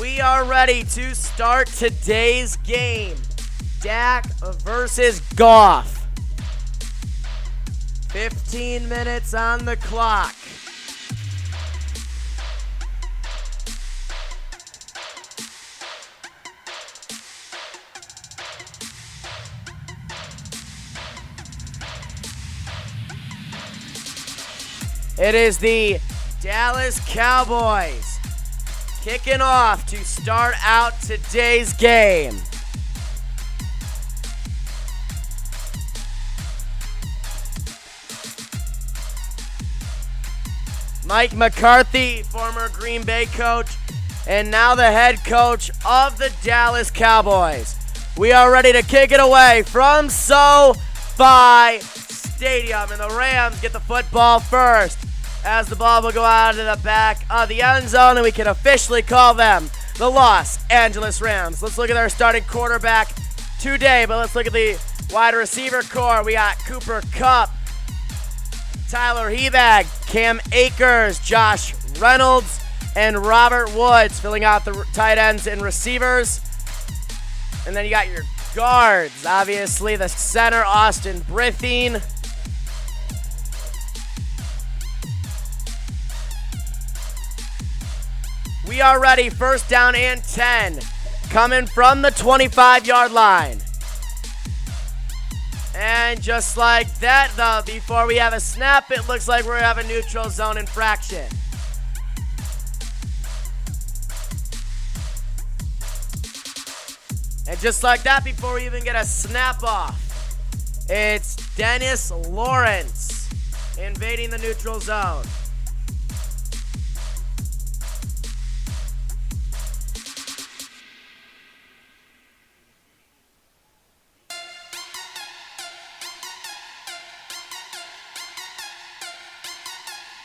We are ready to start today's game. Dak versus Goff. 15 minutes on the clock. It is the Dallas Cowboys kicking off to start out today's game. Mike McCarthy, former Green Bay coach, and now the head coach of the Dallas Cowboys. We are ready to kick it away from SoFi Stadium, and the Rams get the football first as the ball will go out into the back of the end zone, and we can officially call them the Los Angeles Rams. Let's look at our starting quarterback today, but let's look at the wide receiver core. We got Cooper Kupp, Tyler Hebag, Cam Akers, Josh Reynolds, and Robert Woods filling out the tight ends and receivers. And then you got your guards, obviously the center, Austin Brytheen. We are ready, first down and 10, coming from the 25-yard line. And just like that, though, before we have a snap, it looks like we're going to have a neutral zone infraction. And just like that, before we even get a snap off, it's Dennis Lawrence invading the neutral zone.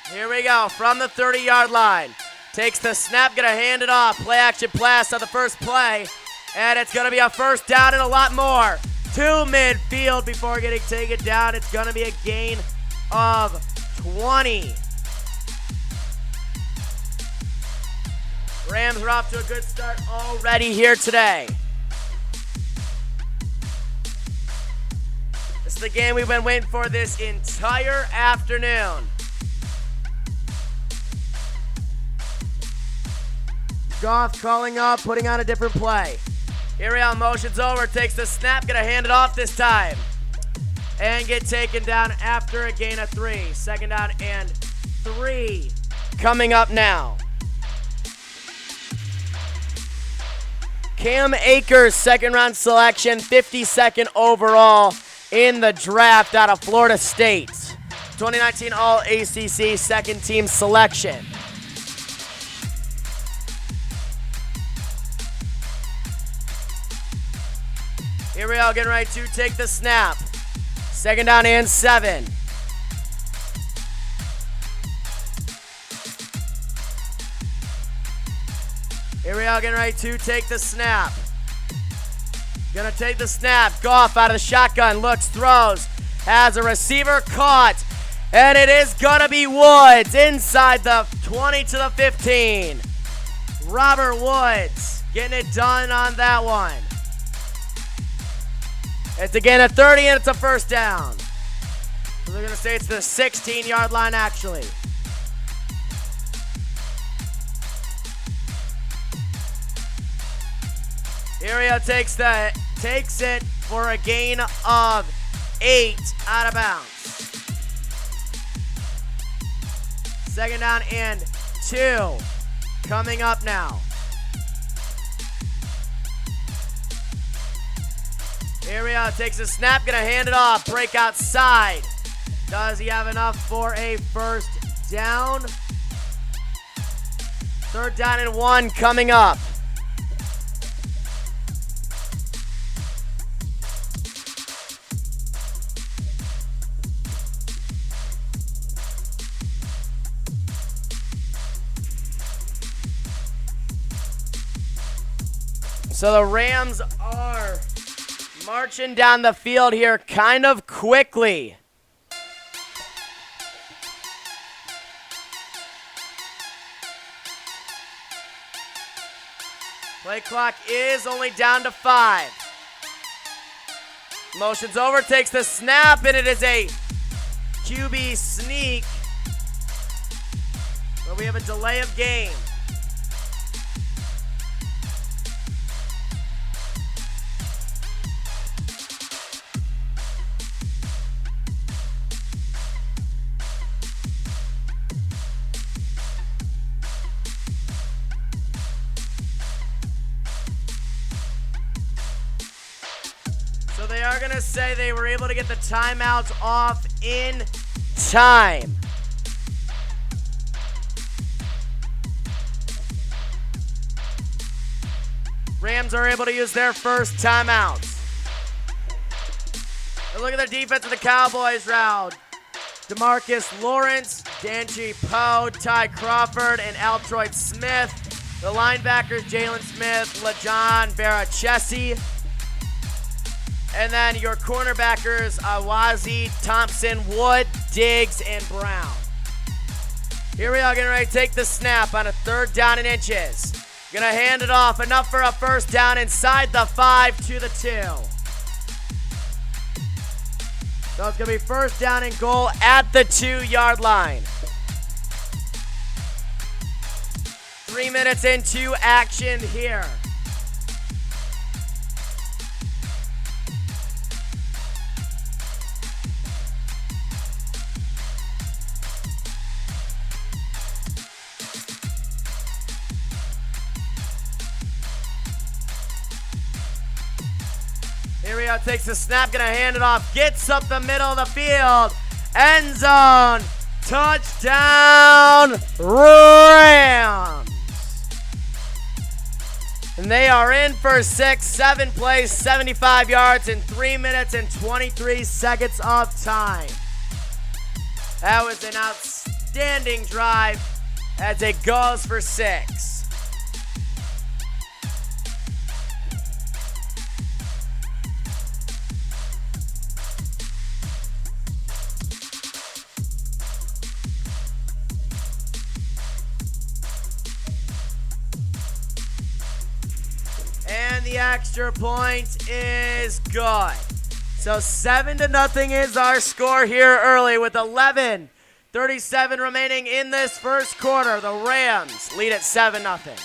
Here we go, from the 30-yard line. Takes the snap, gonna hand it off. Play action pass on the first play. And it's gonna be a first down and a lot more. To midfield before getting taken down. It's gonna be a gain of 20. Rams are off to a good start already here today. is the game we've been waiting for this entire afternoon. Goff calling up, putting on a different play. Here we are, motion's over, takes the snap, gonna hand it off this time. And get taken down after a gain of 3. 2nd down and 3 coming up now. Cam Akers, 2nd round selection, 52nd overall in the draft out of Florida State. 2019 All-ACC 2nd team selection. Here we go, getting ready to take the snap. 2nd down and 7. Here we go, getting ready to take the snap. Gonna take the snap. Goff out of the shotgun, looks, throws, has a receiver caught, and it is gonna be Woods inside the 20 to the 15. Robert Woods getting it done on that one. It's again a 30 and it's a 1st down. So they're going to say it's the 16-yard line actually. Here we go, takes it for a gain of 8 out of bounds. 2nd down and 2 coming up now. Here we go, takes a snap, gonna hand it off, break outside. Does he have enough for a 1st down? 3rd down and 1 coming up. So the Rams are marching down the field here kind of quickly. Play clock is only down to 5. Motion's over, takes the snap, and it is a QB sneak. But we have a delay of game. So they are going to say they were able to get the timeouts off in time. Rams are able to use their first timeouts. And look at the defense of the Cowboys round. DeMarcus Lawrence, Danji Poe, Ty Crawford, and Altroyd Smith. The linebackers, Jalen Smith, LaJohn Barachesi. And then your cornerbackers, Awazi, Thompson, Wood, Diggs, and Brown. Here we are, getting ready to take the snap on a 3rd down and inches. Gonna hand it off, enough for a 1st down inside the 5 to the 2. So it's gonna be 1st down and goal at the 2-yard line. 3 minutes into action here. Here we go, takes the snap, gonna hand it off, gets up the middle of the field, end zone, touchdown, Rams. And they are in for 7 plays, 75 yards in 3 minutes and 23 seconds of time. That was an outstanding drive as it goes for 6. And the extra point is good. So 7-0 is our score here early with 11:37 remaining in this first quarter. The Rams lead at 7-0.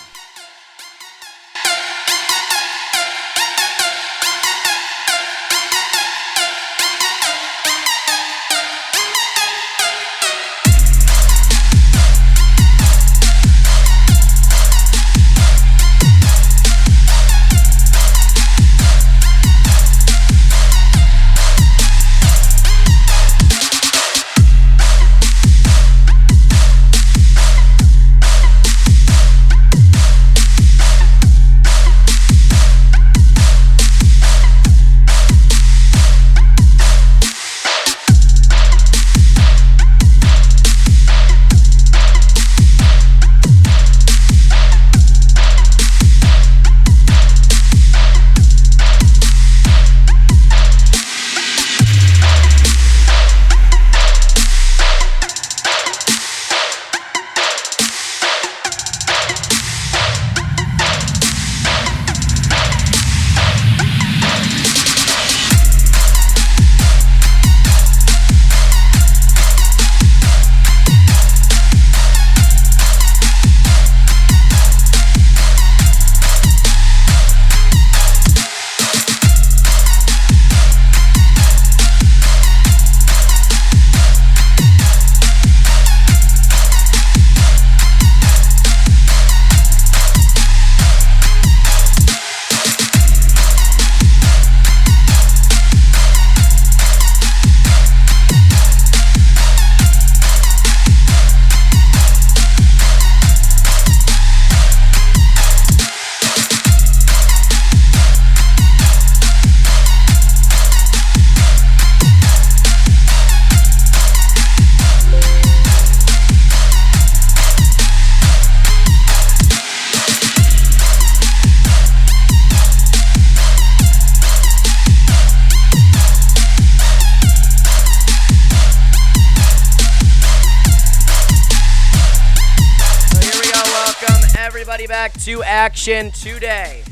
Everybody back to action today.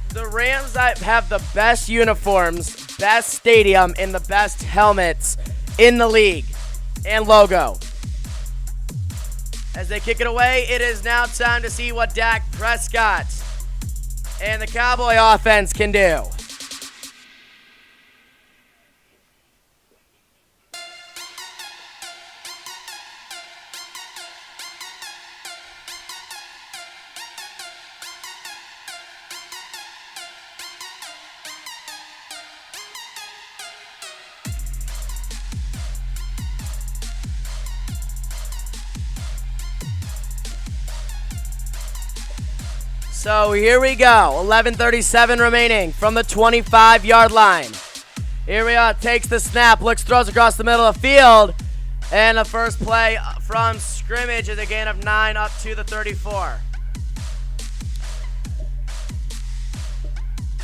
The Rams have the best uniforms, best stadium, and the best helmets in the league and logo. As they kick it away, it is now time to see what Dak Prescott and the Cowboy offense can do. So here we go, 11:37 remaining from the 25-yard line. Here we are, takes the snap, looks, throws across the middle of the field, and the first play from scrimmage is a gain of 9 up to the 34.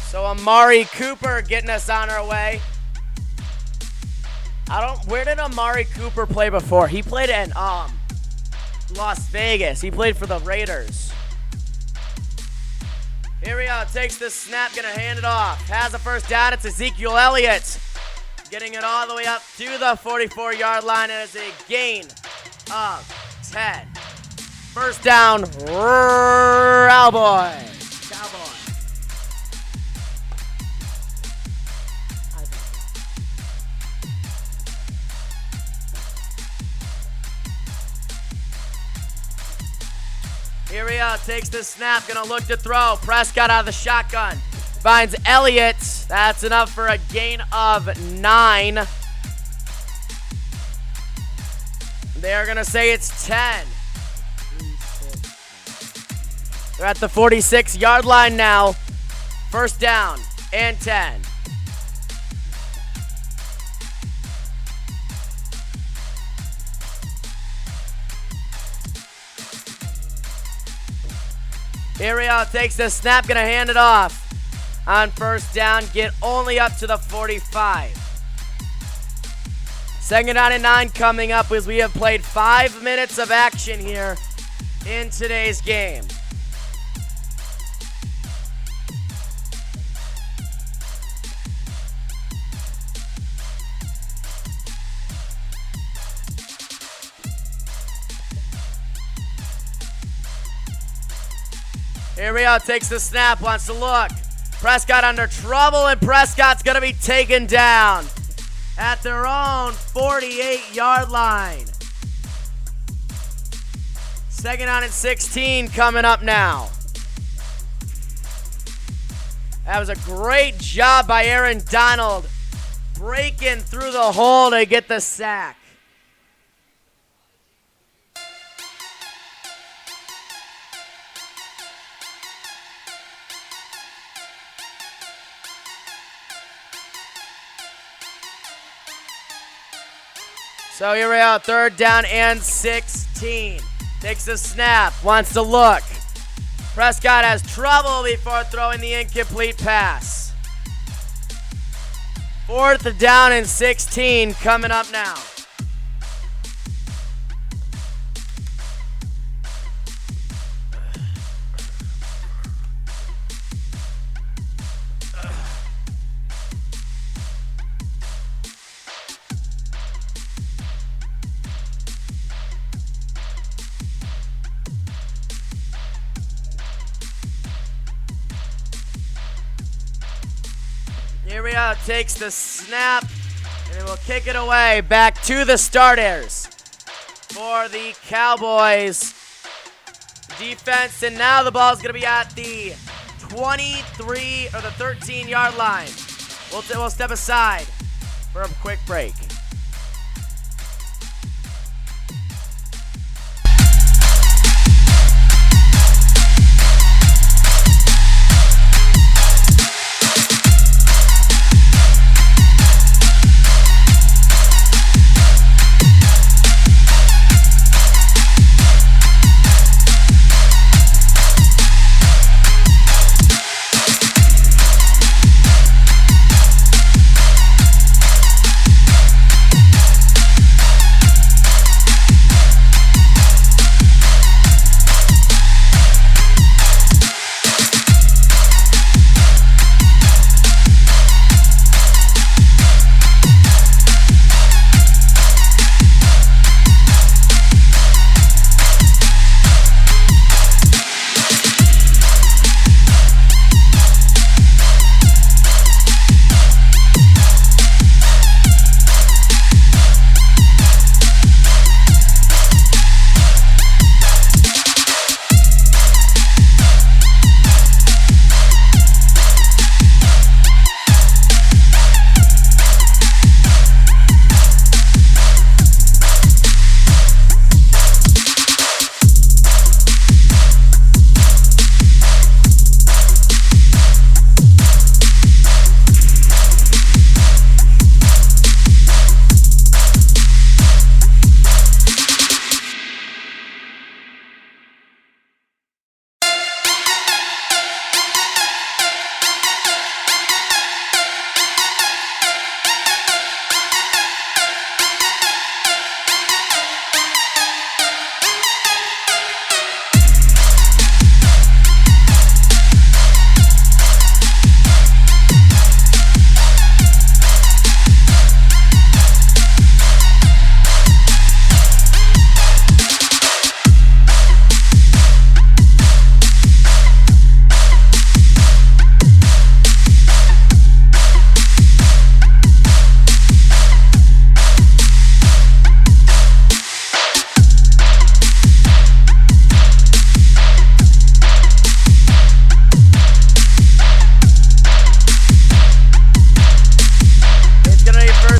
So Amari Cooper getting us on our way. Where did Amari Cooper play before? He played in Las Vegas. He played for the Raiders. Here we go, takes the snap, gonna hand it off. Has a first down, it's Ezekiel Elliott. Getting it all the way up to the 44-yard line, and it's a gain of 10. First down, Cowboy. Here we go, takes the snap, gonna look to throw. Prescott out of the shotgun. Finds Elliott. That's enough for a gain of 9. They're gonna say it's 10. They're at the 46-yard line now. First down and 10. Here we go, takes the snap, gonna hand it off. On first down, get only up to the 45. Second down and 9 coming up as we have played 5 minutes of action here in today's game. Here we go, takes the snap, wants to look. Prescott under trouble, and Prescott's gonna be taken down at their own 48-yard line. 2nd down and 16 coming up now. That was a great job by Aaron Donald, breaking through the hole to get the sack. So here we are, 3rd down and 16. Takes the snap, wants to look. Prescott has trouble before throwing the incomplete pass. 4th down and 16 coming up now. Here we are, takes the snap, and it will kick it away back to the starters for the Cowboys defense. And now the ball is going to be at the 23 or the 13-yard line. We'll step aside for a quick break.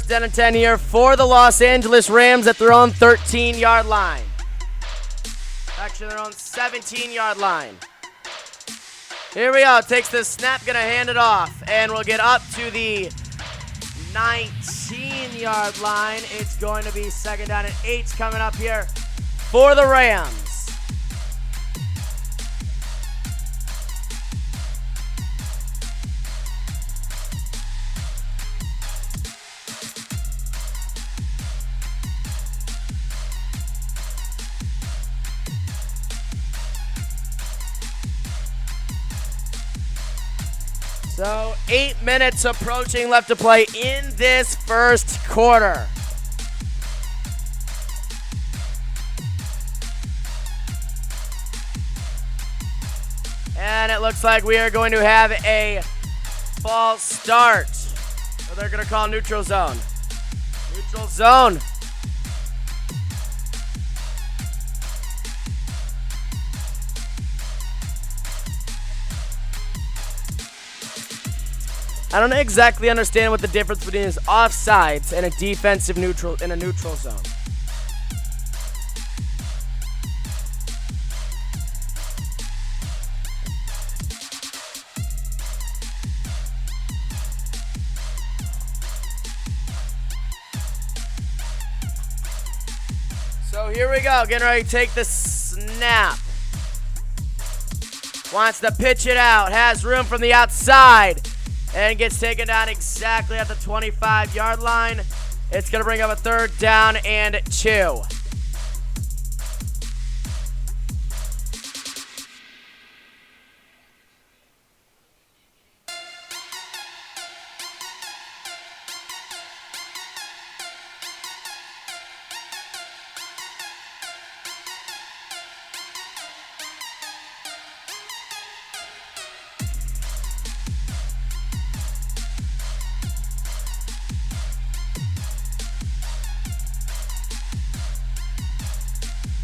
Down and 10 here for the Los Angeles Rams at their own 13-yard line. Actually, their own 17-yard line. Here we go. Takes the snap, gonna hand it off, and we'll get up to the 19-yard line. It's going to be 2nd down and 8 coming up here for the Rams. So 8 minutes approaching left to play in this first quarter. And it looks like we are going to have a false start. So they're going to call neutral zone. Neutral zone. I don't exactly understand what the difference between is offsides and a defensive neutral in a neutral zone. So here we go, getting ready to take the snap. Wants to pitch it out, has room from the outside, and gets taken down exactly at the 25-yard line. It's going to bring up a 3rd down and 2.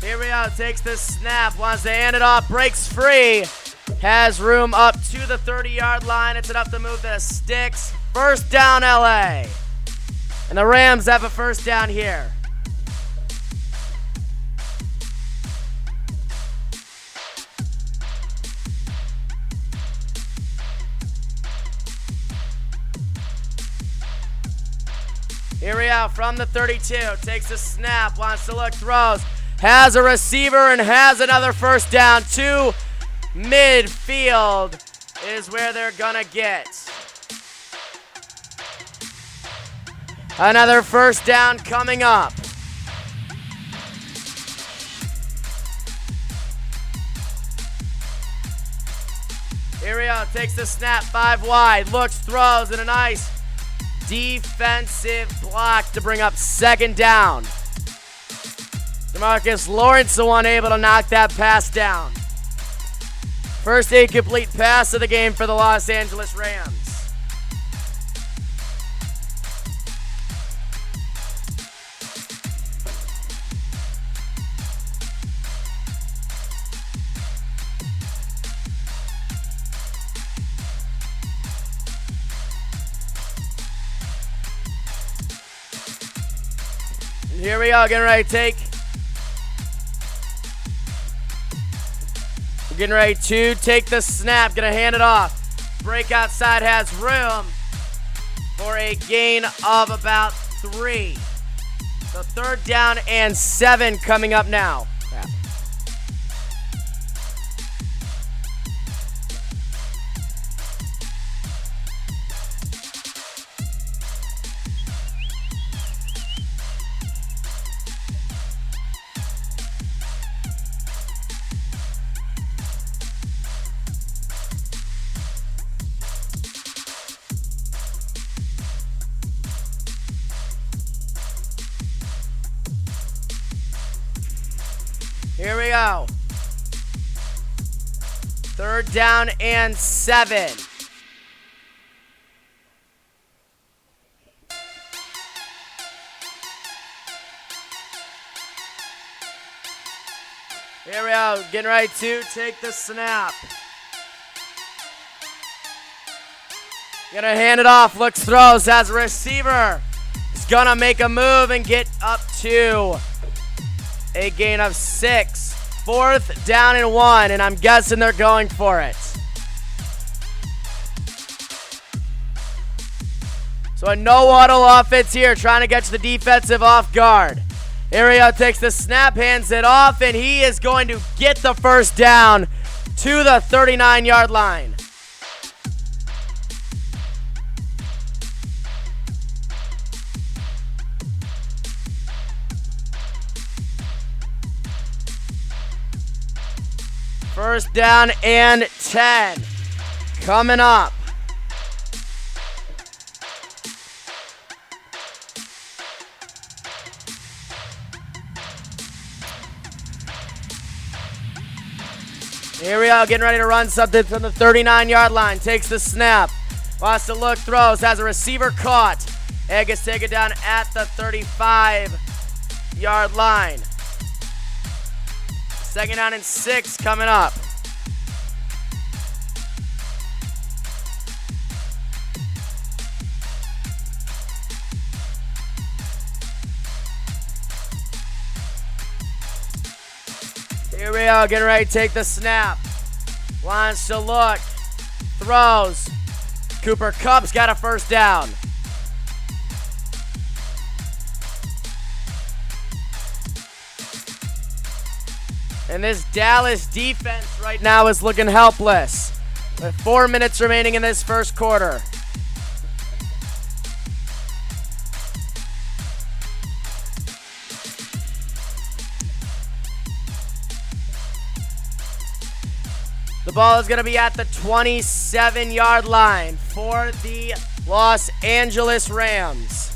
Here we go, takes the snap, wants to hand it off, breaks free, has room up to the 30-yard line. It's enough to move the sticks. 1st down, LA. And the Rams have a 1st down here. Here we go, from the 32, takes the snap, wants to look, throws. Has a receiver and has another 1st down. 2 midfield is where they're gonna get. Another 1st down coming up. Here we go, takes the snap, 5 wide, looks, throws, and a nice defensive block to bring up 2nd down. DeMarcus Lawrence, the one able to knock that pass down. First incomplete pass of the game for the Los Angeles Rams. And here we go, getting ready to take. Getting ready to take the snap, gonna hand it off. Break outside, has room for a gain of about 3. So 3rd down and 7 coming up now. Here we go. 3rd down and 7. Here we go. Getting ready to take the snap. Gonna hand it off. Looks, throws, has a receiver. He's gonna make a move and get up to a gain of 6. 4th down and 1, and I'm guessing they're going for it. So a no-huddle offense here, trying to get to the defensive off guard. Here he takes the snap, hands it off, and he is going to get the 1st down to the 39-yard line. First down and 10. Coming up. Here we go, getting ready to run something from the 39-yard line. Takes the snap. Wants to look, throws, has a receiver caught. And gets taken down at the 35-yard line. 2nd down and 6 coming up. Here we go, getting ready to take the snap. Wants to look, throws. Cooper Kupp's got a 1st down. And this Dallas defense right now is looking helpless. With 4 minutes remaining in this 1st quarter. The ball is going to be at the 27-yard line for the Los Angeles Rams.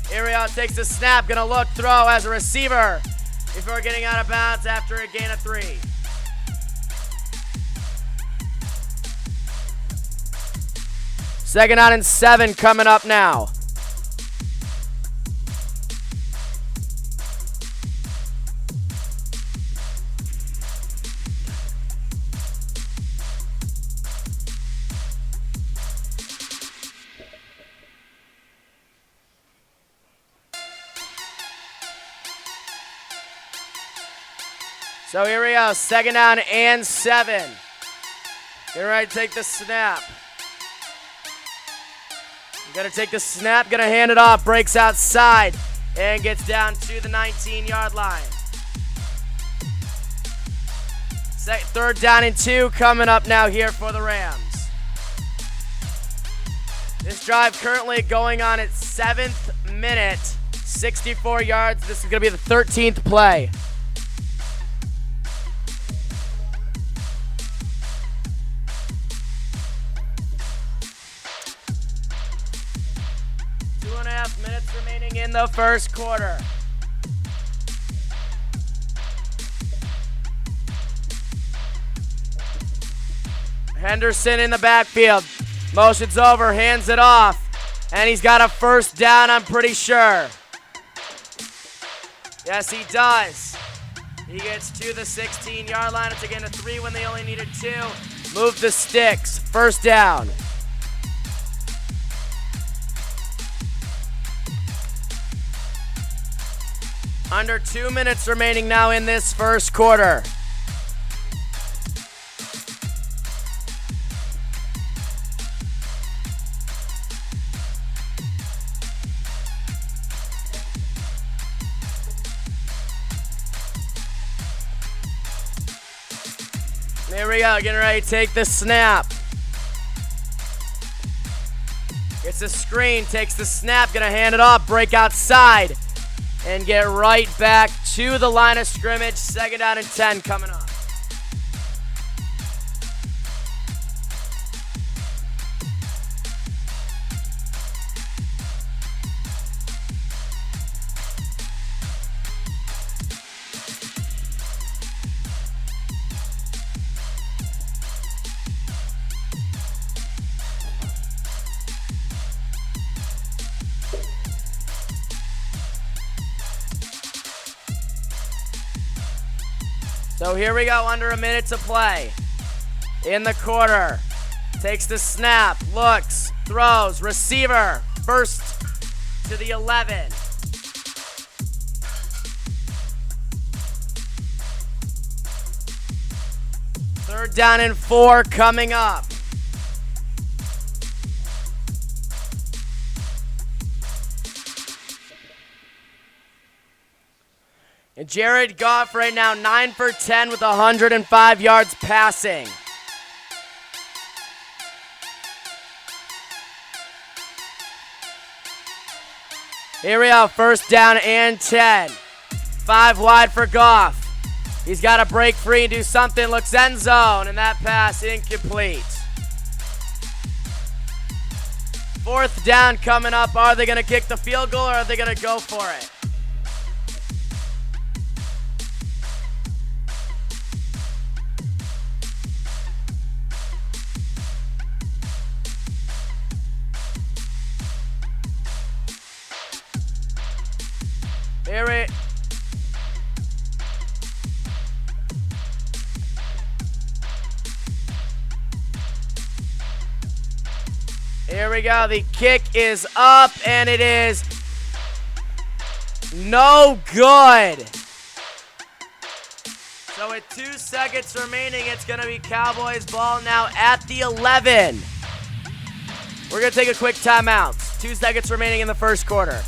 Here we go, takes the snap, going to look, throw as a receiver before getting out of bounds after a gain of 3. Second down and 7 coming up now. So here we go, 2nd down and 7. Get ready to take the snap. Gonna take the snap, gonna hand it off, breaks outside, and gets down to the 19-yard line. 3rd down and 2 coming up now here for the Rams. This drive currently going on its 7th minute, 64 yards. This is gonna be the 13th play. Minutes remaining in the 1st quarter. Henderson in the backfield. Motion's over, hands it off. And he's got a 1st down, I'm pretty sure. Yes, he does. He gets to the 16-yard line. It's again a 3 when they only needed 2. Move the sticks. 1st down. Under 2 minutes remaining now in this 1st quarter. There we go, getting ready to take the snap. Gets a screen, takes the snap, gonna hand it off, break outside. And get right back to the line of scrimmage. 2nd down and 10 coming up. So here we go, under a minute to play. In the quarter. Takes the snap, looks, throws, receiver. 1st to the 11. Third down and 4 coming up. And Jared Goff right now 9 for 10 with 105 yards passing. Here we go, 1st down and 10. 5 wide for Goff. He's got to break free and do something. Looks end zone, and that pass incomplete. 4th down coming up. Are they going to kick the field goal or are they going to go for it? Here we go. The kick is up, and it is no good. So with 2 seconds remaining, it's going to be Cowboys ball now at the 11. We're going to take a quick timeout. 2 seconds remaining in the first quarter.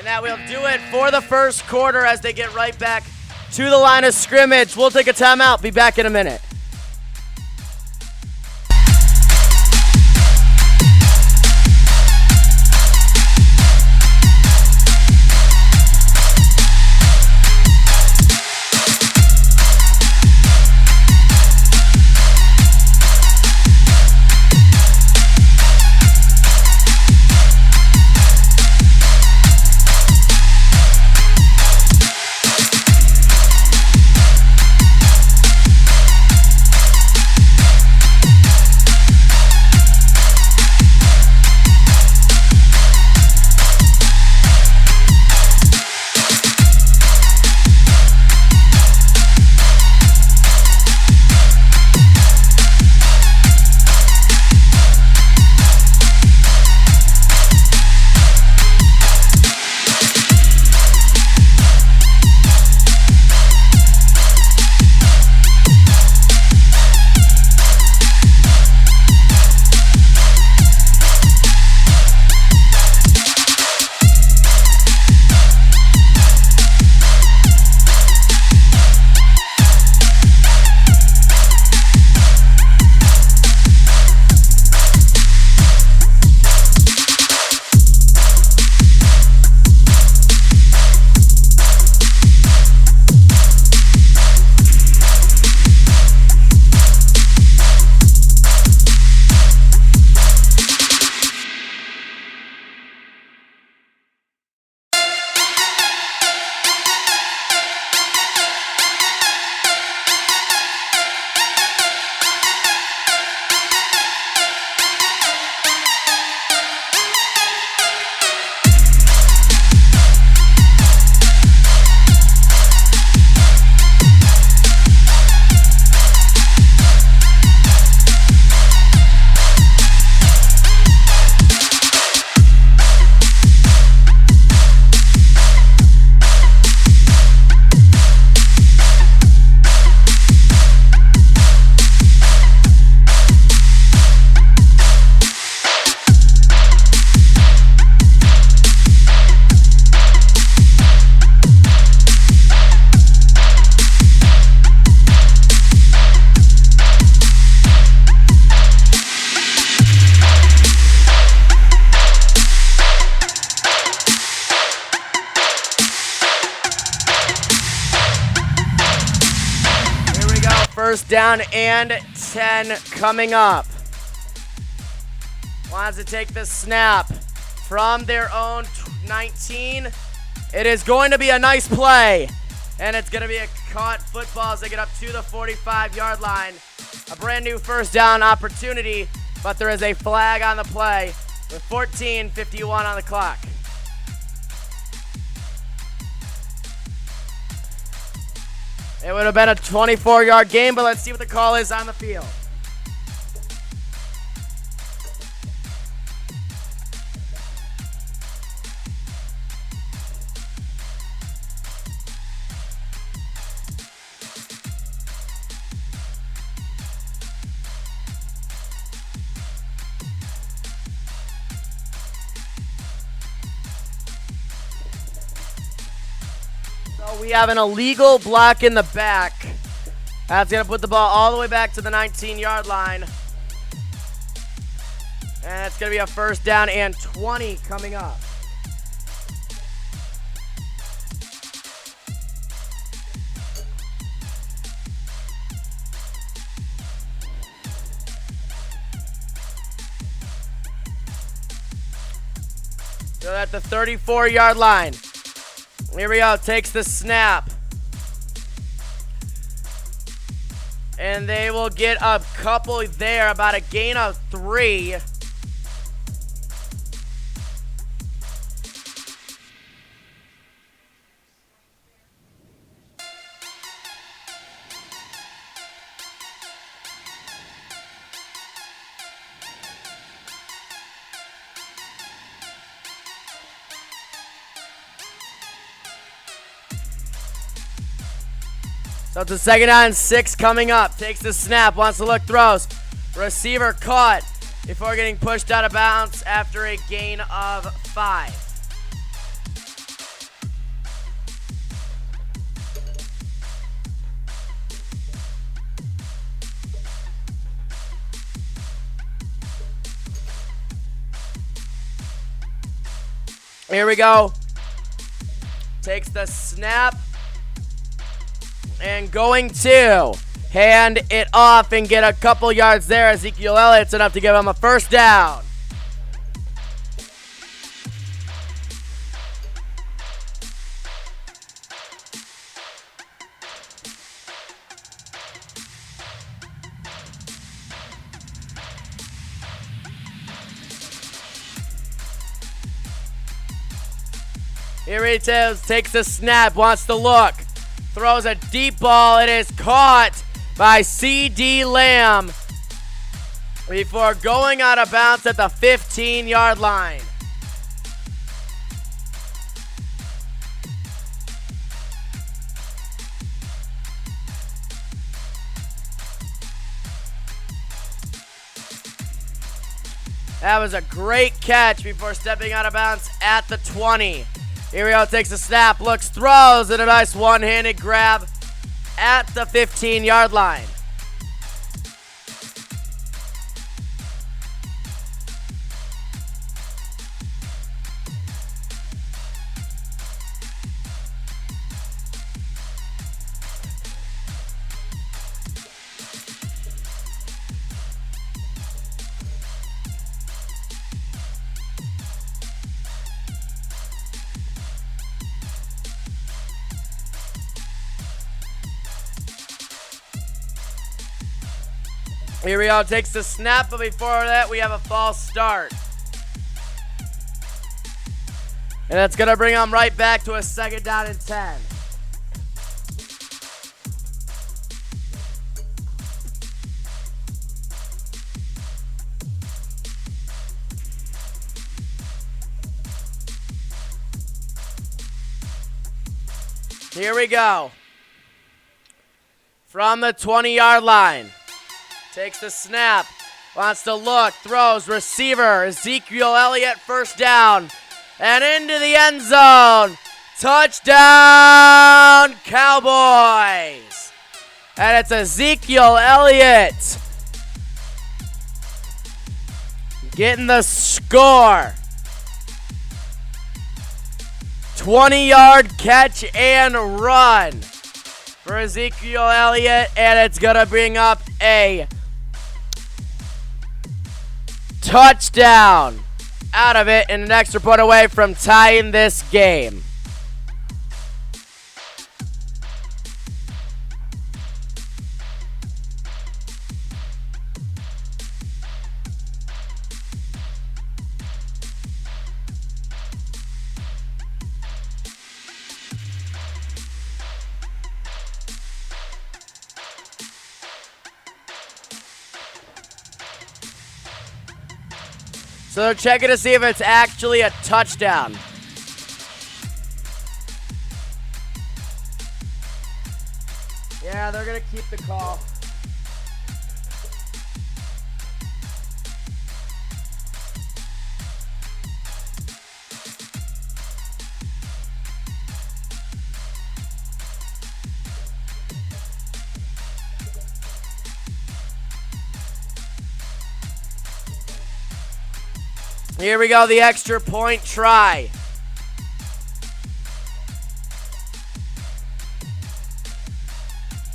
That will do it for the first quarter as they get right back to the line of scrimmage. We'll take a timeout. Be back in a minute. first down and 10 coming up. Wants to take the snap from their own 19. It is going to be a nice play, and it's going to be a caught football as they get up to the 45-yard line. A brand new first down opportunity, but there is a flag on the play with 14:51 on the clock. It would have been a 24-yard game, but let's see what the call is on the field. So we have an illegal block in the back. That's going to put the ball all the way back to the 19-yard line. And it's going to be a first down and 20 coming up. So at the 34-yard line. Here we go, takes the snap. And they will get a couple there, about a gain of 3. So it's a second down and 6 coming up. Takes the snap, wants to look, throws. Receiver caught before getting pushed out of bounds after a gain of 5. Here we go. Takes the snap. And going to hand it off and get a couple yards there. Ezekiel Elliott's enough to give him a first down. Here he is, takes the snap, wants to look. Throws a deep ball. It is caught by C.D. Lamb before going out of bounds at the 15-yard line. That was a great catch before stepping out of bounds at the 20. Here we go, takes a snap, looks, throws, and a nice one-handed grab at the 15-yard line. Here we go, takes the snap, but before that, we have a false start. And that's going to bring them right back to a second down and 10. Here we go. From the 20-yard line. Takes the snap, wants to look, throws, receiver, Ezekiel Elliott, first down, and into the end zone. Touchdown, Cowboys. And it's Ezekiel Elliott getting the score. 20-yard catch and run for Ezekiel Elliott, and it's going to bring up a touchdown out of it, and an extra point away from tying this game. So they're checking to see if it's actually a touchdown. Yeah, they're going to keep the call. Here we go, the extra point try.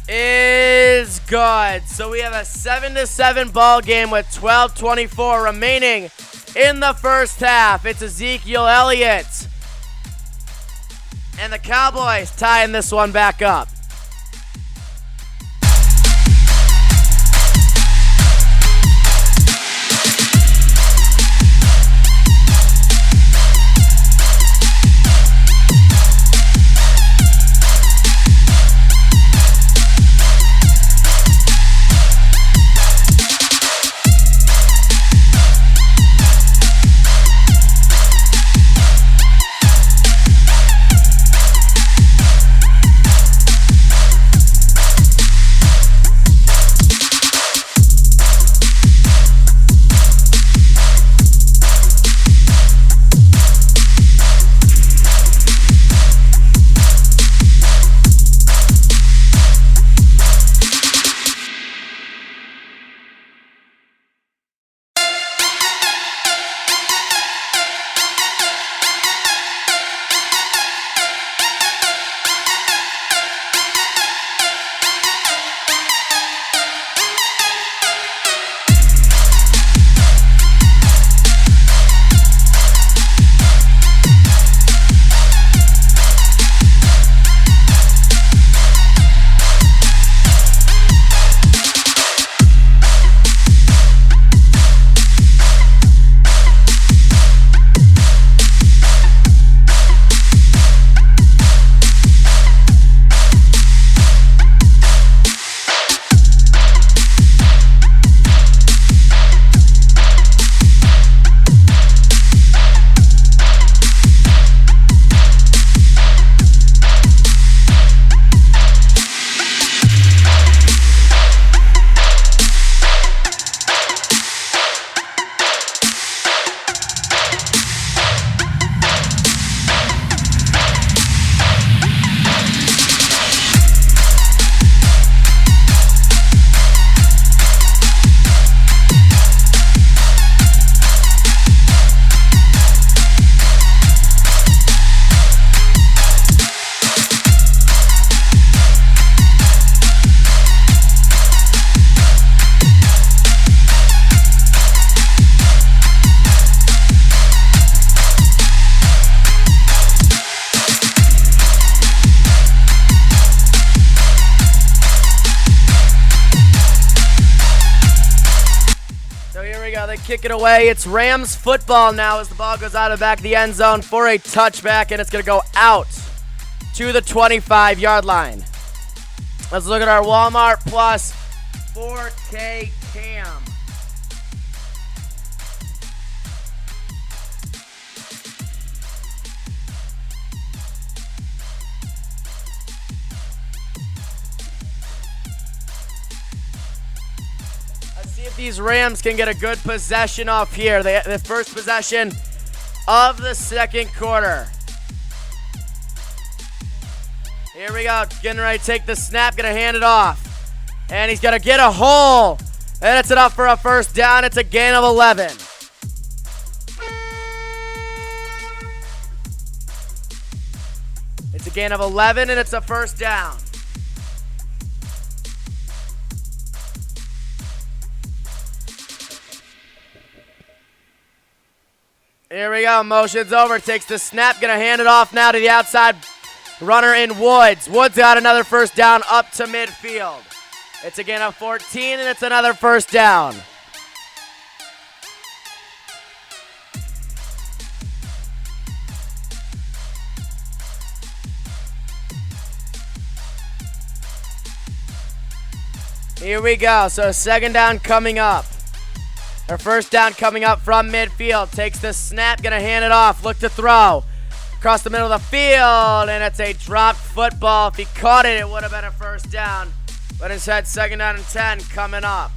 Is good. So we have a 7-7 ball game with 12:24 remaining in the first half. It's Ezekiel Elliott and the Cowboys tying this one back up. They kick it away. It's Rams football now as the ball goes out of the back of the end zone for a touchback, and it's going to go out to the 25-yard line. Let's look at our Walmart Plus 4K cam. See if these Rams can get a good possession off here. The first possession of the second quarter. Here we go. Getting ready to take the snap. Going to hand it off. And he's going to get a hole. And it's enough for a first down. It's a gain of 11. It's a gain of 11, and it's a first down. Here we go. Motion's over. Takes the snap. Going to hand it off now to the outside runner in Woods. Woods got another first down up to midfield. It's again a 14, and it's another first down. Here we go. So second down coming up. Or first down coming up from midfield. Takes the snap, gonna hand it off. Look to throw. Across the middle of the field, and it's a dropped football. If he caught it, it would have been a first down. But instead, second down and 10 coming up.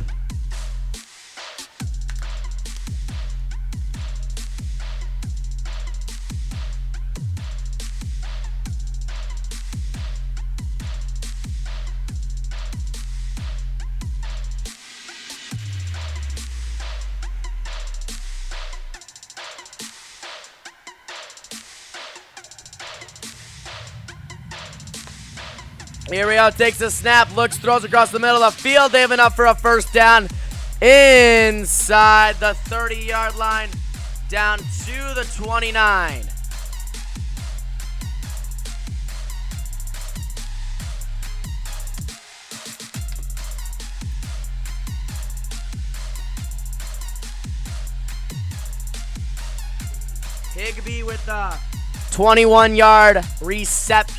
Here we go, takes the snap, looks, throws across the middle of the field. They have enough for a first down inside the 30-yard line, down to the 29. Higbee with the 21-yard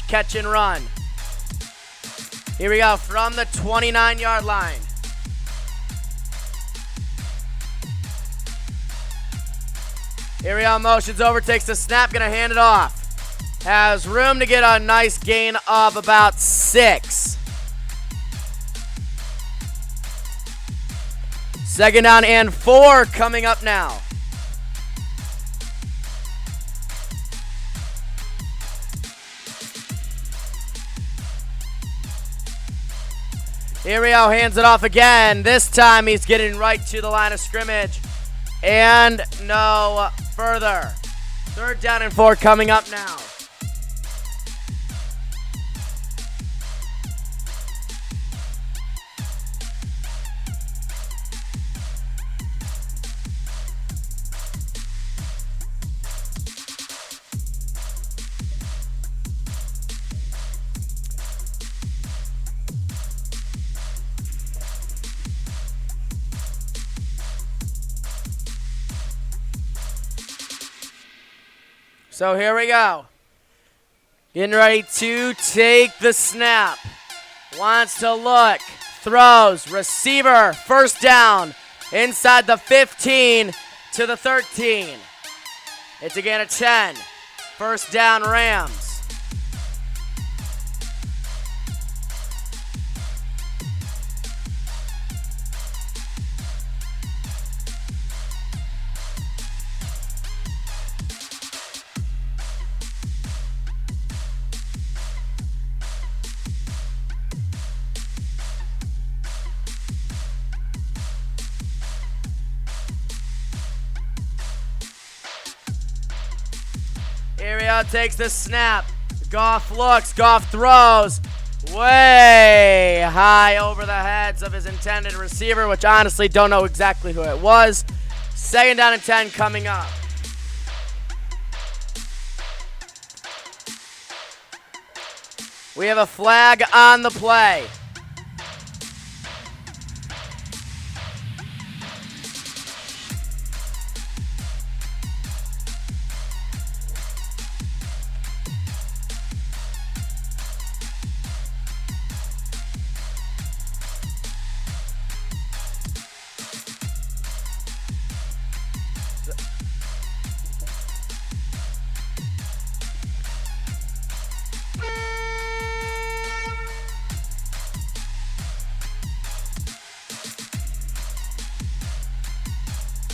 catch and run. Here we go, from the 29-yard line. Here we go, motion's over, takes the snap, gonna hand it off. Has room to get a nice gain of about 6. Second down and 4 coming up now. Here we go, hands it off again. This time he's getting right to the line of scrimmage. And no further. Third down and 4 coming up now. So here we go. Getting ready to take the snap. Wants to look. Throws. Receiver. First down. Inside the 15 to the 13. It's again a 10. First down Rams. Here we go, takes the snap. Goff looks, Goff throws. Way high over the heads of his intended receiver, which I honestly don't know exactly who it was. Second down and 10 coming up. We have a flag on the play.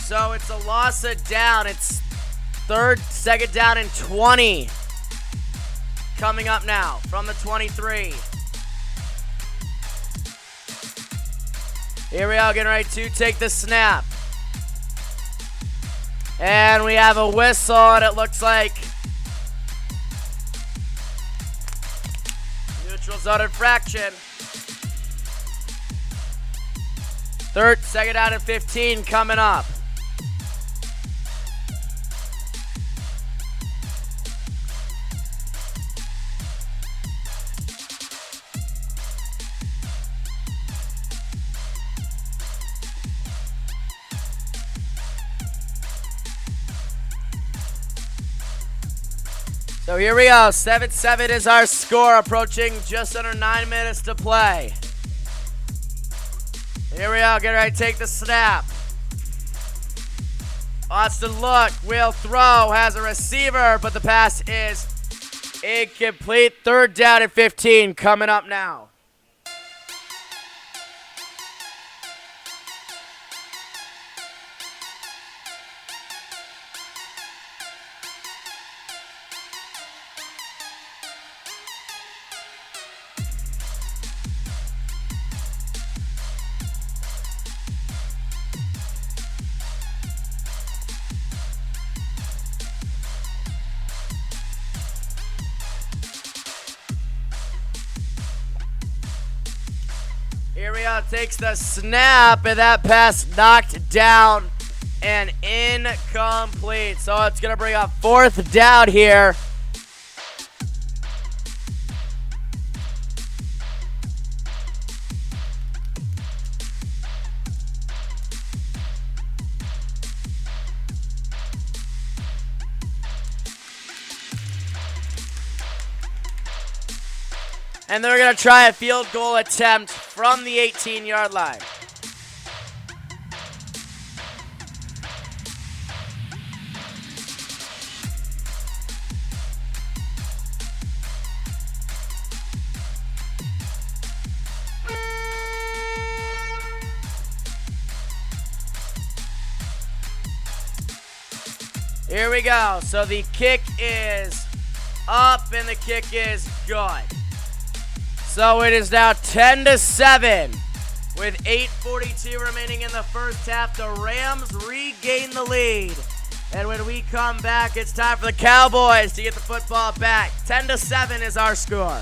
So it's a loss of down. It's second down and 20. Coming up now from the 23. Here we are, getting ready to take the snap. And we have a whistle, and it looks like neutral zone infraction. Second down and 15 coming up. So here we go. 7-7 is our score, approaching just under 9 minutes to play. Here we go. Get ready to take the snap. Austin look, will throw, has a receiver, but the pass is incomplete. Third down and 15 coming up now. Here we go, takes the snap, and that pass knocked down and incomplete. So it's gonna bring up fourth down here. And they're going to try a field goal attempt from the 18-yard line. Here we go. So the kick is up and the kick is good. So it is now 10-7 with 8:42 remaining in the first half. The Rams regain the lead. And when we come back, it's time for the Cowboys to get the football back. 10-7 is our score.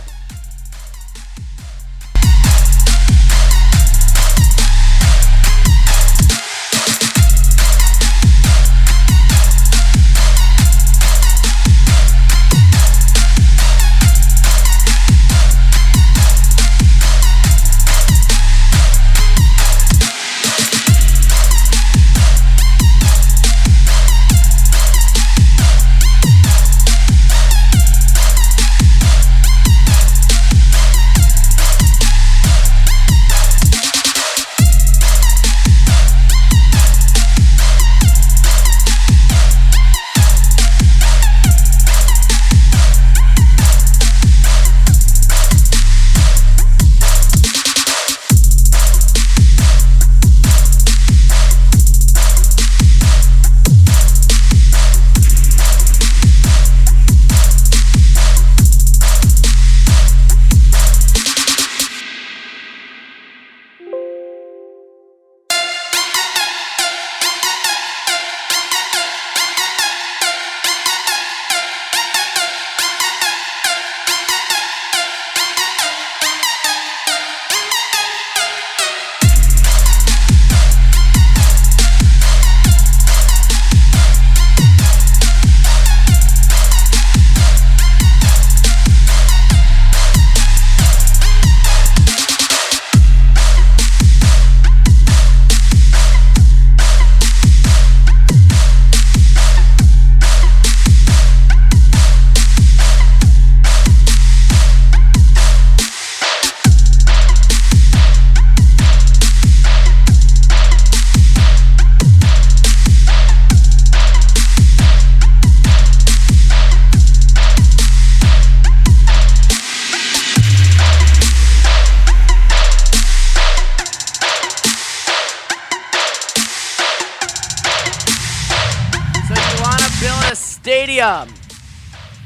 Stadium.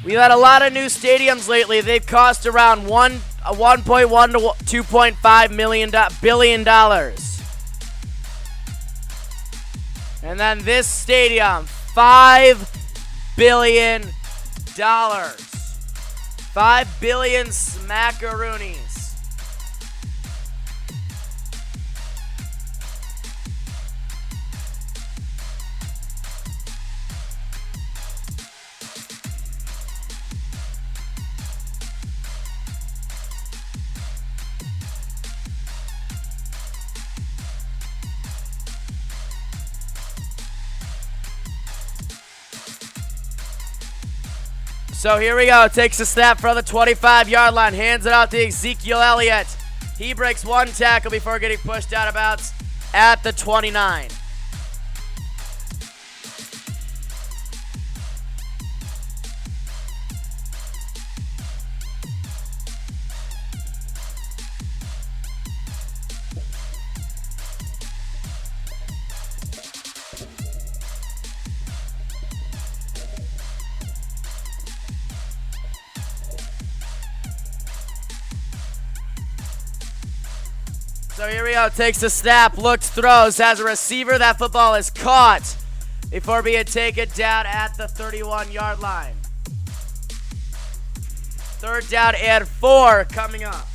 We've had a lot of new stadiums lately. They've cost around $1.1 to $2.5 billion. And then this stadium, $5 billion. 5 billion smackaroonies. So here we go. Takes a snap from the 25-yard line. Hands it out to Ezekiel Elliott. He breaks one tackle before getting pushed out of bounds at the 29. So here we go, takes the snap, looks, throws, has a receiver. That football is caught before being taken down at the 31-yard line. 3rd down and 4 coming up.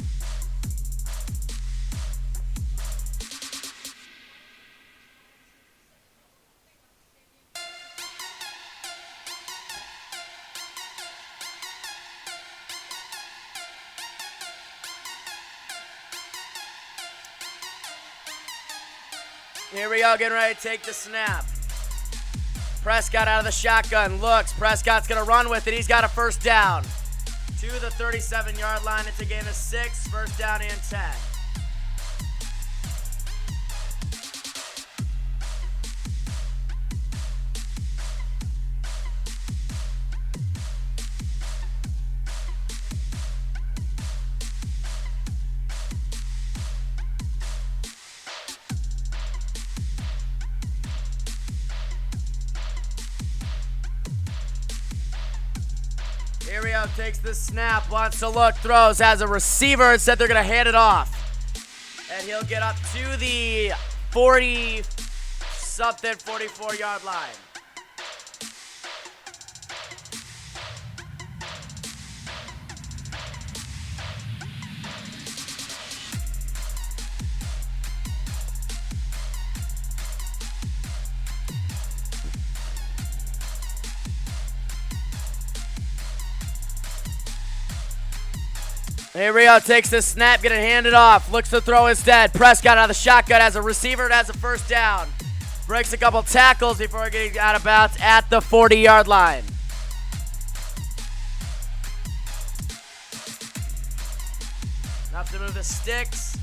Here we go, getting ready to take the snap. Prescott out of the shotgun, looks. Prescott's going to run with it. He's got a 1st down. To the 37-yard line. It's a gain of 6, 1st down and 10. Here we go, takes the snap, wants to look, throws, has a receiver, instead they're going to hand it off. And he'll get up to the 40-something, 44-yard line. Here we go, takes the snap, gonna hand it off, looks to throw instead. Prescott out of the shotgun, has a receiver, and has a 1st down. Breaks a couple tackles before getting out of bounds at the 40-yard line. Enough to move the sticks.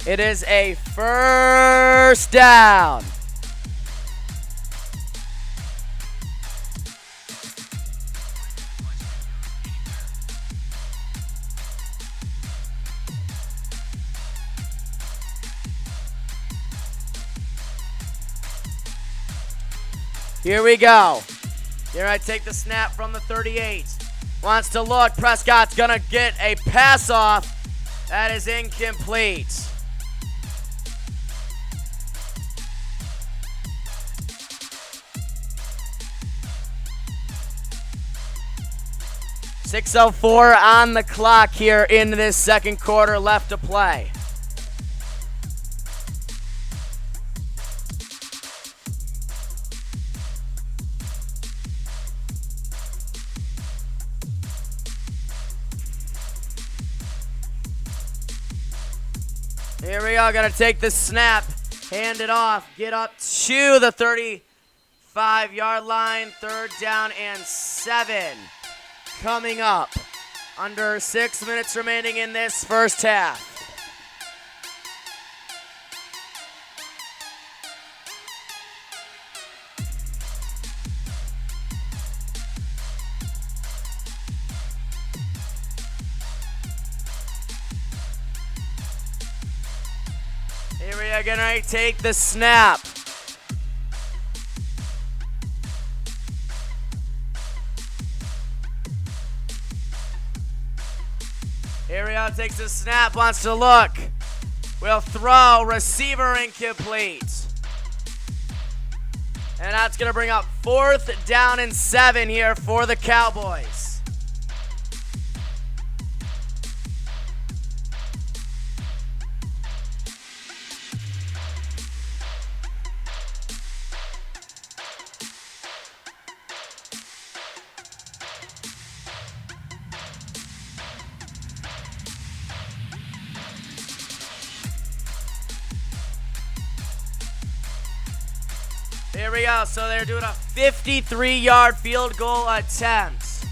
It is a 1st down. Here we go. Here I take the snap from the 38. Wants to look. Prescott's going to get a pass off. That is incomplete. .604 on the clock here in this 2nd quarter, left to play. Here we are, gonna take the snap, hand it off, get up to the 35-yard line, 3rd down and 7 coming up. Under 6 minutes remaining in this 1st half. Here we are gonna take the snap. Here we are, takes the snap, wants to look. Will throw, receiver incomplete. And that's gonna bring up 4th down and 7 here for the Cowboys. Here we go. So they're doing a 53-yard field goal attempt.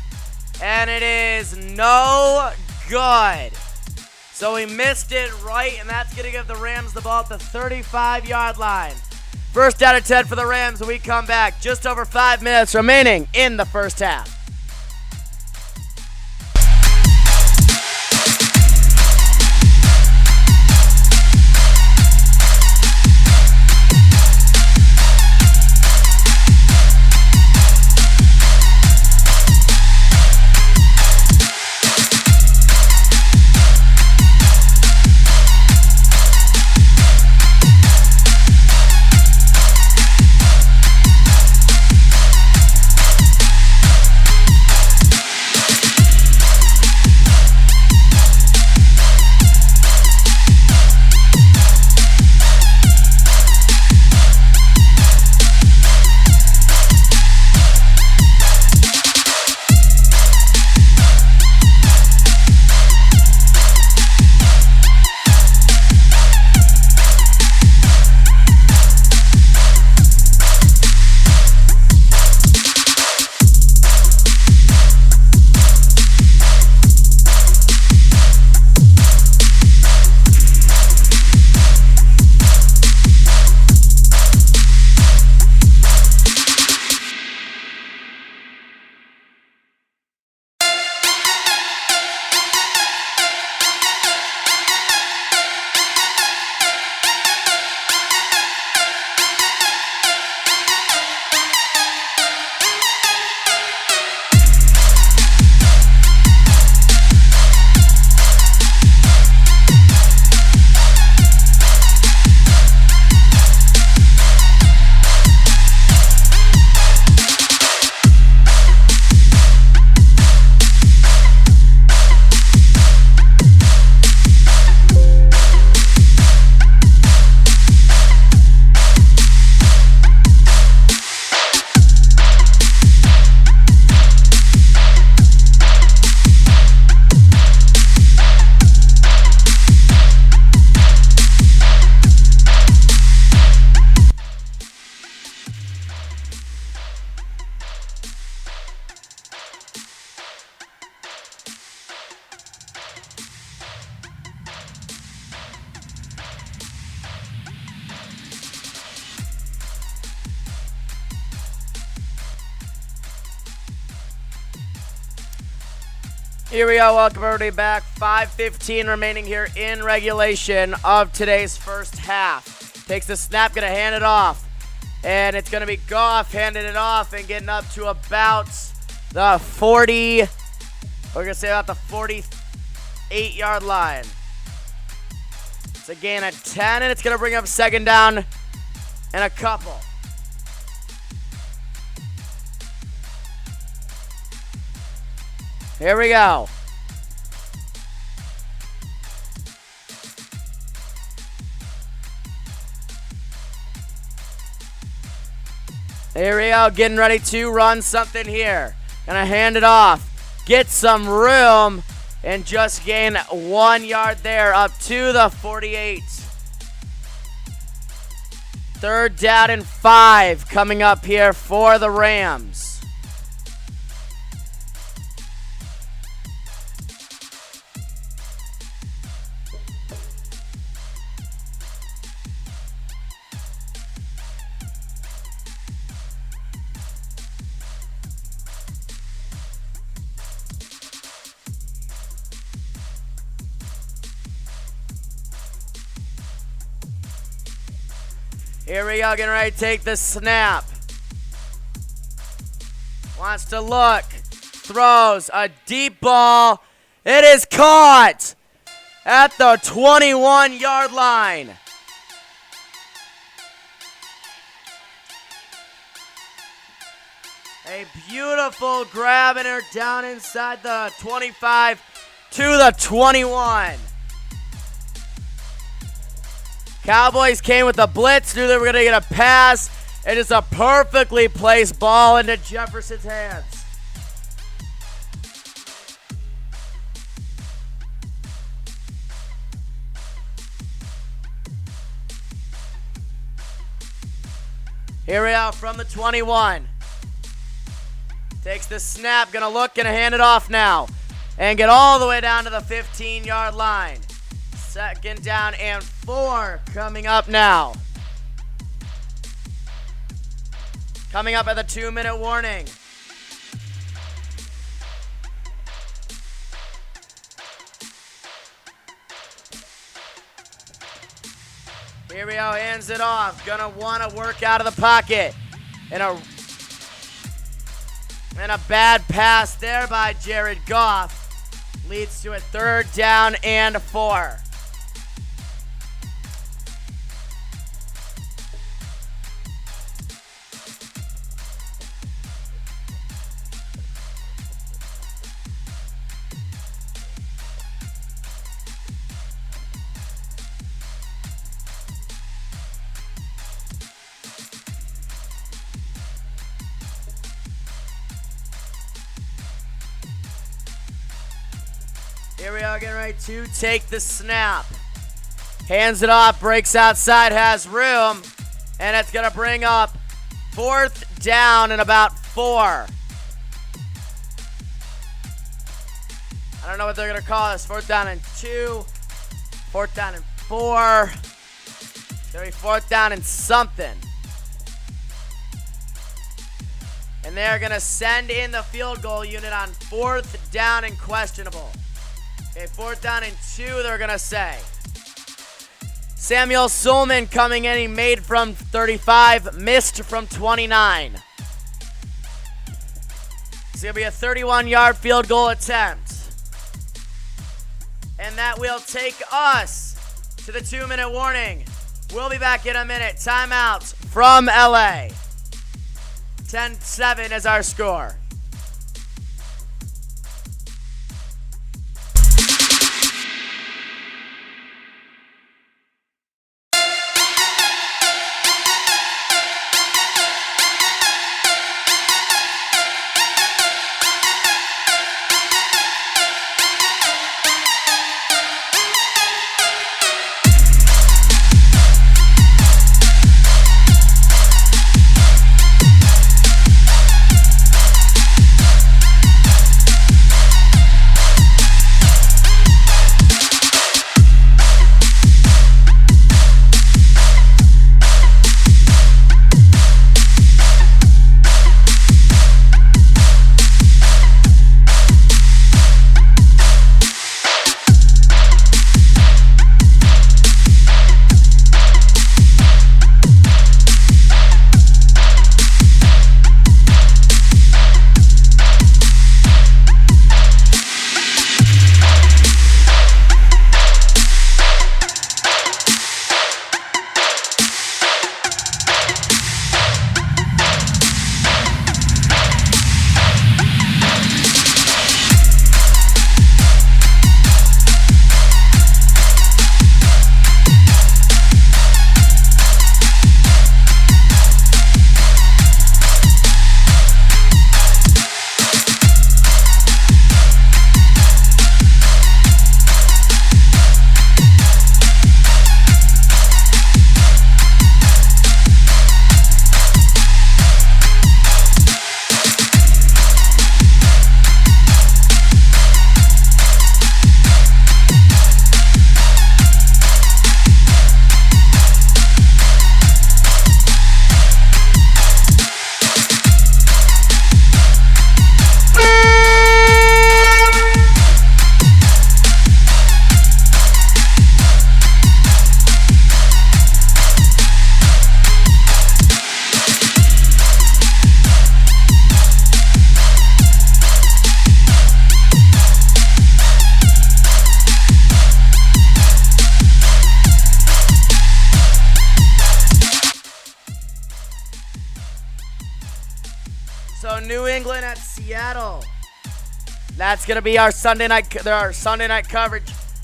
And it is no good. So we missed it right, and that's going to give the Rams the ball at the 35-yard line. First down and 10 for the Rams, and we come back. Just over 5 minutes remaining in the first half. Here we go. Welcome everybody back. 5:15 remaining here in regulation of today's first half. Takes the snap, gonna hand it off. And it's gonna be Goff handing it off and getting up to about the 40, we're gonna say about the 48-yard line. It's a gain of 10, and it's gonna bring up second down and a couple. Here we go. Here we go, getting ready to run something here. Gonna hand it off, get some room, and just gain 1 yard there up to the 48. Third down and 5 coming up here for the Rams. Here we go, getting ready to take the snap. Wants to look, throws a deep ball. It is caught at the 21-yard line. A beautiful grab, and her down inside the 25 to the 21. Cowboys came with a blitz, knew they were going to get a pass. It is a perfectly placed ball into Jefferson's hands. Here we are from the 21. Takes the snap, gonna look, gonna hand it off now. And get all the way down to the 15-yard line. 2nd down and 4 coming up now. Coming up at the 2-minute warning. Here we go, hands it off. Gonna wanna work out of the pocket. And a bad pass there by Jared Goff leads to a 3rd down and 4. Here we are, getting ready to take the snap. Hands it off, breaks outside, has room, and it's going to bring up 4th down and about 4. I don't know what they're going to call this. 4th down and 2, 4th down and 4. It's going to be 4th down and something. And they're going to send in the field goal unit on 4th down and questionable. Okay, 4th down and 2, they're going to say. Samuel Sulman coming in. He made from 35, missed from 29. It's going to be a 31-yard field goal attempt. And that will take us to the 2-minute warning. We'll be back in a minute. Timeout from LA. 10-7 is our score. So New England at Seattle. That's going to be our Sunday night coverage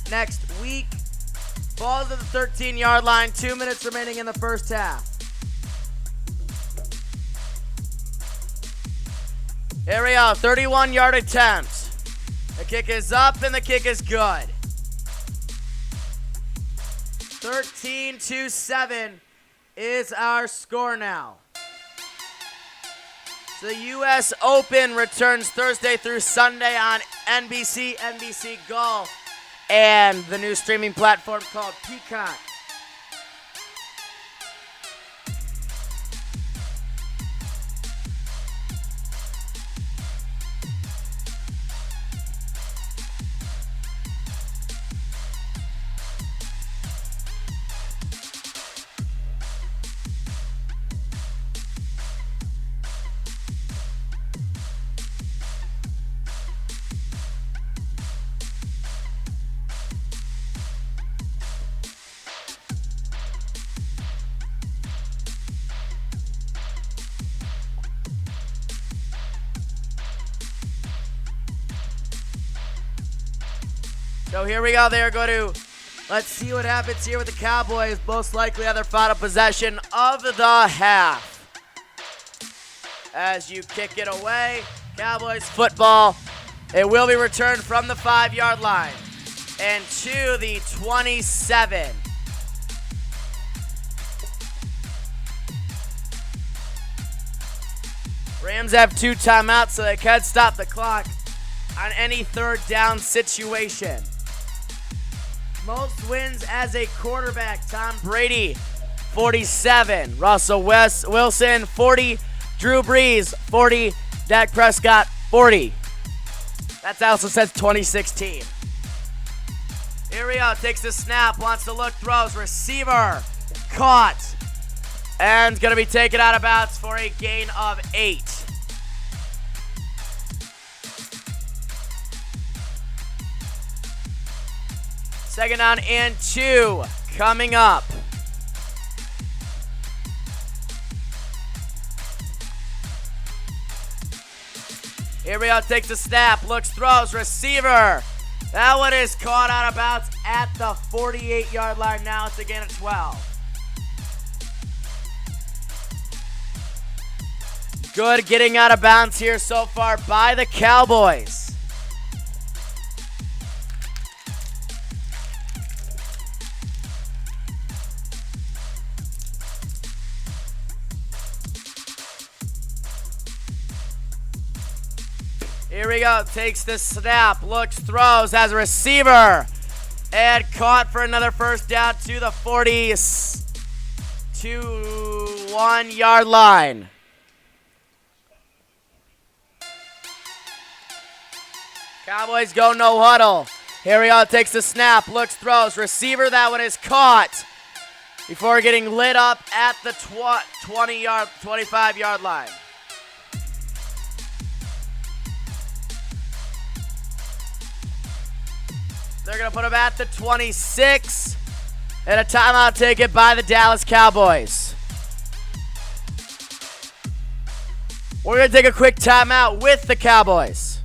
next week. Ball to the 13-yard line. 2 minutes remaining in the first half. Here we go. 31-yard attempt. The kick is up and the kick is good. 13-7 is our score now. So the U.S. Open returns Thursday through Sunday on NBC, NBC Go, and the new streaming platform called Peacock. So here we go. Let's see what happens here with the Cowboys. Most likely on their final possession of the half. As you kick it away, Cowboys football. It will be returned from the 5-yard line and to the 27. Rams have 2 timeouts, so they can stop the clock on any third down situation. Most wins as a quarterback, Tom Brady, 47. Russell Wilson, 40. Drew Brees, 40. Dak Prescott, 40. That also says 2016. Here we go, takes the snap, wants to look, throws, receiver, caught, and going to be taken out of bounds for a gain of 8. Second down and 2 coming up. Here we go, takes the snap, looks, throws, receiver. That one is caught out of bounds at the 48-yard line. Now it's a gain of 12. Good getting out of bounds here so far by the Cowboys. Here we go, takes the snap, looks, throws, has a receiver, and caught for another first down to the 41-yard line. Cowboys go no huddle. Here we go, takes the snap, looks, throws, receiver, that one is caught before getting lit up at the 25-yard line. They're going to put him at the 26, and a timeout taken by the Dallas Cowboys. We're going to take a quick timeout with the Cowboys.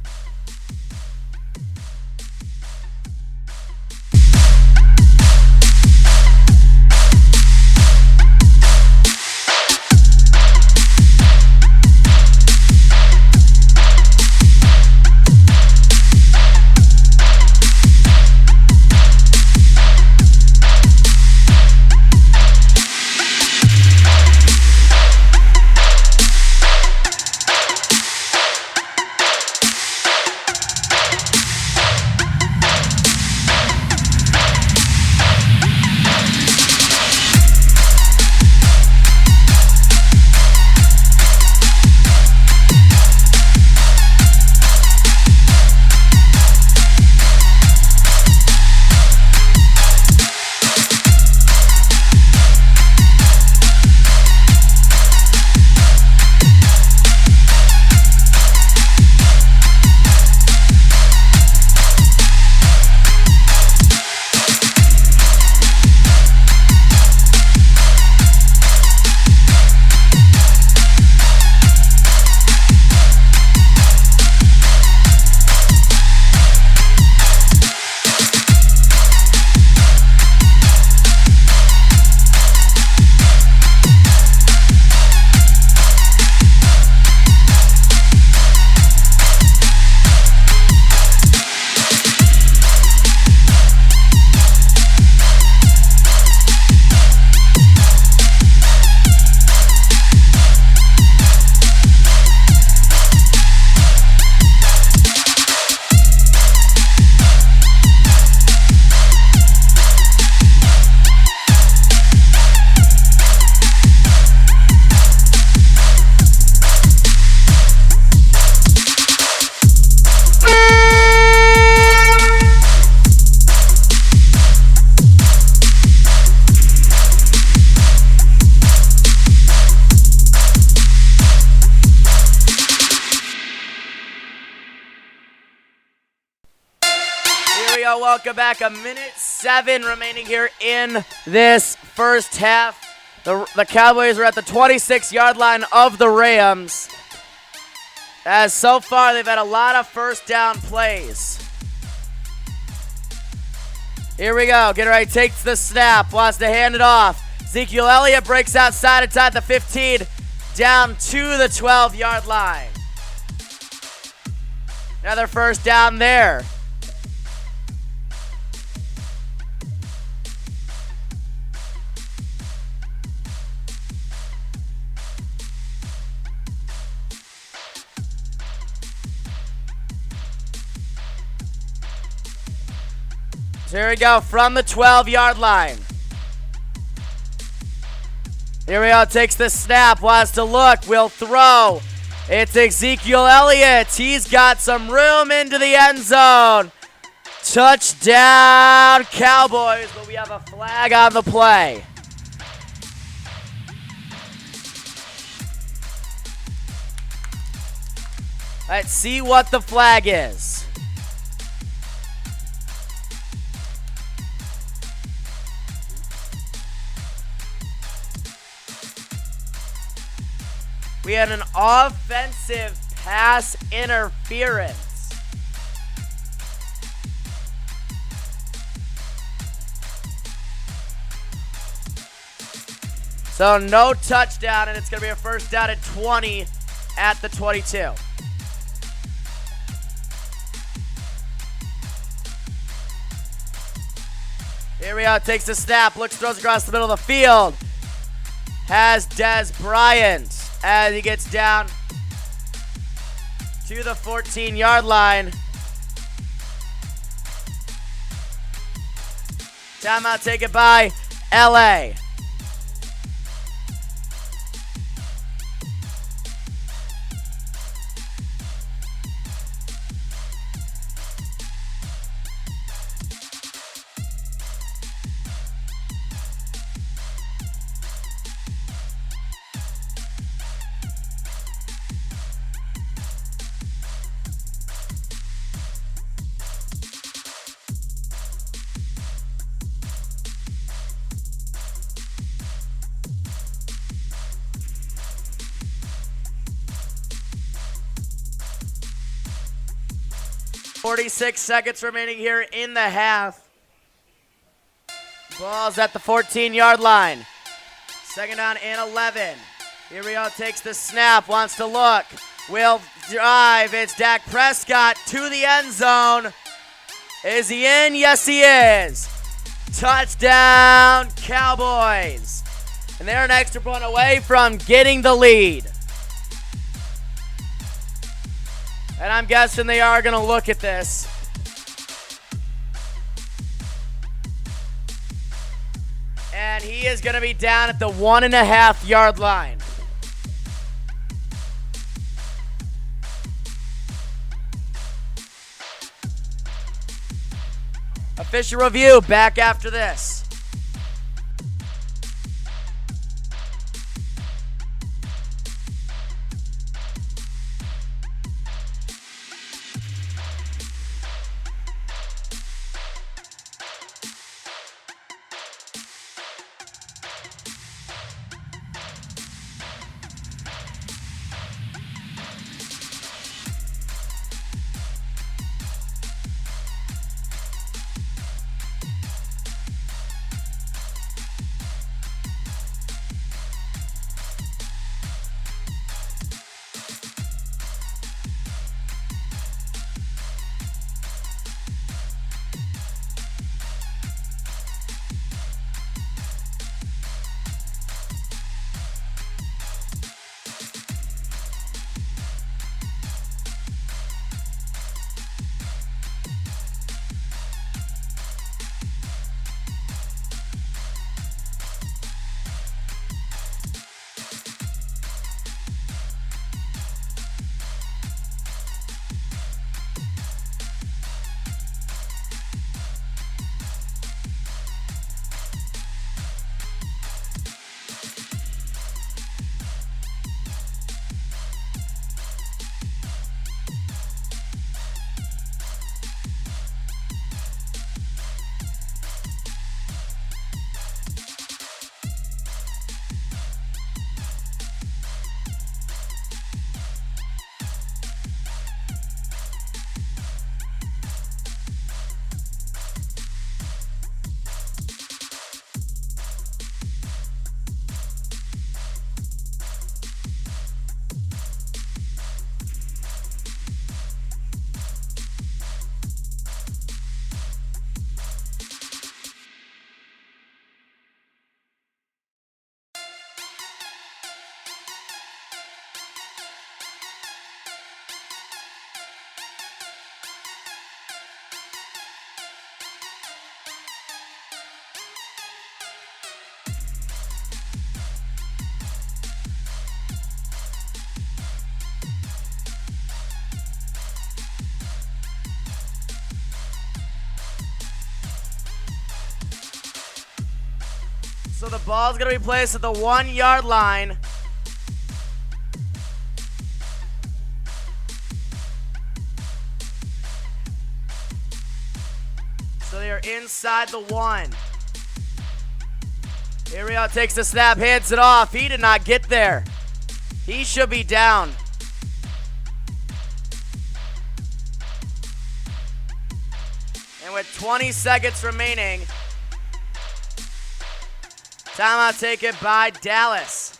go. Welcome back. 1:07 remaining here in this first half. The Cowboys are at the 26-yard line of the Rams. As so far, they've had a lot of first down plays. Here we go. Get ready. Takes the snap. Wants to hand it off. Ezekiel Elliott breaks outside inside the 15, down to the 12-yard line. Another first down there. So here we go from the 12-yard line. Here we go, takes the snap, wants to look, will throw. It's Ezekiel Elliott. He's got some room into the end zone. Touchdown, Cowboys, but we have a flag on the play. Let's see what the flag is. We had an offensive pass interference. So no touchdown, and it's going to be a first down at 20 at the 22. Here we go, takes the snap, looks, throws across the middle of the field. Has Des Bryant as he gets down to the 14-yard line. Timeout taken by LA. .46 seconds remaining here in the half. Ball's at the 14-yard line. Second down and 11. Here we go, takes the snap, wants to look, will drive. It's Dak Prescott to the end zone. Is he in? Yes, he is. Touchdown, Cowboys. And they're an extra point away from getting the lead. And I'm guessing they are going to look at this. And he is going to be down at the 1.5-yard line. Official review back after this. So the ball's going to be placed at the 1 yard line. So they are inside the 1. Here we go, takes the snap, hands it off. He did not get there. He should be down. And with 20 seconds remaining, timeout taken by Dallas.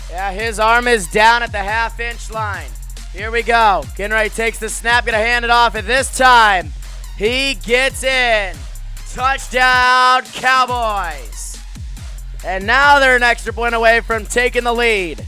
Yeah, his arm is down at the half-inch line. Here we go. Ginray takes the snap, gonna hand it off, and this time he gets in. Touchdown, Cowboys. And now they're an extra point away from taking the lead.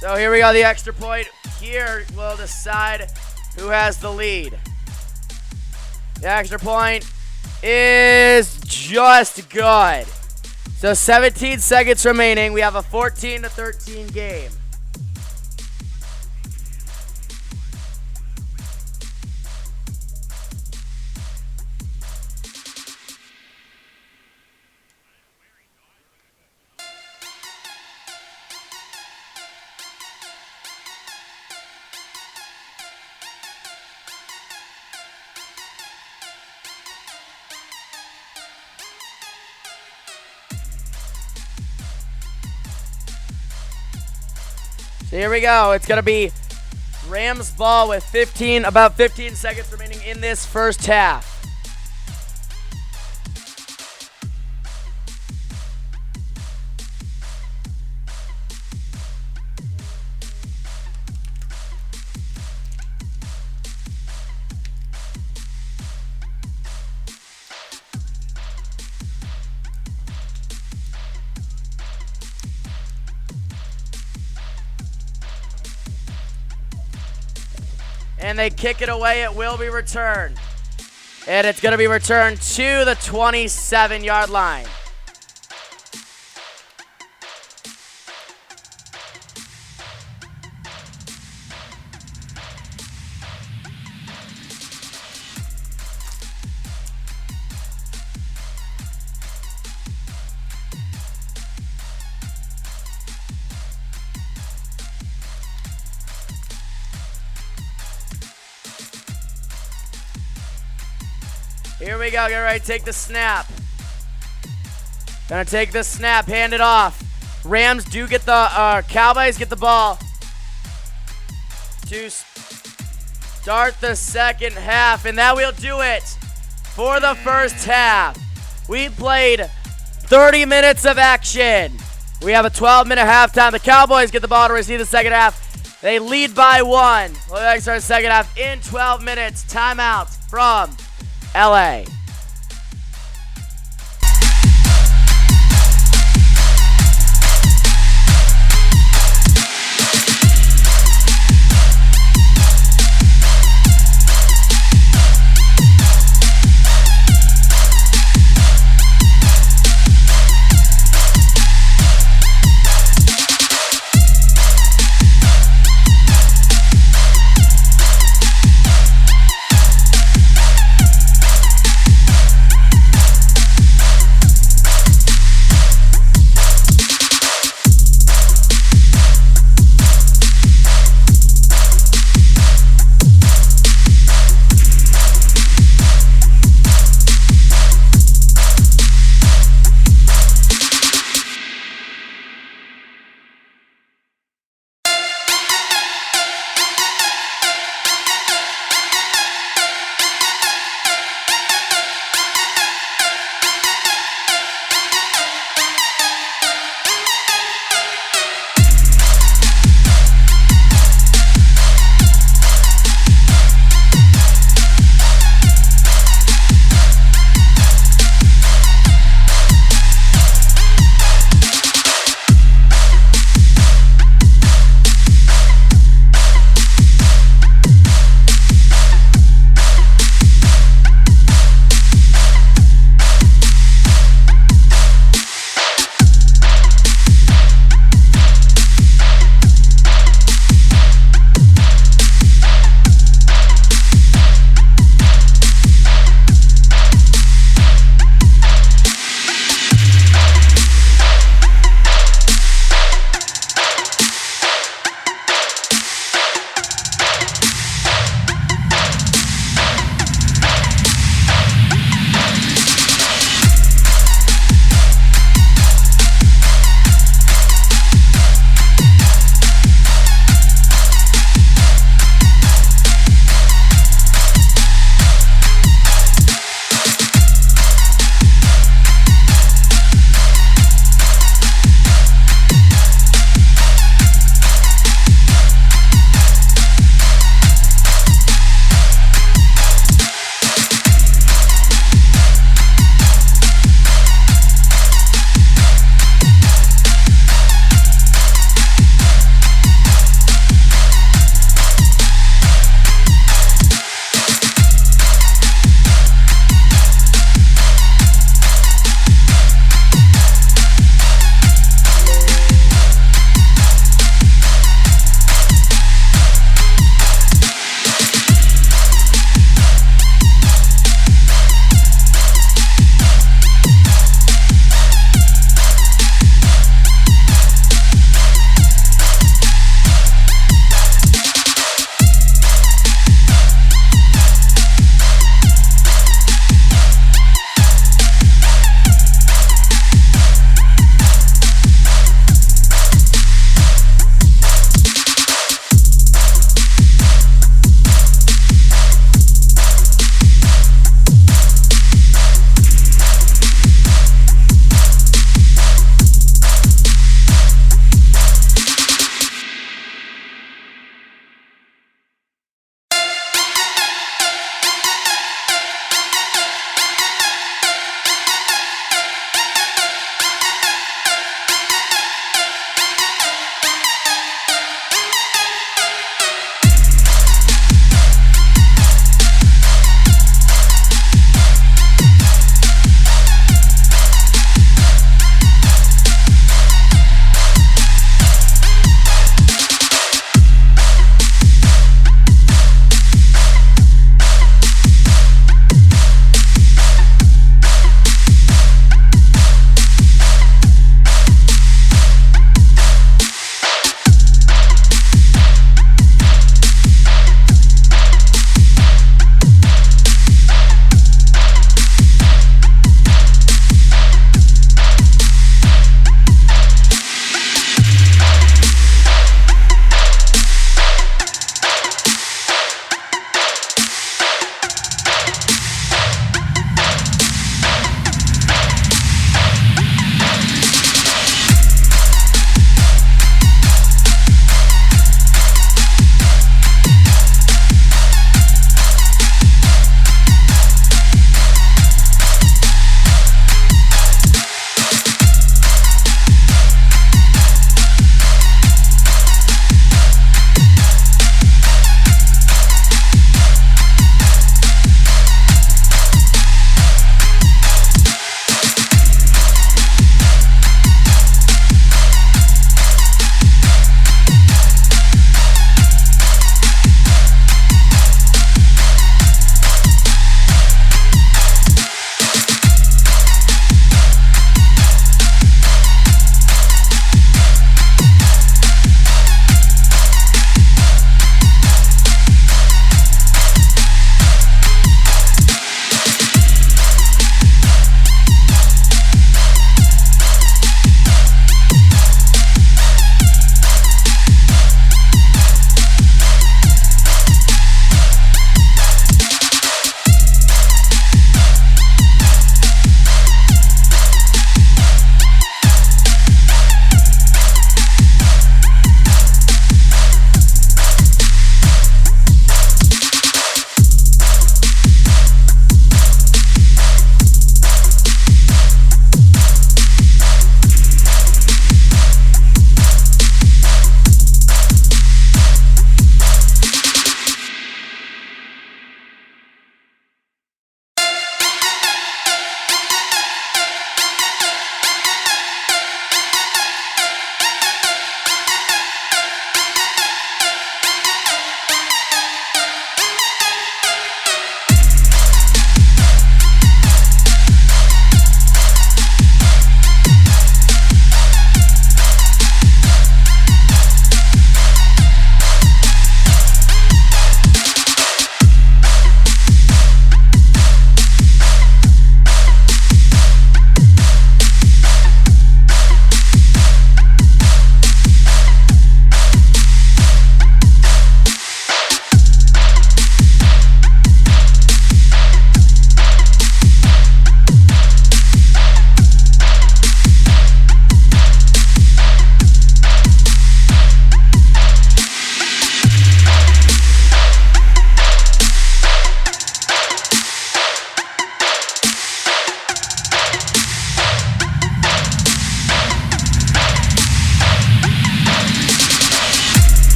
So here we go, the extra point. Here will decide who has the lead. The extra point is just good. So 17 seconds remaining. We have a 14-13 game. So here we go. It's going to be Rams ball with about 15 seconds remaining in this first half. And they kick it away. It will be returned. And it's going to be returned to the 27-yard line. Here we go, get ready to take the snap. Gonna take the snap, hand it off. Rams do get the, Cowboys get the ball to start the second half, and that will do it for the first half. We played 30 minutes of action. We have a 12-minute halftime. The Cowboys get the ball to receive the second half. They lead by 1. We'll start the second half in 12 minutes. Timeout from LA.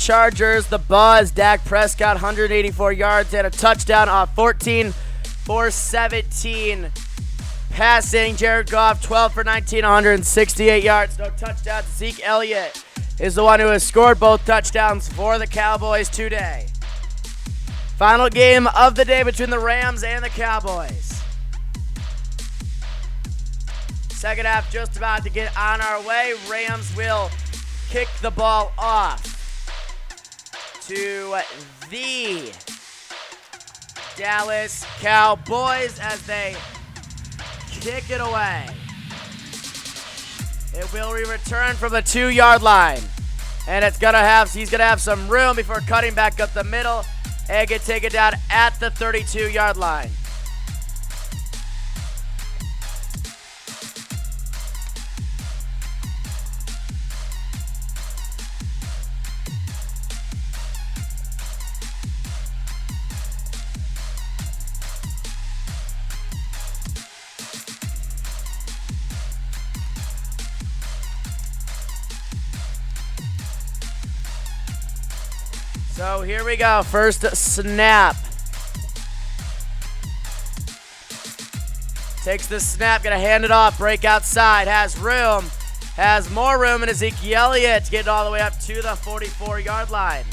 Chargers, the buzz. Dak Prescott, 184 yards and a touchdown off 14 for 17. Passing, Jared Goff, 12 for 19, 168 yards, no touchdowns. Zeke Elliott is the one who has scored both touchdowns for the Cowboys today. Final game of the day between the Rams and the Cowboys. Second half just about to get on our way. Rams will kick the ball off to the Dallas Cowboys as they kick it away. It will return from the 2-yard line. And he's gonna have some room before cutting back up the middle and can take it down at the 32-yard line. So here we go, first snap. Takes the snap, gonna hand it off, break outside, has more room, and Ezekiel Elliott getting all the way up to the 44-yard line.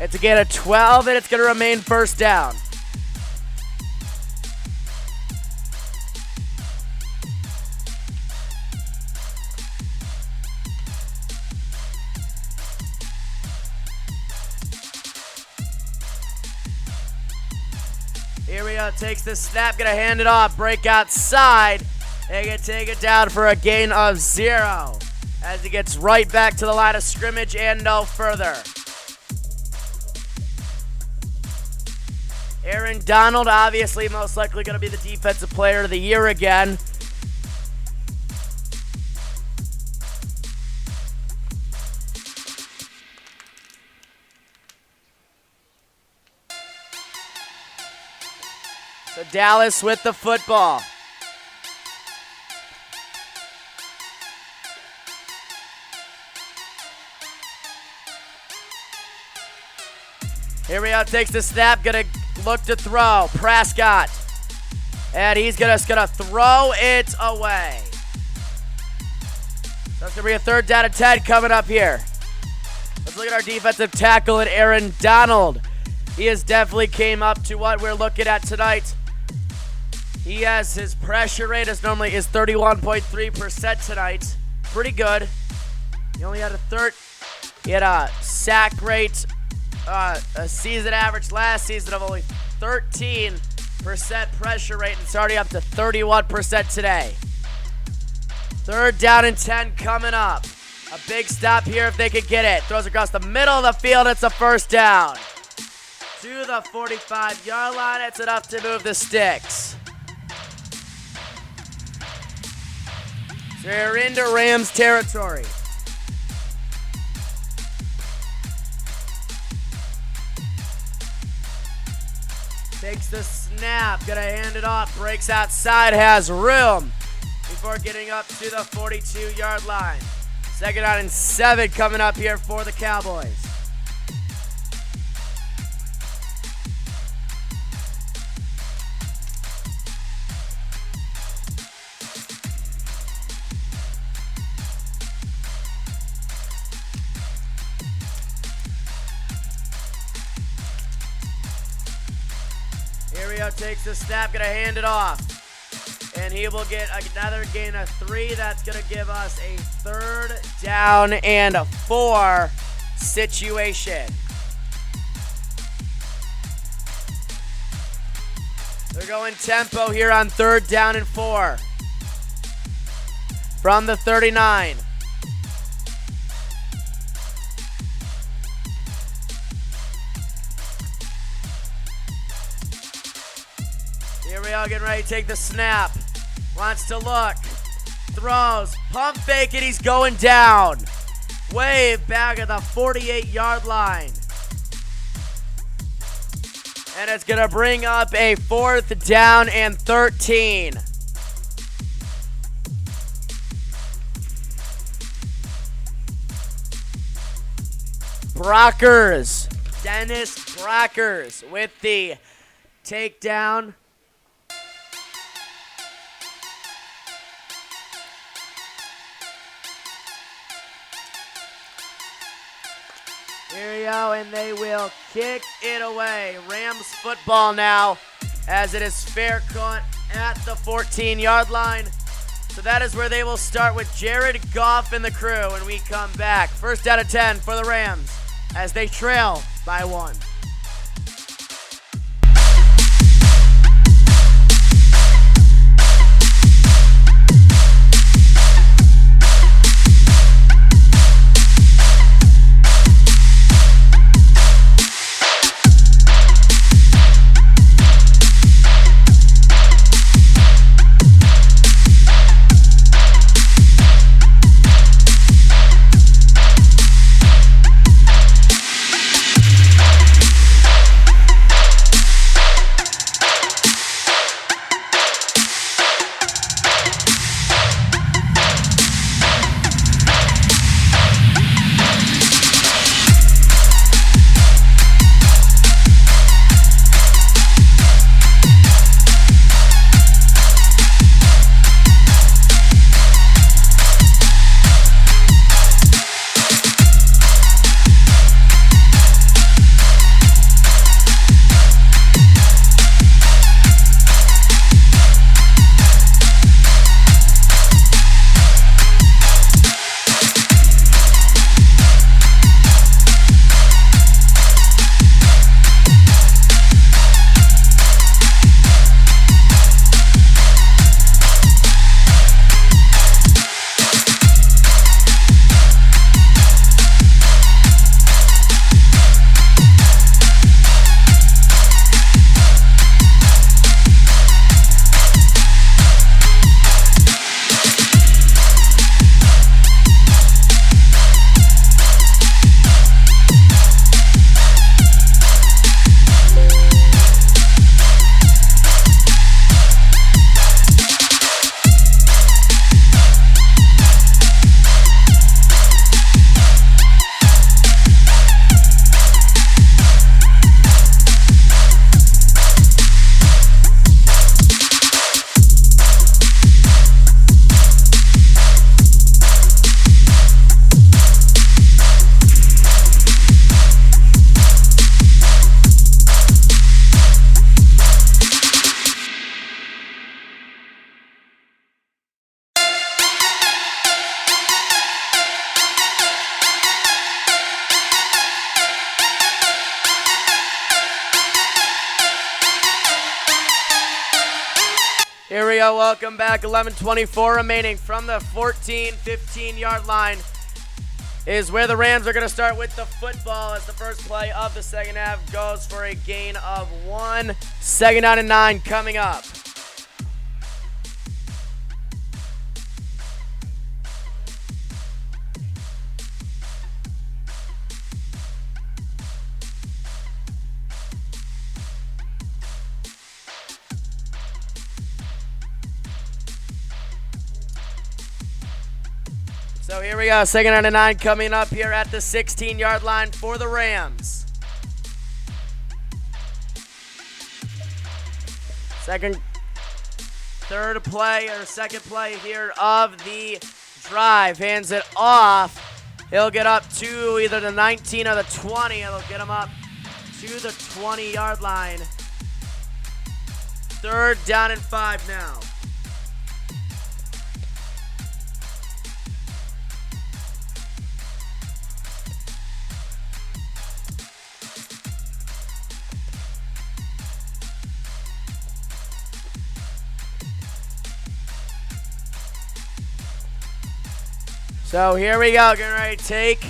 It's a gain of 12, and it's gonna remain first down. Here we go, takes the snap, gonna hand it off, break outside, and gonna take it down for a gain of 0 as he gets right back to the line of scrimmage and no further. Aaron Donald, obviously most likely gonna be the defensive player of the year again. So Dallas with the football. Here we go, takes the snap, gonna look to throw. Prescott. And he's just gonna throw it away. So it's gonna be a 3rd down and 10 coming up here. Let's look at our defensive tackle and Aaron Donald. He has definitely came up to what we're looking at tonight. He has his pressure rate is 31.3% tonight. Pretty good. He only had a sack rate, a season average last season of only 13% pressure rate, and it's already up to 31% today. 3rd down and 10 coming up. A big stop here if they could get it. Throws across the middle of the field. It's a first down. To the 45-yard line. It's enough to move the sticks. So we're into Rams territory. Takes the snap, gonna hand it off, breaks outside, has room before getting up to the 42-yard line. 2nd down and 7 coming up here for the Cowboys. Here we go, takes the snap, gonna hand it off. And he will get another gain of 3. That's gonna give us a 3rd down and 4 situation. They're going tempo here on 3rd down and 4. From the 39. Here we are, getting ready to take the snap. Wants to look. Throws. Pump fake, and he's going down. Way back at the 48-yard line. And it's going to bring up a 4th down and 13. Brockers. Dennis Brockers with the takedown. Here we go, and they will kick it away. Rams football now, as it is fair caught at the 14-yard line. So that is where they will start with Jared Goff and the crew when we come back. First down and 10 for the Rams as they trail by 1. Here we go, welcome back. 11:24 remaining from the 15-yard line is where the Rams are going to start with the football as the first play of the second half goes for a gain of 1. Second down and 9 coming up. So here we go, second down and 9 coming up here at the 16-yard line for the Rams. Second play here of the drive. Hands it off. He'll get up to either the 19 or the 20. It'll get him up to the 20-yard line. Third down and 5 now. So here we go, getting ready to take.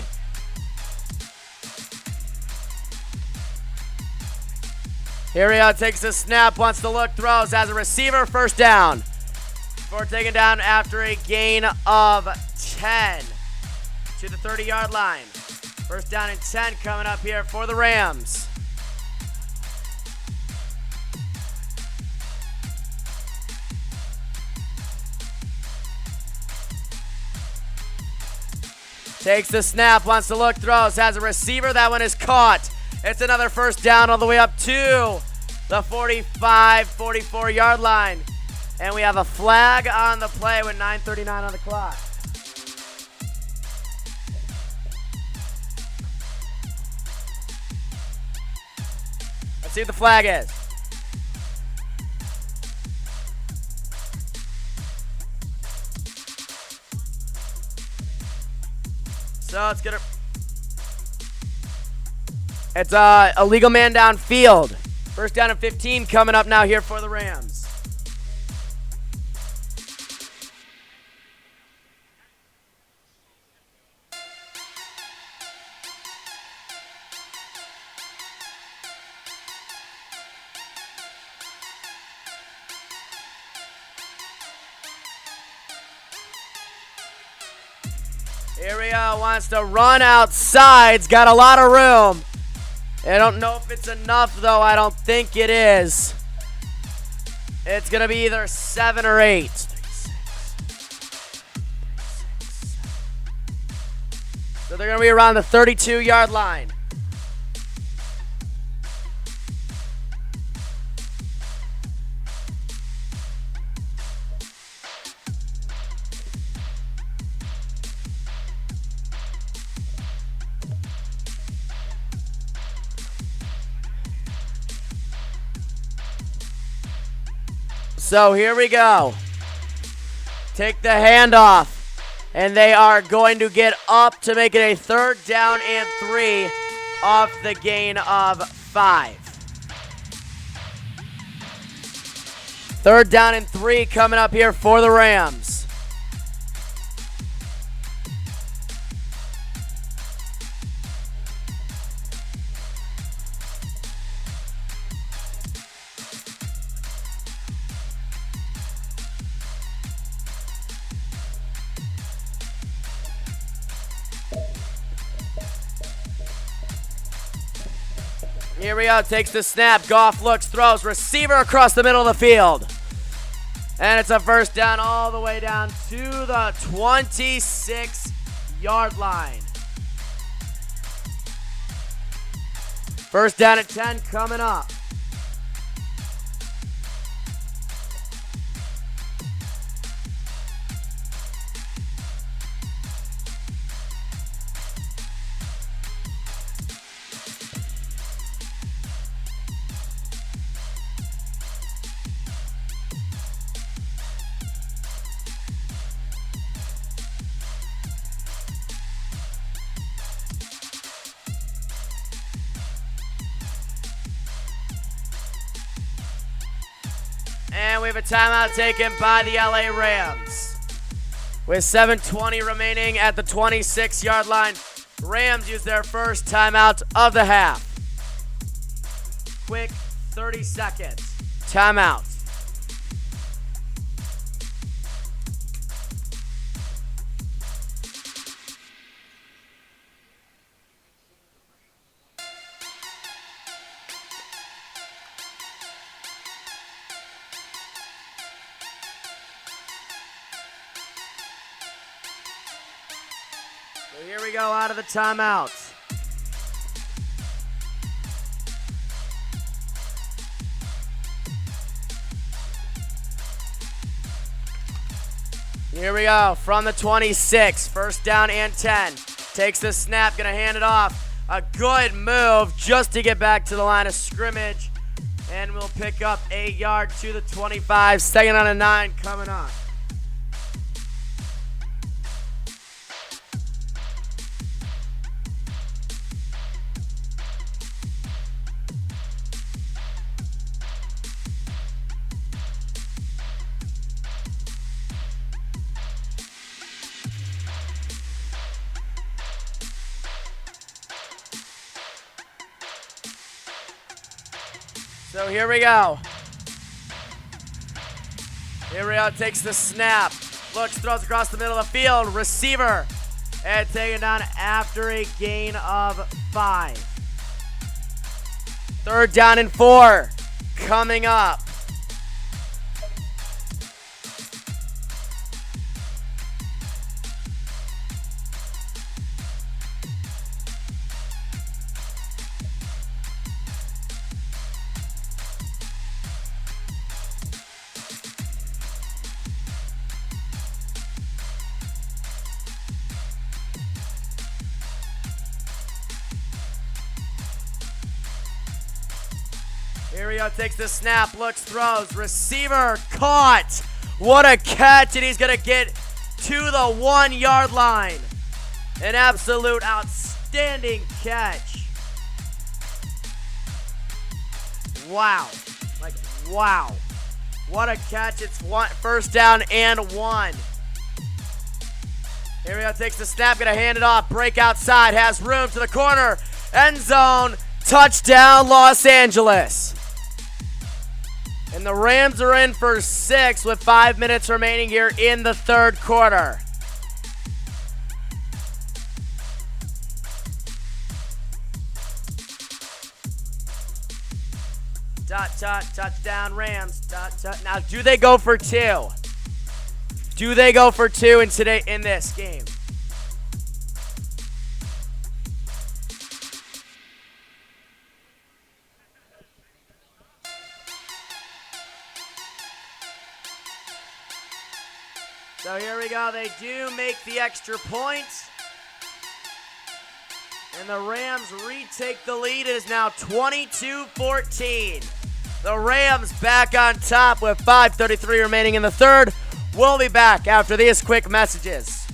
Here we go, takes the snap, wants to look, throws as a receiver, first down. Before taken down after a gain of 10 to the 30-yard line. First down and 10 coming up here for the Rams. Takes the snap, wants to look, throws, has a receiver. That one is caught. It's another first down all the way up to the 45, 44-yard line. And we have a flag on the play with 9:39 on the clock. Let's see what the flag is. So it's a legal man downfield. First down and 15 coming up now here for the Rams. Area wants to run outside. It's got a lot of room. I don't know if it's enough, though. I don't think it is. It's going to be either 7 or 8. So they're going to be around the 32-yard line. So here we go. Take the handoff, and they are going to get up to make it a 3rd down and 3 off the gain of 5. 3rd down and 3 coming up here for the Rams. Here we go, takes the snap, Goff looks, throws, receiver across the middle of the field. And it's a first down all the way down to the 26-yard line. First down at 10 coming up. And we have a timeout taken by the LA Rams. With 7:20 remaining at the 26-yard line, Rams use their first timeout of the half. Quick 30 seconds. Timeout. So here we go out of the timeout. Here we go from the 26, first down and 10. Takes the snap, gonna hand it off. A good move just to get back to the line of scrimmage. And we'll pick up 8 yards to the 25, 2nd on a 9 coming up. So here we go. Here we go, takes the snap. Looks, throws across the middle of the field. Receiver. And taken down after a gain of 5. 3rd down and 4 coming up. Here we go, takes the snap, looks, throws, receiver caught. What a catch, and he's gonna get to the 1 yard line. An absolute outstanding catch. Wow, like wow. What a catch, it's first down and 1. Here we go, takes the snap, gonna hand it off, break outside, has room to the corner, end zone, touchdown Los Angeles. And the Rams are in for 6 with 5 minutes remaining here in the third quarter. Touchdown Rams. Now, do they go for 2? Do they go for 2 in this game? So here we go. They do make the extra point. And the Rams retake the lead. It is now 22-14. The Rams back on top with 5:33 remaining in the third. We'll be back after these quick messages.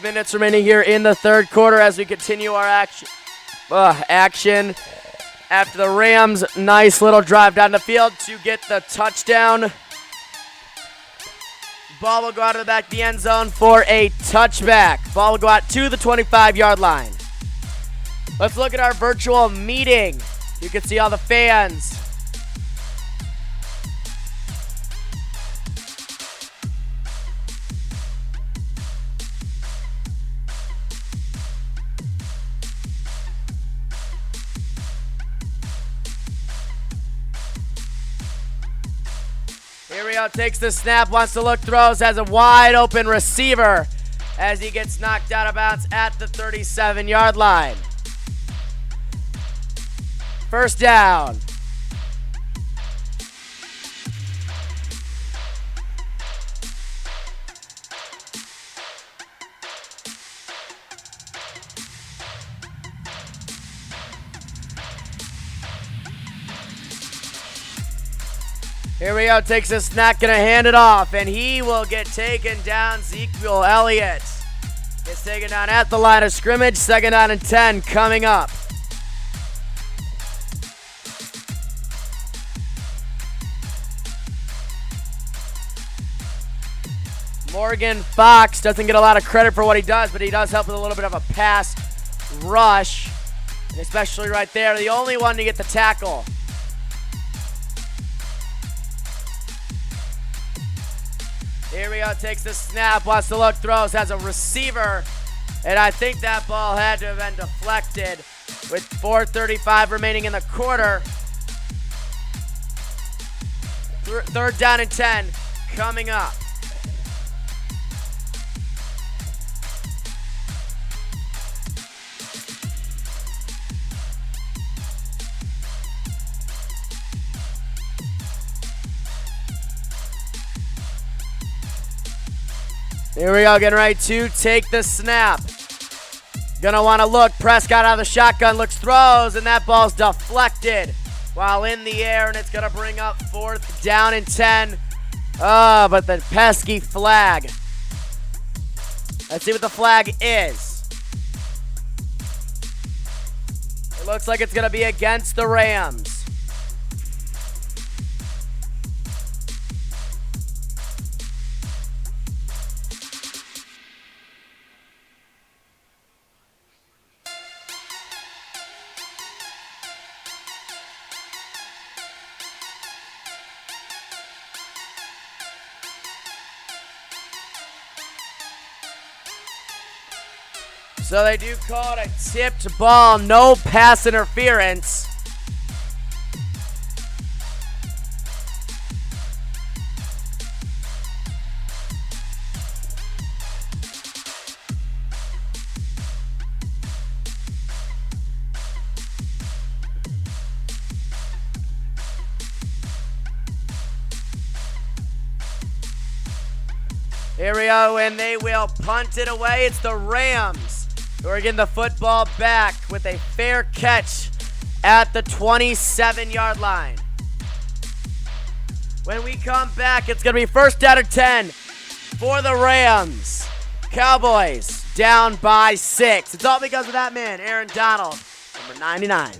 Minutes remaining here in the third quarter as we continue our action after the Rams' nice little drive down the field to get the touchdown. Ball will go out of the back of the end zone for a touchback. Ball will go out to the 25-yard line. Let's look at our virtual meeting. You can see all the fans. Here we go, takes the snap, wants to look, throws, has a wide open receiver as he gets knocked out of bounds at the 37-yard line. First down. Here we go, takes a snap, gonna hand it off, and he will get taken down. Ezekiel Elliott gets taken down at the line of scrimmage. 2nd down and 10 coming up. Morgan Fox doesn't get a lot of credit for what he does, but he does help with a little bit of a pass rush, and especially right there, the only one to get the tackle. Here we go, takes the snap, wants to look, throws, has a receiver, and I think that ball had to have been deflected with 4:35 remaining in the quarter. 3rd down and 10 coming up. Here we go, getting ready to take the snap. Gonna want to look. Prescott out of the shotgun, looks, throws, and that ball's deflected while in the air, and it's gonna bring up 4th down and 10. Oh, but the pesky flag. Let's see what the flag is. It looks like it's gonna be against the Rams. So they do call it a tipped ball, no pass interference. Here we go, and they will punt it away. It's the Rams who are getting the football back with a fair catch at the 27-yard line. When we come back, it's going to be 1st down and 10 for the Rams. Cowboys down by 6. It's all because of that man, Aaron Donald, number 99.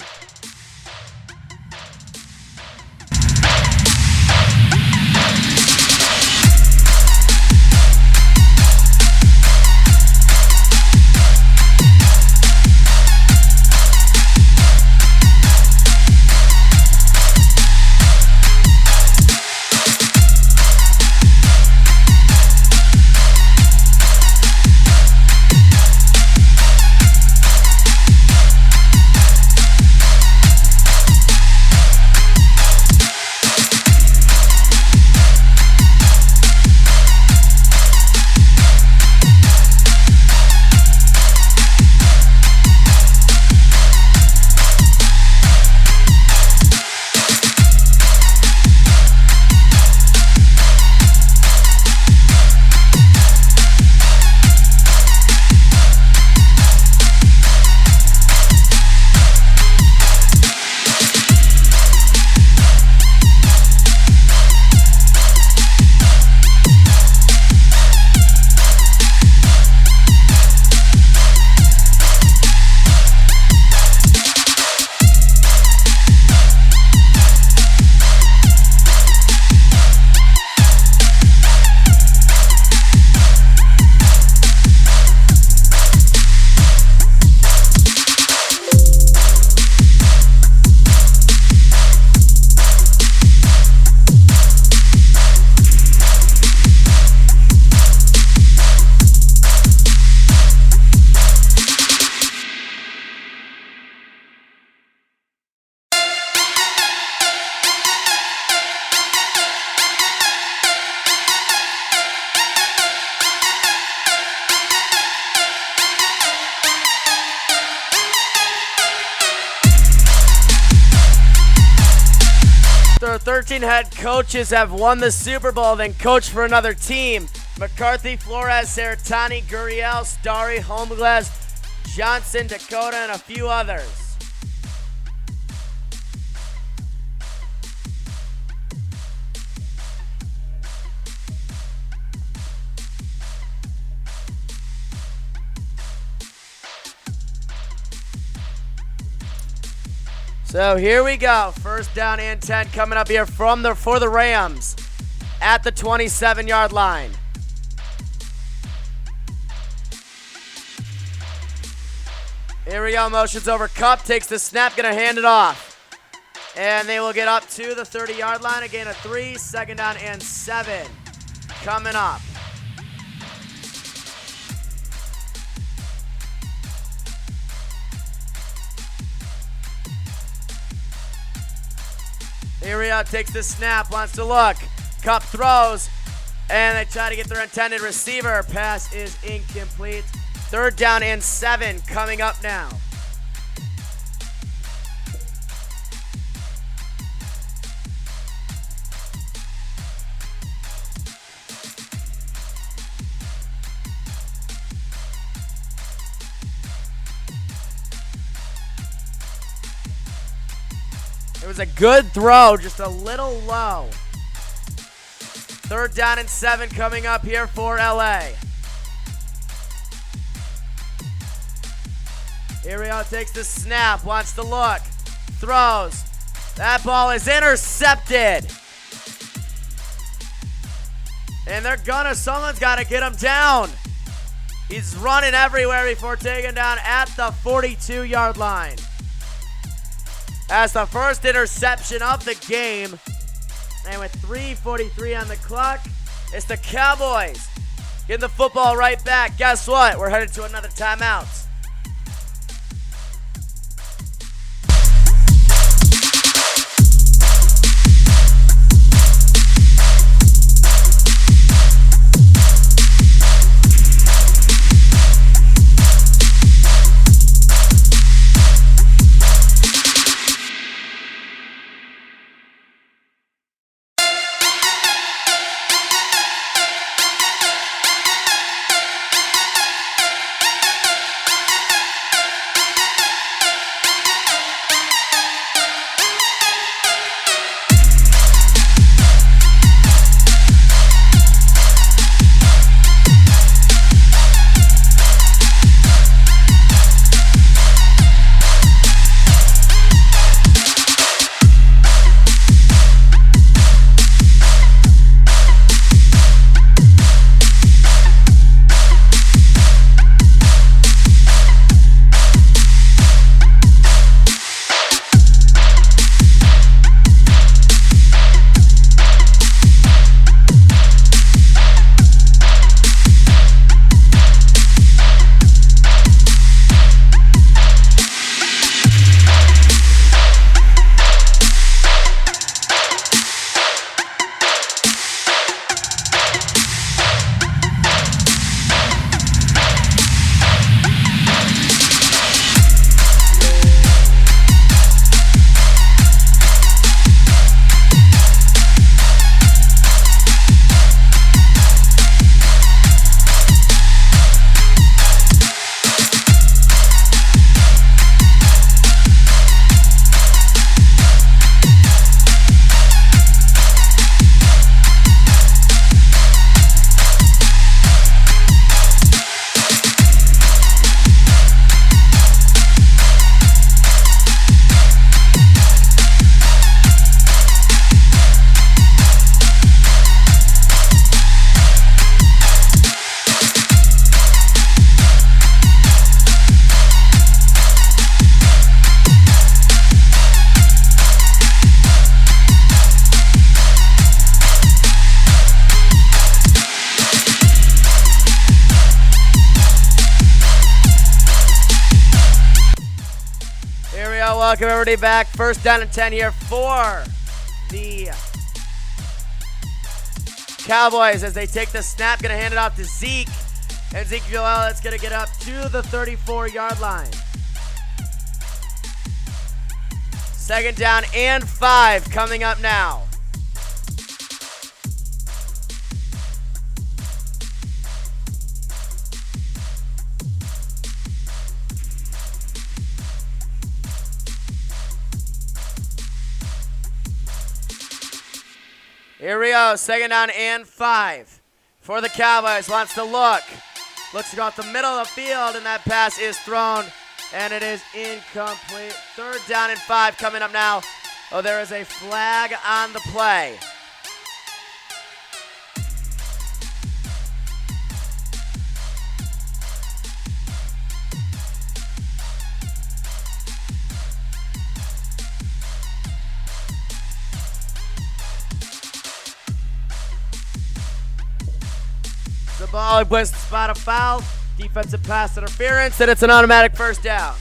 After 13 head coaches have won the Super Bowl, then coached for another team. McCarthy, Flores, Saratani, Gurriel, Starry, Holmglass, Johnson, Dakota, and a few others. So here we go. First down and 10 coming up here for the Rams at the 27-yard line. Here we go. Motions over Cup. Takes the snap. Going to hand it off. And they will get up to the 30-yard line. Again, a 3. Second down and 7 coming up. Here we go, takes the snap, wants to look. Cup throws, and they try to get their intended receiver. Pass is incomplete. Third down and 7 coming up now. It was a good throw, just a little low. Third down and 7 coming up here for LA. Here we go, takes the snap, wants to look, throws. That ball is intercepted. And someone's got to get him down. He's running everywhere before taken down at the 42-yard line. That's the first interception of the game. And with 3:43 on the clock, it's the Cowboys getting the football right back. Guess what? We're headed to another timeout. Welcome everybody back. First down and 10 here for the Cowboys as they take the snap. Going to hand it off to Zeke. And Ezekiel Elliott's going to get up to the 34-yard line. Second down and 5 coming up now. Here we go, second down and 5 for the Cowboys. Wants to look. Looks to go out the middle of the field, and that pass is thrown And it is incomplete. 3rd down and 5 coming up now. Oh, there is a flag on the play. The ball was the spot of foul. Defensive pass interference, and it's an automatic 1st down.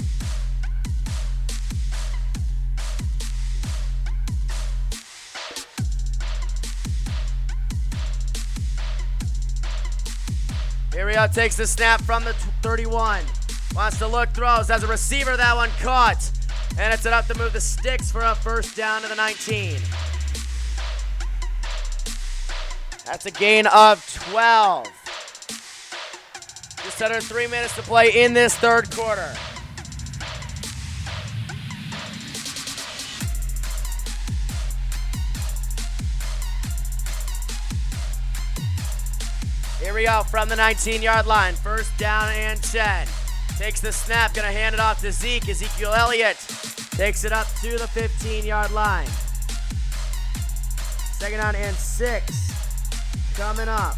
Here we go, takes the snap from the 31. Wants to look, throws. As a receiver, that one caught. And it's enough to move the sticks for a 1st down to the 19. That's a gain of 12. Just under 3 minutes to play in this 3rd quarter. Here we go from the 19-yard line. 1st down and 10. Takes the snap, gonna hand it off to Zeke. Ezekiel Elliott takes it up to the 15-yard line. 2nd down and 6 coming up.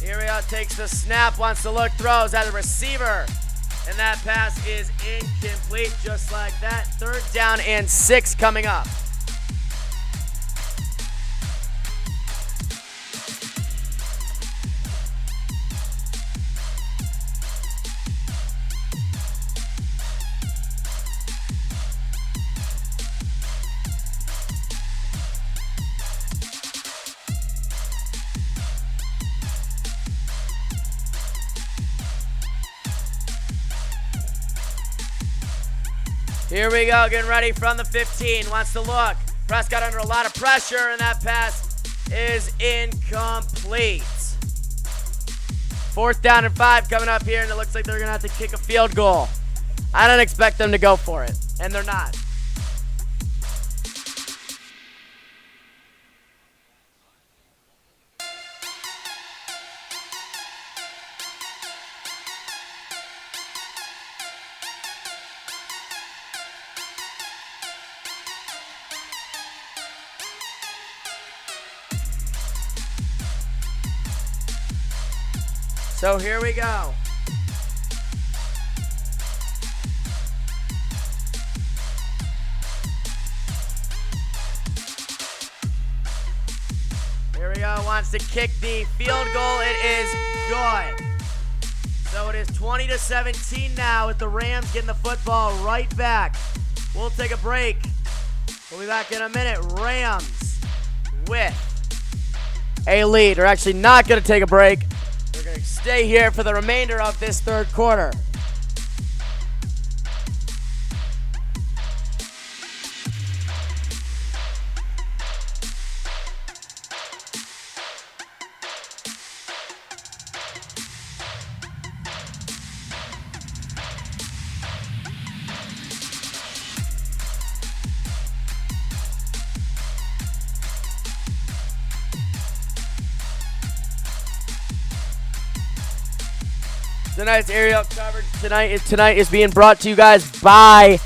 Here we go, takes the snap, wants to look, throws as a receiver. And that pass is incomplete, just like that. 3rd down and 6 coming up. Here we go, getting ready from the 15. Wants to look. Prescott under a lot of pressure, and that pass is incomplete. 4th down and 5 coming up here, and it looks like they're going to have to kick a field goal. I don't expect them to go for it, and they're not. So here we go. Here we go, wants to kick the field goal. It is good. So it is 20-17 now with the Rams getting the football right back. We'll take a break. We'll be back in a minute. Rams with a lead. We're actually not going to take a break. We're going to stay here for the remainder of this 3rd quarter. Tonight's aerial coverage tonight is being brought to you guys by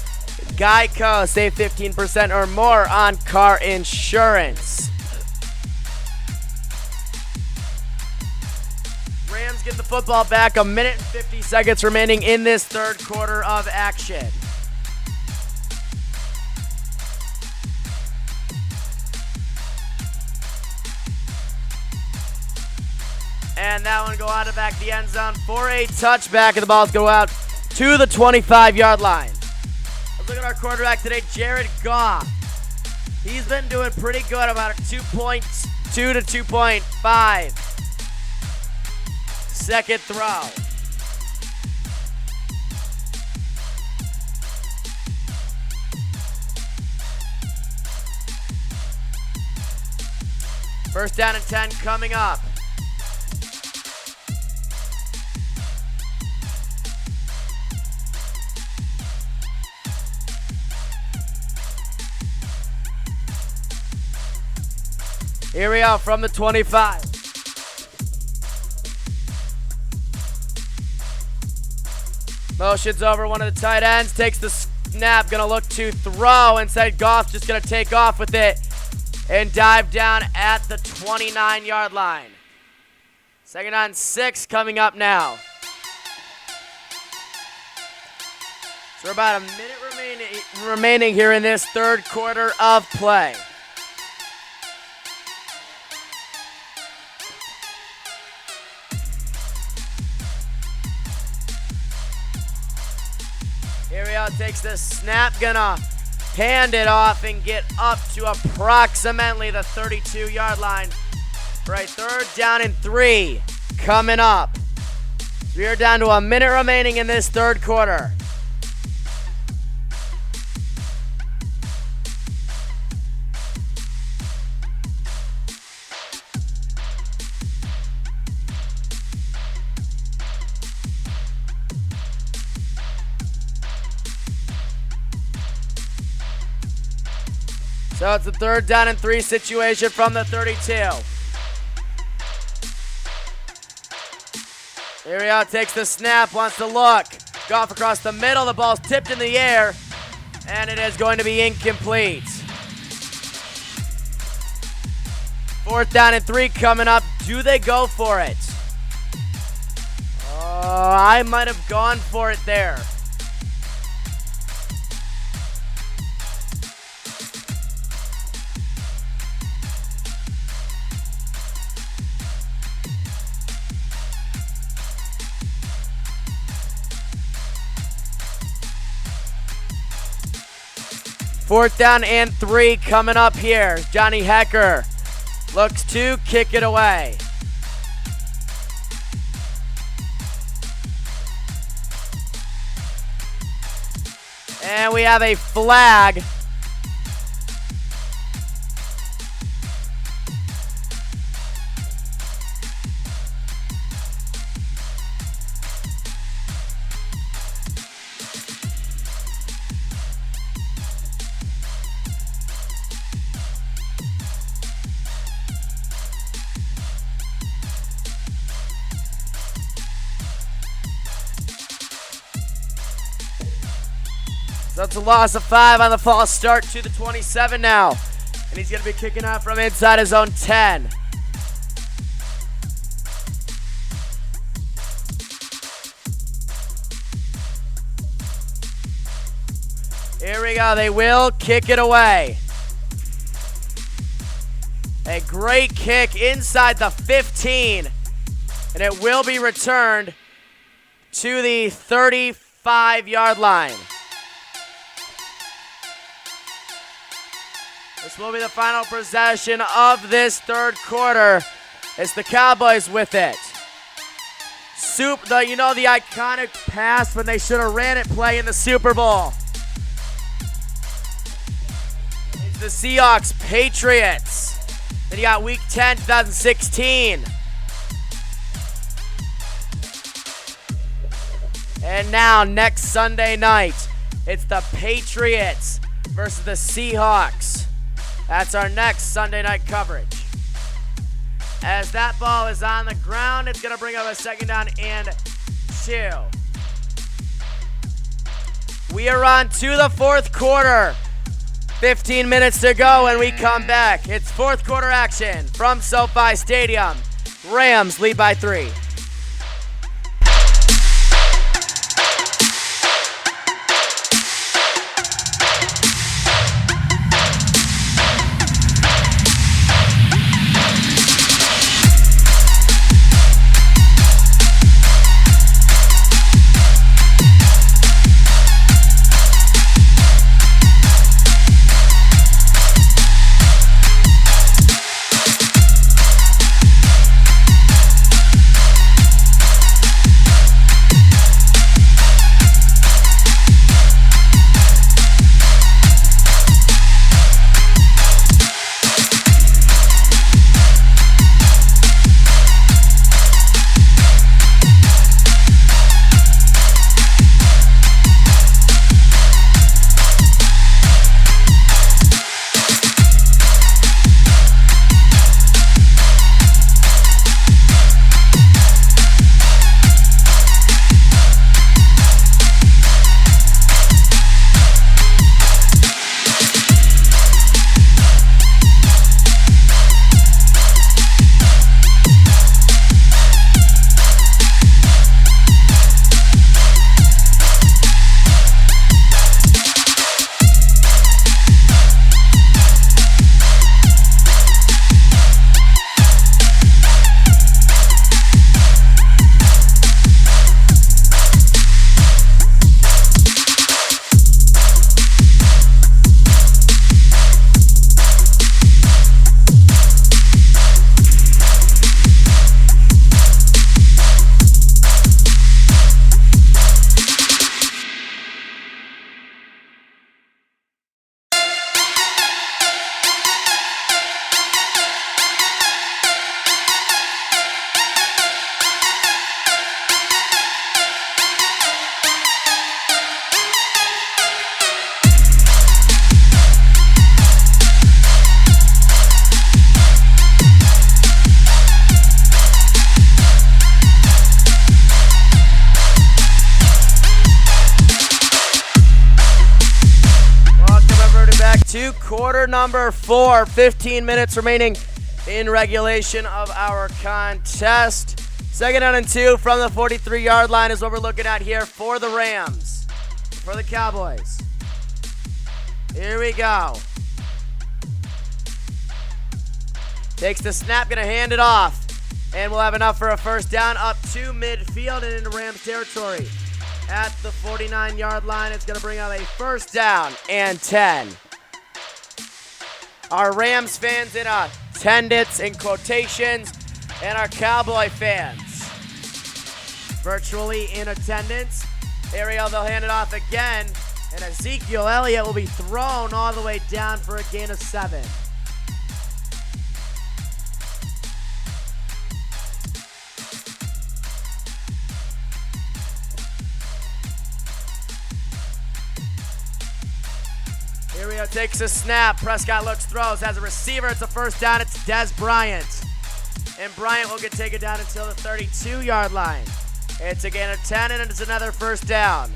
Geico. Save 15% or more on car insurance. Rams get the football back. 1 minute and 50 seconds remaining in this 3rd quarter of action. And that one go out of back the end zone for a touchback, and the ball go out to the 25-yard line. Let's look at our quarterback today, Jared Goff. He's been doing pretty good, about a 2.2 to 2.5 second throw. First down and 10 coming up. Here we go from the 25. Motions over one of the tight ends, takes the snap, gonna look to throw. Instead, Goff just gonna take off with it and dive down at the 29-yard line. 2nd and 6 coming up now. So we're about a minute remaining here in this third quarter of play. Here we go, takes the snap, gonna hand it off and get up to approximately the 32-yard line. Right, 3rd down and 3 coming up. We are down to a minute remaining in this third quarter. So it's the 3rd down and 3 situation from the 32. Here we go, takes the snap, wants to look. Goff across the middle, the ball's tipped in the air, and it is going to be incomplete. 4th down and 3 coming up. Do they go for it? Oh, I might have gone for it there. Fourth down and 3 coming up here. Johnny Hecker looks to kick it away. And we have a flag. So it's a loss of 5 on the false start to the 27 now. And he's going to be kicking out from inside his own 10. Here we go. They will kick it away. A great kick inside the 15. And it will be returned to the 35-yard line. This will be the final possession of this third quarter. It's the Cowboys with it. The iconic pass when they should have ran it play in the Super Bowl. It's the Seahawks Patriots. Then you got Week 10, 2016. And now, next Sunday night, it's the Patriots versus the Seahawks. That's our next Sunday night coverage. As that ball is on the ground, it's going to bring up a 2nd down and 2. We are on to the fourth quarter. 15 minutes to go when we come back. It's fourth quarter action from SoFi Stadium. Rams lead by 3. to quarter number 4. 15 minutes remaining in regulation of our contest. 2nd down and 2 from the 43-yard line is what we're looking at here for the Rams. For the Cowboys. Here we go. Takes the snap, gonna hand it off. And we'll have enough for a first down up to midfield and into Rams territory. At the 49-yard line, it's gonna bring out a first down and 10. Our Rams fans in attendance in quotations, and our Cowboy fans virtually in attendance. Ariel, they'll hand it off again, and Ezekiel Elliott will be thrown all the way down for a gain of 7. Here we go, takes a snap. Prescott looks, throws, has a receiver. It's a first down. It's Des Bryant. And Bryant will get taken down until the 32-yard line. It's a gain of 10, and it's another first down.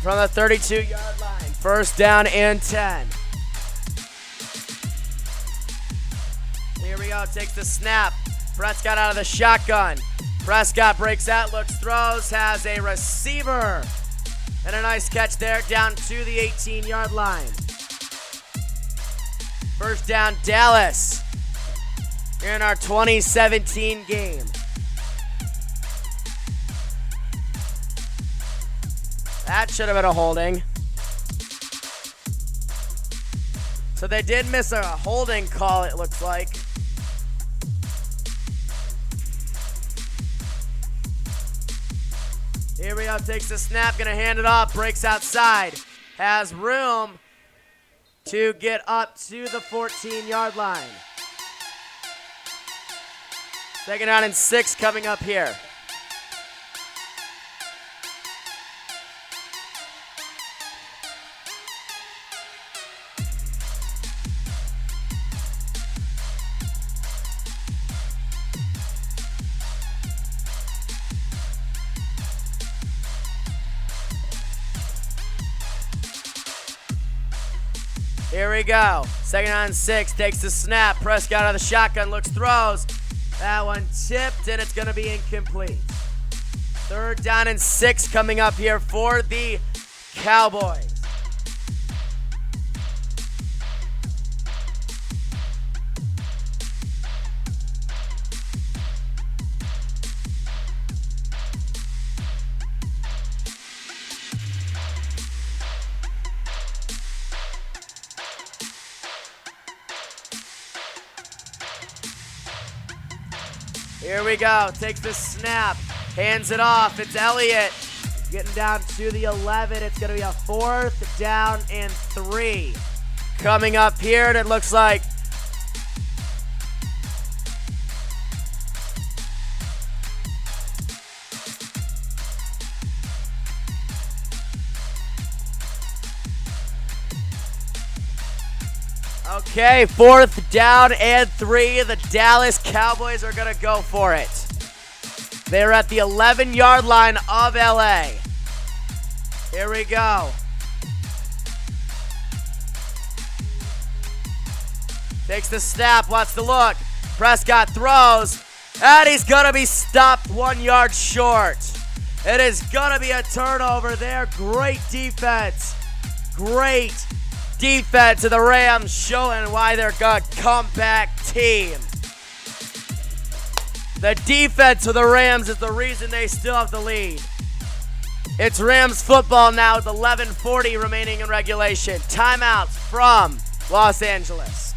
From the 32-yard line, first down and 10. Here we go, takes the snap. Prescott out of the shotgun. Prescott breaks out, looks, throws, has a receiver. And a nice catch there down to the 18-yard line. First down, Dallas. Here in our 2017 game. That should have been a holding. So they did miss a holding call, it looks like. Here we go, takes the snap, gonna hand it off, breaks outside. Has room to get up to the 14-yard line. 2nd down and 6 coming up here. Here we go. 2nd down and 6. Takes the snap. Prescott out of the shotgun. Looks, throws. That one tipped, and it's going to be incomplete. 3rd down and 6 coming up here for the Cowboys. Here we go, takes the snap, hands it off, it's Elliott getting down to the 11. It's gonna be a 4th down and 3. Coming up here, and it looks like okay, 4th down and 3. The Dallas Cowboys are going to go for it. They're at the 11-yard line of LA. Here we go. Takes the snap, wants to look. Prescott throws, and he's going to be stopped 1 yard short. It is going to be a turnover there. Great defense. Great defense of the Rams, showing why they're a comeback team. The defense of the Rams is the reason they still have the lead. It's Rams football now with 11:40 remaining in regulation. Timeouts from Los Angeles.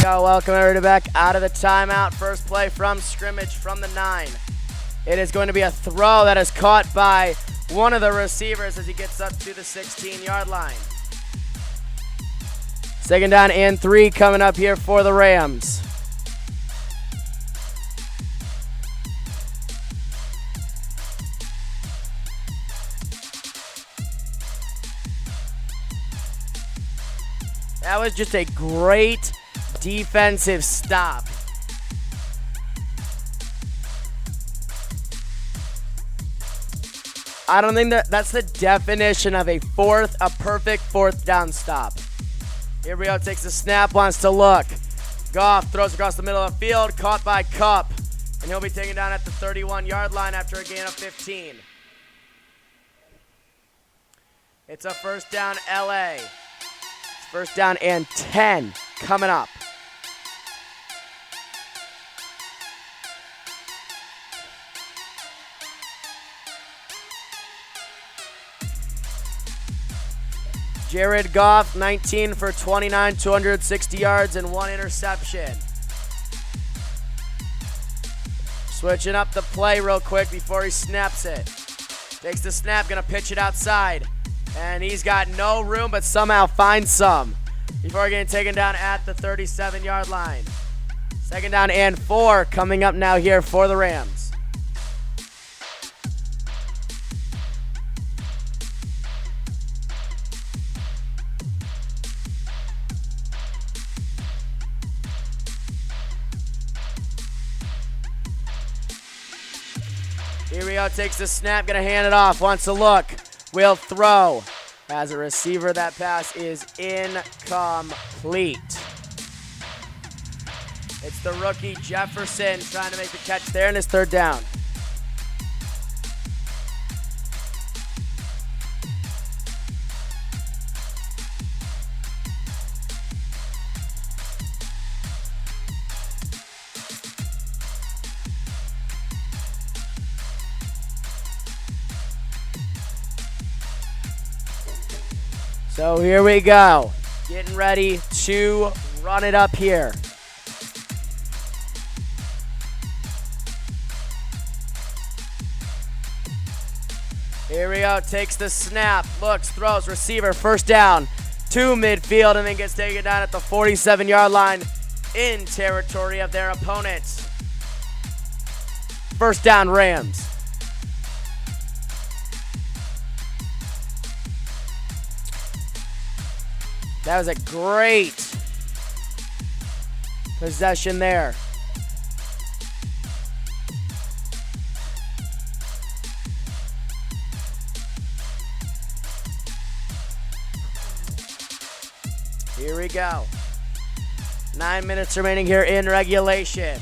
go. Welcome everybody back out of the timeout. First play from scrimmage from the 9. It is going to be a throw that is caught by one of the receivers as he gets up to the 16-yard line. Second down and 3 coming up here for the Rams. That was just a great defensive stop. I don't think that's the definition of a perfect fourth down stop. Here we go, takes the snap, wants to look. Goff throws across the middle of the field, caught by Kupp. And he'll be taken down at the 31-yard line after a gain of 15. It's a first down, LA. First down and 10 coming up. Jared Goff, 19 for 29, 260 yards and 1 interception. Switching up the play real quick before he snaps it. Takes the snap, gonna pitch it outside. And he's got no room, but somehow finds some before getting taken down at the 37-yard line. Second down and 4 coming up now here for the Rams. Here we go, takes the snap, gonna hand it off, wants to look. Will throw. As a receiver, that pass is incomplete. It's the rookie Jefferson trying to make the catch there in his third down. So here we go. Getting ready to run it up here. Here we go. Takes the snap. Looks, throws, receiver, first down to midfield, and then gets taken down at the 47-yard line in territory of their opponent. First down, Rams. That was a great possession there. Here we go. 9 minutes remaining here in regulation.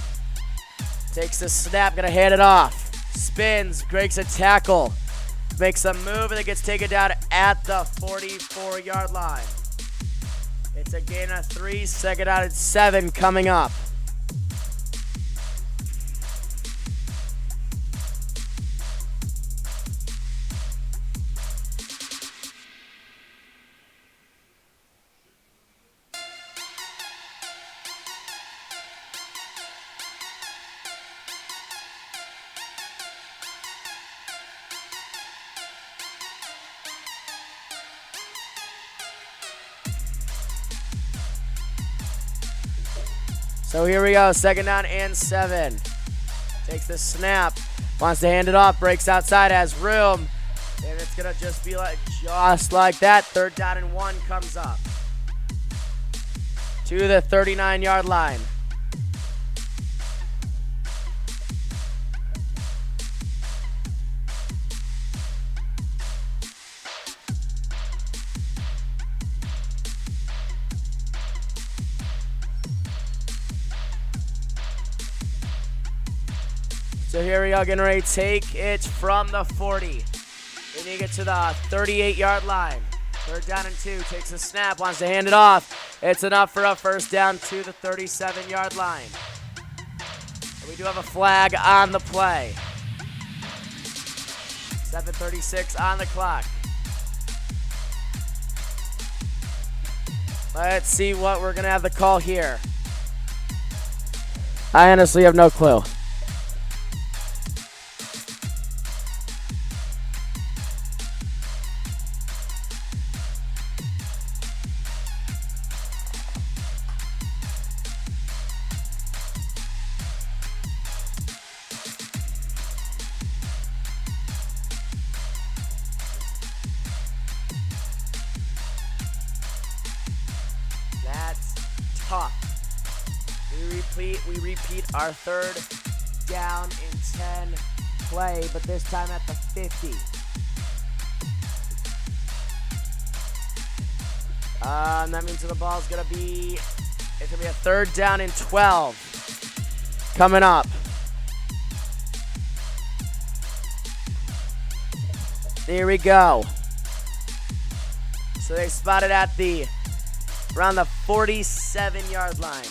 Takes the snap, gonna hand it off. Spins, breaks a tackle. Makes a move, and it gets taken down at the 44-yard line. It's a gain of 3, second out and 7 coming up. So here we go, second down and 7. Takes the snap, wants to hand it off, breaks outside, has room, and it's gonna just be just like that. Third down and 1 comes up to the 39-yard line. So here we go, getting ready to take it from the 40. Then you get to the 38-yard line. Third down and 2, takes a snap, wants to hand it off. It's enough for a first down to the 37-yard line. And we do have a flag on the play. 7:36 on the clock. Let's see what we're gonna have the call here. I honestly have no clue. That's tough. We repeat our third down in 10 play, but this time at the 50. That means the ball's gonna be, it's gonna be a third down in 12 coming up. Here we go. So they spotted at around the 47-yard line.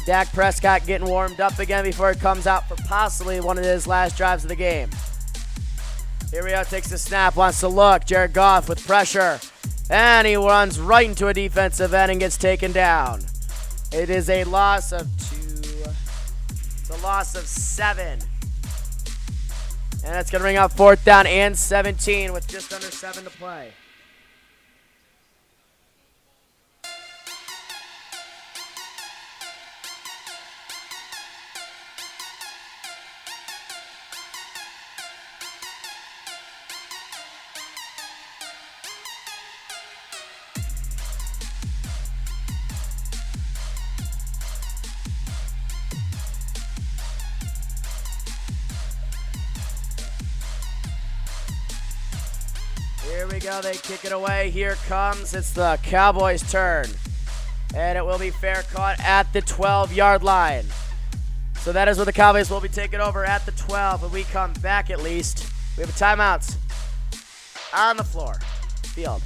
Dak Prescott getting warmed up again before it comes out for possibly one of his last drives of the game. Here we go, takes the snap, wants to look. Jared Goff with pressure. And he runs right into a defensive end and gets taken down. It is a loss of 2. It's a loss of 7. And it's going to bring up 4th down and 17 with just under 7 to play. Here we go, they kick it away. Here comes, it's the Cowboys' turn. And it will be fair caught at the 12-yard line. So that is where the Cowboys will be taking over at the 12. When we come back at least, we have a timeout on the floor. Field.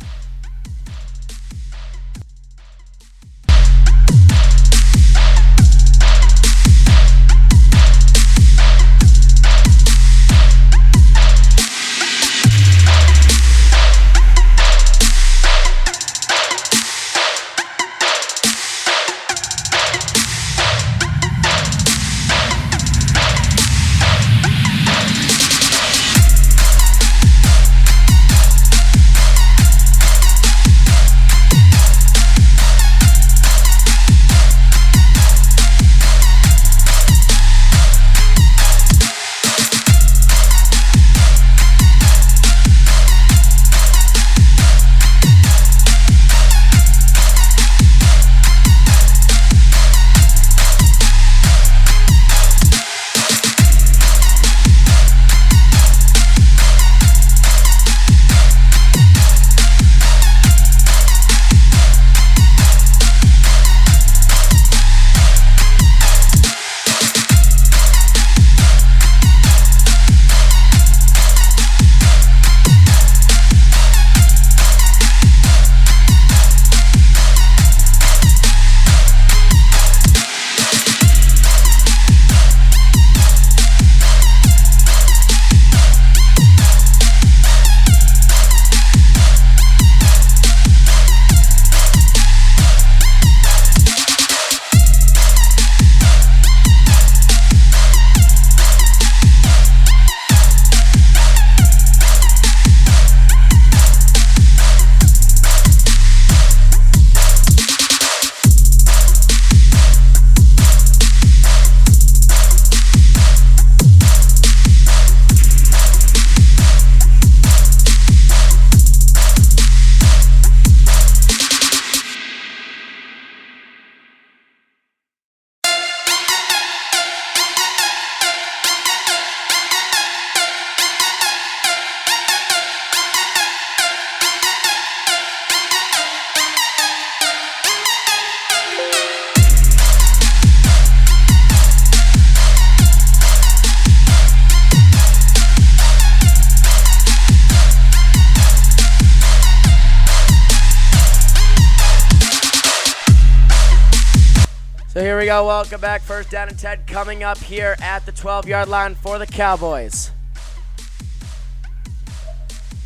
So here we go, welcome back. 1st down and 10 coming up here at the 12-yard line for the Cowboys.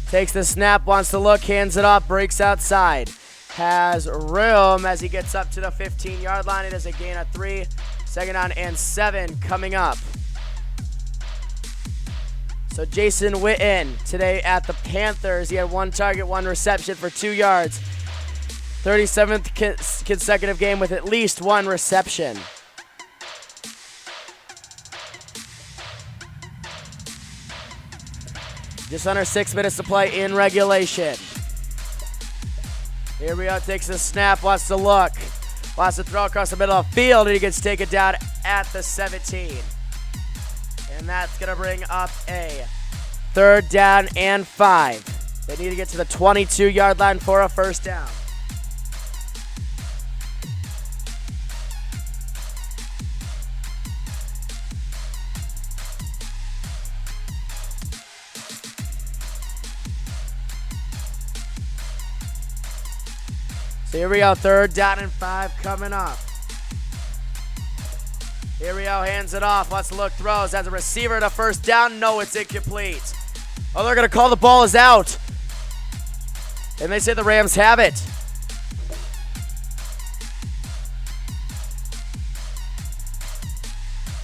Takes the snap, wants to look, hands it off, breaks outside. has room as he gets up to the 15-yard line. It is a gain of 3. 2nd down and 7 coming up. So Jason Witten today at the Panthers. He had 1 target, 1 reception for 2 yards. 37th consecutive game with at least 1 reception. Just under 6 minutes to play in regulation. Here we go, takes a snap, wants to look. Wants to throw across the middle of the field, and he gets taken down at the 17. And that's going to bring up a 3rd down and 5. They need to get to the 22-yard line for a 1st down. So here we go, 3rd down and 5 coming up. Here we go, hands it off, wants to look, throws, has a receiver to 1st down. No, it's incomplete. Oh, they're going to call the ball is out. And they say the Rams have it.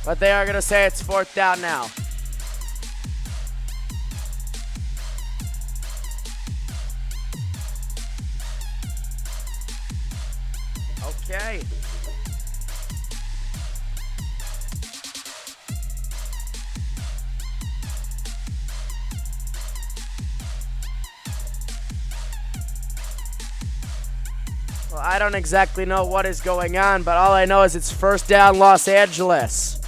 But they are going to say it's 4th down now. Okay. Well, I don't exactly know what is going on, but all I know is it's 1st down Los Angeles.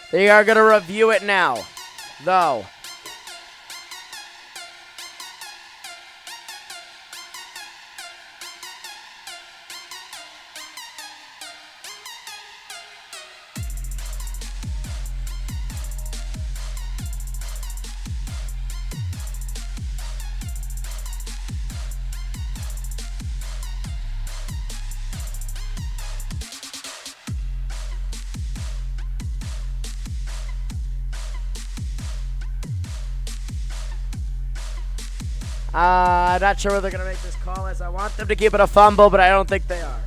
They are going to review it now, though. I'm not sure whether they're going to make this call as I want them to keep it a fumble, but I don't think they are.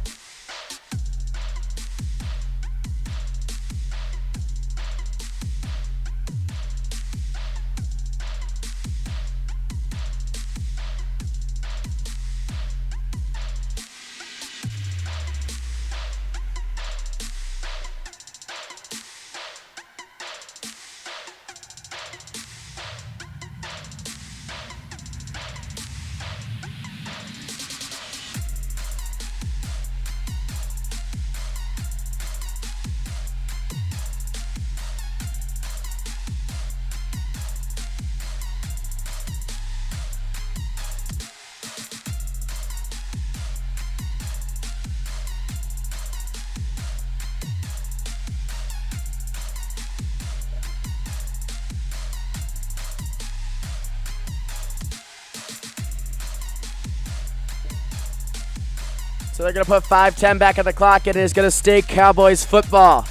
So they're going to put 5:10 back on the clock, and it is going to stay Cowboys football.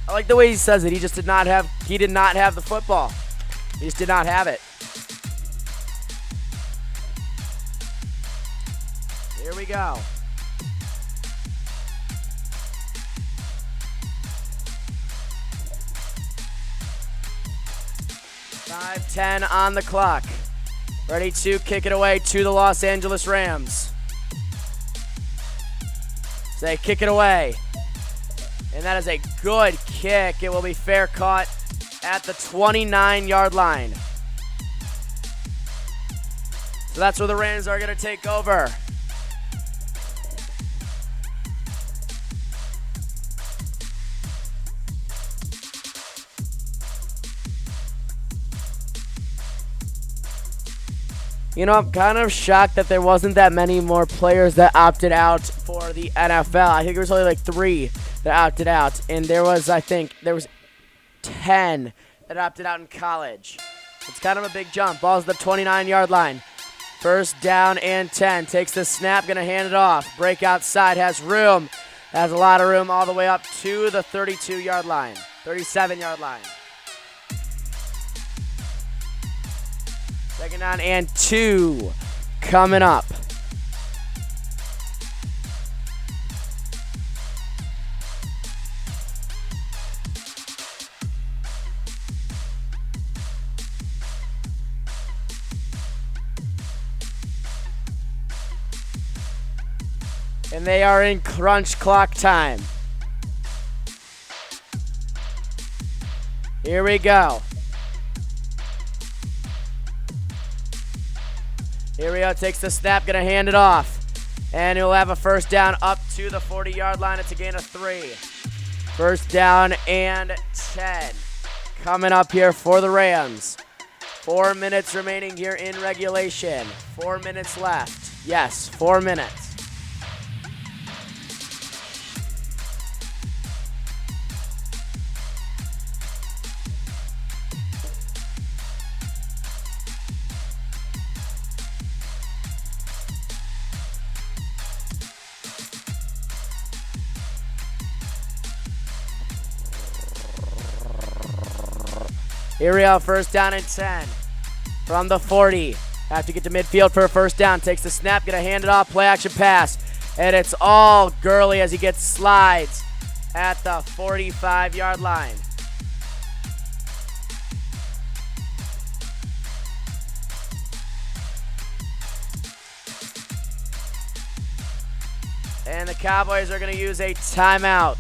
I like the way he says it. He did not have the football. He just did not have it. Here we go. .5:10 on the clock. Ready to kick it away to the Los Angeles Rams. So they kick it away. And that is a good kick. It will be fair caught at the 29-yard line. So that's where the Rams are going to take over. You know, I'm kind of shocked that there wasn't that many more players that opted out for the NFL. I think there was only like 3 that opted out. And there was 10 that opted out in college. It's kind of a big jump. Ball's at the 29-yard line. First down and 10. Takes the snap, gonna hand it off. Break outside, has room. Has a lot of room all the way up to the 32-yard line, 37-yard line. Second down and 2 coming up. And they are in crunch clock time. Here we go. Here we go, takes the snap, gonna hand it off. And he'll have a first down up to the 40-yard line. It's a gain of 3. First down and 10. Coming up here for the Rams. 4 minutes remaining here in regulation. 4 minutes left. Yes, 4 minutes. Here we go, first down and 10 from the 40. Have to get to midfield for a first down. Takes the snap, gonna hand it off, play action pass. And it's all Gurley as he gets slides at the 45-yard line. And the Cowboys are gonna use a timeout.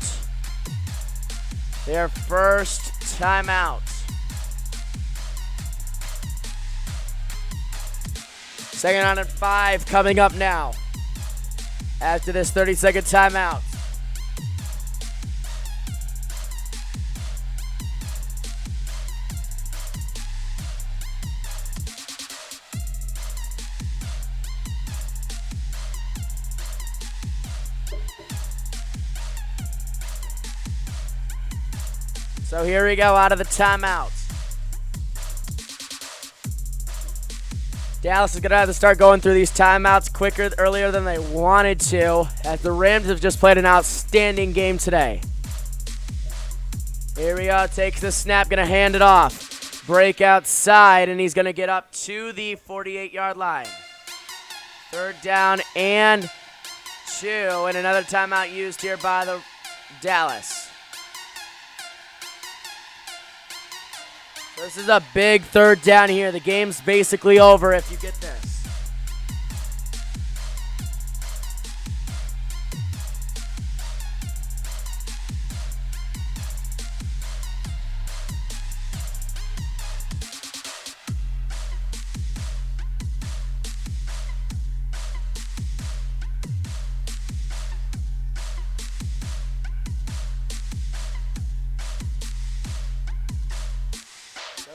Their first timeout. Second down and 5 coming up now after this 30-second timeout. So here we go out of the timeout. Dallas is going to have to start going through these timeouts earlier than they wanted to, as the Rams have just played an outstanding game today. Here we go, takes the snap, going to hand it off. Break outside, and he's going to get up to the 48-yard line. Third down and 2, and another timeout used here by the Dallas. This is a big third down here. The game's basically over if you get this.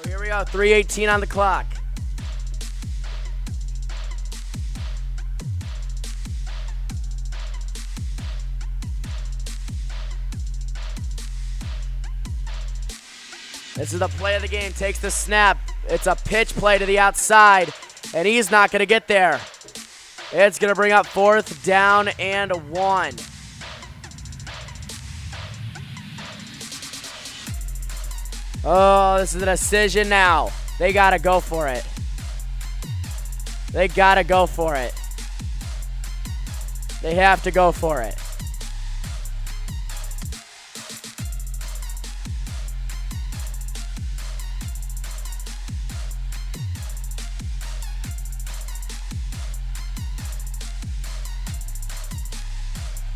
Here we go, 3:18 on the clock. This is the play of the game, takes the snap. It's a pitch play to the outside, and he's not gonna get there. It's gonna bring up 4th down and 1. Oh, this is a decision now. They got to go for it. They got to go for it. They have to go for it.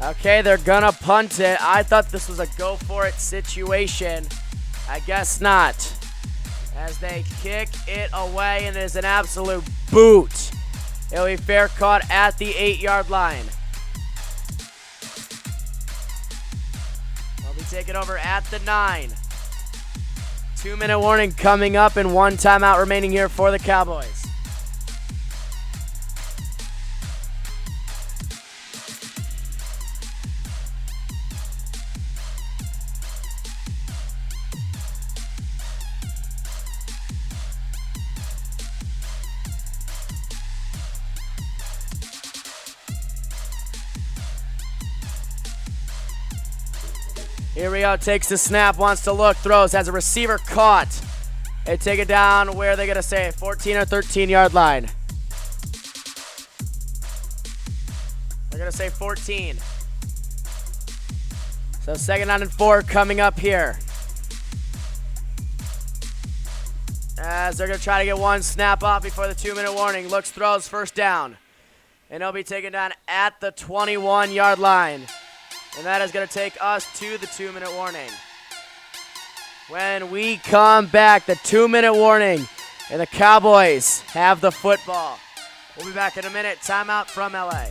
Okay, they're gonna punt it. I thought this was a go for it situation. I guess not. As they kick it away, and it is an absolute boot. It'll be fair caught at the 8-yard line. They'll be taken over at the 9. 2-minute warning coming up and 1 timeout remaining here for the Cowboys. Here we go, takes the snap, wants to look, throws, has a receiver caught. They take it down, where are they going to say? 14 or 13 yard line. They're going to say 14. So 2nd down and 4 coming up here. As they're going to try to get one snap off before the 2-minute warning. Looks, throws, first down. And he'll be taken down at the 21-yard line. And that is going to take us to the 2-minute warning. When we come back, the 2-minute warning, and the Cowboys have the football. We'll be back in a minute. Timeout from LA.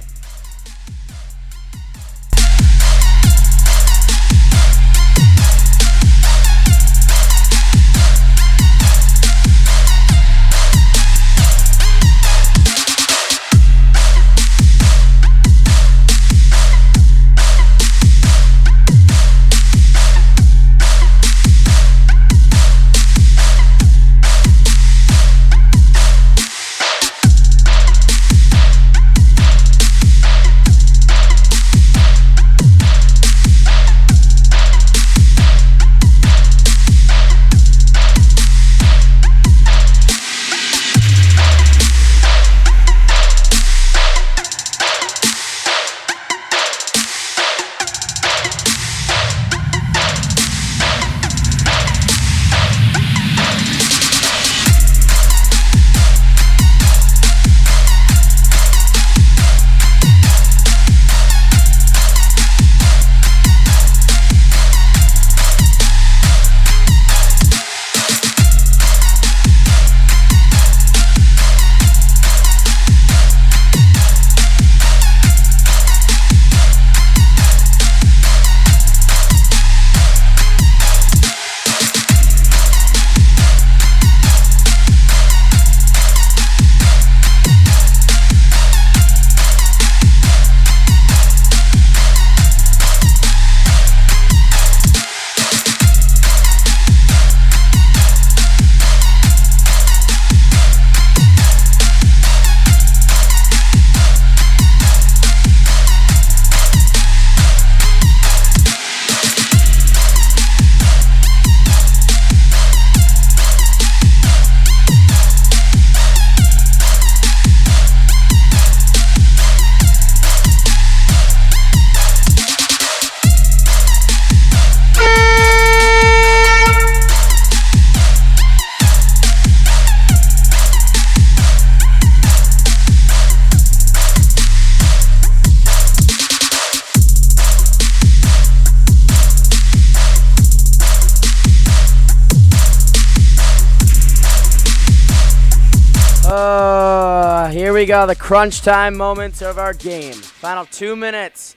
Here we go, the crunch time moments of our game. Final 2 minutes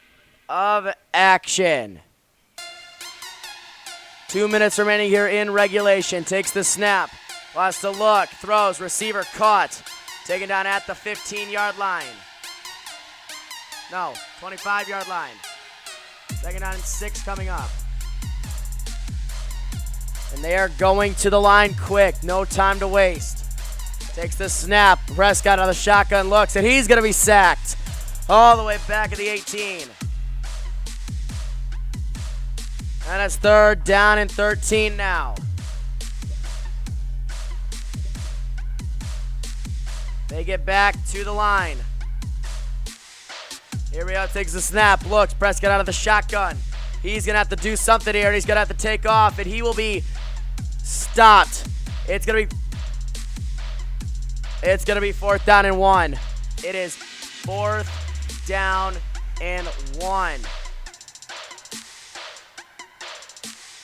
of action. 2 minutes remaining here in regulation. Takes the snap, wants to look, throws, receiver caught. Taken down at the 15-yard line. No, 25-yard line. 2nd down and 6 coming up. And they are going to the line quick, no time to waste. Takes the snap, Prescott on the shotgun looks, and he's going to be sacked all the way back at the 18. And it's 3rd down and 13 now. They get back to the line. Here we go, takes the snap, looks, Prescott out of the shotgun. He's going to have to do something here, and he's going to have to take off, and he will be stopped. It's going to be 4th down and 1. It is 4th down and 1.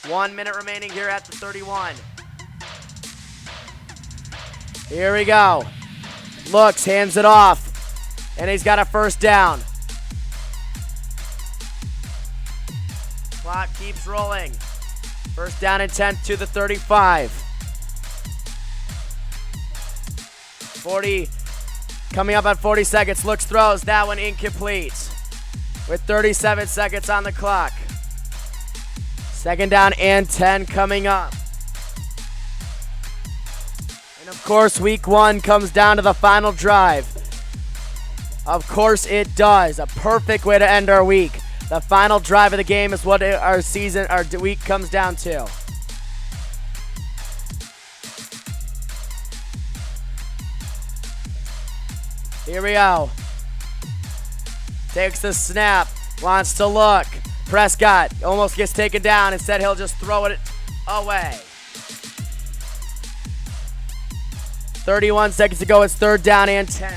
1 minute remaining here at the 31. Here we go. Looks, hands it off, and he's got a 1st down. Clock keeps rolling. 1st down and 10 to the 35. 40, coming up on 40 seconds. Looks, throws, that one incomplete. With 37 seconds on the clock. 2nd down and 10 coming up. And of course, week 1 comes down to the final drive. Of course it does. A perfect way to end our week. The final drive of the game is what our week comes down to. Here we go. Takes the snap. Wants to look. Prescott almost gets taken down. Instead, he'll just throw it away. 31 seconds to go. It's 3rd down and 10.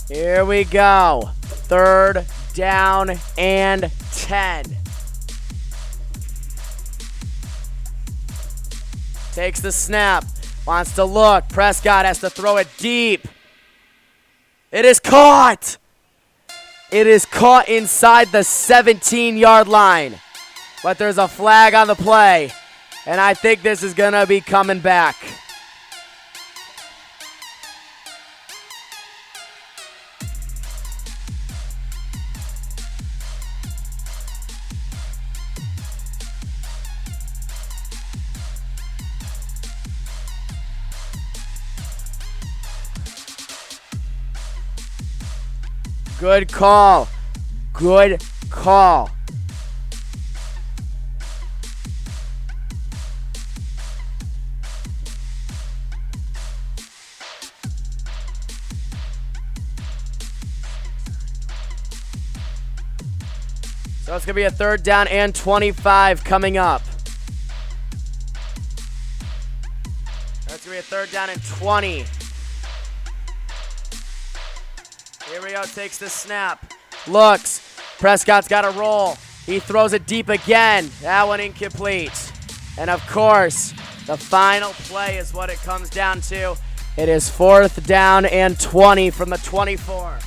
Here we go. 3rd down and 10. Takes the snap. Wants to look. Prescott has to throw it deep. It is caught. It is caught inside the 17-yard line. But there's a flag on the play. And I think this is going to be coming back. Good call. Good call. So it's going to be a 3rd down and 25 coming up. That's going to be a 3rd down and 20. Here we go, takes the snap. Looks. Prescott's got a roll. He throws it deep again. That one incomplete. And of course, the final play is what it comes down to. It is 4th down and 20 from the 24.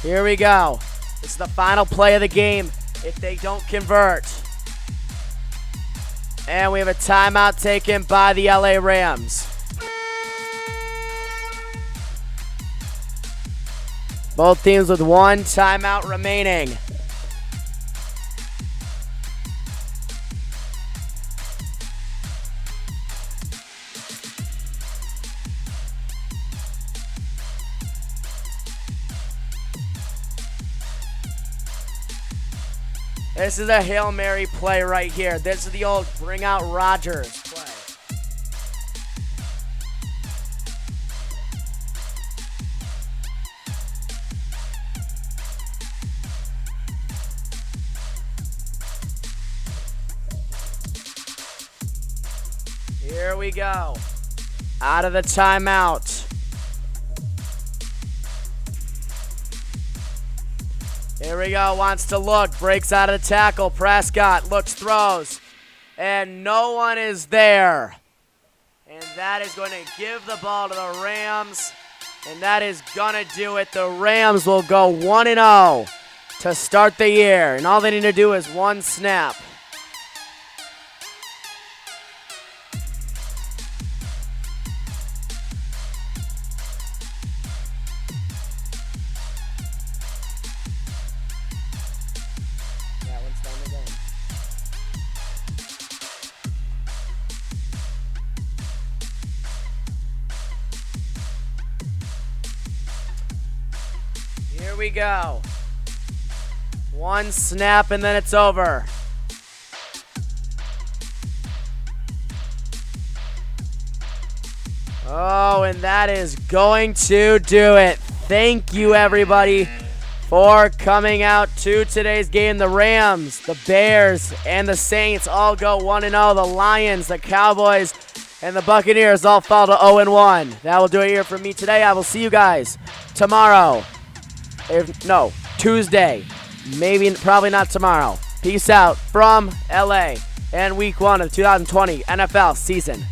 Here we go. This is the final play of the game if they don't convert. And we have a timeout taken by the LA Rams. Both teams with 1 timeout remaining. This is a Hail Mary play right here. This is the old bring out Rodgers play. Here we go. Out of the timeout. Here we go, wants to look, breaks out of the tackle. Prescott looks, throws, and no one is there. And that is going to give the ball to the Rams, and that is going to do it. The Rams will go 1-0 to start the year, and all they need to do is 1 snap. Here we go. 1 snap and then it's over. Oh, and that is going to do it. Thank you, everybody, for coming out to today's game. The Rams, the Bears, and the Saints all go 1-0. The Lions, the Cowboys, and the Buccaneers all fall to 0-1. That will do it here for me today. I will see you guys tomorrow. Tuesday. Probably not tomorrow. Peace out from LA and week 1 of 2020 NFL season.